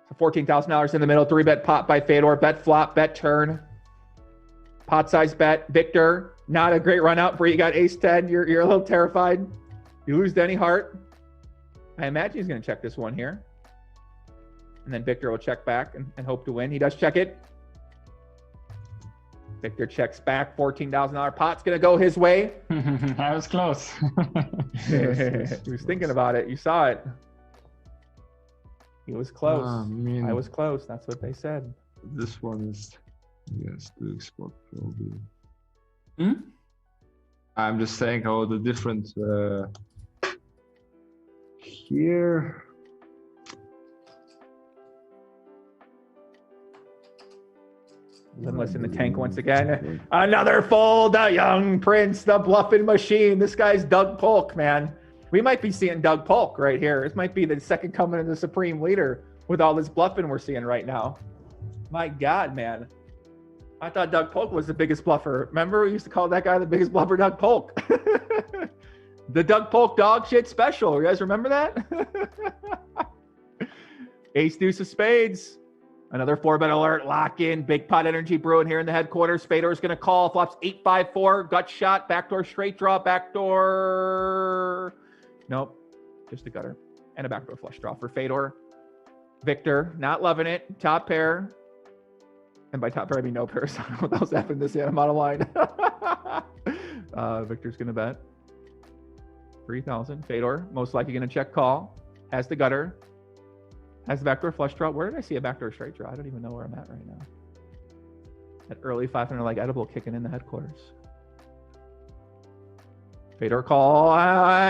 So $14,000 in the middle. 3-bet pot by Fedor. Bet flop. Bet turn. Pot size bet. Victor, not a great run out for you. You got ace-10. You're a little terrified. You lose to any heart. I imagine he's going to check this one here. And then Victor will check back and hope to win. He does check it. Victor checks back. $14,000 pot's going to go his way. I was close. He was thinking about it. You saw it. He was close. I was close. That's what they said. This one is, yes, the spot probably. I'm just saying how the different here. Limitless in the tank once again. Another fold, the young prince, the bluffing machine. This guy's Doug Polk, man. We might be seeing Doug Polk right here. This might be the second coming of the supreme leader with all this bluffing we're seeing right now. My God, man. I thought Doug Polk was the biggest bluffer. Remember, we used to call that guy the biggest bluffer, Doug Polk. The Doug Polk dog shit special. You guys remember that? Ace deuce of spades. Another 4-bet alert. Lock in. Big pot energy brewing here in the headquarters. Fedor's going to call. Flops 8-5-4. Gut shot. Backdoor straight draw. Backdoor. Nope. Just a gutter. And a backdoor flush draw for Fedor. Victor, not loving it. Top pair. And by top pair, I mean no pairs. I don't know what else happened this amount of line. Victor's going to bet 3,000. Fedor, most likely going to check call. Has the gutter. Has the backdoor flush draw. Where did I see a backdoor straight draw? I don't even know where I'm at right now. That early 500 leg edible kicking in the headquarters. Fedor call.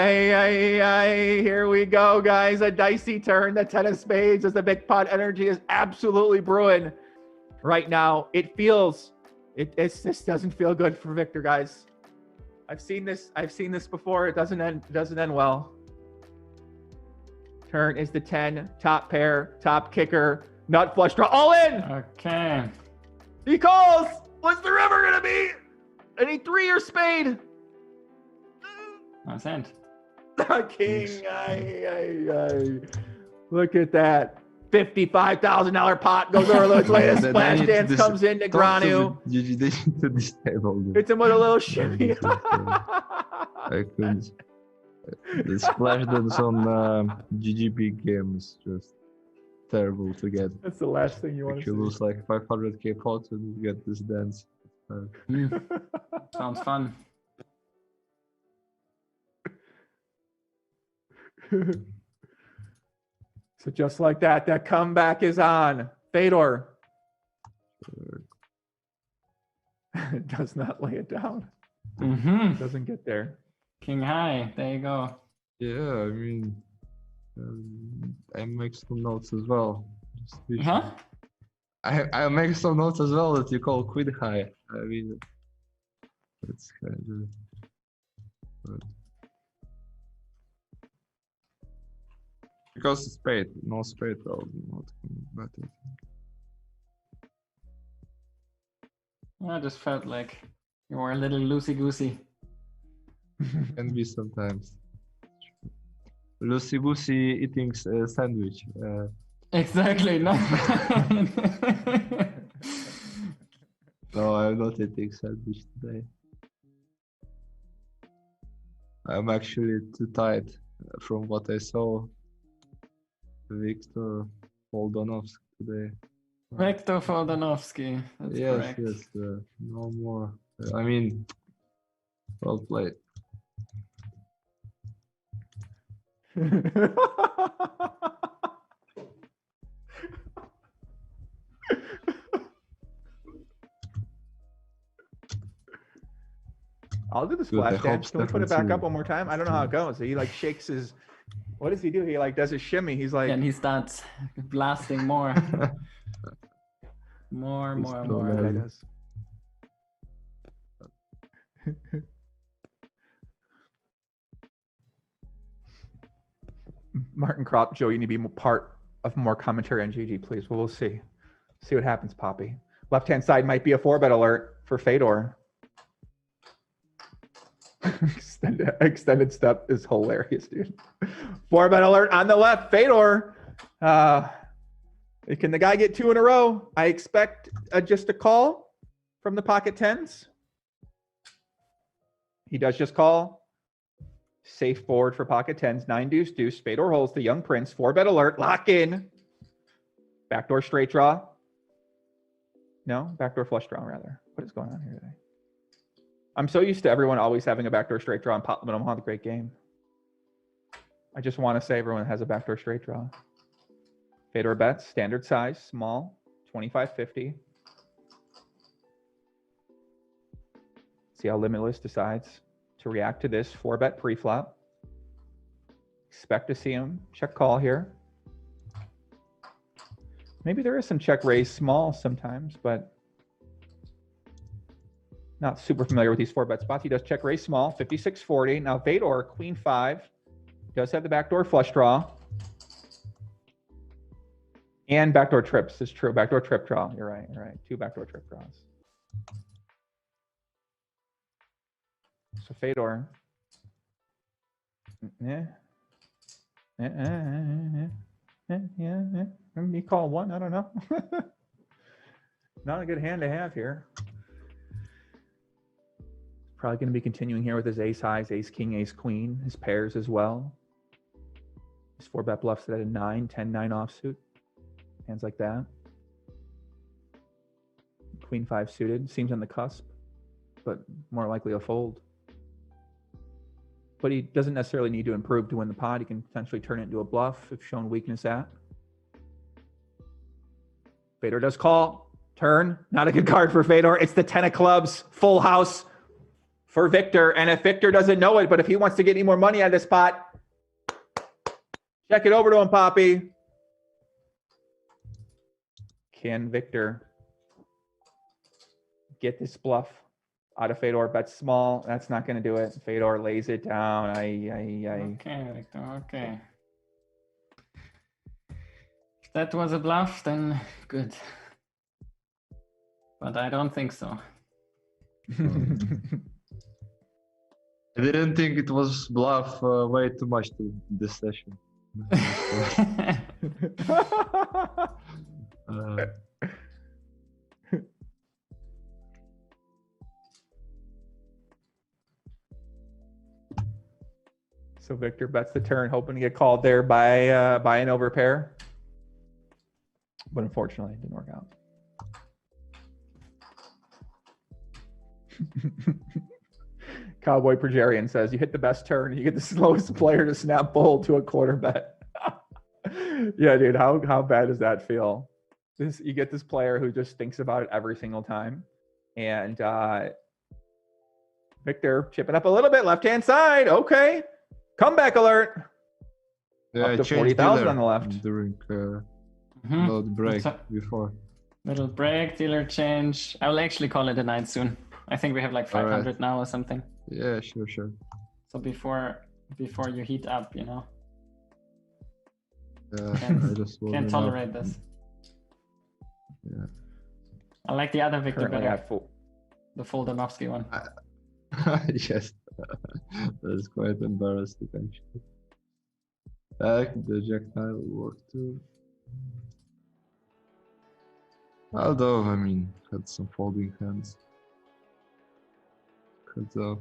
Here we go, guys. A dicey turn. The 10 of spades as the big pot energy is absolutely brewing right now. It feels, this doesn't feel good for Victor, guys. I've seen this before. It doesn't end well. Turn is the 10, top pair, top kicker, nut flush draw, all in. Okay. He calls. What's the river gonna be? Any 3 or spade? That's it. The king. Look at that. $55,000 pot goes over the latest splash dance comes in Negreanu. To this table. Hits him with a little shimmy. I couldn't. The splash dance on GGP game is just terrible to get. That's the last thing you want to see. You lose like 500k pot and you get this dance. Sounds fun. So just like that, that comeback is on. Fedor does not lay it down. Doesn't get there. King high. There you go. Yeah, I mean, I make some notes as well. Huh? I make some notes as well that you call queen high. I mean, it's kind of. Because it's spade, no spade, I'll not bet it. I just felt like you were a little loosey-goosey. Can be sometimes. Loosey-goosey eating a sandwich. Exactly, no. No, I'm not eating sandwich today. I'm actually too tight from what I saw. Wiktor Limitless today. Wiktor Limitless. That's yes, correct. Yes, no more. I mean, well played. I'll do the splash dance. Can we put it back up one more time? I don't know how it goes. He like shakes his. What does he do? He like does a shimmy. He's like. And he starts blasting more. More. That is. Martin Crop, Joe, you need to be part of more commentary on GG, please. Well, we'll see. See what happens, Poppy. Left-hand side might be a 4-bet alert for Fedor. Extended step is hilarious, dude. 4-bet alert on the left. Fedor. Can the guy get 2 in a row? I expect just a call from the pocket tens. He does just call. Safe board for pocket tens. 9 deuce deuce. Fedor Holz, the young prince. 4-bet alert. Lock in. Backdoor straight draw. No, backdoor flush draw rather. What is going on here today? I'm so used to everyone always having a backdoor straight draw and pot limit. I'm on the great game. I just want to say everyone has a backdoor straight draw. Fedor bets, standard size, small, 25-50. See how Limitless decides to react to this 4-bet pre-flop. Expect to see him check call here. Maybe there is some check raise small sometimes, but not super familiar with these 4-bet spots. He does check raise small, 56-40. Now Fedor, queen 5, does have the backdoor flush draw. And backdoor trips is true. Backdoor trip draw. You're right. 2 backdoor trip draws. So Fedor. Maybe call 1. I don't know. Not a good hand to have here. Probably going to be continuing here with his ace highs, ace king, ace queen, his pairs as well. His 4-bet bluffs at a 9, 10, 9 offsuit. Hands like that. Queen 5 suited. Seems on the cusp, but more likely a fold. But he doesn't necessarily need to improve to win the pot. He can potentially turn it into a bluff if shown weakness at. Fedor does call. Turn. Not a good card for Fedor. It's the 10 of clubs. Full house for Victor. And if Victor doesn't know it, but if he wants to get any more money out of this pot, check it over to him, Poppy. Can Victor get this bluff out of Fedor? Bet small. That's not going to do it. Fedor lays it down. Okay, Victor. Okay. If that was a bluff, then good. But I don't think so. I didn't think it was bluff way too much to this session. So Victor bets the turn, hoping to get called there by an overpair. But unfortunately, it didn't work out. Cowboy Progerian says, you hit the best turn, you get the slowest player to snap fold to a quarter bet. Yeah, dude, how bad does that feel? You get this player who just thinks about it every single time. And Victor chipping up a little bit, left-hand side. Okay. Comeback alert. Yeah, up to 40,000 on the left. During the break before. Little break, dealer change. I will actually call it a night soon. I think we have like 500 now or something. Yeah, sure. So before you heat up, you know. I just can't tolerate this. Yeah. I like the other Victor Currently better. The Foldanovsky one. Yes, that's quite embarrassing actually. The Jack 9 will work too. Although, I mean, had some folding hands. Heads up.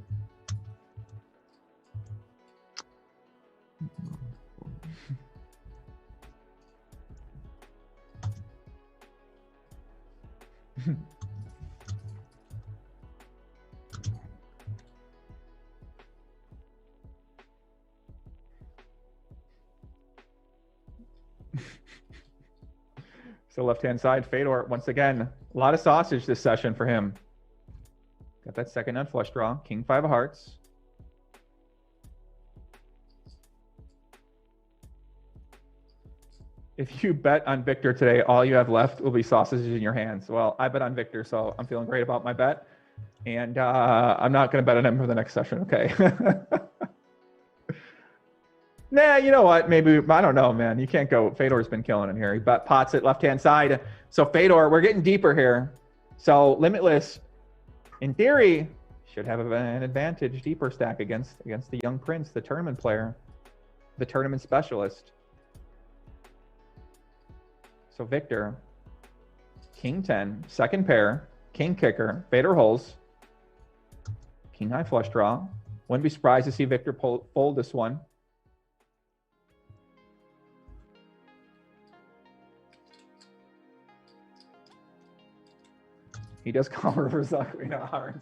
So left-hand side, Fedor, once again, a lot of sausage this session for him. Got that second unflush draw, King 5 of hearts. If you bet on Wiktor today, all you have left will be sausages in your hands. Well, I bet on Wiktor, so I'm feeling great about my bet. And I'm not going to bet on him for the next session, okay? Nah, you know what? Maybe, I don't know, man. You can't go. Fedor's been killing him here. He pots it left-hand side. So Fedor, we're getting deeper here. So Limitless, in theory, should have an advantage, deeper stack against the young prince, the tournament player, the tournament specialist. So Wiktor, King 10, second pair, King kicker, Fedor Holz, King high flush draw. Wouldn't be surprised to see Wiktor fold this one. He does call reverse Ocarina Hearts.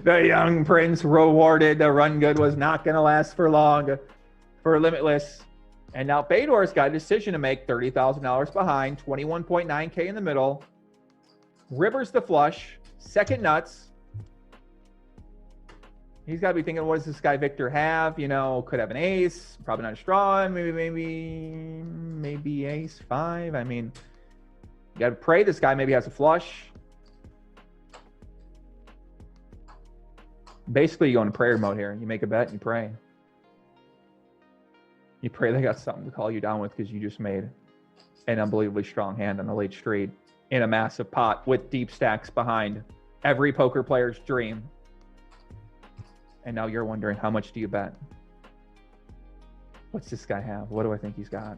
The young prince rewarded. The run good was not going to last for long for Limitless. And now Fedor's got a decision to make, $30,000 behind, 21.9K in the middle. Rivers the flush, second nuts. He's got to be thinking, what does this guy Wiktor have? You know, could have an ace, probably not a straw, maybe ace five. I mean, you got to pray this guy maybe has a flush. Basically, you go in prayer mode here. You make a bet and you pray. You pray they got something to call you down with because you just made an unbelievably strong hand on the late street in a massive pot with deep stacks behind. Every poker player's dream. And now you're wondering, how much do you bet? What's this guy have? What do I think he's got?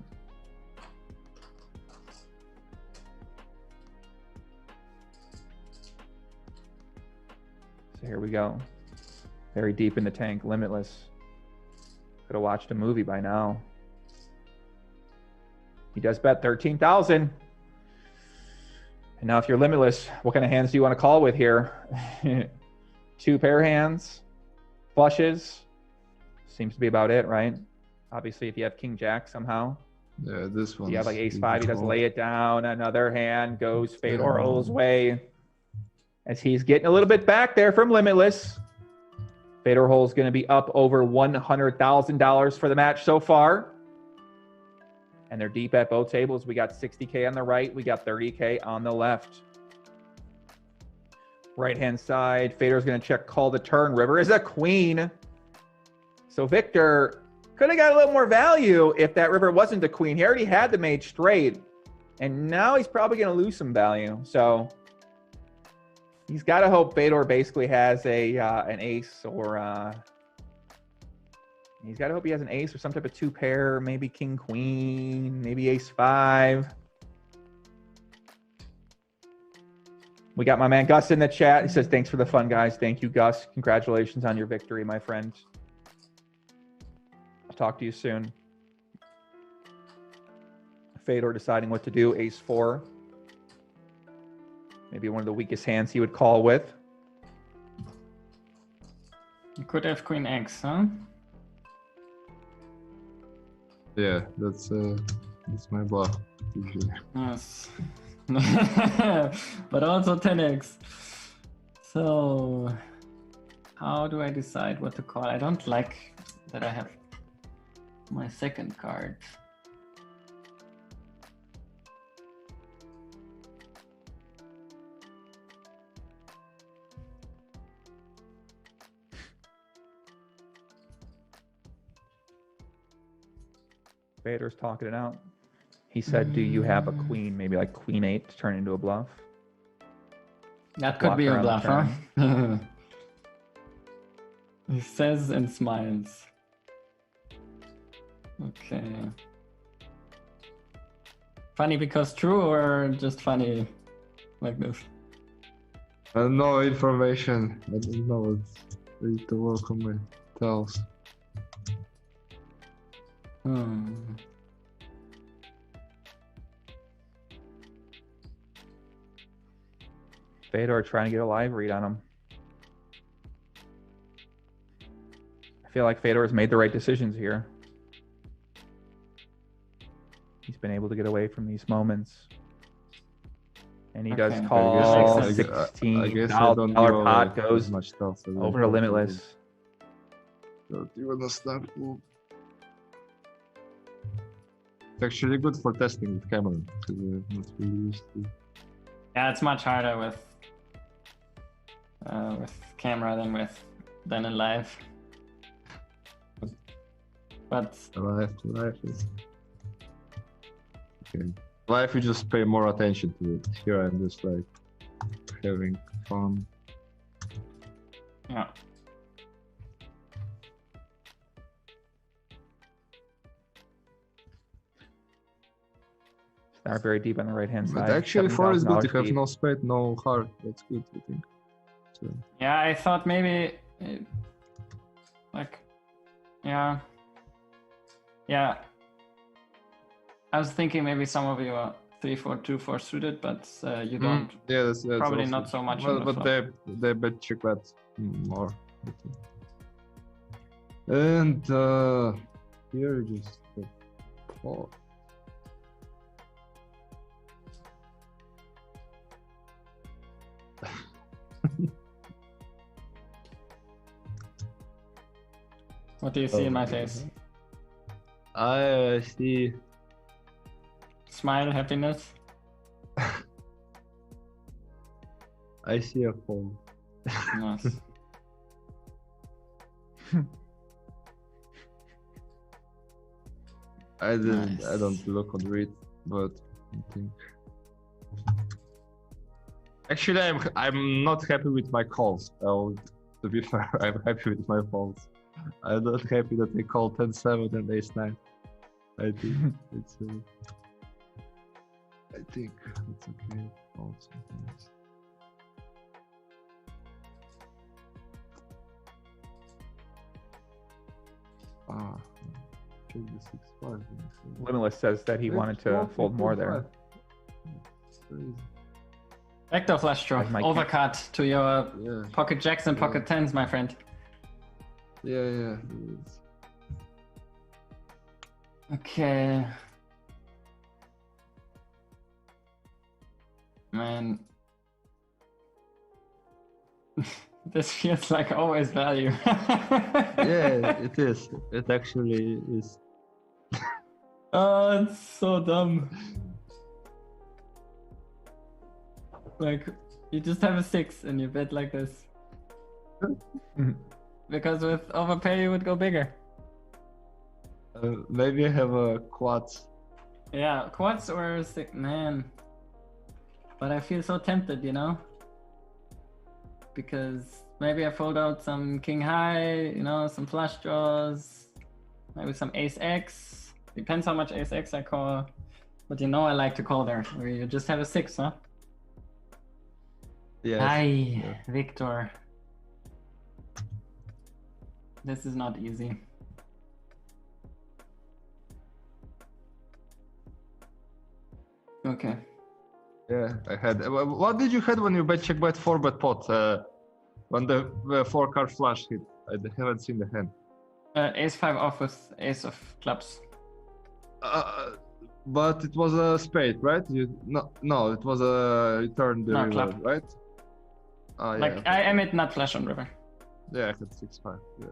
So here we go. Very deep in the tank, Limitless. Could have watched a movie by now. He does bet 13,000. And now if you're Limitless, what kind of hands do you want to call with here? Two pair hands, flushes. Seems to be about it, right? Obviously, if you have King Jack somehow. Yeah, this one. You have like ace five, he does lay it down. Another hand goes Fedor Holz's way. As he's getting a little bit back there from Limitless. Fedor Holz going to be up over $100,000 for the match so far. And they're deep at both tables. We got 60K on the right. We got 30K on the left. Right-hand side, Fedor's going to check call the turn. River is a queen. So Wiktor could have got a little more value if that river wasn't a queen. He already had the mate straight. And now he's probably going to lose some value. So he's got to hope Fedor basically has an ace or he's got to hope he has an ace or some type of two pair, maybe king queen, maybe ace five. We got my man Gus in the chat. He says, thanks for the fun, guys. Thank you, Gus. Congratulations on your victory, my friend. I'll talk to you soon. Fedor deciding what to do, ace four. Maybe one of the weakest hands he would call with. You could have queen X, huh? Yeah, that's my bluff usually. Yes. But also 10x. So how do I decide what to call? I don't like that I have my second card. Fedor's talking it out. He said, do you have a queen? Maybe like queen 8 to turn into a bluff? That could Block be a around bluff, the huh? He says and smiles. Okay. Funny because true or just funny like this? No information. I don't know. I need to work on my tells. Fedor trying to get a live read on him. I feel like Fedor has made the right decisions here. He's been able to get away from these moments. And he does call $16,000 pot goes over to Limitless. Don't even start. It's actually good for testing with camera. Because we're not really used to. Yeah, it's much harder with camera than in live. But Live is okay. Live, you just pay more attention to it. Here, I'm just like having fun. yeah. Start very deep on the right hand side. But actually, 4 is good. You have $7,000 no spade, no heart. That's good, I think. So, Yeah, I thought maybe like yeah. I was thinking maybe some of you are 3-4-2-4 suited, but you don't. yeah, that's Probably also, not so much Well, on the but flop. they bet check bet more. I think. And here just call. What do you see in my face? I see. Smile, happiness. I see a fold. Nice. I didn't. I Nice. don't look on read, but I think. Actually, I'm not happy with my calls. To be fair, I'm happy with my folds. I'm not happy that they call 10-7 and ace-9. I think it's. I think it's okay. Fold sometimes. Check the 6-5. Limitless says that he wanted to fold more there. Crazy. Vector flush draw. Like my Overcut to your Yeah, pocket jacks and pocket tens, my friend. yeah, it is. Okay. Man. This feels like always value. Yeah, it is. It actually is. Oh, it's so dumb. Like, you just have a 6 and you bet like this. Because with overpay you would go bigger. Maybe I have a quads. Yeah, quads or 6, man. But I feel so tempted, you know? Because maybe I fold out some king high, you know, some flush draws, maybe some ace X. Depends how much ace X I call. But you know I like to call there, where you just have a 6, huh? Yes. Aye, Yeah. Victor. This is not easy. Okay. Yeah, I had. What did you had when you bet check bet 4-bet pot? When the 4-card flush hit? I haven't seen the hand. Ace 5 off with ace of clubs. But it was a spade, right? No, it was a return the No, river, club. right? Oh, yeah. Like, I am it not flush on river. Yeah, I had 6-5. Yeah.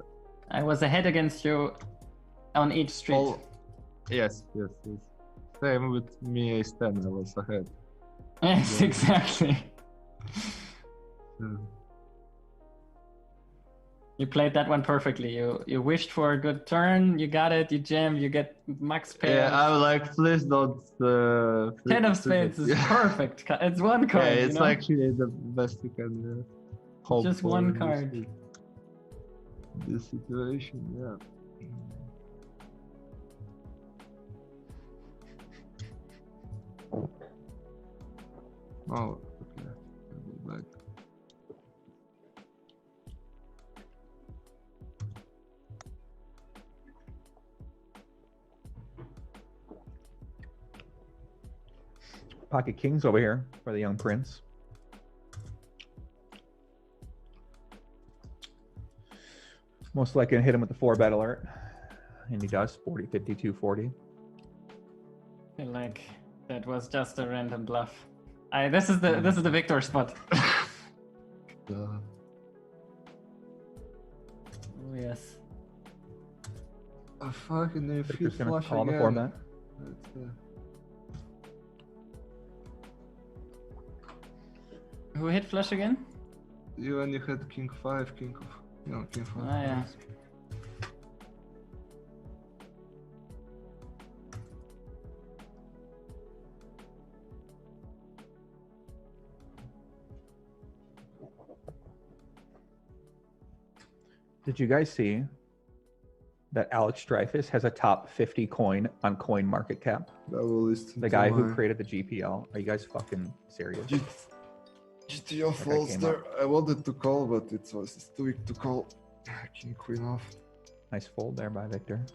I was ahead against you on each street. Oh, yes. Same with me ace-10. I was ahead. Yes, Yeah. exactly. Yeah. You played that one perfectly. You wished for a good turn, you got it, you jammed, you get max pair. Yeah, I'm like, please don't. 10 of spades is perfect. It's one card. Yeah, you it's know? actually the best you can hope Just for one in card. This situation, yeah. Oh, okay. I'll go back. Pocket kings over here for the young prince. Most likely gonna hit him with the 4-bet alert. And he does 40, 52, 40. I feel like that was just a random bluff. This is the Victor spot. Uh, Oh yes. fucking if you Victor's gonna flush call the again. 4-bet. Who hit flush again? You and you had king 5, king of... No, king 5. Ah, yeah. Did you guys see that Alex Dreyfus has a top 50 coin on Coin Market Cap? The guy who created the GPL. Are you guys fucking serious? GTO falls there. I wanted to call, but it's too weak to call. King queen off. Nice fold there by Victor.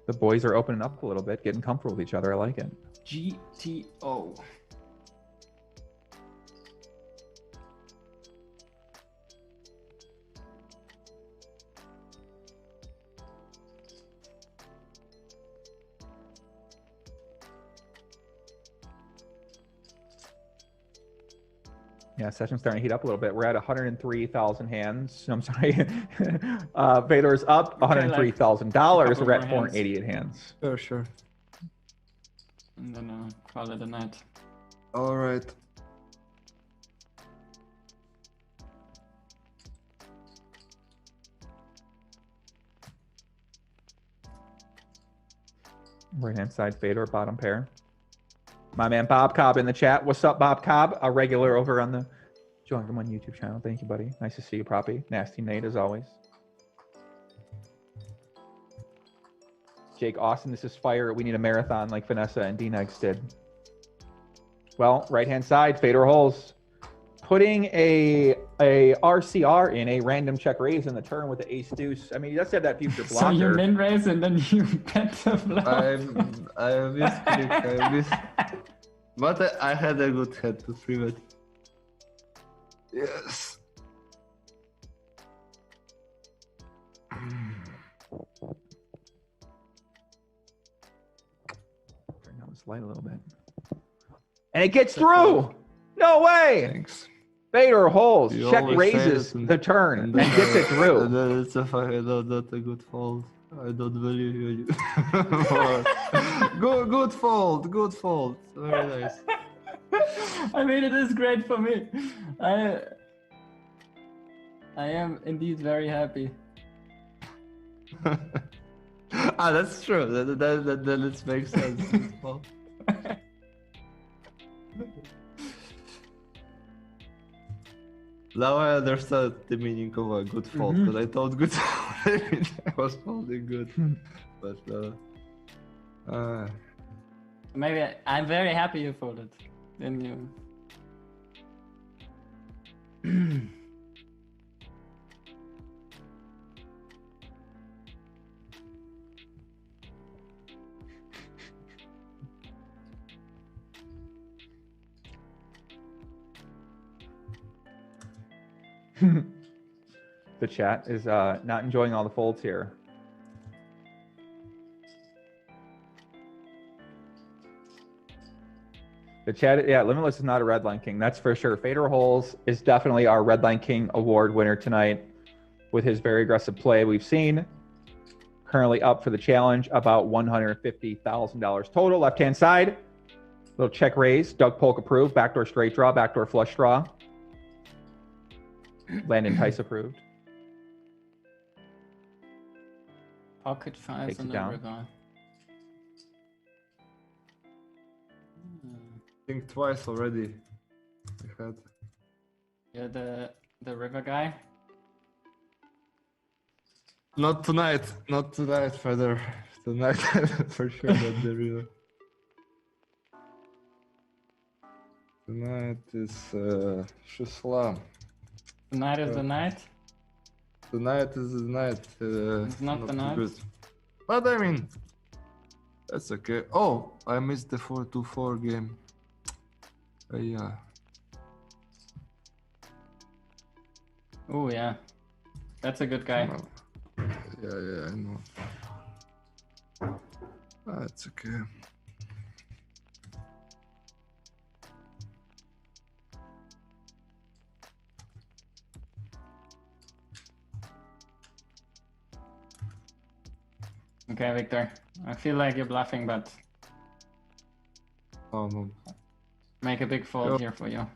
The boys are opening up a little bit, getting comfortable with each other. I like it. GTO. Yeah, session's starting to heat up a little bit. We're at 103,000 hands. I'm sorry. Fedor's up $103,000. We're at 488 hands. Sure. And then call it a night. All right. Right hand side, Fedor, bottom pair. My man Bob Cobb in the chat. What's up, Bob Cobb? A regular over on the Join Him on YouTube channel. Thank you, buddy. Nice to see you, Proppy. Nasty Nate, as always. Jake Austin, this is fire. We need a marathon like Vanessa and D-Negs did. Well, right-hand side, Fedor Holz. Putting a RCR in a random check raise in the turn with the ace-deuce. I mean, he does have that future blocker. So you min raise and then you bet the flop. I missed. But I had a good head to 3-bet. Yes. Turn down this light a little bit. And it gets through! No way! Thanks. Fedor Holz You check always raises say it the turn and gets it through. And then it's not a good fold. I don't believe you. good fold. Very nice. I mean, it is great for me. I am indeed very happy. That's true. That makes sense. Now I understand the meaning of a good fold, because I thought good fold, I was folding good. But maybe I'm very happy you folded. Then you. The chat is not enjoying all the folds here. The chat, yeah, Limitless is not a Redline King, that's for sure. Fedor Holz is definitely our Redline King award winner tonight with his very aggressive play we've seen. Currently up for the challenge, about $150,000 total. Left-hand side, little check raise. Doug Polk approved. Backdoor straight draw, backdoor flush draw. Landon Tice approved. Pocket fives Takes on it the down. river. think twice already. I had. Yeah, the river guy. Not tonight, Fedor. Tonight, for sure, not the river. Tonight is Shisla. Tonight is the night. Tonight is the night. It's not the night. Good. But I mean, that's okay. Oh, I missed the 4-2-4 game. Yeah. Oh yeah, that's a good guy. Yeah, I know. That's okay. Okay, Victor. I feel like you're bluffing, but Oh no. make a big fold here for you.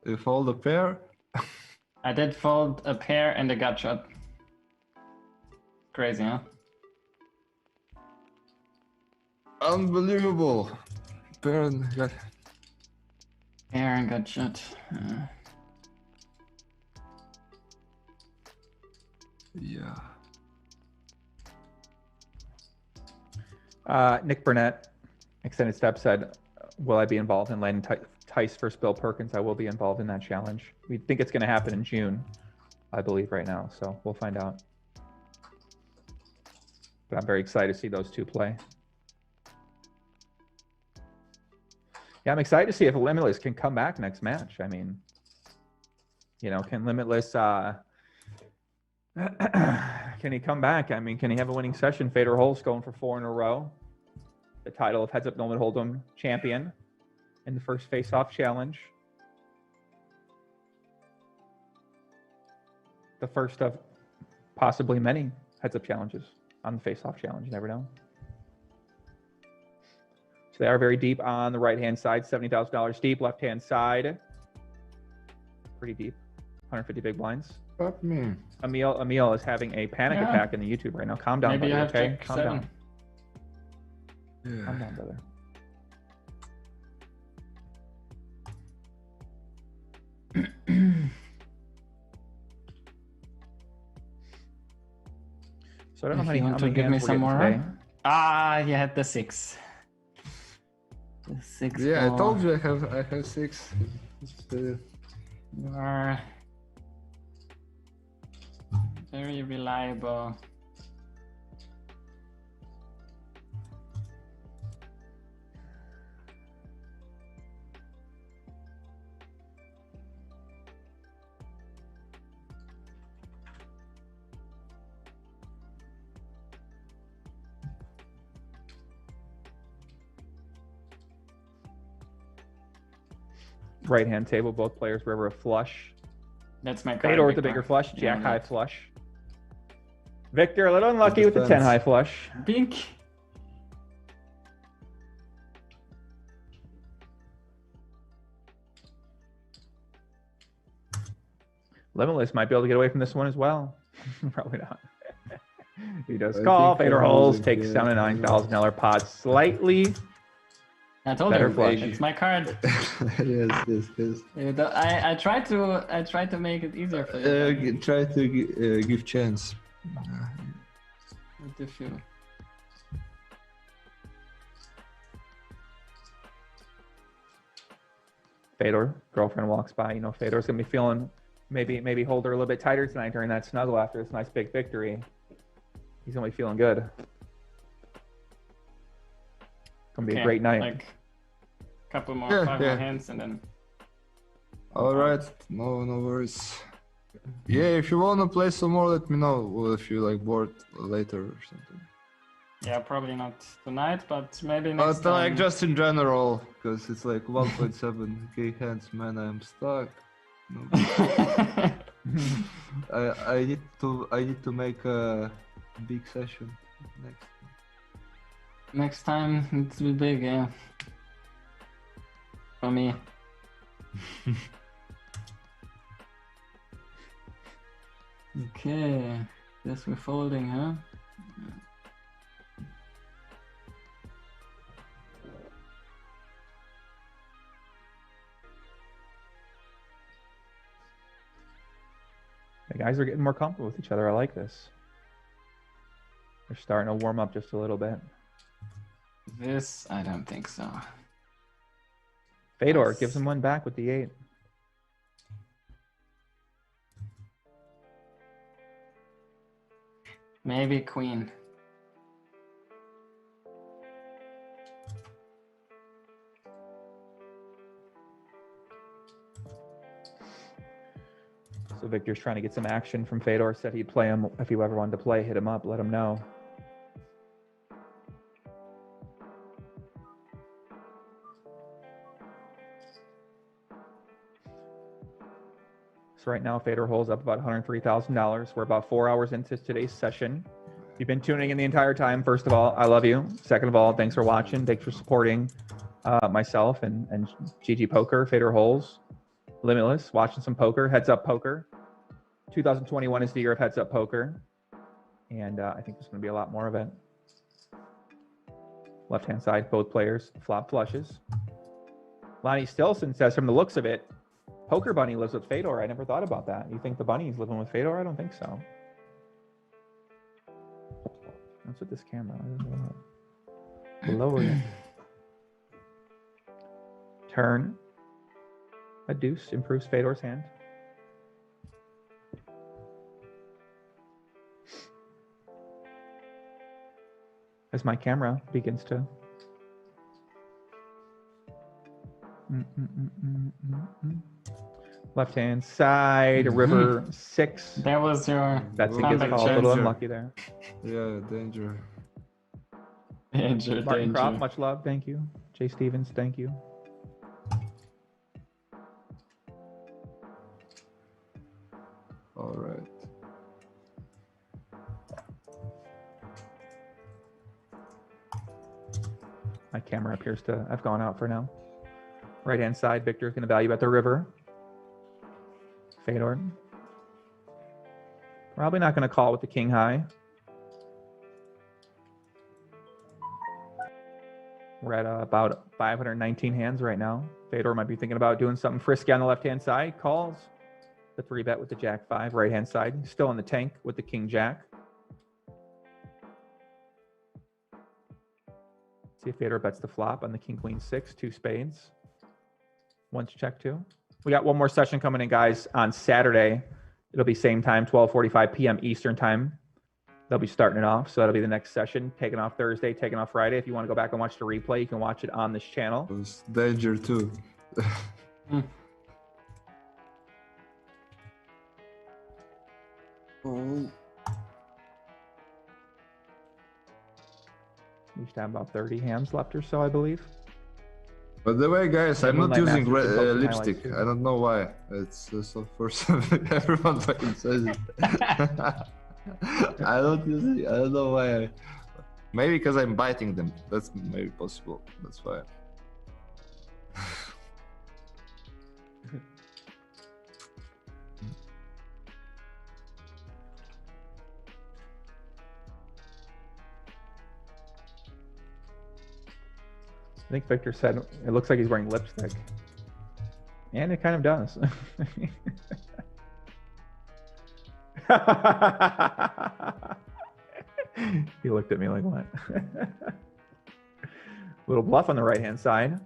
You fold a pair? I did fold a pair and a gut shot. Crazy, huh? Unbelievable. Pair and gut. Pair and gut shot. Yeah. Nick Burnett, Extended Step said, will I be involved in landing Tice versus Bill Perkins? I will be involved in that challenge. We think it's going to happen in June, I believe, right now. So we'll find out. But I'm very excited to see those two play. Yeah, I'm excited to see if Limitless can come back next match. I mean, you know, can Limitless, can he come back? I mean, can he have a winning session? Fedor Holz going for 4 in a row. The title of Heads Up No Limit Hold'em champion in the first Faceoff challenge. The first of possibly many Heads Up challenges on the Faceoff challenge. You never know. So they are very deep on the right-hand side, $70,000 deep. Left-hand side, pretty deep, 150 big blinds. Fuck me. Emil is having a panic attack in the YouTube right now. Calm down, Maybe buddy, you have okay? Jack Calm 7. down. Yeah. Calm down, brother. So I don't know If how you many, want how to many give me hands we're some getting more? today. Ah, you had the 6. The 6. Yeah, I ball. told you I have 6. You are very reliable. Right hand table, both players river a flush. That's my card. Fedor with the Victor. bigger flush, You jack know high that. flush. Victor a little unlucky with the 10 depends. high flush. Bink. Limitless might be able to get away from this one as well. Probably not. He does I call. think Fedor I'm Holz losing, takes yeah. down a $9,000 pot slightly. I told Better you, flush. it's my card. yes. I tried to make it easier for you. Try to give chance. With the few. Fedor, girlfriend walks by. You know, Fedor's gonna be feeling maybe hold her a little bit tighter tonight during that snuggle after this nice big victory. He's gonna be feeling good. Gonna be a great night. Like a couple more, Yeah, 5 yeah. more hands, and then. Alright, no worries. Yeah, if you wanna play some more, let me know. Or if you like bored later or something. Yeah, probably not tonight, but maybe next But like time. just in general, because it's like 1.7k hands, man. I'm stuck. No. I need to make a big session next. Next time it's be big, yeah. For me. Okay, guess we're folding, huh? The guys are getting more comfortable with each other. I like this. They're starting to warm up just a little bit. This, I don't think so. Fedor Nice. gives him one back with the 8. Maybe queen. So Victor's trying to get some action from Fedor. Said he'd play him if he ever wanted to play. Hit him up, let him know. So right now, Fedor Holz up about $103,000. We're about 4 hours into today's session. If you've been tuning in the entire time, first of all, I love you. Second of all, thanks for watching. Thanks for supporting myself and GGPoker, Fedor Holz, Limitless, watching some poker, heads up poker. 2021 is the year of heads up poker. And I think there's going to be a lot more of it. Left-hand side, both players, flop flushes. Lonnie Stilson says, from the looks of it, Poker Bunny lives with Fedor. I never thought about that. You think the bunny's living with Fedor? I don't think so. What's with this camera? Lower it. Turn. A deuce improves Fedor's hand. As my camera begins to left hand side, river 6. That was your That's a comeback call. A chance. little unlucky there. Yeah, danger. Danger, Martin danger. Crop, much love. Thank you. Jay Stevens, thank you. All right. My camera appears to have gone out for now. Right hand side, Victor's going to value at the river. Fedor. Probably not going to call with the king high. We're at about 519 hands right now. Fedor might be thinking about doing something frisky on the left-hand side. Calls the 3-bet with the jack 5, right-hand side. Still in the tank with the king jack. See if Fedor bets the flop on the king queen 6, 2 spades. Once check 2. We got one more session coming in, guys, on Saturday. It'll be same time, 12:45 p.m. Eastern time. They'll be starting it off, so that'll be the next session. Taking off Thursday, taking off Friday. If you want to go back and watch the replay, you can watch it on this channel. It was danger too. Oh. We should have about 30 hands left or so, I believe. By the way, guys, I'm not Moonlight using Masters and Poker lipstick. highlights, too. I don't know why. It's so for some everyone fucking says it. I don't use it. I don't know why. Maybe because I'm biting them. That's maybe possible. That's why. I think Victor said it looks like he's wearing lipstick. And it kind of does. He looked at me like, what? Little bluff on the right-hand side.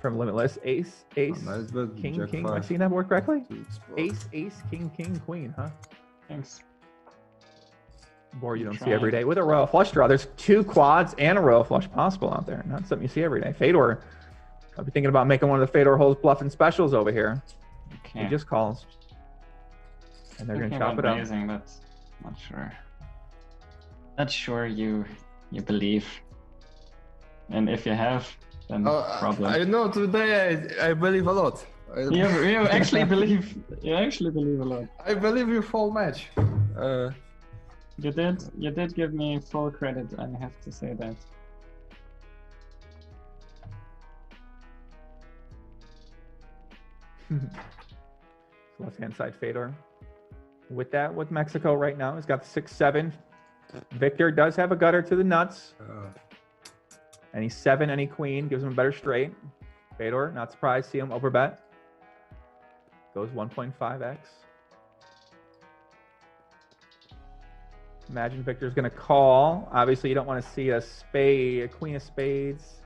From Limitless. Ace, ace, Oh, nice bet, king, Jack king. Am I 5. seeing that work correctly? To explode. Ace, ace, king, king, queen, huh? Thanks. Board you don't see Try. every day. With a royal flush draw, there's 2 quads and a royal flush possible out there. Not something you see every day. Fedor, I'll be thinking about making one of the Fedor Holz bluffing specials over here. Okay. He just calls. And they're going to Thinking chop it about up. raising, but not sure. Not sure you believe. And if you have, then problem. I know today I believe a lot. You actually believe. You actually believe a lot. I believe you full match. You did give me full credit. I have to say that. Left-hand side Fedor. With that, with Mexico right now, he's got the 6-7. Victor does have a gutter to the nuts. Any 7, any queen, gives him a better straight. Fedor, not surprised, see him overbet. Goes 1.5x. Imagine Victor's going to call. Obviously, you don't want to see a spade, a queen of spades.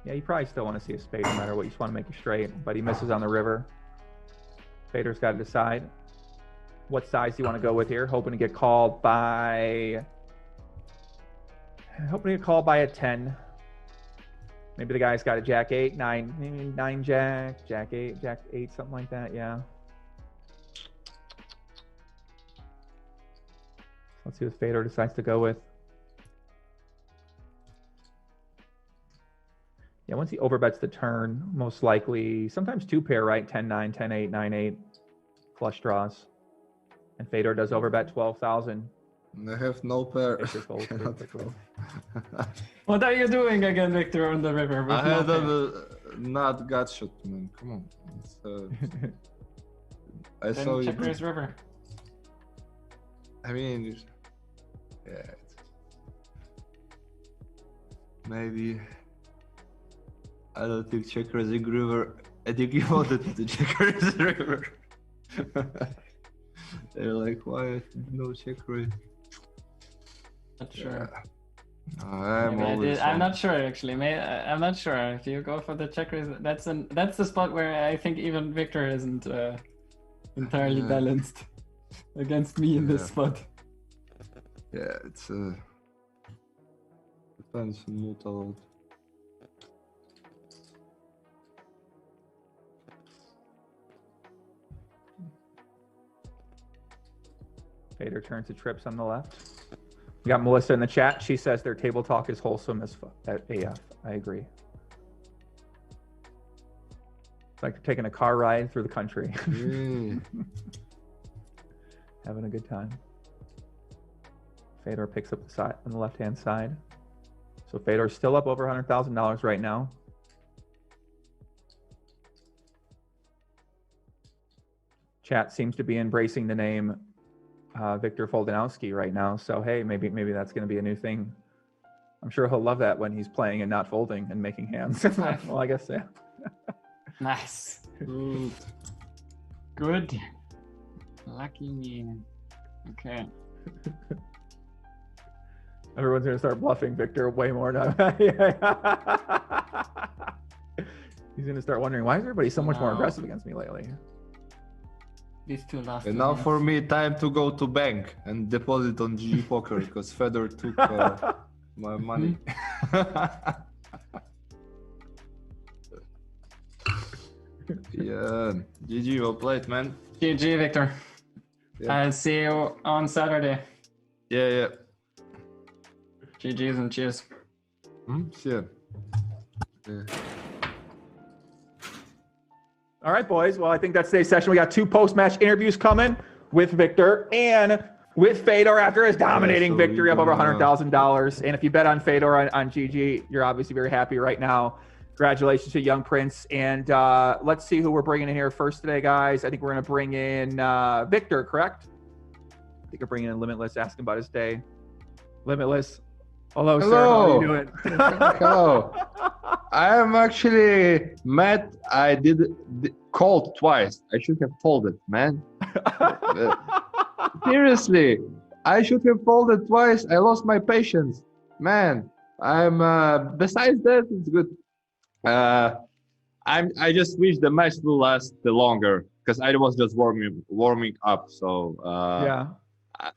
Yeah, you probably still want to see a spade no matter what. You just want to make it straight, but he misses on the river. Fedor's got to decide what size do you want to go with here. Hoping to get called by a 10. Maybe the guy's got a jack 8, 9, maybe 9 jack, jack 8, jack 8, something like that. Yeah. Let's see what Fedor decides to go with. Yeah, once he overbets the turn, most likely, sometimes 2 pair, right? 10-9, 10-8, 9-8. flush draws. And Fedor does overbet 12,000. I have no pair. Victor folds. Cannot fold. What are you doing again, Victor, on the river? With I no had pair? not gut shot, man. Come on. It's, I Then saw check you. raise river. I mean, yeah. Maybe. I don't think check raising river. I think you wanted to check raising river. They're like, why no check raise? Not sure. I'm Maybe I always did. I'm on. not sure actually. I'm not sure if you go for the check raise. That's the spot where I think even Victor isn't entirely Yeah. balanced against me in this Yeah. spot. Yeah, it's depends on mood a lot. Fedor turns to trips on the left. We got Melissa in the chat. She says their table talk is wholesome as at AF. I agree. It's like taking a car ride through the country. Yeah. Having a good time. Fedor picks up the side on the left-hand side. So Fedor's still up over $100,000 right now. Chat seems to be embracing the name Wiktor Malinowski right now. So hey, maybe that's going to be a new thing. I'm sure he'll love that when he's playing and not folding and making hands. Well, I guess yeah. Nice. Good. Good. Lucky me. Okay. Everyone's going to start bluffing Wiktor way more now. He's going to start wondering, why is everybody so much more Wow. aggressive against me lately? These two last. And two now hands. for me, time to go to bank and deposit on GGPoker because Fedor took my money. Yeah, GG, well played, man. GG, Victor. Yeah. I'll see you on Saturday. Yeah, yeah. GG's and cheers. See ya. Yeah. All right, boys. Well, I think that's today's session. We got 2 post-match interviews coming with Wiktor and with Fedor after his dominating so victory of we're over gonna- $100,000. And if you bet on Fedor on GG, you're obviously very happy right now. Congratulations to Young Prince. And let's see who we're bringing in here first today, guys. I think we're going to bring in Wiktor, correct? I think we're bringing in Limitless, asking about his day. Limitless. Hello, sir. How are you doing? Hello. I am actually mad. I did called twice. I should have folded, man. Seriously, I should have folded twice. I lost my patience, man. I'm. Besides that, it's good. I just wish the match will last longer because I was just warming up. So Yeah.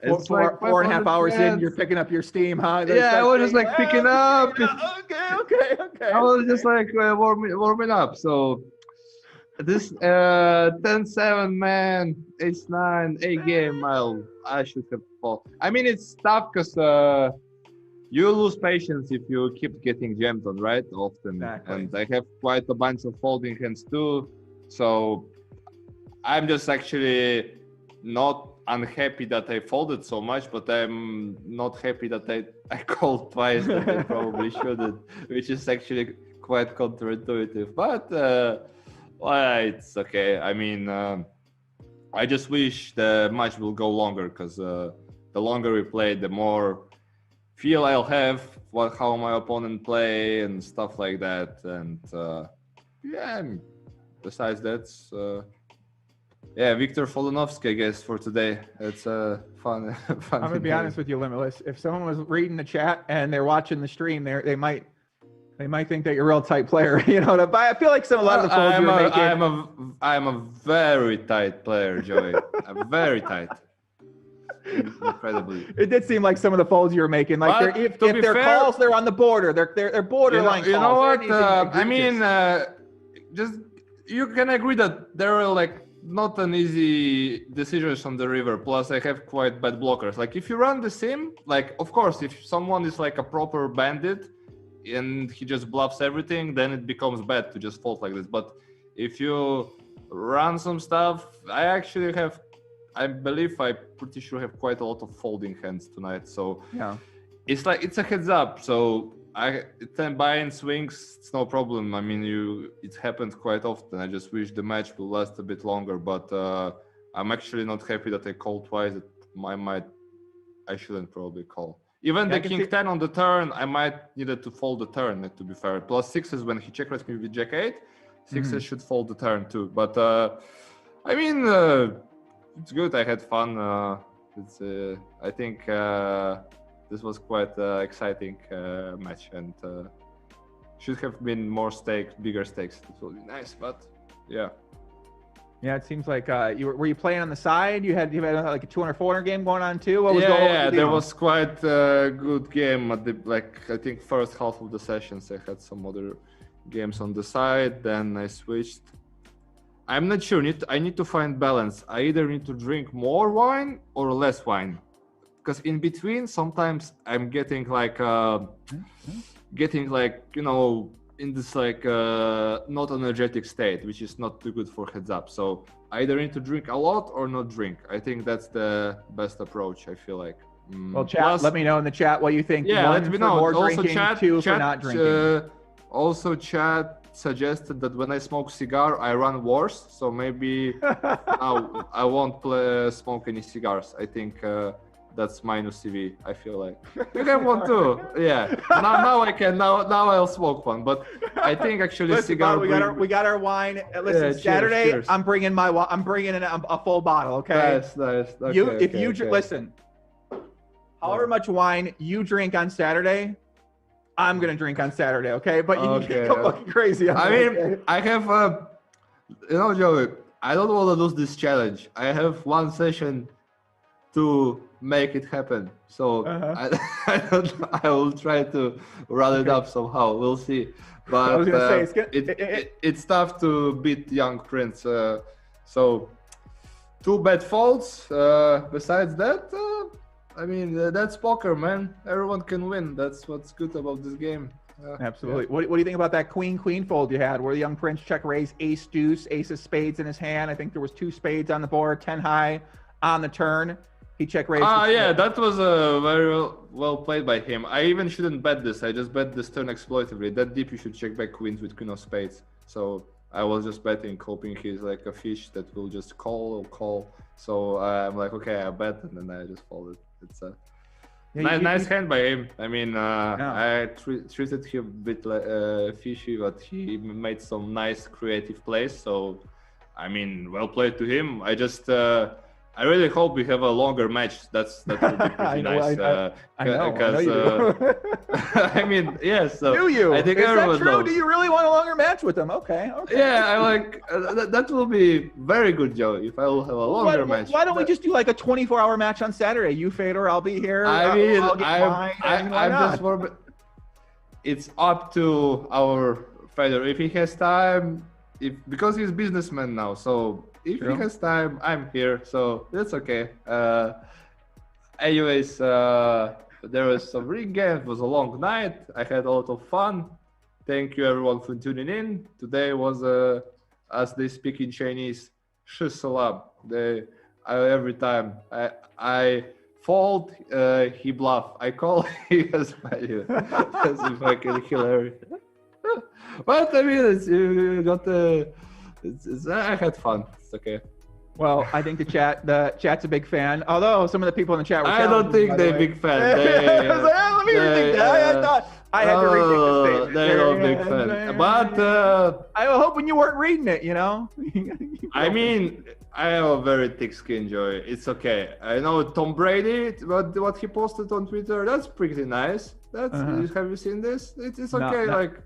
it's Four like 4.5 hours in, 500 you're picking up your steam, huh? Yeah, I was just like picking up. Okay. I was just like warming up. So this 10-7, man, Ace-9, A game. I should have fought. I mean, it's tough because you lose patience if you keep getting jammed on, right? Often. Exactly. And I have quite a bunch of folding hands too. So I'm just actually not unhappy that I folded so much, but I'm not happy that I called twice that I probably shouldn't, which is actually quite counterintuitive. But well, it's okay. I mean, I just wish the match will go longer because the longer we play, the more feel I'll have how my opponent play and stuff like that. And yeah, and besides that, yeah, Wiktor Malinowski, I guess, for today. It's a fun. I'm gonna be honest with you, Limitless. If someone was reading the chat and they're watching the stream, they might think that you're a real tight player. You know, but I feel like a lot of the folds you're making. I'm a very tight player, Joey. I'm very tight. Incredibly. It did seem like some of the folds you were making, like But if to be they're fair- calls, they're on the border. They're borderline. You know calls. what? They're anything I mean, egregious. just you can agree that there are like not an easy decisions on the river. Plus, I have quite bad blockers. Like if you run the sim, like of course, if someone is like a proper bandit and he just bluffs everything, then it becomes bad to just fold like this. But if you run some stuff. I actually have, I believe I'm pretty sure have quite a lot of folding hands tonight. So Yeah. it's like, it's a heads up. So I 10 buy-in swings, it's no problem. I mean, it happens quite often. I just wish the match will last a bit longer, but I'm actually not happy that I called twice. I shouldn't probably call. Even the king 10 on the turn, I might needed to fold the turn, to be fair. Plus sixes when he check raised me with jack 8, sixes should fold the turn too. But I mean, it's good. I had fun. I think this was quite exciting match, and should have been more stakes, bigger stakes. It would be nice, but yeah. Yeah, it seems like were you playing on the side? You had like a 200, 400 game going on too. What was going on? Yeah, there was quite a good game at the I think first half of the sessions. I had some other games on the side. Then I switched. I'm not sure. I need to find balance. I either need to drink more wine or less wine, because in between sometimes I'm getting like in this like not energetic state, which is not too good for heads up. So I either need to drink a lot or not drink. I think that's the best approach, I feel like. Well, chat, let me know in the chat what you think. Yeah, One let me for know. more Also, drinking, chat, two for not drinking. Also, chat suggested that when I smoke cigar, I run worse. So maybe now I won't smoke any cigars. I think that's minus CV. I feel like you have one too. Yeah. Now I can. Now I'll smoke one. But I think actually Listen, cigar. Bob, we got our wine. Listen, Yeah, cheers, Saturday cheers. I'm bringing in a full bottle. Okay. Nice. Okay, listen, however much wine you drink on Saturday, I'm gonna drink on Saturday. Okay, but you can't go fucking crazy. I mean, I have Joey, I don't want to lose this challenge. I have one session to make it happen. So I will try to run it up somehow. We'll see. But I was gonna say it's tough to beat young Prince. So 2 bad folds. Besides that, I mean, that's poker, man. Everyone can win. That's what's good about this game. Absolutely. Yeah. What do you think about that queen fold you had, where the young Prince check raised ace deuce, ace of spades in his hand? I think there was 2 spades on the board, 10 high on the turn. He check raised. Yeah, that was very well played by him. I even shouldn't bet this. I just bet this turn exploitively. That deep, you should check back queens with queen of spades. So I was just betting, hoping he's like a fish that will just call. So I'm like, okay, I bet, and then I just folded. It's a nice hand by him. I mean, I treated him a bit fishy, but he made some nice creative plays. So, I mean, well played to him. I really hope we have a longer match. That would be pretty nice. I know you do. I mean, yes. So do you? I think is that true? knows. Do you really want a longer match with him? Okay. Yeah, I like that will be very good, Joe. If I will have a longer match. Why don't we just do like a 24-hour match on Saturday? You, Fedor, I'll be here. I mean, I'm just it's up to our Fedor if he has time. Because he's a businessman now, so if he has time, I'm here, so that's okay. Anyways, there was some ring game. It was a long night. I had a lot of fun. Thank you everyone for tuning in. Today was, as they speak in Chinese, shi salam. Every time I fold, he bluff. I call, he has value. That's fucking hilarious. But I mean, I had fun. It's okay. Well, I think the chat's a big fan. Although some of the people in the chat were I don't think they're big fan. Let me rethink that. I thought I had to rethink the statement. They're not big fan. But I was hoping you weren't reading it, you know? I mean, I have a very thick skin, Joey. It's okay. I know Tom Brady, what he posted on Twitter, that's pretty nice. Have you seen this? It's okay. No. Like,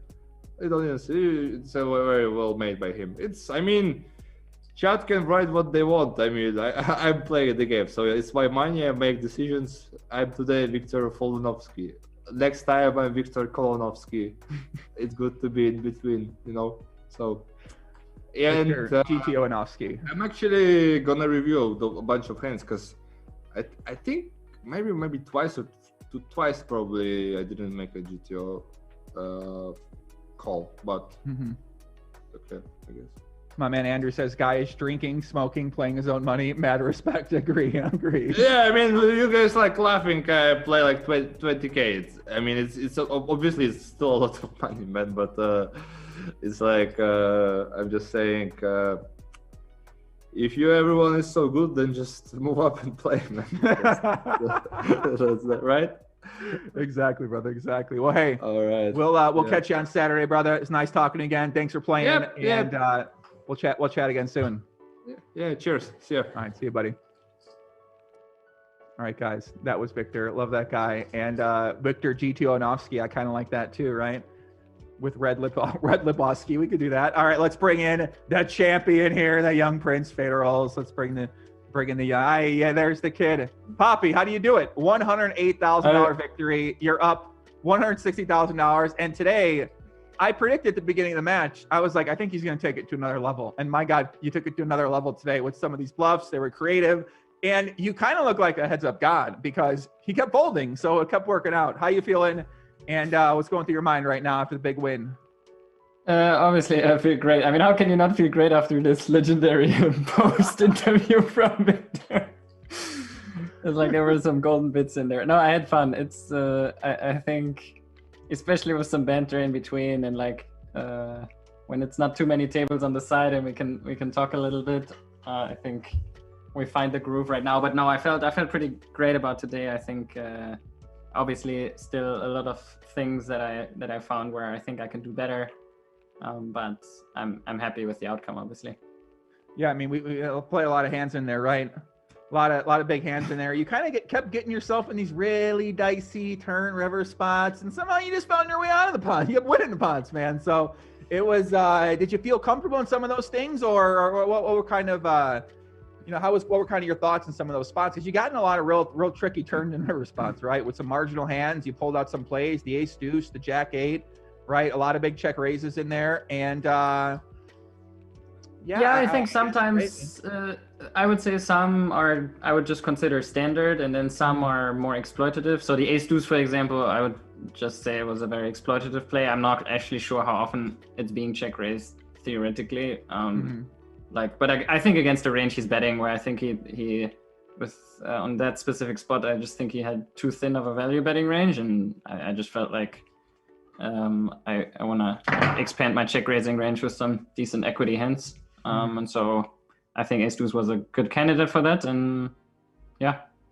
I don't even see. It's very well made by him. I mean, chat can write what they want. I mean, I'm playing the game, so it's my money. I make decisions. I'm today Wiktor Limitless. Next time I'm Wiktor Kolonovsky. It's good to be in between, you know. So, and GTONovsky. I'm actually gonna review a bunch of hands because I think maybe twice probably I didn't make a GTO call, but okay, I guess. My man Andrew says, guy is drinking, smoking, playing his own money. Mad respect. Agree. Yeah, I mean, you guys like laughing. Play like 20K. I mean, it's obviously it's still a lot of money, man. But it's like I'm just saying, if everyone is so good, then just move up and play, man. That's right. Exactly, brother. Exactly. Well, hey. All right. We'll catch you on Saturday, brother. It's nice talking again. Thanks for playing. Yep, and we'll chat again soon. Yeah. Cheers. See ya. All right. See you, buddy. All right, guys. That was Wiktor. Love that guy. And Wiktor Limitless, I kind of like that too, right? With Red Liposki, we could do that. All right, let's bring in the champion here, the young prince, Fedor Holz. Let's bring in the there's the kid. Poppy, how do you do it? $108,000 victory. You're up $160,000. And today, I predicted at the beginning of the match, I was like, I think he's going to take it to another level. And my God, you took it to another level today with some of these bluffs. They were creative. And you kind of look like a heads-up god because he kept folding. So it kept working out. How you feeling? And what's going through your mind right now after the big win? Obviously, I feel great. I mean, how can you not feel great after this legendary post-interview from Wiktor? It's like there were some golden bits in there. No, I had fun. It's I think, especially with some banter in between, and like when it's not too many tables on the side, and we can talk a little bit. I think we find the groove right now. But no, I felt pretty great about today. I think obviously still a lot of things that I found where I think I can do better. But I'm happy with the outcome, obviously. Yeah, I mean, we play a lot of hands in there, right? A lot of big hands in there. You kind of kept getting yourself in these really dicey turn river spots, and somehow you just found your way out of the pond. You kept winning the ponds, man. So it was. Did you feel comfortable in some of those things, or what were kind of, what were kind of your thoughts in some of those spots? Because you got in a lot of real tricky turn and river spots, right? With some marginal hands, you pulled out some plays, the ace deuce, the jack eight. Right, a lot of big check raises in there, and I think sometimes I would say some are I would just consider standard, and then some are more exploitative. So the ace deuce, for example, I would just say it was a very exploitative play. I'm not actually sure how often it's being check raised theoretically. But I think against the range he's betting, where I think he with on that specific spot, I just think he had too thin of a value betting range, and I just felt like. I want to expand my check raising range with some decent equity hands, and so I think ace deuce was a good candidate for that. And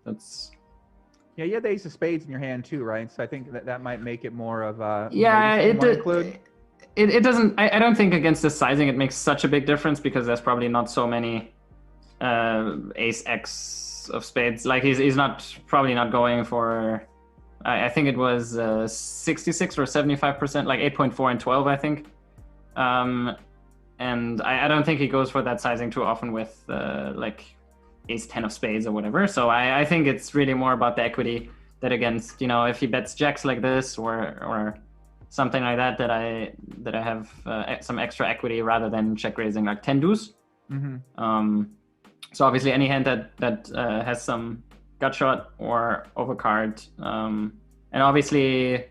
that's you had the ace of spades in your hand too, right? So I think that might make it more of a it doesn't. I don't think against this sizing it makes such a big difference because there's probably not so many ace x of spades. Like he's probably not going for. I think it was 66 or 75%, like 8.4 and 12, I think. And I don't think he goes for that sizing too often with like ace 10 of spades or whatever. So I think it's really more about the equity that against, if he bets jacks like this or something like that I have some extra equity rather than check raising like 10 deuce. So obviously any hand that has some gut shot or overcard, and obviously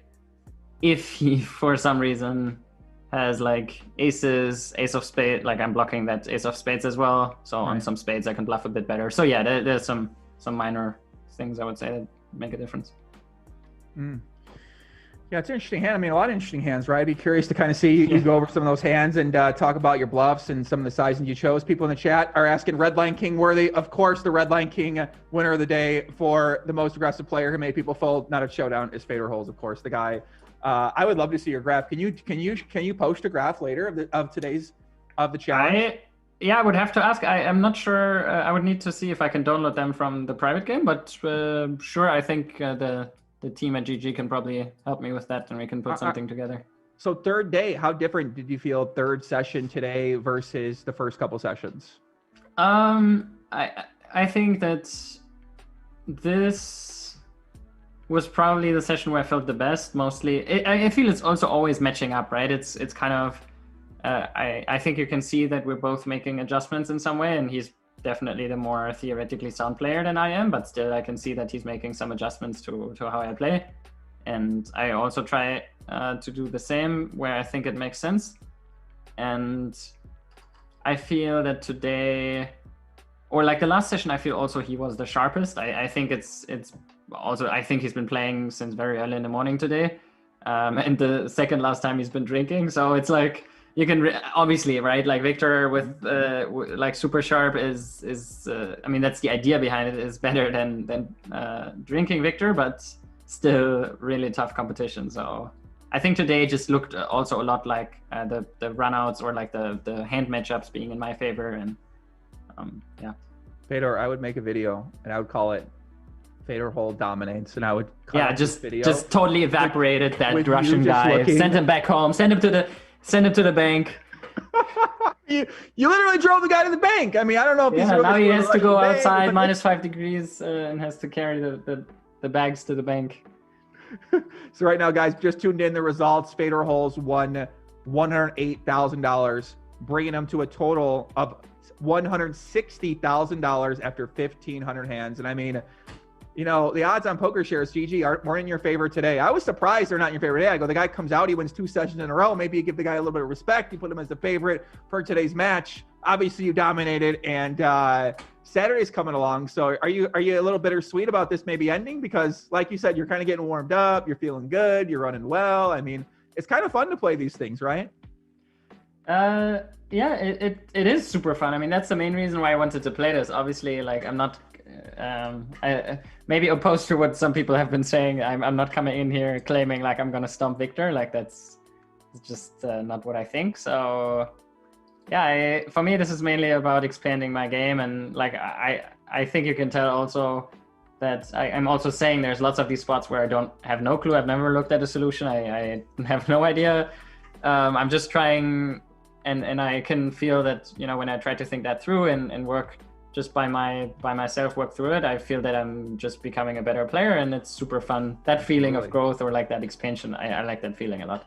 if he for some reason has like ace of spades, like I'm blocking that ace of spades as well, so on some spades I can bluff a bit better. So yeah, there's some minor things I would say that make a difference. Yeah, it's an interesting hand. I mean, a lot of interesting hands, right? I'd be curious to kind of see you go over some of those hands and talk about your bluffs and some of the sizing you chose. People in the chat are asking Redline King worthy. Of course, the Redline King winner of the day for the most aggressive player who made people fold, not a showdown, is Fedor Holz, of course, the guy. I would love to see your graph. Can you post a graph later of the challenge? I would have to ask. I'm not sure. I would need to see if I can download them from the private game, but sure, I think the team at GG can probably help me with that, and we can put something together. So third day, how different did you feel third session today versus the first couple sessions? I think that this was probably the session where I felt the best. Mostly, I feel it's also always matching up, right? It's kind of. I think you can see that we're both making adjustments in some way, and he's definitely the more theoretically sound player than I am, but still I can see that he's making some adjustments to how I play. And I also try to do the same where I think it makes sense. And I feel that today, or like the last session, I feel also he was the sharpest. I think it's also, I think he's been playing since very early in the morning today. And the second last time he's been drinking. So it's like, you can obviously, right? Like Wiktor with like super sharp is I mean, that's the idea behind it, is better than drinking Wiktor, but still really tough competition. So I think today just looked also a lot like the runouts, or like the hand matchups being in my favor. And yeah. Fedor, I would make a video and I would call it Fedor Holz dominates, and I would just totally evaporated that Russian guy. Send him back home. Send him to the bank. you literally drove the guy to the bank. I mean, I don't know if he's now he has to go outside -5 degrees and has to carry the bags to the bank. So right now, guys, just tuned in the results. Fedor Holz won $108,000, bringing him to a total of $160,000 after 1,500 hands. And I mean, you know, the odds on poker shares, GG, weren't in your favor today. I was surprised they're not in your favor today. I go, the guy comes out, he wins 2 sessions in a row. Maybe you give the guy a little bit of respect. You put him as the favorite for today's match. Obviously, you dominated, and Saturday's coming along. So are you a little bittersweet about this maybe ending? Because like you said, you're kind of getting warmed up. You're feeling good. You're running well. I mean, it's kind of fun to play these things, right? Yeah, it is super fun. I mean, that's the main reason why I wanted to play this. Obviously, like, I'm not maybe opposed to what some people have been saying. I'm not coming in here claiming like I'm gonna stomp Wiktor. Like, that's just not what I think. So yeah, for me, this is mainly about expanding my game. And like, I think you can tell also that I'm also saying there's lots of these spots where I don't have no clue. I've never looked at a solution. I have no idea. I'm just trying, and I can feel that, you know, when I try to think that through and work just by myself, work through it, I feel that I'm just becoming a better player, and it's super fun. That feeling of growth, or like that expansion, I like that feeling a lot.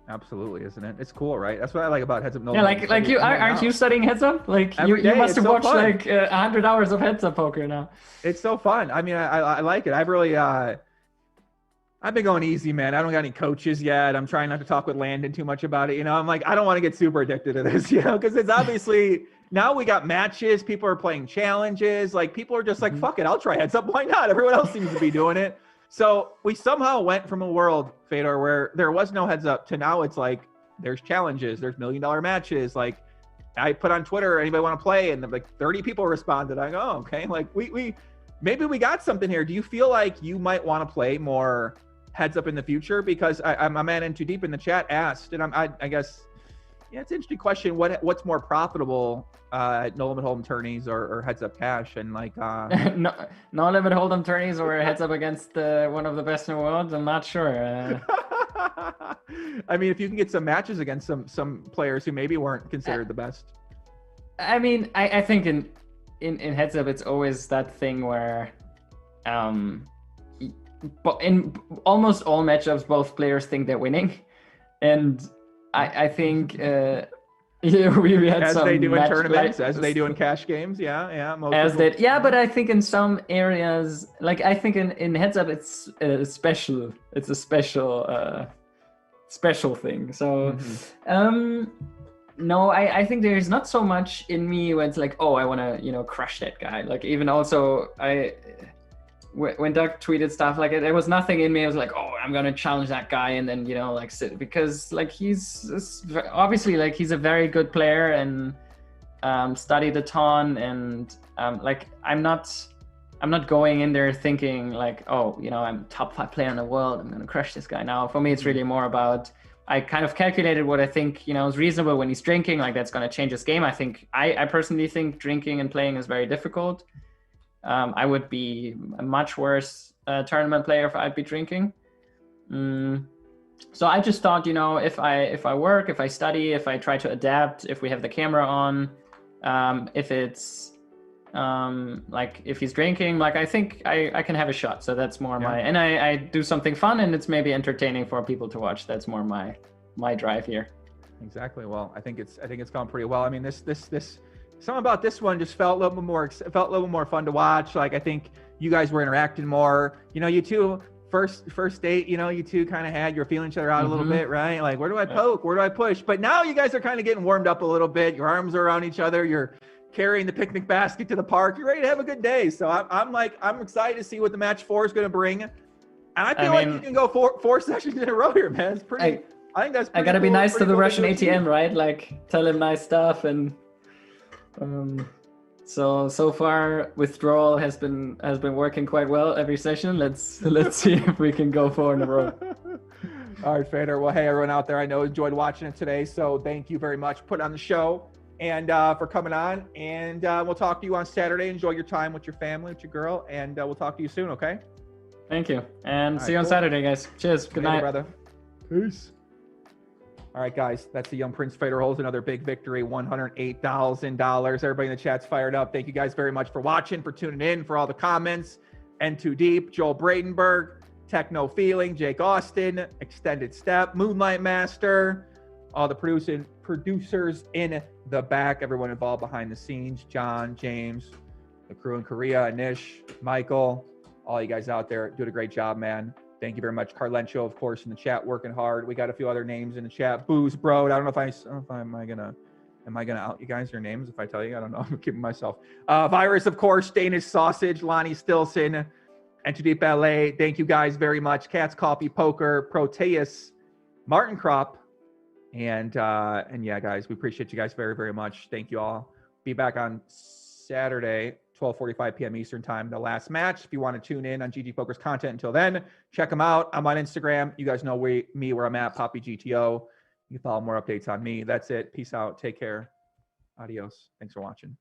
Absolutely, isn't it? It's cool, right? That's what I like about Heads Up. Yeah, like you aren't you studying Heads Up? Like you must have watched like 100 hours of Heads Up poker now. It's so fun. I mean, I like it. I've really I've been going easy, man. I don't got any coaches yet. I'm trying not to talk with Landon too much about it. You know, I'm like, I don't want to get super addicted to this, you know, because it's obviously now we got matches. People are playing challenges. Like, people are just like, fuck it, I'll try Heads Up. Why not? Everyone else seems to be doing it. So we somehow went from a world, Fedor, where there was no Heads Up to now it's like there's challenges, there's $1 million matches. Like, I put on Twitter, anybody want to play? And like 30 people responded. I go, oh, okay. Like we maybe we got something here. Do you feel like you might want to play more Heads Up in the future? Because I'm a man in too deep in the chat asked, and I guess, yeah, it's an interesting question. What's more profitable, no limit hold'em tourneys or Heads Up cash? And like no limit hold'em tourneys or Heads Up against one of the best in the world? I'm not sure. I mean, if you can get some matches against some players who maybe weren't considered the best. I mean, I think in Heads Up, it's always that thing where but in almost all matchups, both players think they're winning, and I think yeah, we had as some they do in tournaments, as they do in cash games, yeah. But I think in some areas, like I think in Heads Up, it's special. It's a special thing. So, no, I think there's not so much in me when it's like, oh, I want to crush that guy. Like, even also when Doug tweeted stuff like it, there was nothing in me. I was like, oh, I'm gonna challenge that guy, and then like sit, because like he's obviously like he's a very good player and studied a ton, and like I'm not going in there thinking like, oh, I'm top 5 player in the world, I'm gonna crush this guy. Now for me, it's really more about, I kind of calculated what I think is reasonable when he's drinking. Like, that's gonna change his game. I personally think drinking and playing is very difficult. I would be a much worse tournament player if I'd be drinking. So I just thought, if I work, if I study, if I try to adapt, if we have the camera on, if it's like if he's drinking, like I think I can have a shot. So that's more and I do something fun, and it's maybe entertaining for people to watch. That's more my drive here. Exactly. Well, I think it's gone pretty well. I mean, this something about this one just felt a little bit more fun to watch. Like, I think you guys were interacting more. You two first date, you know, you two kind of had, you're feeling each other out a little bit, right? Like, where do I poke? Where do I push? But now you guys are kind of getting warmed up a little bit. Your arms are around each other. You're carrying the picnic basket to the park. You're ready to have a good day. So I'm excited to see what the match 4 is going to bring. And I feel like you can go four sessions in a row here, man. It's pretty. I think that's. I gotta be nice to the cool Russian to ATM, right? Like tell him nice stuff, and so far withdrawal has been working quite well every session. Let's see if we can go 4 in a row. All right, Fedor. Well, hey, everyone out there, I know enjoyed watching it today, so thank you very much for putting on the show and for coming on. And we'll talk to you on Saturday. Enjoy your time with your family, with your girl, and we'll talk to you soon. Okay. Thank you, and see you on Saturday, guys. Cheers. Good night, brother. Peace. All right, guys, that's the young Prince Fedor Holz, another big victory, $108,000. Everybody in the chat's fired up. Thank you guys very much for watching, for tuning in, for all the comments. N2 Deep, Joel Bradenberg, Techno Feeling, Jake Austin, Extended Step, Moonlight Master, all the producers in the back, everyone involved behind the scenes, John, James, the crew in Korea, Anish, Michael, all you guys out there doing a great job, man. Thank you very much. Carlencho, of course, in the chat, working hard. We got a few other names in the chat. Booze Bro. I don't know if am I gonna out you guys your names if I tell you? I don't know. I'm keeping myself. Virus, of course, Danish Sausage, Lonnie Stilson, Entity Ballet. Thank you guys very much. Cat's Coffee Poker, Proteus, Martin Crop, and yeah, guys, we appreciate you guys very, very much. Thank you all. Be back on Saturday, 12:45 p.m. Eastern time, the last match. If you want to tune in on GG Poker's content until then, check them out. I'm on Instagram. You guys know where I'm at, Poppy GTO. You can follow more updates on me. That's it. Peace out. Take care. Adios. Thanks for watching.